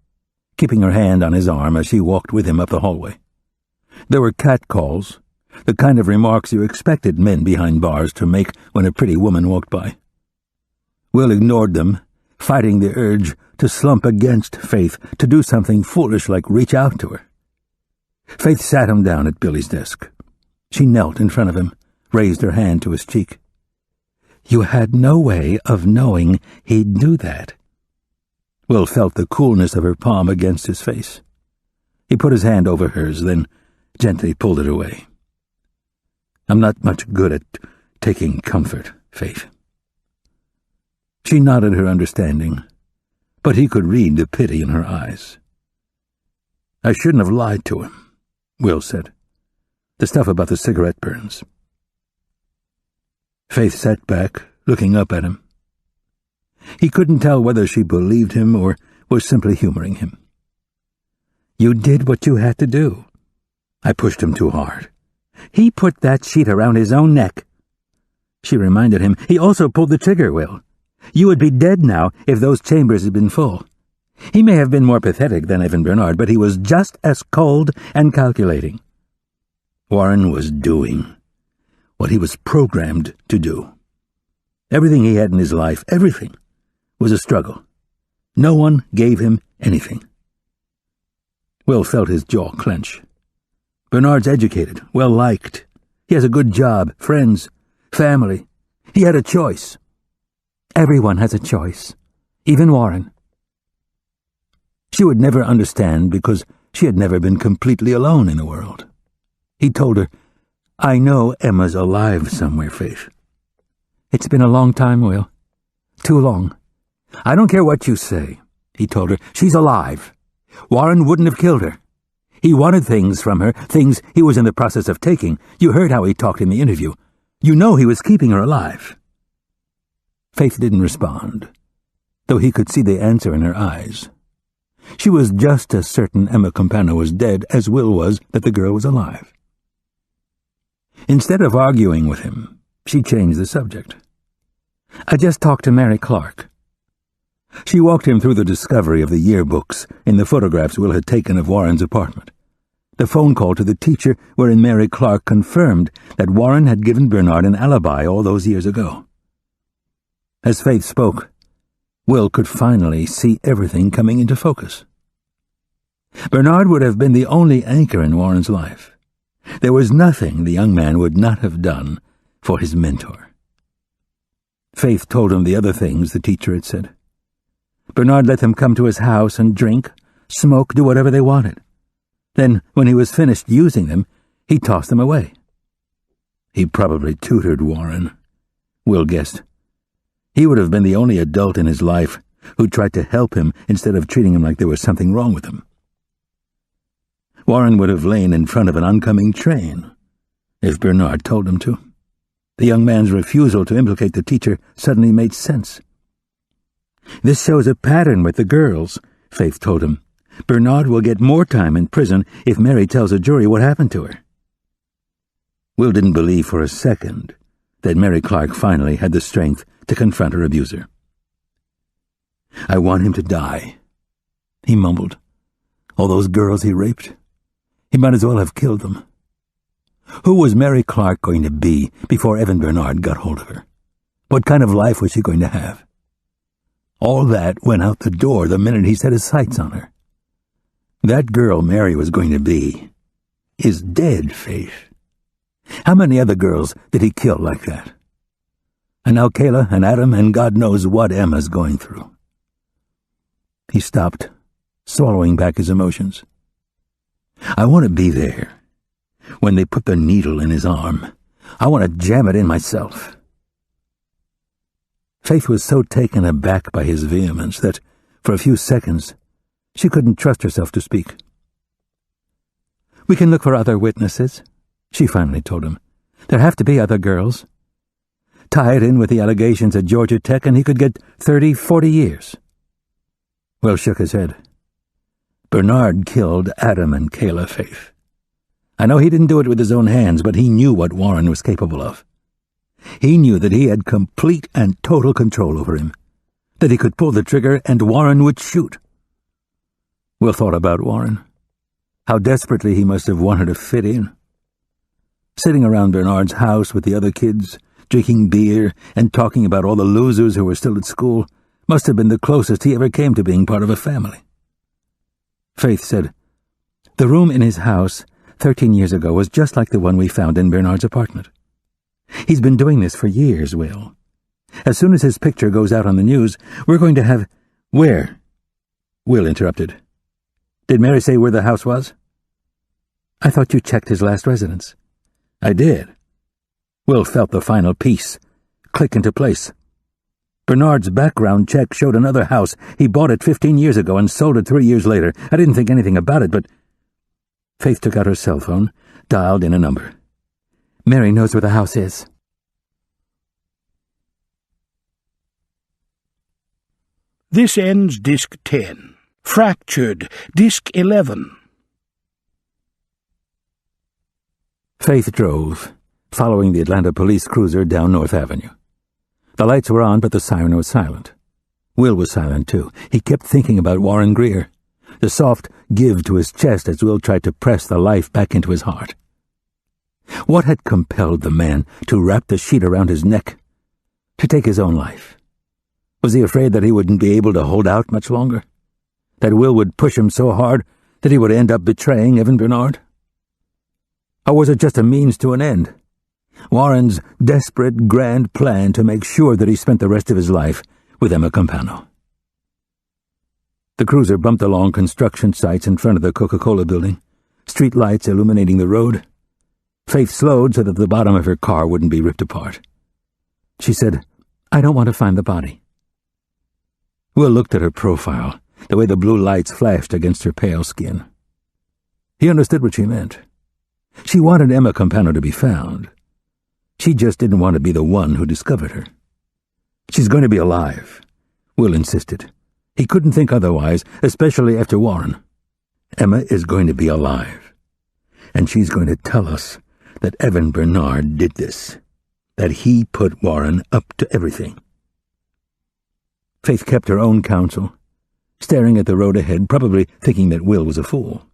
keeping her hand on his arm as she walked with him up the hallway. There were catcalls, the kind of remarks you expected men behind bars to make when a pretty woman walked by. Will ignored them, fighting the urge to slump against Faith, to do something foolish like reach out to her. Faith sat him down at Billy's desk. She knelt in front of him, raised her hand to his cheek. You had no way of knowing he'd do that. Will felt the coolness of her palm against his face. He put his hand over hers, then gently pulled it away. I'm not much good at taking comfort, Faith. She nodded her understanding, but he could read the pity in her eyes. I shouldn't have lied to him, Will said. The stuff about the cigarette burns. Faith sat back, looking up at him. He couldn't tell whether she believed him or was simply humoring him. You did what you had to do. I pushed him too hard. He put that sheet around his own neck. She reminded him, he also pulled the trigger, Will. You would be dead now if those chambers had been full. He may have been more pathetic than Evan Bernard, but he was just as cold and calculating. Warren was doing what he was programmed to do. Everything he had in his life, everything, was a struggle. No one gave him anything. Will felt his jaw clench. Bernard's educated, well-liked. He has a good job, friends, family. He had a choice. Everyone has a choice, even Warren. She would never understand because she had never been completely alone in the world. He told her, I know Emma's alive somewhere, Faith. It's been a long time, Will. Too long. I don't care what you say, he told her. She's alive. Warren wouldn't have killed her. He wanted things from her, things he was in the process of taking. You heard how he talked in the interview. You know he was keeping her alive. Faith didn't respond, though he could see the answer in her eyes. She was just as certain Emma Campana was dead as Will was that the girl was alive. Instead of arguing with him, she changed the subject. "I just talked to Mary Clark." She walked him through the discovery of the yearbooks in the photographs Will had taken of Warren's apartment. The phone call to the teacher wherein Mary Clark confirmed that Warren had given Bernard an alibi all those years ago. As Faith spoke, Will could finally see everything coming into focus. Bernard would have been the only anchor in Warren's life. There was nothing the young man would not have done for his mentor. Faith told him the other things the teacher had said. Bernard let them come to his house and drink, smoke, do whatever they wanted. Then, when he was finished using them, he tossed them away. He probably tutored Warren, Will guessed. He would have been the only adult in his life who tried to help him instead of treating him like there was something wrong with him. Warren would have lain in front of an oncoming train if Bernard told him to. The young man's refusal to implicate the teacher suddenly made sense. "This shows a pattern with the girls," Faith told him. "Bernard will get more time in prison if Mary tells a jury what happened to her." Will didn't believe for a second that Mary Clark finally had the strength to confront her abuser. "I want him to die," he mumbled. "All those girls he raped. He might as well have killed them." Who was Mary Clark going to be before Evan Bernard got hold of her? What kind of life was she going to have? All that went out the door the minute he set his sights on her. That girl Mary was going to be is dead, Faith. How many other girls did he kill like that? And now Kayla and Adam and God knows what Emma's going through. He stopped, swallowing back his emotions. "I want to be there. When they put the needle in his arm, I want to jam it in myself." Faith was so taken aback by his vehemence that, for a few seconds, she couldn't trust herself to speak. "We can look for other witnesses," she finally told him. "There have to be other girls. Tie it in with the allegations at Georgia Tech and he could get 30, 40 years. Will shook his head. "Bernard killed Adam and Kayla, Faith. I know he didn't do it with his own hands, but he knew what Warren was capable of. He knew that he had complete and total control over him, that he could pull the trigger and Warren would shoot." Will thought about Warren, how desperately he must have wanted to fit in. Sitting around Bernard's house with the other kids, drinking beer and talking about all the losers who were still at school, must have been the closest he ever came to being part of a family. Faith said, "The room in his house 13 years ago was just like the one we found in Bernard's apartment. He's been doing this for years, Will. As soon as his picture goes out on the news, we're going to have—" "Where?" Will interrupted. "Did Mary say where the house was?" "I thought you checked his last residence." "I did." Will felt the final piece click into place. Bernard's background check showed another house. He bought it 15 years ago and sold it 3 years later. I didn't think anything about it, but... Faith took out her cell phone, dialed in a number. "Mary knows where the house is." This ends Disc 10. Fractured, Disc 11. Faith drove, following the Atlanta police cruiser down North Avenue. The lights were on, but the siren was silent. Will was silent, too. He kept thinking about Warren Greer, the soft give to his chest as Will tried to press the life back into his heart. What had compelled the man to wrap the sheet around his neck, to take his own life? Was he afraid that he wouldn't be able to hold out much longer? That Will would push him so hard that he would end up betraying Evan Bernard? Or was it just a means to an end? Warren's desperate, grand plan to make sure that he spent the rest of his life with Emma Campana. The cruiser bumped along construction sites in front of the Coca-Cola building, street lights illuminating the road. Faith slowed so that the bottom of her car wouldn't be ripped apart. She said, "I don't want to find the body." Will looked at her profile, the way the blue lights flashed against her pale skin. He understood what she meant. She wanted Emma Campano to be found. She just didn't want to be the one who discovered her. She's going to be alive, Will insisted. He couldn't think otherwise, especially after Warren. Emma is going to be alive, and she's going to tell us that Evan Bernard did this, that he put Warren up to everything. Faith kept her own counsel, staring at the road ahead, probably thinking that Will was a fool.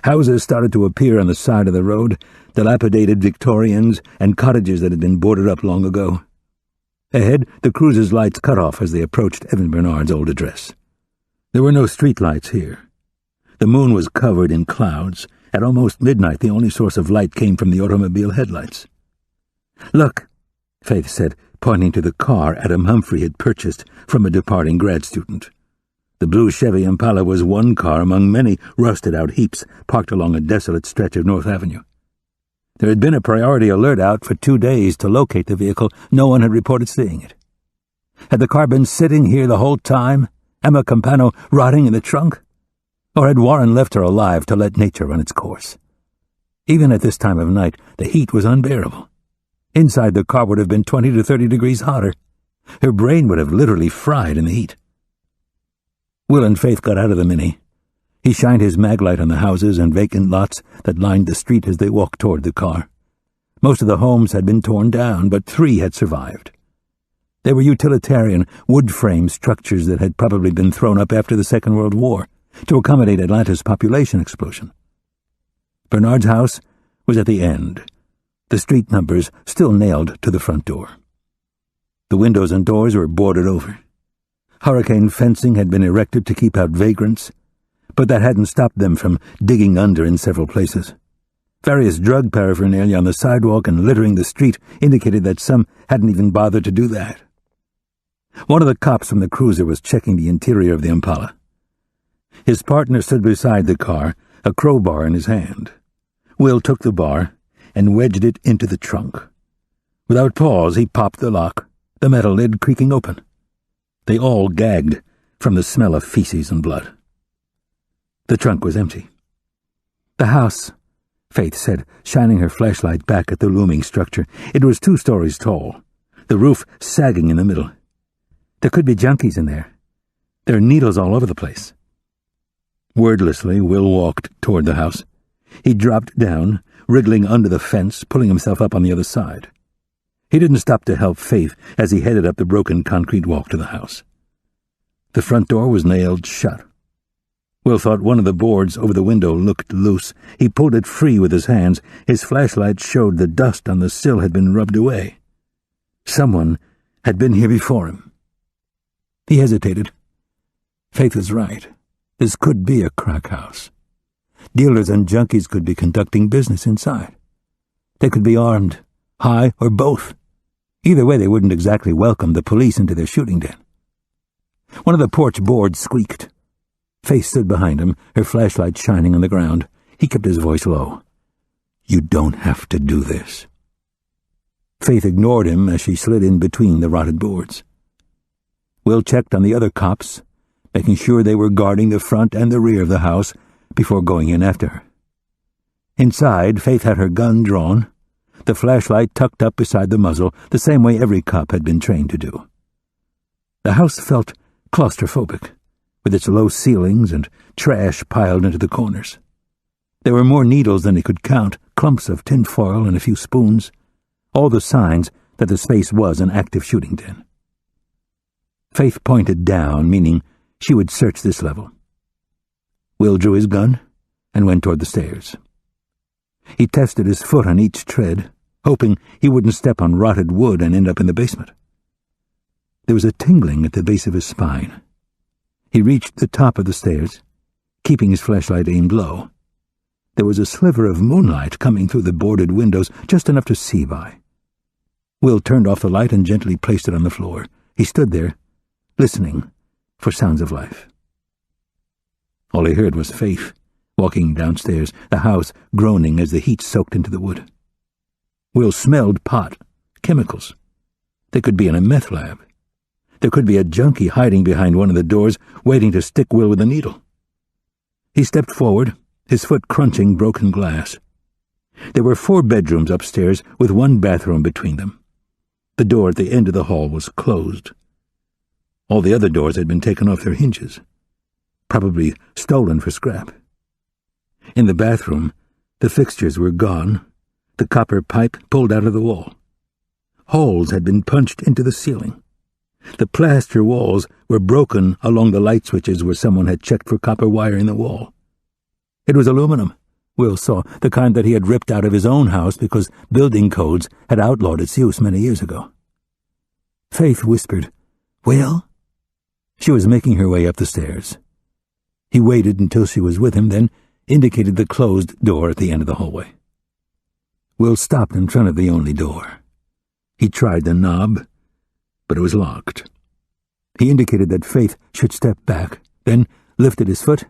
Houses started to appear on the side of the road, dilapidated Victorians and cottages that had been boarded up long ago. Ahead, the cruiser's lights cut off as they approached Evan Bernard's old address. There were no street lights here. The moon was covered in clouds. At almost midnight, the only source of light came from the automobile headlights. "Look," Faith said, pointing to the car Adam Humphrey had purchased from a departing grad student. The blue Chevy Impala was one car among many rusted-out heaps parked along a desolate stretch of North Avenue. There had been a priority alert out for 2 days to locate the vehicle. No one had reported seeing it. Had the car been sitting here the whole time, Emma Campano rotting in the trunk? Or had Warren left her alive to let nature run its course? Even at this time of night, the heat was unbearable. Inside, the car would have been 20 to 30 degrees hotter. Her brain would have literally fried in the heat. Will and Faith got out of the Mini. He shined his maglite on the houses and vacant lots that lined the street as they walked toward the car. Most of the homes had been torn down, but 3 had survived. They were utilitarian, wood-frame structures that had probably been thrown up after the Second World War to accommodate Atlanta's population explosion. Bernard's house was at the end, the street numbers still nailed to the front door. The windows and doors were boarded over. Hurricane fencing had been erected to keep out vagrants, but that hadn't stopped them from digging under in several places. Various drug paraphernalia on the sidewalk and littering the street indicated that some hadn't even bothered to do that. One of the cops from the cruiser was checking the interior of the Impala. His partner stood beside the car, a crowbar in his hand. Will took the bar and wedged it into the trunk. Without pause, he popped the lock, the metal lid creaking open. They all gagged from the smell of feces and blood. The trunk was empty. The house, Faith said, shining her flashlight back at the looming structure. It was 2 stories tall, the roof sagging in the middle. There could be junkies in there. There are needles all over the place. Wordlessly, Will walked toward the house. He dropped down, wriggling under the fence, pulling himself up on the other side. He didn't stop to help Faith as he headed up the broken concrete walk to the house. The front door was nailed shut. Will thought one of the boards over the window looked loose. He pulled it free with his hands. His flashlight showed the dust on the sill had been rubbed away. Someone had been here before him. He hesitated. Faith was right. This could be a crack house. Dealers and junkies could be conducting business inside. They could be armed, high or both. Either way, they wouldn't exactly welcome the police into their shooting den. One of the porch boards squeaked. Faith stood behind him, her flashlight shining on the ground. He kept his voice low. "You don't have to do this." Faith ignored him as she slid in between the rotted boards. Will checked on the other cops, making sure they were guarding the front and the rear of the house before going in after her. Inside, Faith had her gun drawn, the flashlight tucked up beside the muzzle, the same way every cop had been trained to do. The house felt claustrophobic, with its low ceilings and trash piled into the corners. There were more needles than he could count, clumps of tin foil and a few spoons, all the signs that the space was an active shooting den. Faith pointed down, meaning she would search this level. Will drew his gun and went toward the stairs. He tested his foot on each tread, hoping he wouldn't step on rotted wood and end up in the basement. There was a tingling at the base of his spine. He reached the top of the stairs, keeping his flashlight aimed low. There was a sliver of moonlight coming through the boarded windows, just enough to see by. Will turned off the light and gently placed it on the floor. He stood there, listening for sounds of life. All he heard was Faith, walking downstairs, the house groaning as the heat soaked into the wood. Will smelled pot, chemicals. They could be in a meth lab. There could be a junkie hiding behind one of the doors, waiting to stick Will with a needle. He stepped forward, his foot crunching broken glass. There were 4 bedrooms upstairs with 1 bathroom between them. The door at the end of the hall was closed. All the other doors had been taken off their hinges, probably stolen for scrap. In the bathroom, the fixtures were gone, the copper pipe pulled out of the wall. Holes had been punched into the ceiling. The plaster walls were broken along the light switches where someone had checked for copper wire in the wall. It was aluminum, Will saw, the kind that he had ripped out of his own house because building codes had outlawed its use many years ago. Faith whispered, "Will?" She was making her way up the stairs. He waited until she was with him, then indicated the closed door at the end of the hallway. Will stopped in front of the only door. He tried the knob, but it was locked. He indicated that Faith should step back, then lifted his foot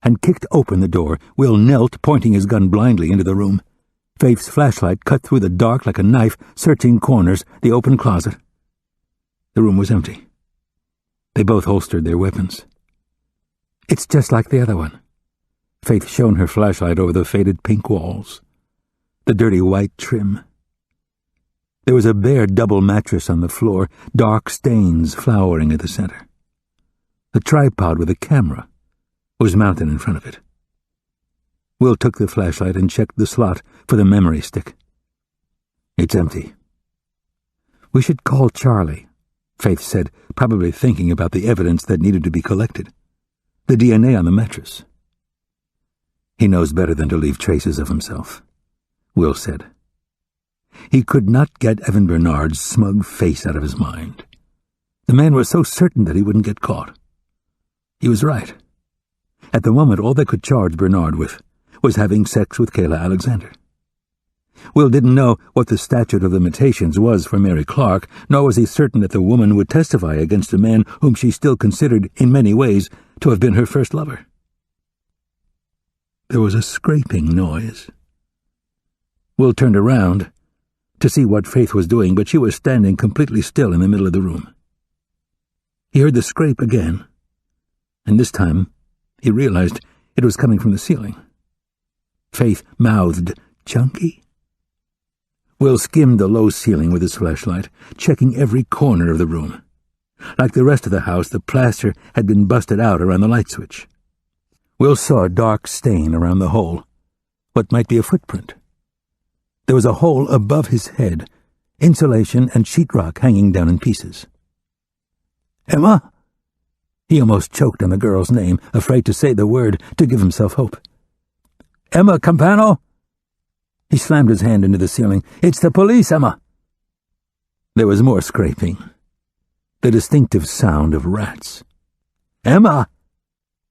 and kicked open the door. Will knelt, pointing his gun blindly into the room. Faith's flashlight cut through the dark like a knife, searching corners, the open closet. The room was empty. They both holstered their weapons. "It's just like the other one." Faith shone her flashlight over the faded pink walls, the dirty white trim. There was a bare double mattress on the floor, dark stains flowering at the center. The tripod with a camera was mounted in front of it. Will took the flashlight and checked the slot for the memory stick. "It's empty." "We should call Charlie," Faith said, probably thinking about the evidence that needed to be collected. The DNA on the mattress. "He knows better than to leave traces of himself," Will said. He could not get Evan Bernard's smug face out of his mind. The man was so certain that he wouldn't get caught. He was right. At the moment, all they could charge Bernard with was having sex with Kayla Alexander. Will didn't know what the statute of limitations was for Mary Clark, nor was he certain that the woman would testify against a man whom she still considered, in many ways, to have been her first lover. There was a scraping noise. Will turned around to see what Faith was doing, but she was standing completely still in the middle of the room. He heard the scrape again, and this time he realized it was coming from the ceiling. Faith mouthed, "Chunky?" Will skimmed the low ceiling with his flashlight, checking every corner of the room. Like the rest of the house, the plaster had been busted out around the light switch. Will saw a dark stain around the hole, what might be a footprint. There was a hole above his head, insulation and sheetrock hanging down in pieces. "Emma?" He almost choked on the girl's name, afraid to say the word to give himself hope. "Emma Campano?" He slammed his hand into the ceiling. "It's the police, Emma!" There was more scraping. The distinctive sound of rats. "Emma!"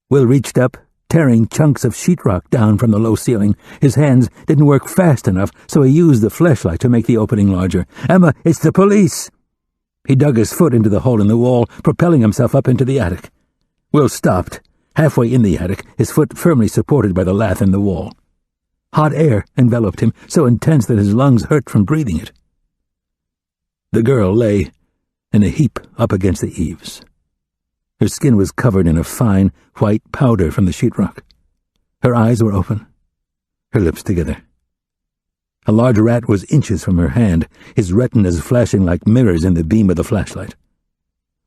Will reached up, tearing chunks of sheetrock down from the low ceiling. His hands didn't work fast enough, so he used the flashlight to make the opening larger. "Emma, it's the police!" He dug his foot into the hole in the wall, propelling himself up into the attic. Will stopped, halfway in the attic, his foot firmly supported by the lath in the wall. Hot air enveloped him, so intense that his lungs hurt from breathing it. The girl lay in a heap up against the eaves. Her skin was covered in a fine, white powder from the sheetrock. Her eyes were open, her lips together. A large rat was inches from her hand, his retinas flashing like mirrors in the beam of the flashlight.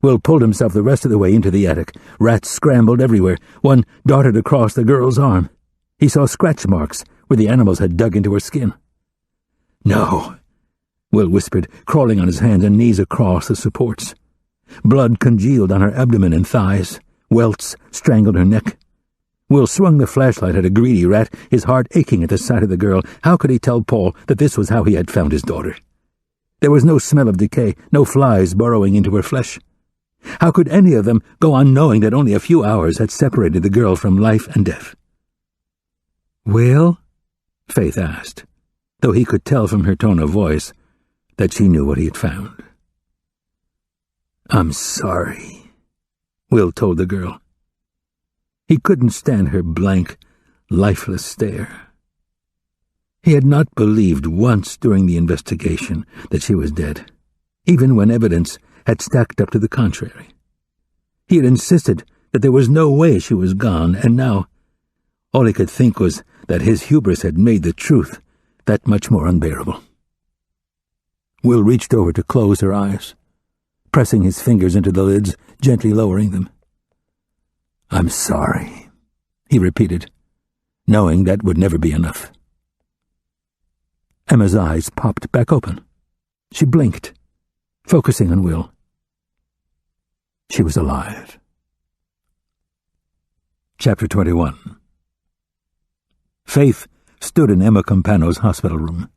Will pulled himself the rest of the way into the attic. Rats scrambled everywhere. One darted across the girl's arm. He saw scratch marks where the animals had dug into her skin. "No," Will whispered, crawling on his hands and knees across the supports. Blood congealed on her abdomen and thighs. Welts strangled her neck. Will swung the flashlight at a greedy rat, his heart aching at the sight of the girl. How could he tell Paul that this was how he had found his daughter? There was no smell of decay, no flies burrowing into her flesh. How could any of them go on knowing that only a few hours had separated the girl from life and death? "Will?" Faith asked, though he could tell from her tone of voice that she knew what he had found. "I'm sorry," Will told the girl. He couldn't stand her blank, lifeless stare. He had not believed once during the investigation that she was dead, even when evidence had stacked up to the contrary. He had insisted that there was no way she was gone, and now, All he could think was that his hubris had made the truth that much more unbearable. Will reached over to close her eyes, pressing his fingers into the lids, gently lowering them. "I'm sorry," he repeated, knowing that would never be enough. Emma's eyes popped back open. She blinked, focusing on Will. She was alive. Chapter 21. Faith stood in Emma Campano's hospital room,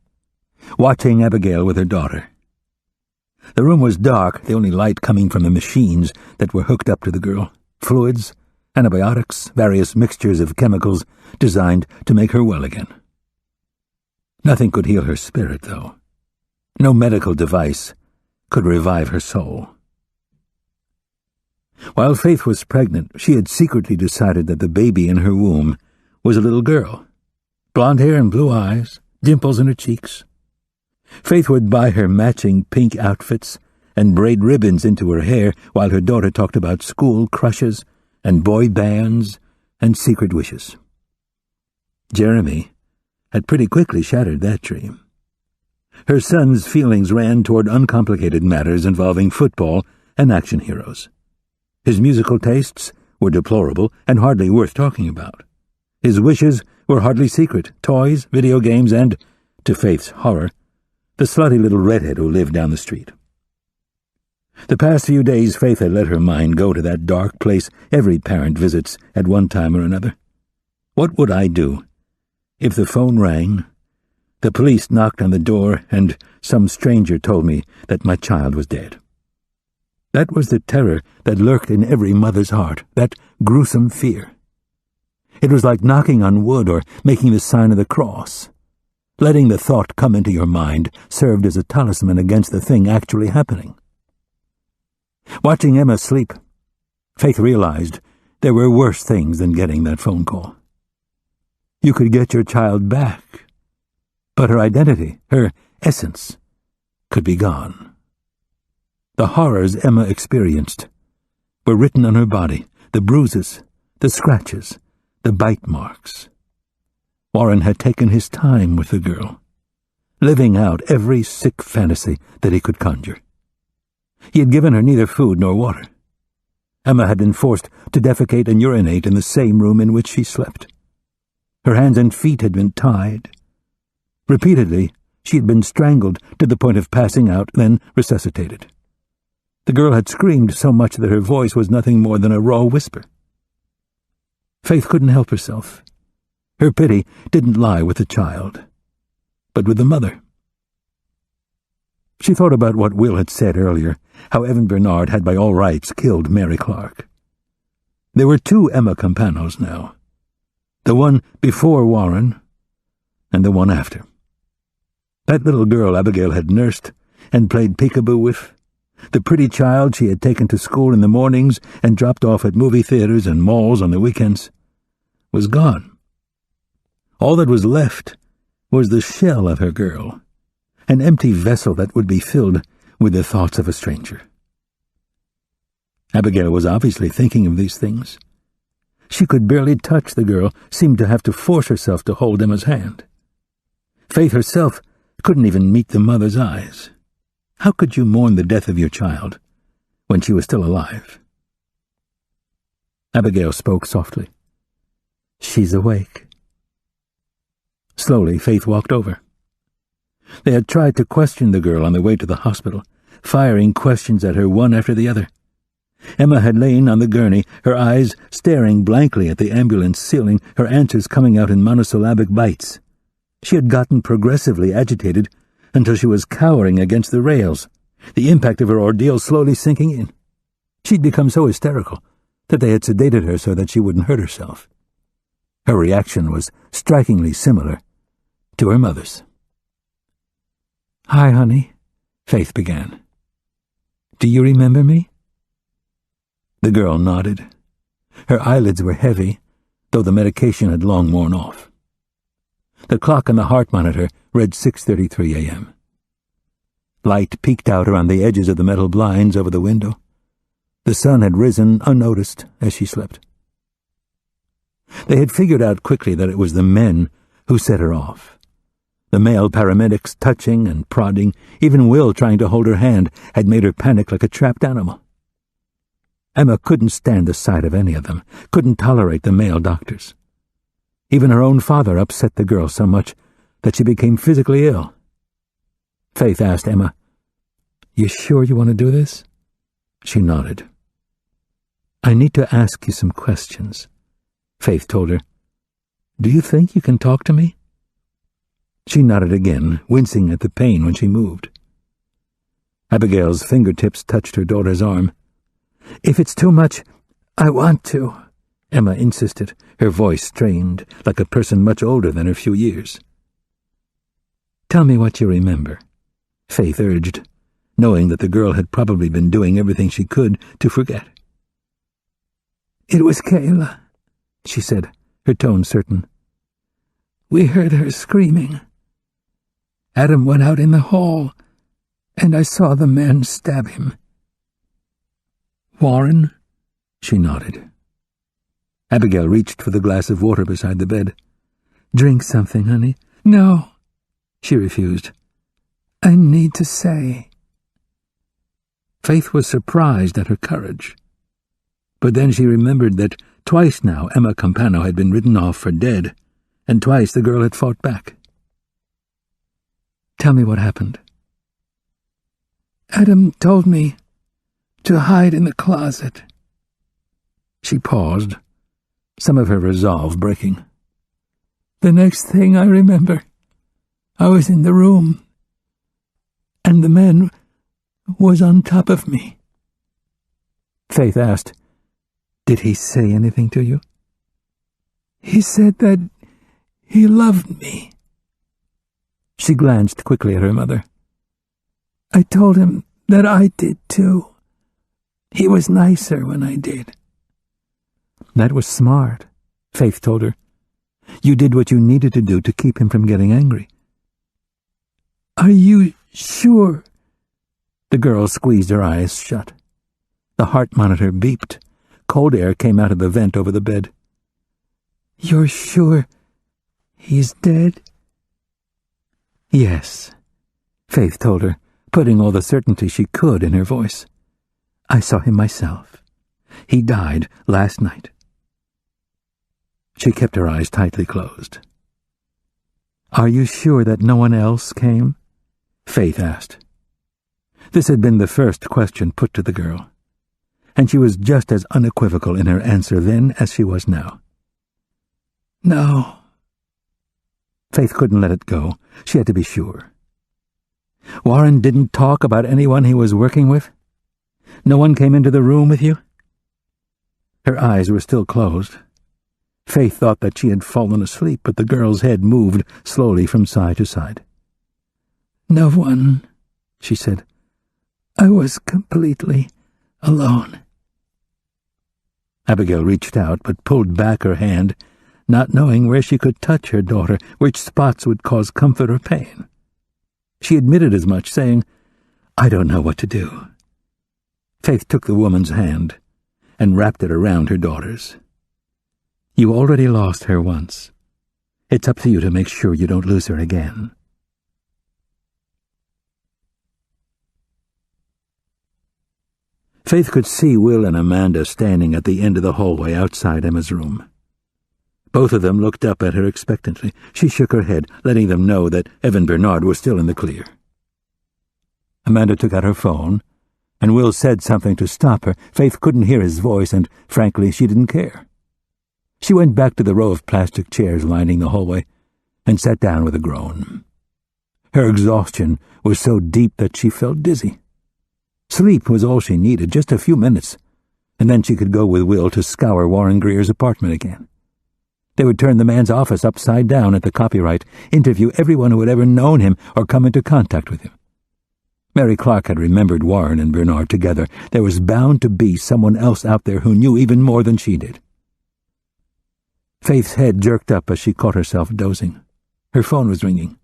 watching Abigail with her daughter. The room was dark, the only light coming from the machines that were hooked up to the girl. Fluids, antibiotics, various mixtures of chemicals designed to make her well again. Nothing could heal her spirit, though. No medical device could revive her soul. While Faith was pregnant, she had secretly decided that the baby in her womb was a little girl. Blonde hair and blue eyes, dimples in her cheeks. Faith would buy her matching pink outfits and braid ribbons into her hair while her daughter talked about school crushes and boy bands and secret wishes. Jeremy had pretty quickly shattered that dream. Her son's feelings ran toward uncomplicated matters involving football and action heroes. His musical tastes were deplorable and hardly worth talking about. His wishes were hardly secret: toys, video games, and, to Faith's horror, the slutty little redhead who lived down the street. The past few days Faith had let her mind go to that dark place every parent visits at one time or another. What would I do if the phone rang, the police knocked on the door, and some stranger told me that my child was dead? That was the terror that lurked in every mother's heart, that gruesome fear. It was like knocking on wood or making the sign of the cross. Letting the thought come into your mind served as a talisman against the thing actually happening. Watching Emma sleep, Faith realized there were worse things than getting that phone call. You could get your child back, but her identity, her essence, could be gone. The horrors Emma experienced were written on her body, the bruises, the scratches, the bite marks. Warren had taken his time with the girl, living out every sick fantasy that he could conjure. He had given her neither food nor water. Emma had been forced to defecate and urinate in the same room in which she slept. Her hands and feet had been tied. Repeatedly, she had been strangled to the point of passing out, then resuscitated. The girl had screamed so much that her voice was nothing more than a raw whisper. Faith couldn't help herself. Her pity didn't lie with the child, but with the mother. She thought about what Will had said earlier, how Evan Bernard had by all rights killed Mary Clark. There were two Emma Campanos now, the one before Warren and the one after. That little girl Abigail had nursed and played peekaboo with, the pretty child she had taken to school in the mornings and dropped off at movie theaters and malls on the weekends, was gone. All that was left was the shell of her girl, an empty vessel that would be filled with the thoughts of a stranger. Abigail was obviously thinking of these things. She could barely touch the girl, seemed to have to force herself to hold Emma's hand. Faith herself couldn't even meet the mother's eyes. How could you mourn the death of your child when she was still alive? Abigail spoke softly. "She's awake." Slowly, Faith walked over. They had tried to question the girl on the way to the hospital, firing questions at her one after the other. Emma had lain on the gurney, her eyes staring blankly at the ambulance ceiling, her answers coming out in monosyllabic bites. She had gotten progressively agitated until she was cowering against the rails, the impact of her ordeal slowly sinking in. She'd become so hysterical that they had sedated her so that she wouldn't hurt herself. Her reaction was strikingly similar to her mother's. "Hi, honey," Faith began. "Do you remember me?" The girl nodded. Her eyelids were heavy, though the medication had long worn off. The clock on the heart monitor read 6:33 a.m. Light peeked out around the edges of the metal blinds over the window. The sun had risen unnoticed as she slept. They had figured out quickly that it was the men who set her off. The male paramedics touching and prodding, even Will trying to hold her hand, had made her panic like a trapped animal. Emma couldn't stand the sight of any of them, couldn't tolerate the male doctors. Even her own father upset the girl so much that she became physically ill. Faith asked Emma, "You sure you want to do this?" She nodded. "I need to ask you some questions," Faith told her. "Do you think you can talk to me?" She nodded again, wincing at the pain when she moved. Abigail's fingertips touched her daughter's arm. "If it's too much, I want to," Emma insisted, her voice strained, like a person much older than her few years. "Tell me what you remember," Faith urged, knowing that the girl had probably been doing everything she could to forget. "It was Kayla," she said, her tone certain. "We heard her screaming. Adam went out in the hall, and I saw the man stab him." "Warren?" She nodded. Abigail reached for the glass of water beside the bed. "Drink something, honey." "No," she refused. "I need to say." Faith was surprised at her courage. But then she remembered that twice now Emma Campano had been written off for dead, and twice the girl had fought back. "Tell me what happened." "Adam told me to hide in the closet." She paused, some of her resolve breaking. "The next thing I remember, I was in the room, and the man was on top of me." Faith asked, "Did he say anything to you?" "He said that he loved me." She glanced quickly at her mother. "I told him that I did too. He was nicer when I did." "That was smart," Faith told her. "You did what you needed to do to keep him from getting angry." "Are you sure?" The girl squeezed her eyes shut. The heart monitor beeped. Cold air came out of the vent over the bed. "You're sure he's dead?" "Yes," Faith told her, putting all the certainty she could in her voice. "I saw him myself. He died last night." She kept her eyes tightly closed. "Are you sure that no one else came?" Faith asked. This had been the first question put to the girl, and she was just as unequivocal in her answer then as she was now. "No." Faith couldn't let it go. She had to be sure. "Warren didn't talk about anyone he was working with? No one came into the room with you?" Her eyes were still closed. Faith thought that she had fallen asleep, but the girl's head moved slowly from side to side. "No one," she said. "I was completely alone." Abigail reached out, but pulled back her hand, not knowing where she could touch her daughter, which spots would cause comfort or pain. She admitted as much, saying, "I don't know what to do." Faith took the woman's hand and wrapped it around her daughter's. "You already lost her once. It's up to you to make sure you don't lose her again." Faith could see Will and Amanda standing at the end of the hallway outside Emma's room. Both of them looked up at her expectantly. She shook her head, letting them know that Evan Bernard was still in the clear. Amanda took out her phone, and Will said something to stop her. Faith couldn't hear his voice, and, frankly, she didn't care. She went back to the row of plastic chairs lining the hallway and sat down with a groan. Her exhaustion was so deep that she felt dizzy. Sleep was all she needed, just a few minutes, and then she could go with Will to scour Warren Greer's apartment again. They would turn the man's office upside down at the copyright, interview everyone who had ever known him or come into contact with him. Mary Clark had remembered Warren and Bernard together. There was bound to be someone else out there who knew even more than she did. Faith's head jerked up as she caught herself dozing. Her phone was ringing.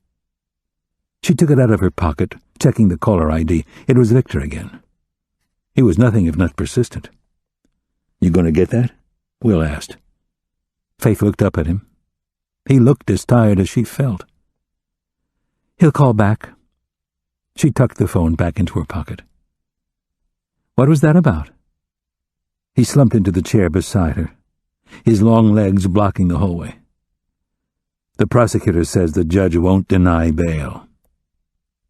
She took it out of her pocket, checking the caller ID. It was Victor again. He was nothing if not persistent. "You going to get that?" Will asked. Faith looked up at him. He looked as tired as she felt. "He'll call back." She tucked the phone back into her pocket. "What was that about?" He slumped into the chair beside her, his long legs blocking the hallway. "The prosecutor says the judge won't deny bail."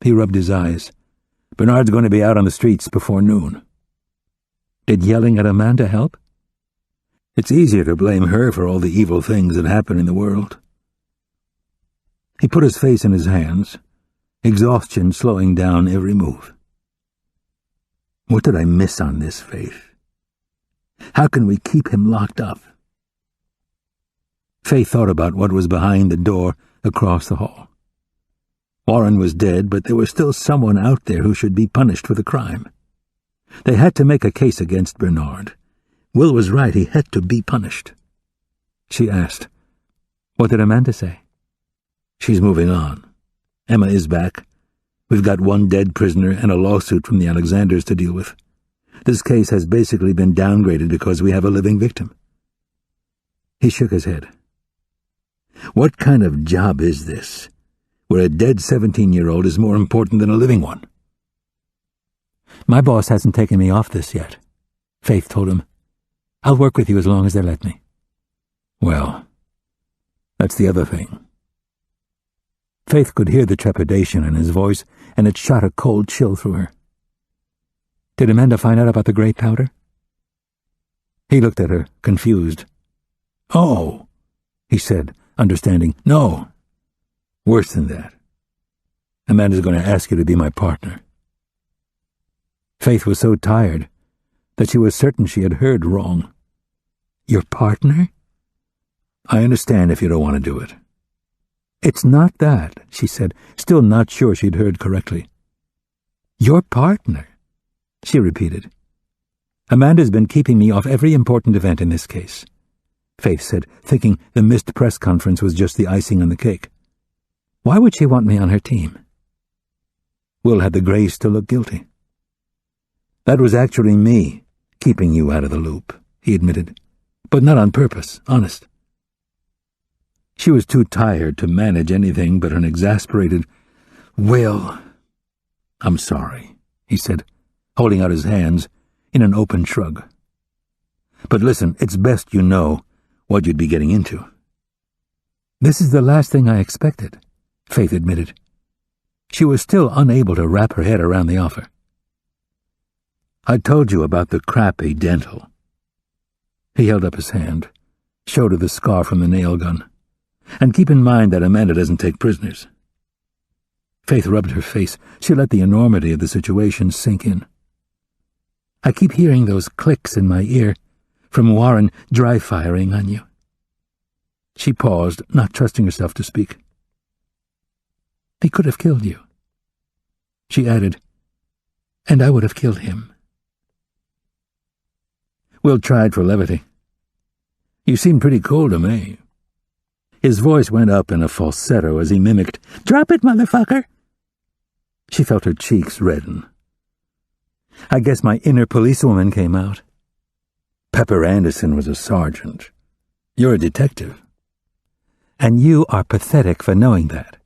He rubbed his eyes. "Bernard's going to be out on the streets before noon." Did yelling at Amanda help? It's easier to blame her for all the evil things that happen in the world. He put his face in his hands, exhaustion slowing down every move. What did I miss on this, Faith? How can we keep him locked up? Faith thought about what was behind the door across the hall. Warren was dead, but there was still someone out there who should be punished for the crime. They had to make a case against Bernard. Will was right, he had to be punished. She asked, "What did Amanda say?" "She's moving on. Emma is back. We've got one dead prisoner and a lawsuit from the Alexanders to deal with. This case has basically been downgraded because we have a living victim." He shook his head. "What kind of job is this, where a dead 17-year-old is more important than a living one?" "My boss hasn't taken me off this yet," Faith told him. "I'll work with you as long as they let me." "Well, that's the other thing." Faith could hear the trepidation in his voice, and it shot a cold chill through her. "Did Amanda find out about the gray powder?" He looked at her, confused. "Oh," he said, understanding. "No. Worse than that. Amanda's going to ask you to be my partner." Faith was so tired that she was certain she had heard wrong. "Your partner?" "I understand if you don't want to do it." "It's not that," she said, still not sure she'd heard correctly. "Your partner," she repeated. "Amanda's been keeping me off every important event in this case," Faith said, thinking the missed press conference was just the icing on the cake. "Why would she want me on her team?" Will had the grace to look guilty. "That was actually me keeping you out of the loop," he admitted. "But not on purpose, honest." She was too tired to manage anything but an exasperated, "Will, I'm sorry," he said, holding out his hands in an open shrug. "But listen, it's best you know what you'd be getting into." "This is the last thing I expected," Faith admitted. She was still unable to wrap her head around the offer. "I told you about the crappy dental." He held up his hand, showed her the scar from the nail gun. "And keep in mind that Amanda doesn't take prisoners." Faith rubbed her face. She let the enormity of the situation sink in. "I keep hearing those clicks in my ear from Warren dry-firing on you." She paused, not trusting herself to speak. "He could have killed you." She added, "And I would have killed him." Will tried for levity. "You seem pretty cool to me." His voice went up in a falsetto as he mimicked, "Drop it, motherfucker!" She felt her cheeks redden. "I guess my inner policewoman came out." "Pepper Anderson was a sergeant. You're a detective." "And you are pathetic for knowing that."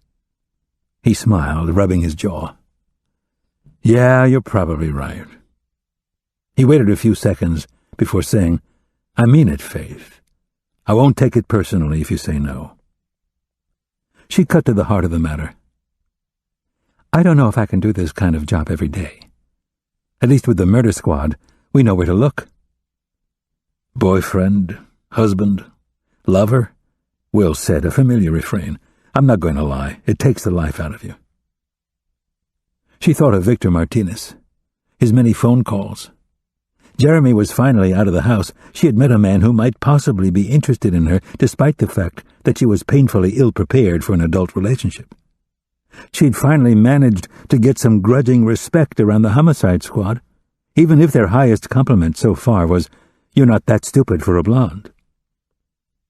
He smiled, rubbing his jaw. "Yeah, you're probably right." He waited a few seconds before saying, "I mean it, Faith. I won't take it personally if you say no." She cut to the heart of the matter. "I don't know if I can do this kind of job every day. At least with the murder squad, we know where to look." "Boyfriend, husband, lover?" Will said, a familiar refrain. "I'm not going to lie. It takes the life out of you." She thought of Victor Martinez, his many phone calls. Jeremy was finally out of the house. She had met a man who might possibly be interested in her, despite the fact that she was painfully ill-prepared for an adult relationship. She'd finally managed to get some grudging respect around the homicide squad, even if their highest compliment so far was, "You're not that stupid for a blonde."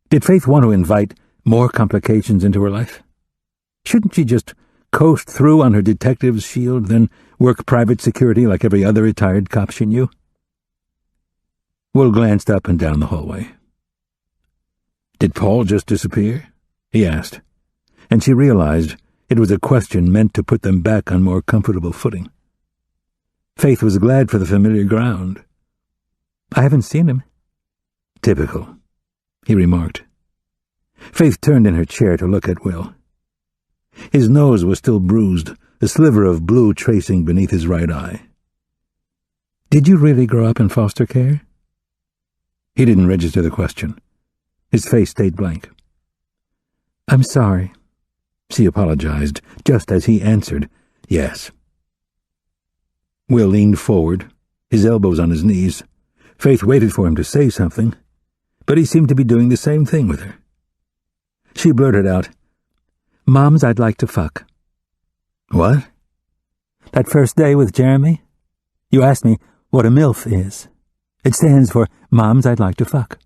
Did Faith want to invite more complications into her life? Shouldn't she just coast through on her detective's shield, then work private security like every other retired cop she knew? Will glanced up and down the hallway. "Did Paul just disappear?" he asked, and she realized it was a question meant to put them back on more comfortable footing. Faith was glad for the familiar ground. "I haven't seen him." "Typical," he remarked. Faith turned in her chair to look at Will. His nose was still bruised, a sliver of blue tracing beneath his right eye. "Did you really grow up in foster care?" He didn't register the question. His face stayed blank. "I'm sorry," she apologized, just as he answered, "Yes." Will leaned forward, his elbows on his knees. Faith waited for him to say something, but he seemed to be doing the same thing with her. She blurted out, "Moms, I'd like to fuck." "What?" "That first day with Jeremy? You asked me what a MILF is. It stands for Moms, I'd like to fuck."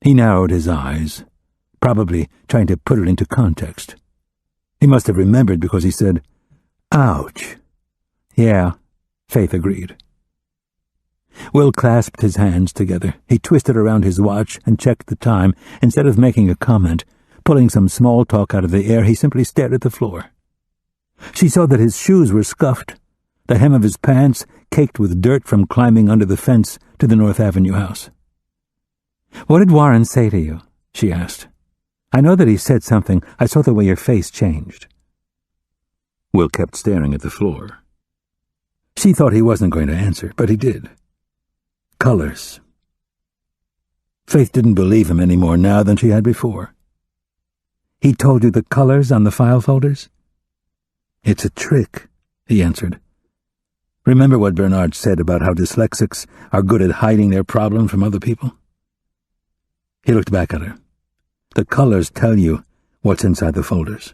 He narrowed his eyes, probably trying to put it into context. He must have remembered because he said, "Ouch." "Yeah," Faith agreed. Will clasped his hands together. He twisted around his watch and checked the time. Instead of making a comment, pulling some small talk out of the air, he simply stared at the floor. She saw that his shoes were scuffed, the hem of his pants caked with dirt from climbing under the fence to the North Avenue house. "What did Warren say to you?" she asked. "I know that he said something. I saw the way your face changed." Will kept staring at the floor. She thought he wasn't going to answer, but he did. Colors. Faith didn't believe him any more now than she had before. "He told you the colors on the file folders?" "It's a trick," he answered. "Remember what Bernard said about how dyslexics are good at hiding their problem from other people?" He looked back at her. "The colors tell you what's inside the folders."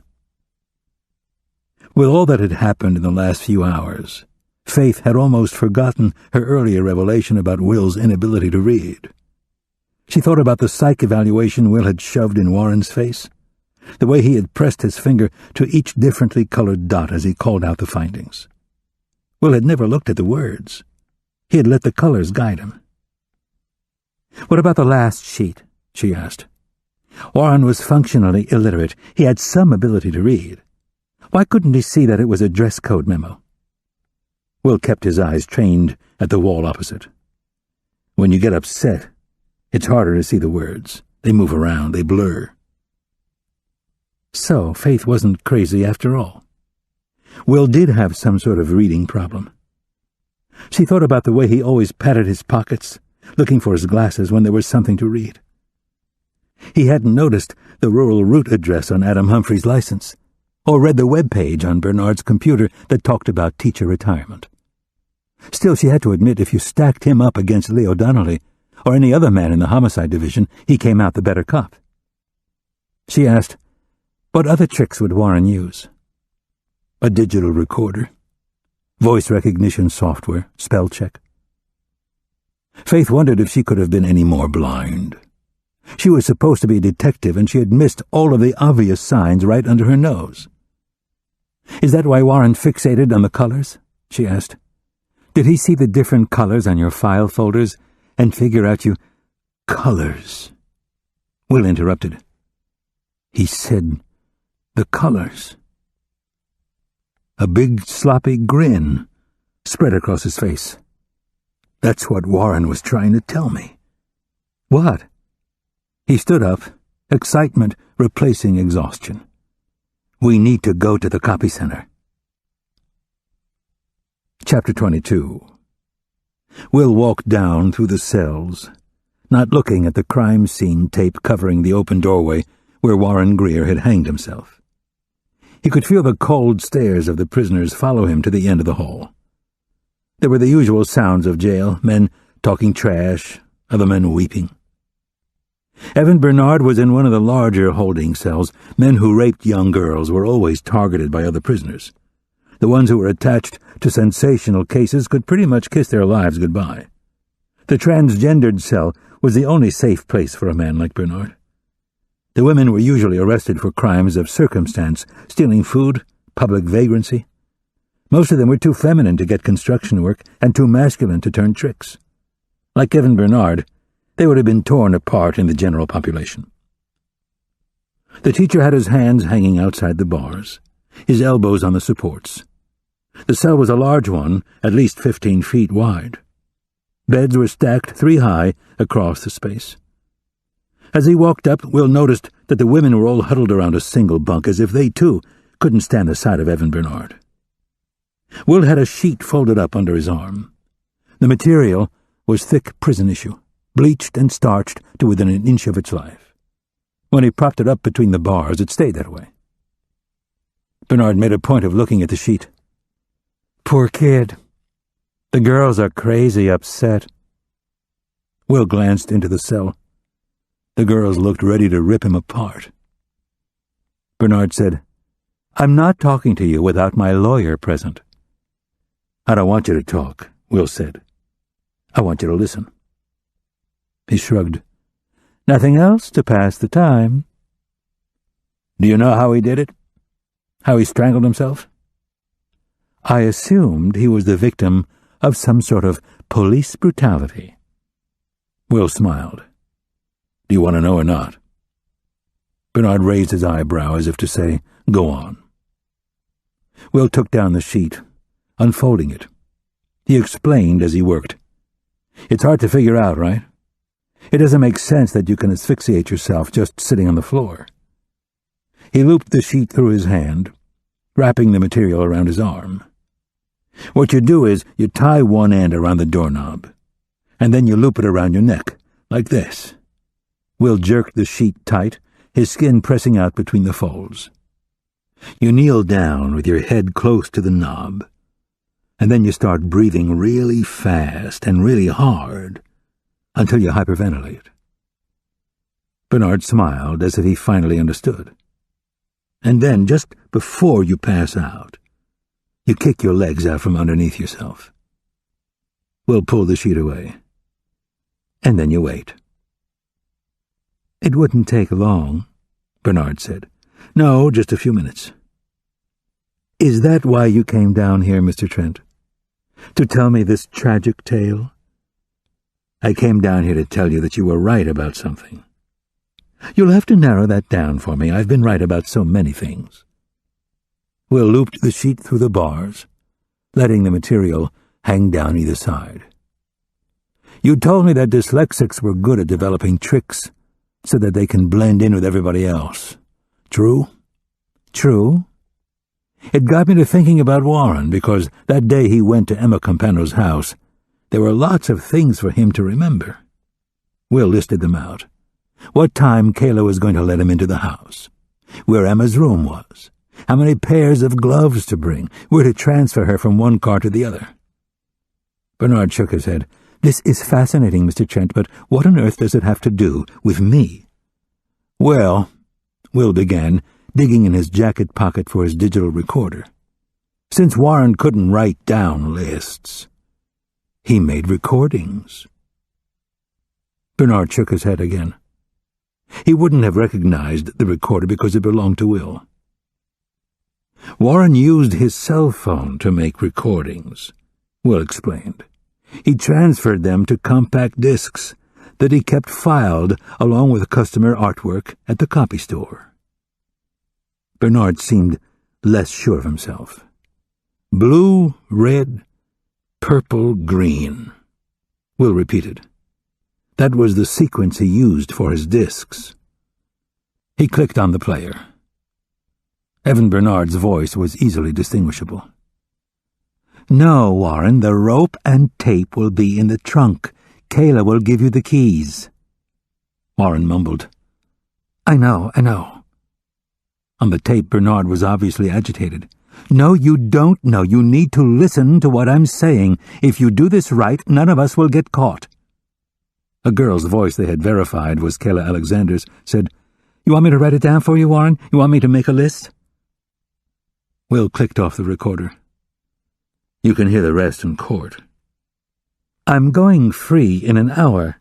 With all that had happened in the last few hours, Faith had almost forgotten her earlier revelation about Will's inability to read. She thought about the psych evaluation Will had shoved in Warren's face, the way he had pressed his finger to each differently colored dot as he called out the findings. Will had never looked at the words. He had let the colors guide him. "What about the last sheet?" she asked. Warren was functionally illiterate. He had some ability to read. Why couldn't he see that it was a dress code memo? Will kept his eyes trained at the wall opposite. When you get upset, it's harder to see the words. They move around, they blur. So Faith wasn't crazy after all. Will did have some sort of reading problem. She thought about the way he always patted his pockets, looking for his glasses when there was something to read. He hadn't noticed the rural route address on Adam Humphrey's license, or read the web page on Bernard's computer that talked about teacher retirement. Still, she had to admit if you stacked him up against Leo Donnelly, or any other man in the homicide division, he came out the better cop. She asked, what other tricks would Warren use? A digital recorder, voice recognition software, spell check. Faith wondered if she could have been any more blind. She was supposed to be a detective, and she had missed all of the obvious signs right under her nose. "Is that why Warren fixated on the colors?" she asked. "Did he see the different colors on your file folders and figure out you—" "Colors," Will interrupted. "He said the colors." A big, sloppy grin spread across his face. "That's what Warren was trying to tell me." "What?" He stood up, excitement replacing exhaustion. "We need to go to the copy center." Chapter 22. Will walked down through the cells, not looking at the crime scene tape covering the open doorway where Warren Greer had hanged himself. He could feel the cold stares of the prisoners follow him to the end of the hall. There were the usual sounds of jail, men talking trash, other men weeping. Evan Bernard was in one of the larger holding cells. Men who raped young girls were always targeted by other prisoners. The ones who were attached to sensational cases could pretty much kiss their lives goodbye. The transgendered cell was the only safe place for a man like Bernard. The women were usually arrested for crimes of circumstance, stealing food, public vagrancy. Most of them were too feminine to get construction work and too masculine to turn tricks. Like Evan Bernard, they would have been torn apart in the general population. The teacher had his hands hanging outside the bars, his elbows on the supports. The cell was a large one, at least 15 feet wide. Beds were stacked 3 high across the space. As he walked up, Will noticed that the women were all huddled around a single bunk, as if they, too, couldn't stand the sight of Evan Bernard. Will had a sheet folded up under his arm. The material was thick prison issue, bleached and starched to within an inch of its life. When he propped it up between the bars, it stayed that way. Bernard made a point of looking at the sheet. "Poor kid. The girls are crazy upset." Will glanced into the cell. The girls looked ready to rip him apart. Bernard said, "I'm not talking to you without my lawyer present." "I don't want you to talk," Will said. "I want you to listen." He shrugged. "Nothing else to pass the time." "Do you know how he did it? How he strangled himself?" "I assumed he was the victim of some sort of police brutality." Will smiled. "Do you want to know or not?" Bernard raised his eyebrow as if to say, "Go on." Will took down the sheet, unfolding it. He explained as he worked. "It's hard to figure out, right? It doesn't make sense that you can asphyxiate yourself just sitting on the floor." He looped the sheet through his hand, wrapping the material around his arm. "What you do is you tie one end around the doorknob, and then you loop it around your neck, like this." Will jerked the sheet tight, his skin pressing out between the folds. "You kneel down with your head close to the knob, and then you start breathing really fast and really hard until you hyperventilate." Bernard smiled as if he finally understood. "And then, just before you pass out, you kick your legs out from underneath yourself." Will pull the sheet away. "And then you wait." "It wouldn't take long," Bernard said. "No, just a few minutes." "Is that why you came down here, Mr. Trent? To tell me this tragic tale?" "I came down here to tell you that you were right about something." "You'll have to narrow that down for me. I've been right about so many things." Will looped the sheet through the bars, letting the material hang down either side. "You told me that dyslexics were good at developing tricks so that they can blend in with everybody else. True?" "True." "It got me to thinking about Warren, because that day he went to Emma Campano's house, there were lots of things for him to remember." Will listed them out. What time Kayla was going to let him into the house, where Emma's room was, how many pairs of gloves to bring, where to transfer her from one car to the other. Bernard shook his head. "This is fascinating, Mr. Trent, but what on earth does it have to do with me?" "Well," Will began, digging in his jacket pocket for his digital recorder, "since Warren couldn't write down lists, he made recordings." Bernard shook his head again. He wouldn't have recognized the recorder because it belonged to Will. "Warren used his cell phone to make recordings," Will explained. "He transferred them to compact discs that he kept filed along with customer artwork at the copy store." Bernard seemed less sure of himself. "Blue, red, purple, green," Will repeated. That was the sequence he used for his discs. He clicked on the player. Evan Bernard's voice was easily distinguishable. "No, Warren, the rope and tape will be in the trunk. Kayla will give you the keys." Warren mumbled, I know. On the tape, Bernard was obviously agitated. "No, you don't know. You need to listen to what I'm saying. If you do this right, none of us will get caught." A girl's voice they had verified was Kayla Alexander's said, "You want me to write it down for you, Warren? You want me to make a list?" Will clicked off the recorder. "You can hear the rest in court." "I'm going free in an hour,"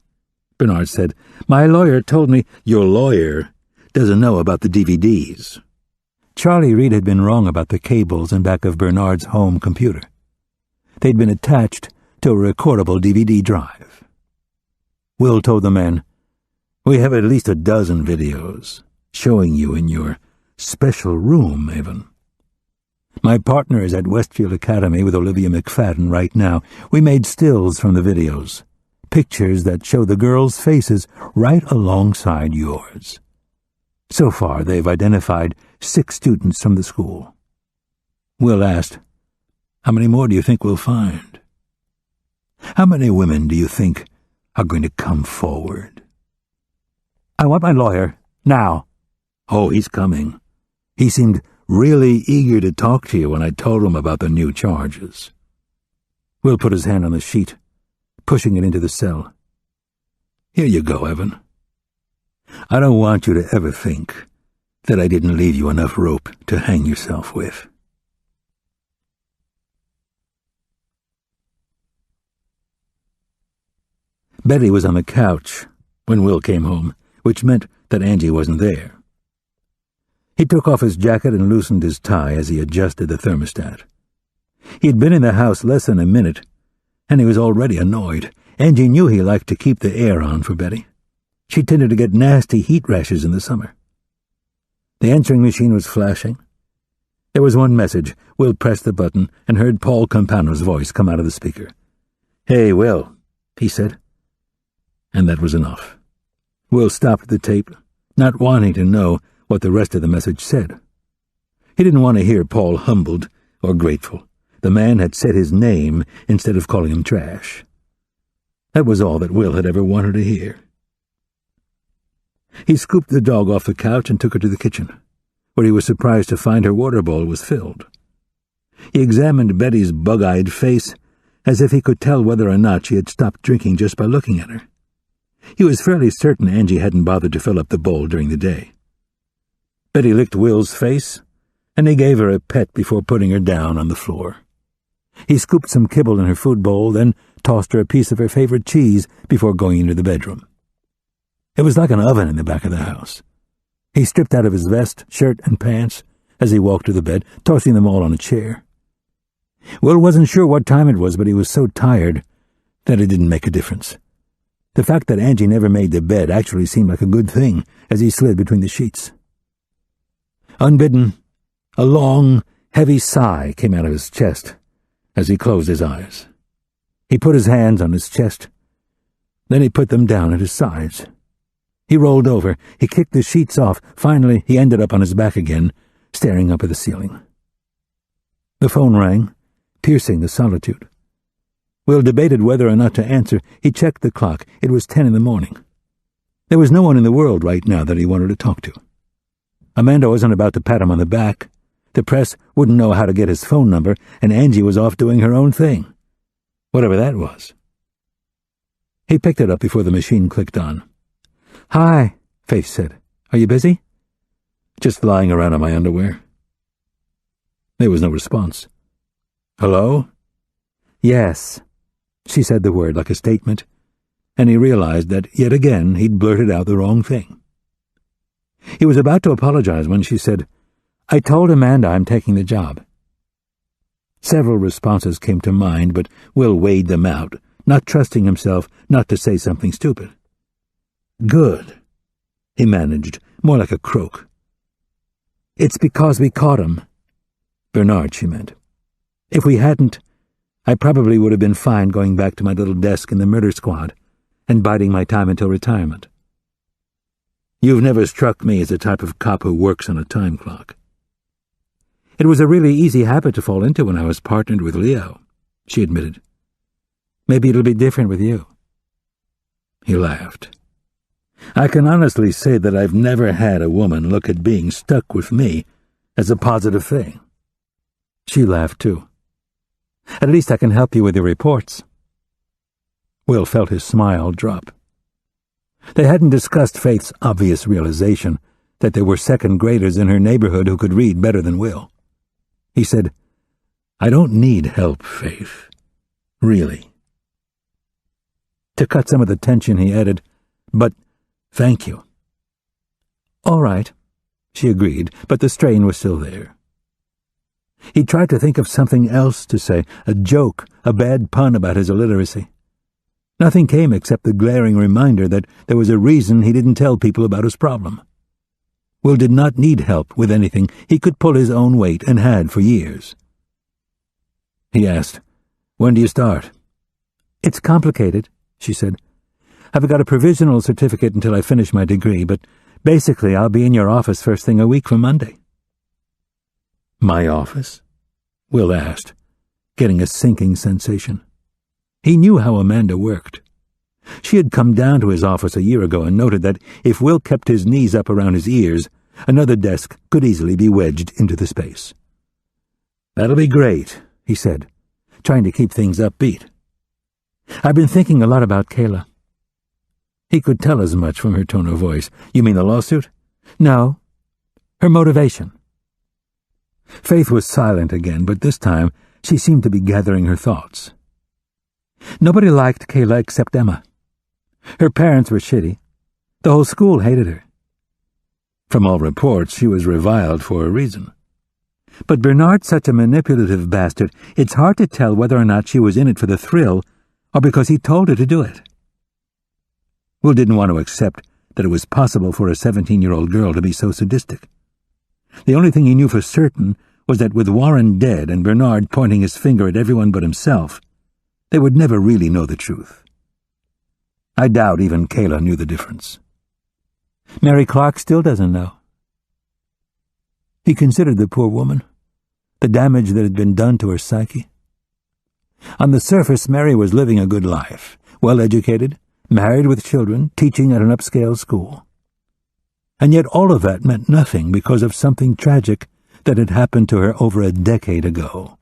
Bernard said. "My lawyer told me—" "Your lawyer doesn't know about the DVDs." Charlie Reed had been wrong about the cables in back of Bernard's home computer. They'd been attached to a recordable DVD drive. Will told the man. "We have at least a dozen videos showing you in your special room, even. My partner is at Westfield Academy with Olivia McFadden right now. We made stills from the videos, pictures that show the girls' faces right alongside yours. So far, they've identified 6 students from the school." Will asked, "How many more do you think we'll find? How many women do you think are going to come forward?" "I want my lawyer, now." "Oh, he's coming. He seemed really eager to talk to you when I told him about the new charges." Will put his hand on the sheet, pushing it into the cell. "Here you go, Evan. I don't want you to ever think that I didn't leave you enough rope to hang yourself with." Betty was on the couch when Will came home, which meant that Angie wasn't there. He took off his jacket and loosened his tie as he adjusted the thermostat. He had been in the house less than a minute, and he was already annoyed. Angie knew he liked to keep the air on for Betty. She tended to get nasty heat rashes in the summer. The answering machine was flashing. There was one message. Will pressed the button and heard Paul Campano's voice come out of the speaker. "Hey, Will," he said. And that was enough. Will stopped the tape, not wanting to know what the rest of the message said. He didn't want to hear Paul humbled or grateful. The man had said his name instead of calling him trash. That was all that Will had ever wanted to hear. He scooped the dog off the couch and took her to the kitchen, where he was surprised to find her water bowl was filled. He examined Betty's bug-eyed face, as if he could tell whether or not she had stopped drinking just by looking at her. He was fairly certain Angie hadn't bothered to fill up the bowl during the day. Betty licked Will's face, and he gave her a pet before putting her down on the floor. He scooped some kibble in her food bowl, then tossed her a piece of her favorite cheese before going into the bedroom. It was like an oven in the back of the house. He stripped out of his vest, shirt, and pants as he walked to the bed, tossing them all on a chair. Will wasn't sure what time it was, but he was so tired that it didn't make a difference. The fact that Angie never made the bed actually seemed like a good thing as he slid between the sheets. Unbidden, a long, heavy sigh came out of his chest as he closed his eyes. He put his hands on his chest. Then he put them down at his sides. He rolled over. He kicked the sheets off. Finally, he ended up on his back again, staring up at the ceiling. The phone rang, piercing the solitude. Will debated whether or not to answer. He checked the clock. It was 10 in the morning. There was no one in the world right now that he wanted to talk to. Amanda wasn't about to pat him on the back. The press wouldn't know how to get his phone number, and Angie was off doing her own thing. Whatever that was. He picked it up before the machine clicked on. "Hi," Faith said. "Are you busy?" "Just lying around in my underwear." There was no response. "Hello?" "Yes." She said the word like a statement, and he realized that yet again he'd blurted out the wrong thing. He was about to apologize when she said, "I told Amanda I'm taking the job." Several responses came to mind, but Will weighed them out, not trusting himself not to say something stupid. "Good," he managed, more like a croak. "It's because we caught him." Bernard, she meant. "If we hadn't, I probably would have been fine going back to my little desk in the murder squad and biding my time until retirement. You've never struck me as the type of cop who works on a time clock." "It was a really easy habit to fall into when I was partnered with Leo," she admitted. "Maybe it'll be different with you." He laughed. "I can honestly say that I've never had a woman look at being stuck with me as a positive thing." She laughed too. "At least I can help you with your reports." Will felt his smile drop. They hadn't discussed Faith's obvious realization that there were second-graders in her neighborhood who could read better than Will. He said, "I don't need help, Faith. Really." To cut some of the tension, he added, "But thank you." "All right," she agreed, but the strain was still there. He tried to think of something else to say, a joke, a bad pun about his illiteracy. Nothing came except the glaring reminder that there was a reason he didn't tell people about his problem. Will did not need help with anything. He could pull his own weight and had for years. He asked, "When do you start?" "It's complicated," she said. "I've got a provisional certificate until I finish my degree, but basically I'll be in your office first thing a week from Monday." "My office?" Will asked, getting a sinking sensation. He knew how Amanda worked. She had come down to his office a year ago and noted that if Will kept his knees up around his ears, another desk could easily be wedged into the space. "That'll be great," he said, trying to keep things upbeat. "I've been thinking a lot about Kayla." He could tell as much from her tone of voice. "You mean the lawsuit?" "No. Her motivation." Faith was silent again, but this time she seemed to be gathering her thoughts. Nobody liked Kayla except Emma. Her parents were shitty. The whole school hated her. From all reports, she was reviled for a reason. But Bernard's such a manipulative bastard, it's hard to tell whether or not she was in it for the thrill or because he told her to do it. Will didn't want to accept that it was possible for a 17-year-old girl to be so sadistic. The only thing he knew for certain was that with Warren dead and Bernard pointing his finger at everyone but himself, they would never really know the truth. I doubt even Kayla knew the difference. Mary Clark still doesn't know. He considered the poor woman, the damage that had been done to her psyche. On the surface, Mary was living a good life, well-educated, married with children, teaching at an upscale school. And yet all of that meant nothing because of something tragic that had happened to her over a decade ago.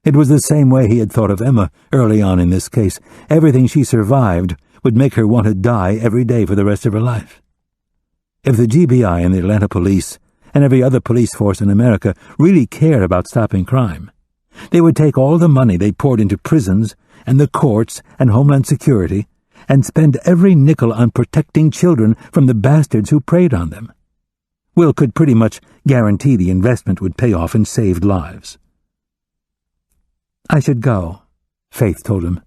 It was the same way he had thought of Emma early on in this case. Everything she survived would make her want to die every day for the rest of her life. If the GBI and the Atlanta police and every other police force in America really cared about stopping crime, they would take all the money they poured into prisons and the courts and Homeland Security and spend every nickel on protecting children from the bastards who preyed on them. Will could pretty much guarantee the investment would pay off and saved lives. "I should go," Faith told him.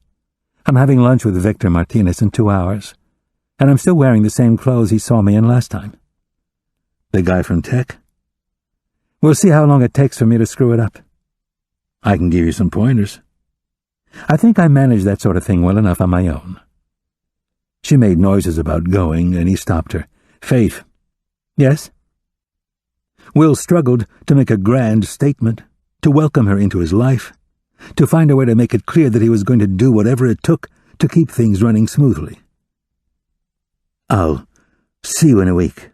"I'm having lunch with Victor Martinez in 2 hours, and I'm still wearing the same clothes he saw me in last time." "The guy from Tech?" "We'll see how long it takes for me to screw it up." "I can give you some pointers." "I think I manage that sort of thing well enough on my own." She made noises about going, and he stopped her. "Faith." "Yes?" Will struggled to make a grand statement, to welcome her into his life, to find a way to make it clear that he was going to do whatever it took to keep things running smoothly. "I'll see you in a week."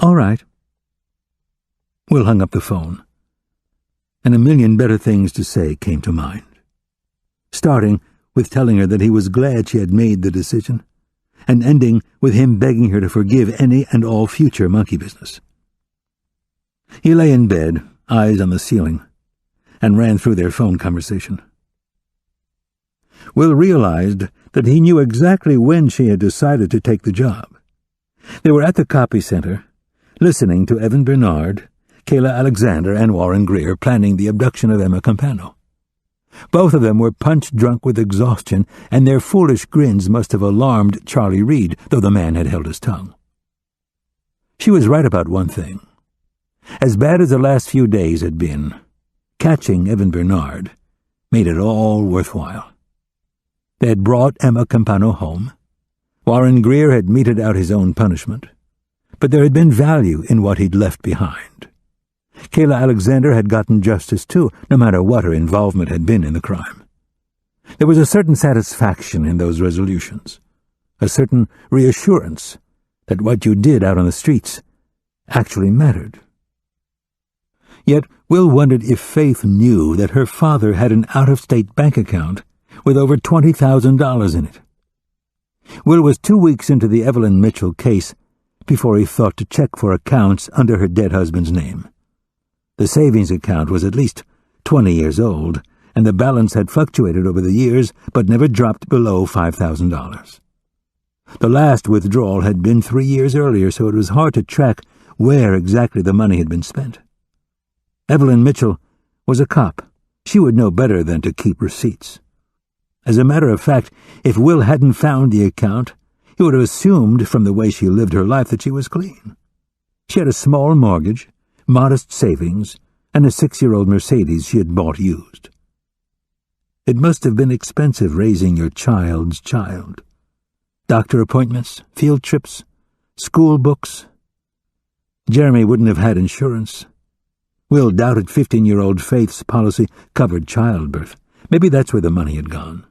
"All right." Will hung up the phone, and a million better things to say came to mind, starting with telling her that he was glad she had made the decision, and ending with him begging her to forgive any and all future monkey business. He lay in bed, eyes on the ceiling, and ran through their phone conversation. Will realized that he knew exactly when she had decided to take the job. They were at the copy center, listening to Evan Bernard, Kayla Alexander, and Warren Greer planning the abduction of Emma Campano. Both of them were punch-drunk with exhaustion, and their foolish grins must have alarmed Charlie Reed, though the man had held his tongue. She was right about one thing. As bad as the last few days had been, catching Evan Bernard made it all worthwhile. They had brought Emma Campano home. Warren Greer had meted out his own punishment, but there had been value in what he'd left behind. Kayla Alexander had gotten justice too, no matter what her involvement had been in the crime. There was a certain satisfaction in those resolutions, a certain reassurance that what you did out on the streets actually mattered. Yet Will wondered if Faith knew that her father had an out-of-state bank account with over $20,000 in it. Will was 2 weeks into the Evelyn Mitchell case before he thought to check for accounts under her dead husband's name. The savings account was at least 20 years old, and the balance had fluctuated over the years but never dropped below $5,000. The last withdrawal had been 3 years earlier, so it was hard to track where exactly the money had been spent. Evelyn Mitchell was a cop. She would know better than to keep receipts. As a matter of fact, if Will hadn't found the account, he would have assumed from the way she lived her life that she was clean. She had a small mortgage, modest savings, and a 6-year-old Mercedes she had bought used. It must have been expensive raising your child's child. Doctor appointments, field trips, school books. Jeremy wouldn't have had insurance. Will doubted 15-year-old Faith's policy covered childbirth. Maybe that's where the money had gone.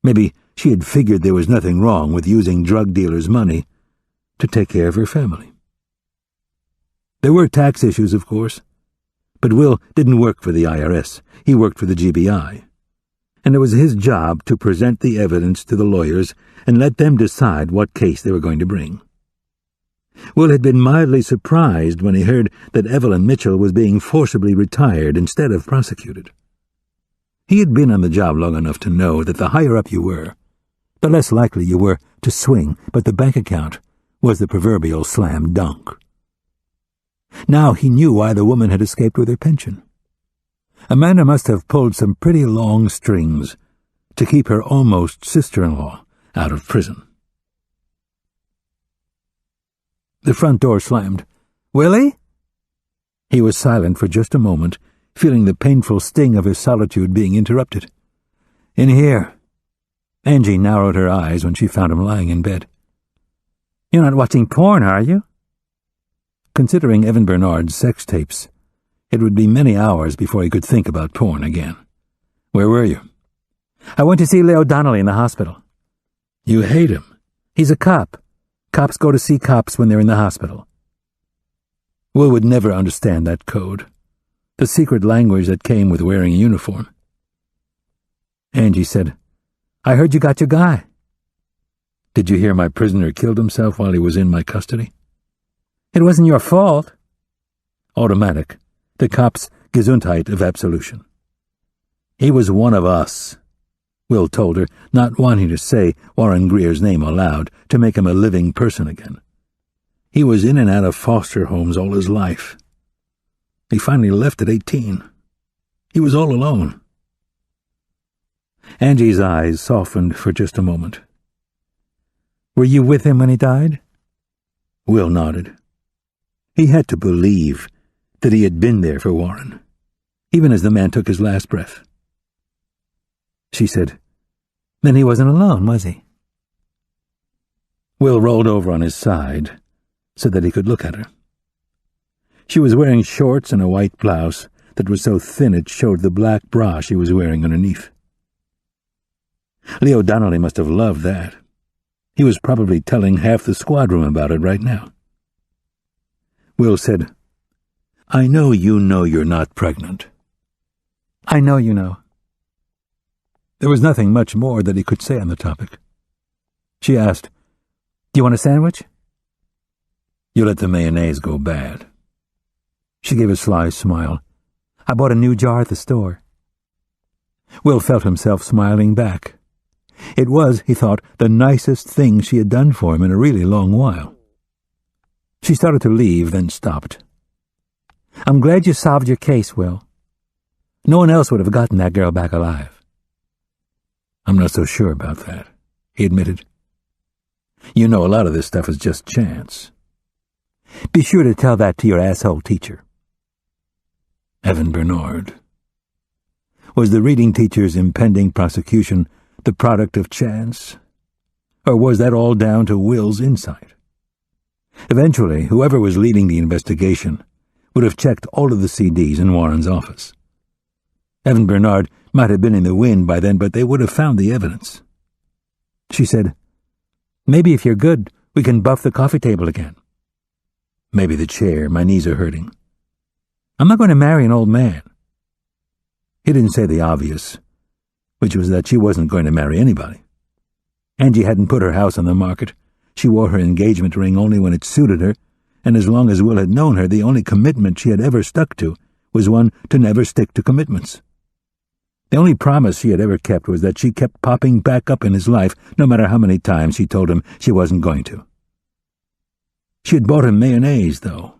Maybe she had figured there was nothing wrong with using drug dealers' money to take care of her family. There were tax issues, of course, but Will didn't work for the IRS. He worked for the GBI, and it was his job to present the evidence to the lawyers and let them decide what case they were going to bring. Will had been mildly surprised when he heard that Evelyn Mitchell was being forcibly retired instead of prosecuted. He had been on the job long enough to know that the higher up you were, the less likely you were to swing, but the bank account was the proverbial slam dunk. Now he knew why the woman had escaped with her pension. Amanda must have pulled some pretty long strings to keep her almost sister-in-law out of prison. The front door slammed. "Willie?" He was silent for just a moment, feeling the painful sting of his solitude being interrupted. "In here." Angie narrowed her eyes when she found him lying in bed. "You're not watching porn, are you?" Considering Evan Bernard's sex tapes, it would be many hours before he could think about porn again. "Where were you?" "I went to see Leo Donnelly in the hospital." "You hate him." "He's a cop. Cops go to see cops when they're in the hospital." Will would never understand that code, the secret language that came with wearing a uniform. Angie said, "I heard you got your guy." "Did you hear my prisoner killed himself while he was in my custody?" "It wasn't your fault." Automatic, the cop's Gesundheit of absolution. "He was one of us," Will told her, not wanting to say Warren Greer's name aloud to make him a living person again. "He was in and out of foster homes all his life. He finally left at 18. He was all alone." Angie's eyes softened for just a moment. "Were you with him when he died?" Will nodded. He had to believe that he had been there for Warren, even as the man took his last breath. She said, "Then he wasn't alone, was he?" Will rolled over on his side so that he could look at her. She was wearing shorts and a white blouse that was so thin it showed the black bra she was wearing underneath. Leo Donnelly must have loved that. He was probably telling half the squad room about it right now. Will said, "I know you're not pregnant." "I know you know." There was nothing much more that he could say on the topic. She asked, "Do you want a sandwich?" "You let the mayonnaise go bad." She gave a sly smile. "I bought a new jar at the store." Will felt himself smiling back. It was, he thought, the nicest thing she had done for him in a really long while. She started to leave, then stopped. "I'm glad you solved your case, Will. No one else would have gotten that girl back alive." "I'm not so sure about that," he admitted. "You know a lot of this stuff is just chance." "Be sure to tell that to your asshole teacher." Evan Bernard. Was the reading teacher's impending prosecution the product of chance? Or was that all down to Will's insight? Eventually, whoever was leading the investigation would have checked all of the CDs in Warren's office. Evan Bernard might have been in the wind by then, but they would have found the evidence. She said, "Maybe if you're good, we can buff the coffee table again." "Maybe the chair. My knees are hurting." "I'm not going to marry an old man." He didn't say the obvious, which was that she wasn't going to marry anybody. Angie hadn't put her house on the market. She wore her engagement ring only when it suited her, and as long as Will had known her, the only commitment she had ever stuck to was one to never stick to commitments. The only promise she had ever kept was that she kept popping back up in his life, no matter how many times she told him she wasn't going to. She had bought him mayonnaise, though.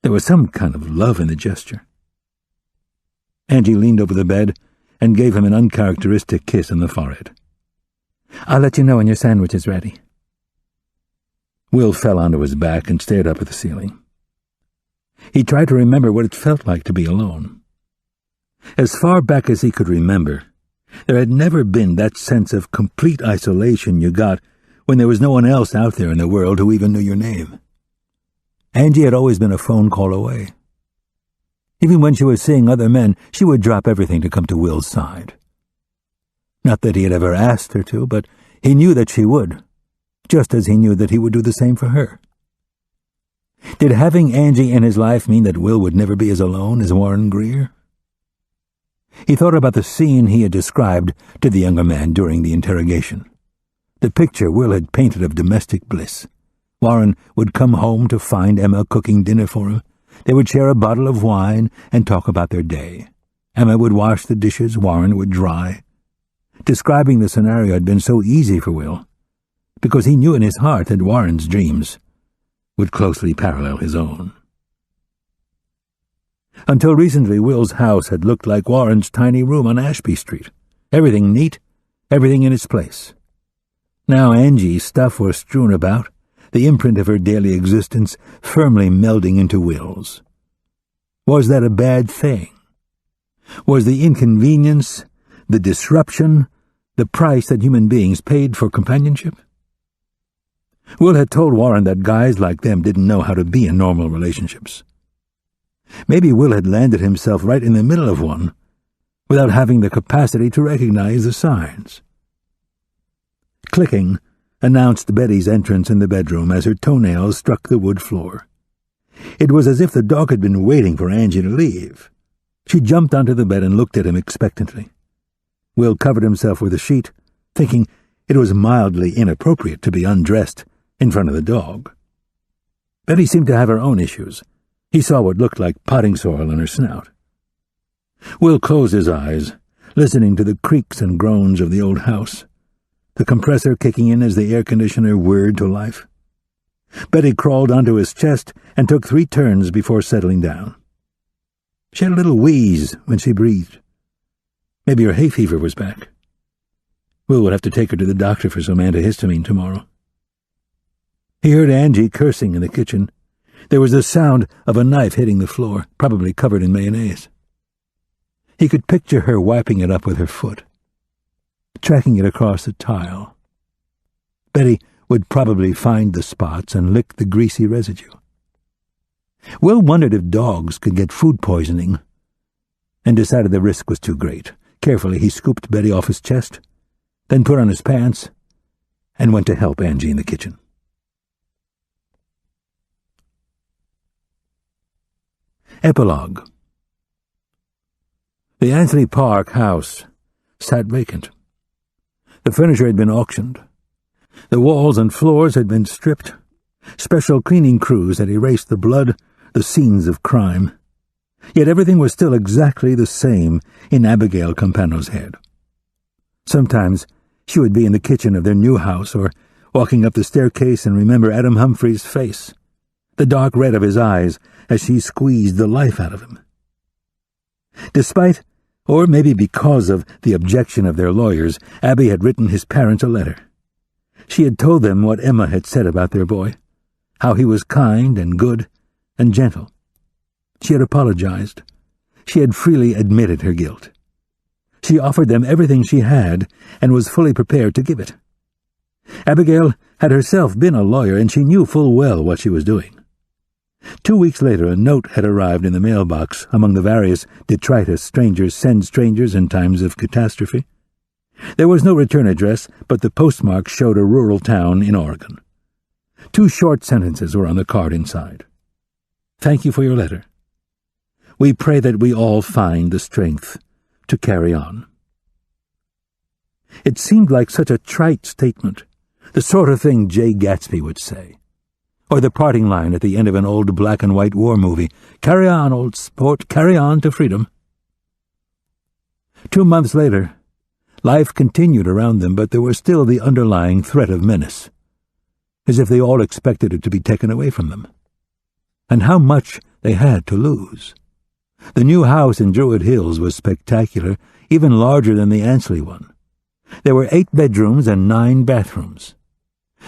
There was some kind of love in the gesture. Angie leaned over the bed and gave him an uncharacteristic kiss on the forehead. "I'll let you know when your sandwich is ready." Will fell onto his back and stared up at the ceiling. He tried to remember what it felt like to be alone. As far back as he could remember, there had never been that sense of complete isolation you got when there was no one else out there in the world who even knew your name. Angie had always been a phone call away. Even when she was seeing other men, she would drop everything to come to Will's side. Not that he had ever asked her to, but he knew that she would, just as he knew that he would do the same for her. Did having Angie in his life mean that Will would never be as alone as Warren Greer? He thought about the scene he had described to the younger man during the interrogation. The picture Will had painted of domestic bliss. Warren would come home to find Emma cooking dinner for him. They would share a bottle of wine and talk about their day. Emma would wash the dishes, Warren would dry. Describing the scenario had been so easy for Will, because he knew in his heart that Warren's dreams would closely parallel his own. Until recently, Will's house had looked like Warren's tiny room on Ashby Street. Everything neat, everything in its place. Now Angie's stuff was strewn about, the imprint of her daily existence firmly melding into Will's. Was that a bad thing? Was the inconvenience, the disruption, the price that human beings paid for companionship? Will had told Warren that guys like them didn't know how to be in normal relationships. Maybe Will had landed himself right in the middle of one, without having the capacity to recognize the signs. Clicking announced Betty's entrance in the bedroom as her toenails struck the wood floor. It was as if the dog had been waiting for Angie to leave. She jumped onto the bed and looked at him expectantly. Will covered himself with a sheet, thinking it was mildly inappropriate to be undressed in front of the dog. Betty seemed to have her own issues. He saw what looked like potting soil on her snout. Will closed his eyes, listening to the creaks and groans of the old house, the compressor kicking in as the air conditioner whirred to life. Betty crawled onto his chest and took 3 turns before settling down. She had a little wheeze when she breathed. Maybe her hay fever was back. Will would have to take her to the doctor for some antihistamine tomorrow. He heard Angie cursing in the kitchen. There was the sound of a knife hitting the floor, probably covered in mayonnaise. He could picture her wiping it up with her foot, tracking it across the tile. Betty would probably find the spots and lick the greasy residue. Will wondered if dogs could get food poisoning, and decided the risk was too great. Carefully, he scooped Betty off his chest, then put on his pants, and went to help Angie in the kitchen. Epilogue. The Ansley Park house sat vacant. The furniture had been auctioned. The walls and floors had been stripped. Special cleaning crews had erased the blood, the scenes of crime. Yet everything was still exactly the same in Abigail Campano's head. Sometimes she would be in the kitchen of their new house or walking up the staircase and remember Adam Humphrey's face, the dark red of his eyes as she squeezed the life out of him. Despite, or maybe because of, the objection of their lawyers, Abby had written his parents a letter. She had told them what Emma had said about their boy, how he was kind and good and gentle. She had apologized. She had freely admitted her guilt. She offered them everything she had and was fully prepared to give it. Abigail had herself been a lawyer, and she knew full well what she was doing. 2 weeks later, a note had arrived in the mailbox among the various detritus strangers send strangers in times of catastrophe. There was no return address, but the postmark showed a rural town in Oregon. 2 short sentences were on the card inside. "Thank you for your letter. We pray that we all find the strength to carry on." It seemed like such a trite statement, the sort of thing Jay Gatsby would say. Or the parting line at the end of an old black-and-white war movie, "Carry on, old sport, carry on to freedom." 2 months later, life continued around them, but there was still the underlying threat of menace, as if they all expected it to be taken away from them. And how much they had to lose. The new house in Druid Hills was spectacular, even larger than the Ansley one. There were 8 bedrooms and 9 bathrooms.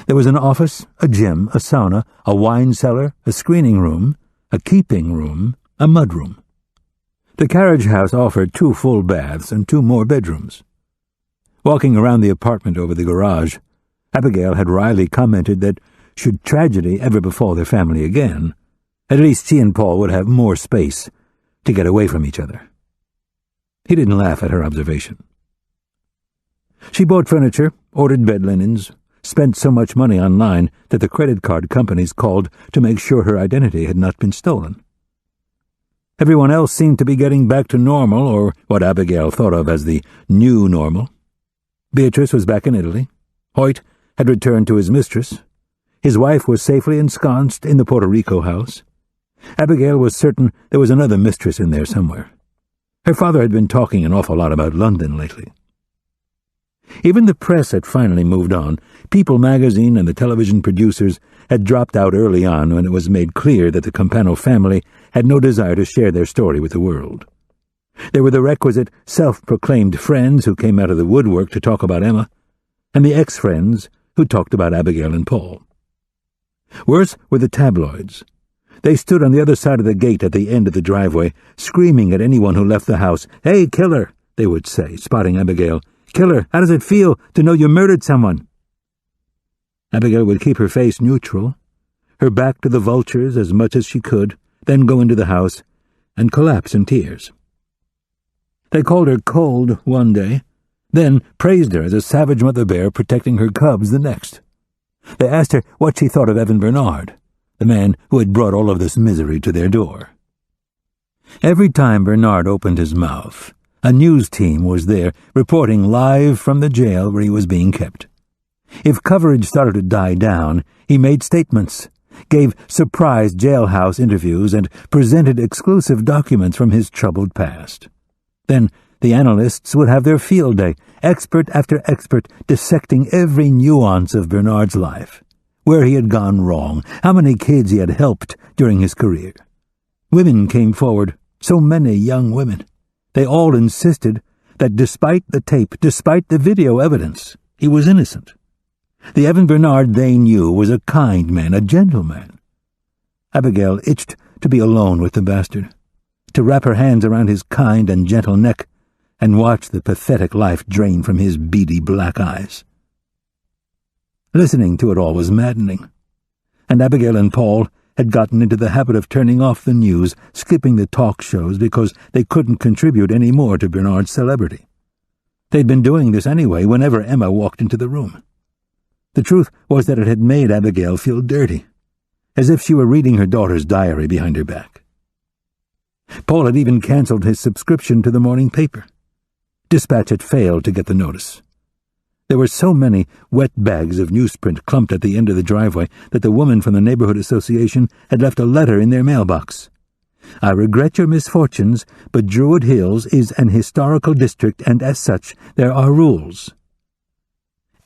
There was an office, a gym, a sauna, a wine cellar, a screening room, a keeping room, a mudroom. The carriage house offered 2 full baths and 2 more bedrooms. Walking around the apartment over the garage, Abigail had wryly commented that, should tragedy ever befall their family again, at least she and Paul would have more space to get away from each other. He didn't laugh at her observation. She bought furniture, ordered bed linens, spent so much money online that the credit card companies called to make sure her identity had not been stolen. Everyone else seemed to be getting back to normal, or what Abigail thought of as the new normal. Beatrice was back in Italy. Hoyt had returned to his mistress. His wife was safely ensconced in the Puerto Rico house. Abigail was certain there was another mistress in there somewhere. Her father had been talking an awful lot about London lately. Even the press had finally moved on. People magazine and the television producers had dropped out early on when it was made clear that the Campano family had no desire to share their story with the world. There were the requisite self-proclaimed friends who came out of the woodwork to talk about Emma, and the ex-friends who talked about Abigail and Paul. Worse were the tabloids. They stood on the other side of the gate at the end of the driveway, screaming at anyone who left the house. "Hey, killer," they would say, spotting Abigail. "Killer, how does it feel to know you murdered someone?" Abigail would keep her face neutral, her back to the vultures as much as she could, then go into the house and collapse in tears. They called her cold one day, then praised her as a savage mother bear protecting her cubs the next. They asked her what she thought of Evan Bernard, the man who had brought all of this misery to their door. Every time Bernard opened his mouth, a news team was there reporting live from the jail where he was being kept. If coverage started to die down, he made statements, gave surprise jailhouse interviews, and presented exclusive documents from his troubled past. Then the analysts would have their field day, expert after expert dissecting every nuance of Bernard's life, where he had gone wrong, how many kids he had helped during his career. Women came forward, so many young women. They all insisted that despite the tape, despite the video evidence, he was innocent. The Evan Bernard they knew was a kind man, a gentleman. Abigail itched to be alone with the bastard, to wrap her hands around his kind and gentle neck and watch the pathetic life drain from his beady black eyes. Listening to it all was maddening, and Abigail and Paul had gotten into the habit of turning off the news, skipping the talk shows because they couldn't contribute any more to Bernard's celebrity. They'd been doing this anyway whenever Emma walked into the room. The truth was that it had made Abigail feel dirty, as if she were reading her daughter's diary behind her back. Paul had even cancelled his subscription to the morning paper. Dispatch had failed to get the notice. There were so many wet bags of newsprint clumped at the end of the driveway that the woman from the neighborhood association had left a letter in their mailbox. "I regret your misfortunes, but Druid Hills is an historical district, and as such there are rules."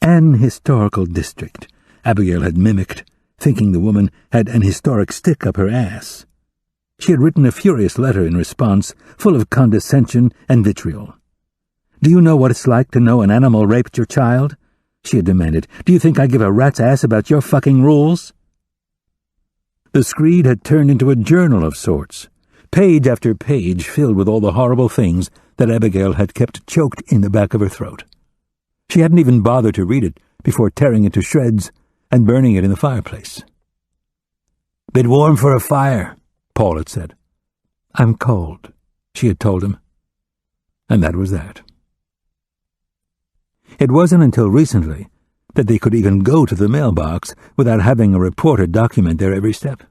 An historical district, Abigail had mimicked, thinking the woman had an historic stick up her ass. She had written a furious letter in response, full of condescension and vitriol. "Do you know what it's like to know an animal raped your child?" she had demanded. "Do you think I give a rat's ass about your fucking rules?" The screed had turned into a journal of sorts, page after page filled with all the horrible things that Abigail had kept choked in the back of her throat. She hadn't even bothered to read it before tearing it to shreds and burning it in the fireplace. "Bit warm for a fire," Paul had said. "I'm cold," she had told him. And that was that. It wasn't until recently that they could even go to the mailbox without having a reporter document their every step.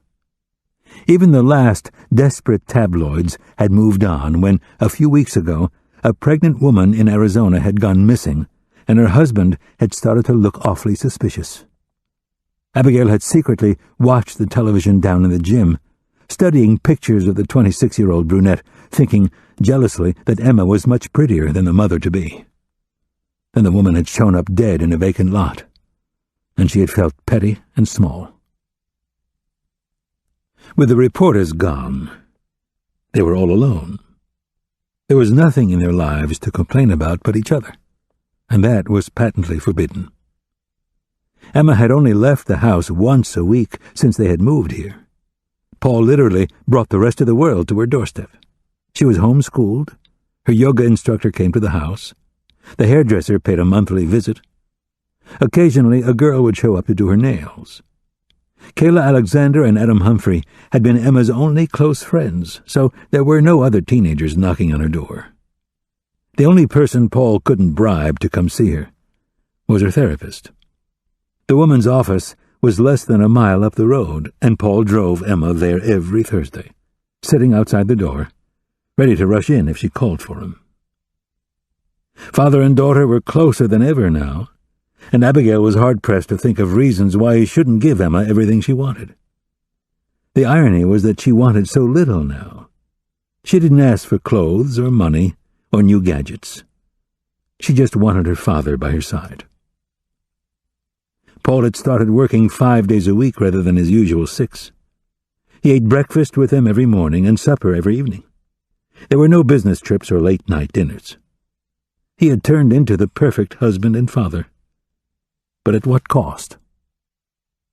Even the last desperate tabloids had moved on when, a few weeks ago, a pregnant woman in Arizona had gone missing, and her husband had started to look awfully suspicious. Abigail had secretly watched the television down in the gym, studying pictures of the 26-year-old brunette, thinking jealously that Emma was much prettier than the mother-to-be. Then the woman had shown up dead in a vacant lot, and she had felt petty and small. With the reporters gone, They were all alone. There was nothing in their lives to complain about but each other, and that was patently forbidden. Emma had only left the house once a week since they had moved here. Paul literally brought the rest of the world to her doorstep. She was homeschooled. Her yoga instructor came to the house. The hairdresser paid a monthly visit. Occasionally, a girl would show up to do her nails. Kayla Alexander and Adam Humphrey had been Emma's only close friends, so there were no other teenagers knocking on her door. The only person Paul couldn't bribe to come see her was her therapist. The woman's office was less than a mile up the road, and Paul drove Emma there every Thursday, sitting outside the door, ready to rush in if she called for him. Father and daughter were closer than ever now, and Abigail was hard-pressed to think of reasons why he shouldn't give Emma everything she wanted. The irony was that she wanted so little now. She didn't ask for clothes or money or new gadgets. She just wanted her father by her side. Paul had started working 5 days a week rather than his usual 6. He ate breakfast with them every morning and supper every evening. There were no business trips or late-night dinners. He had turned into the perfect husband and father. But at what cost?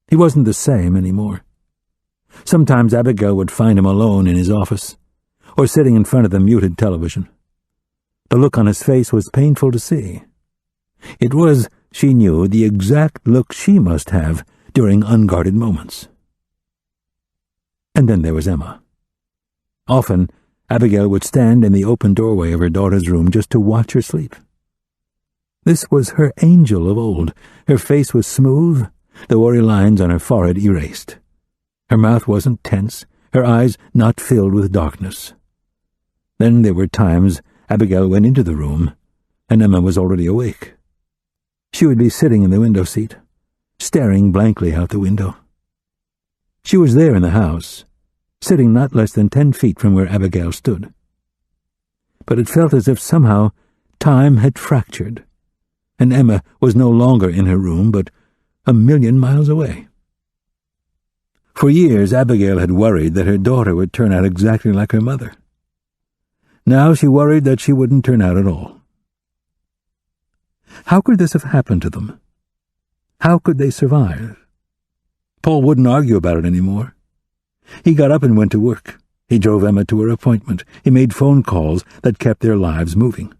He wasn't the same anymore. Sometimes Abigail would find him alone in his office, or sitting in front of the muted television. The look on his face was painful to see. It was, she knew, the exact look she must have during unguarded moments. And then there was Emma. Often, Abigail would stand in the open doorway of her daughter's room just to watch her sleep. This was her angel of old. Her face was smooth, the worry lines on her forehead erased. Her mouth wasn't tense, her eyes not filled with darkness. Then there were times Abigail went into the room, and Emma was already awake. She would be sitting in the window seat, staring blankly out the window. She was there in the house, sitting not less than 10 feet from where Abigail stood. But it felt as if somehow time had fractured, and Emma was no longer in her room, but 1,000,000 miles away. For years, Abigail had worried that her daughter would turn out exactly like her mother. Now she worried that she wouldn't turn out at all. How could this have happened to them? How could they survive? Paul wouldn't argue about it anymore. He got up and went to work. He drove Emma to her appointment. He made phone calls that kept their lives moving.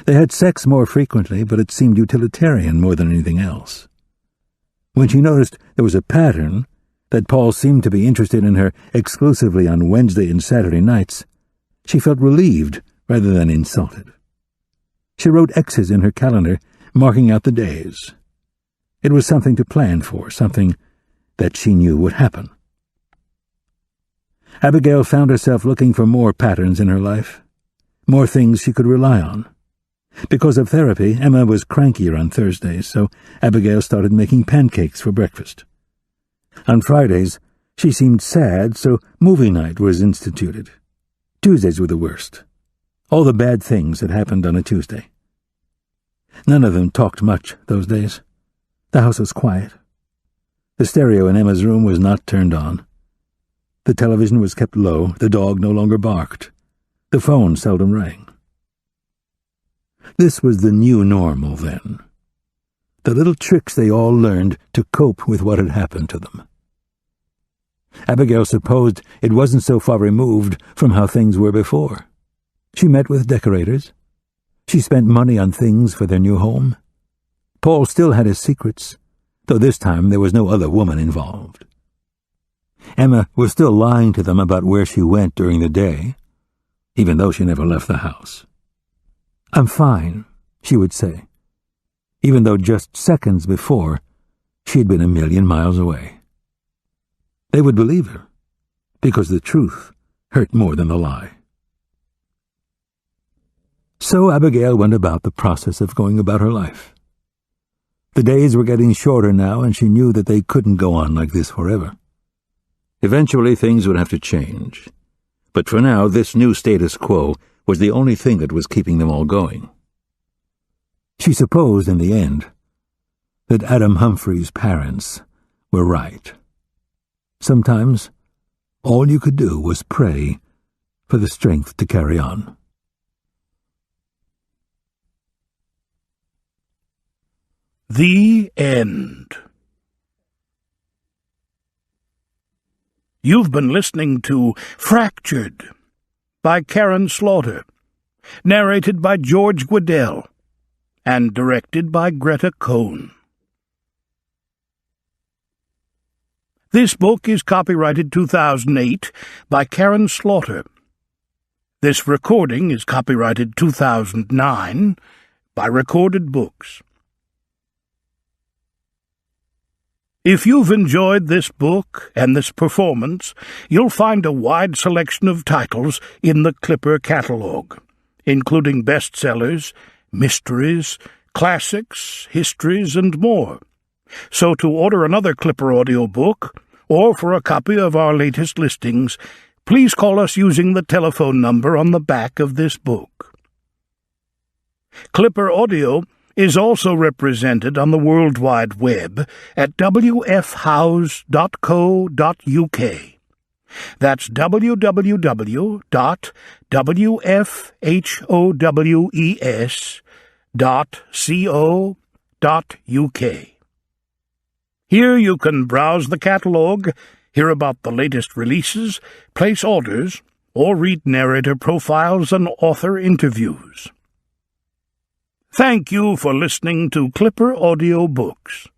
They had sex more frequently, but it seemed utilitarian more than anything else. When she noticed there was a pattern, that Paul seemed to be interested in her exclusively on Wednesday and Saturday nights, she felt relieved rather than insulted. She wrote X's in her calendar, marking out the days. It was something to plan for, something that she knew would happen. Abigail found herself looking for more patterns in her life, more things she could rely on. Because of therapy, Emma was crankier on Thursdays, so Abigail started making pancakes for breakfast. On Fridays, she seemed sad, so movie night was instituted. Tuesdays were the worst. All the bad things that happened on a Tuesday. None of them talked much those days. The house was quiet. The stereo in Emma's room was not turned on. The television was kept low, the dog no longer barked. The phone seldom rang. This was the new normal then. The little tricks they all learned to cope with what had happened to them. Abigail supposed it wasn't so far removed from how things were before. She met with decorators. She spent money on things for their new home. Paul still had his secrets, though this time there was no other woman involved. Emma was still lying to them about where she went during the day, even though she never left the house. "I'm fine," she would say, even though just seconds before she had been 1,000,000 miles away. They would believe her, because the truth hurt more than the lie. So Abigail went about the process of going about her life. The days were getting shorter now, and she knew that they couldn't go on like this forever. Eventually things would have to change, but for now this new status quo was the only thing that was keeping them all going. She supposed in the end that Adam Humphrey's parents were right. Sometimes all you could do was pray for the strength to carry on. The End. You've been listening to Fractured by Karen Slaughter, narrated by George Guidell, and directed by Greta Cohn. This book is copyrighted 2008 by Karen Slaughter. This recording is copyrighted 2009 by Recorded Books. If you've enjoyed this book and this performance, you'll find a wide selection of titles in the Clipper catalog, including bestsellers, mysteries, classics, histories, and more. So to order another Clipper audiobook, or for a copy of our latest listings, please call us using the telephone number on the back of this book. Clipper Audio is also represented on the World Wide Web at wfhouse.co.uk. That's www.wfhowes.co.uk. Here you can browse the catalog, hear about the latest releases, place orders, or read narrator profiles and author interviews. Thank you for listening to Clipper Audiobooks.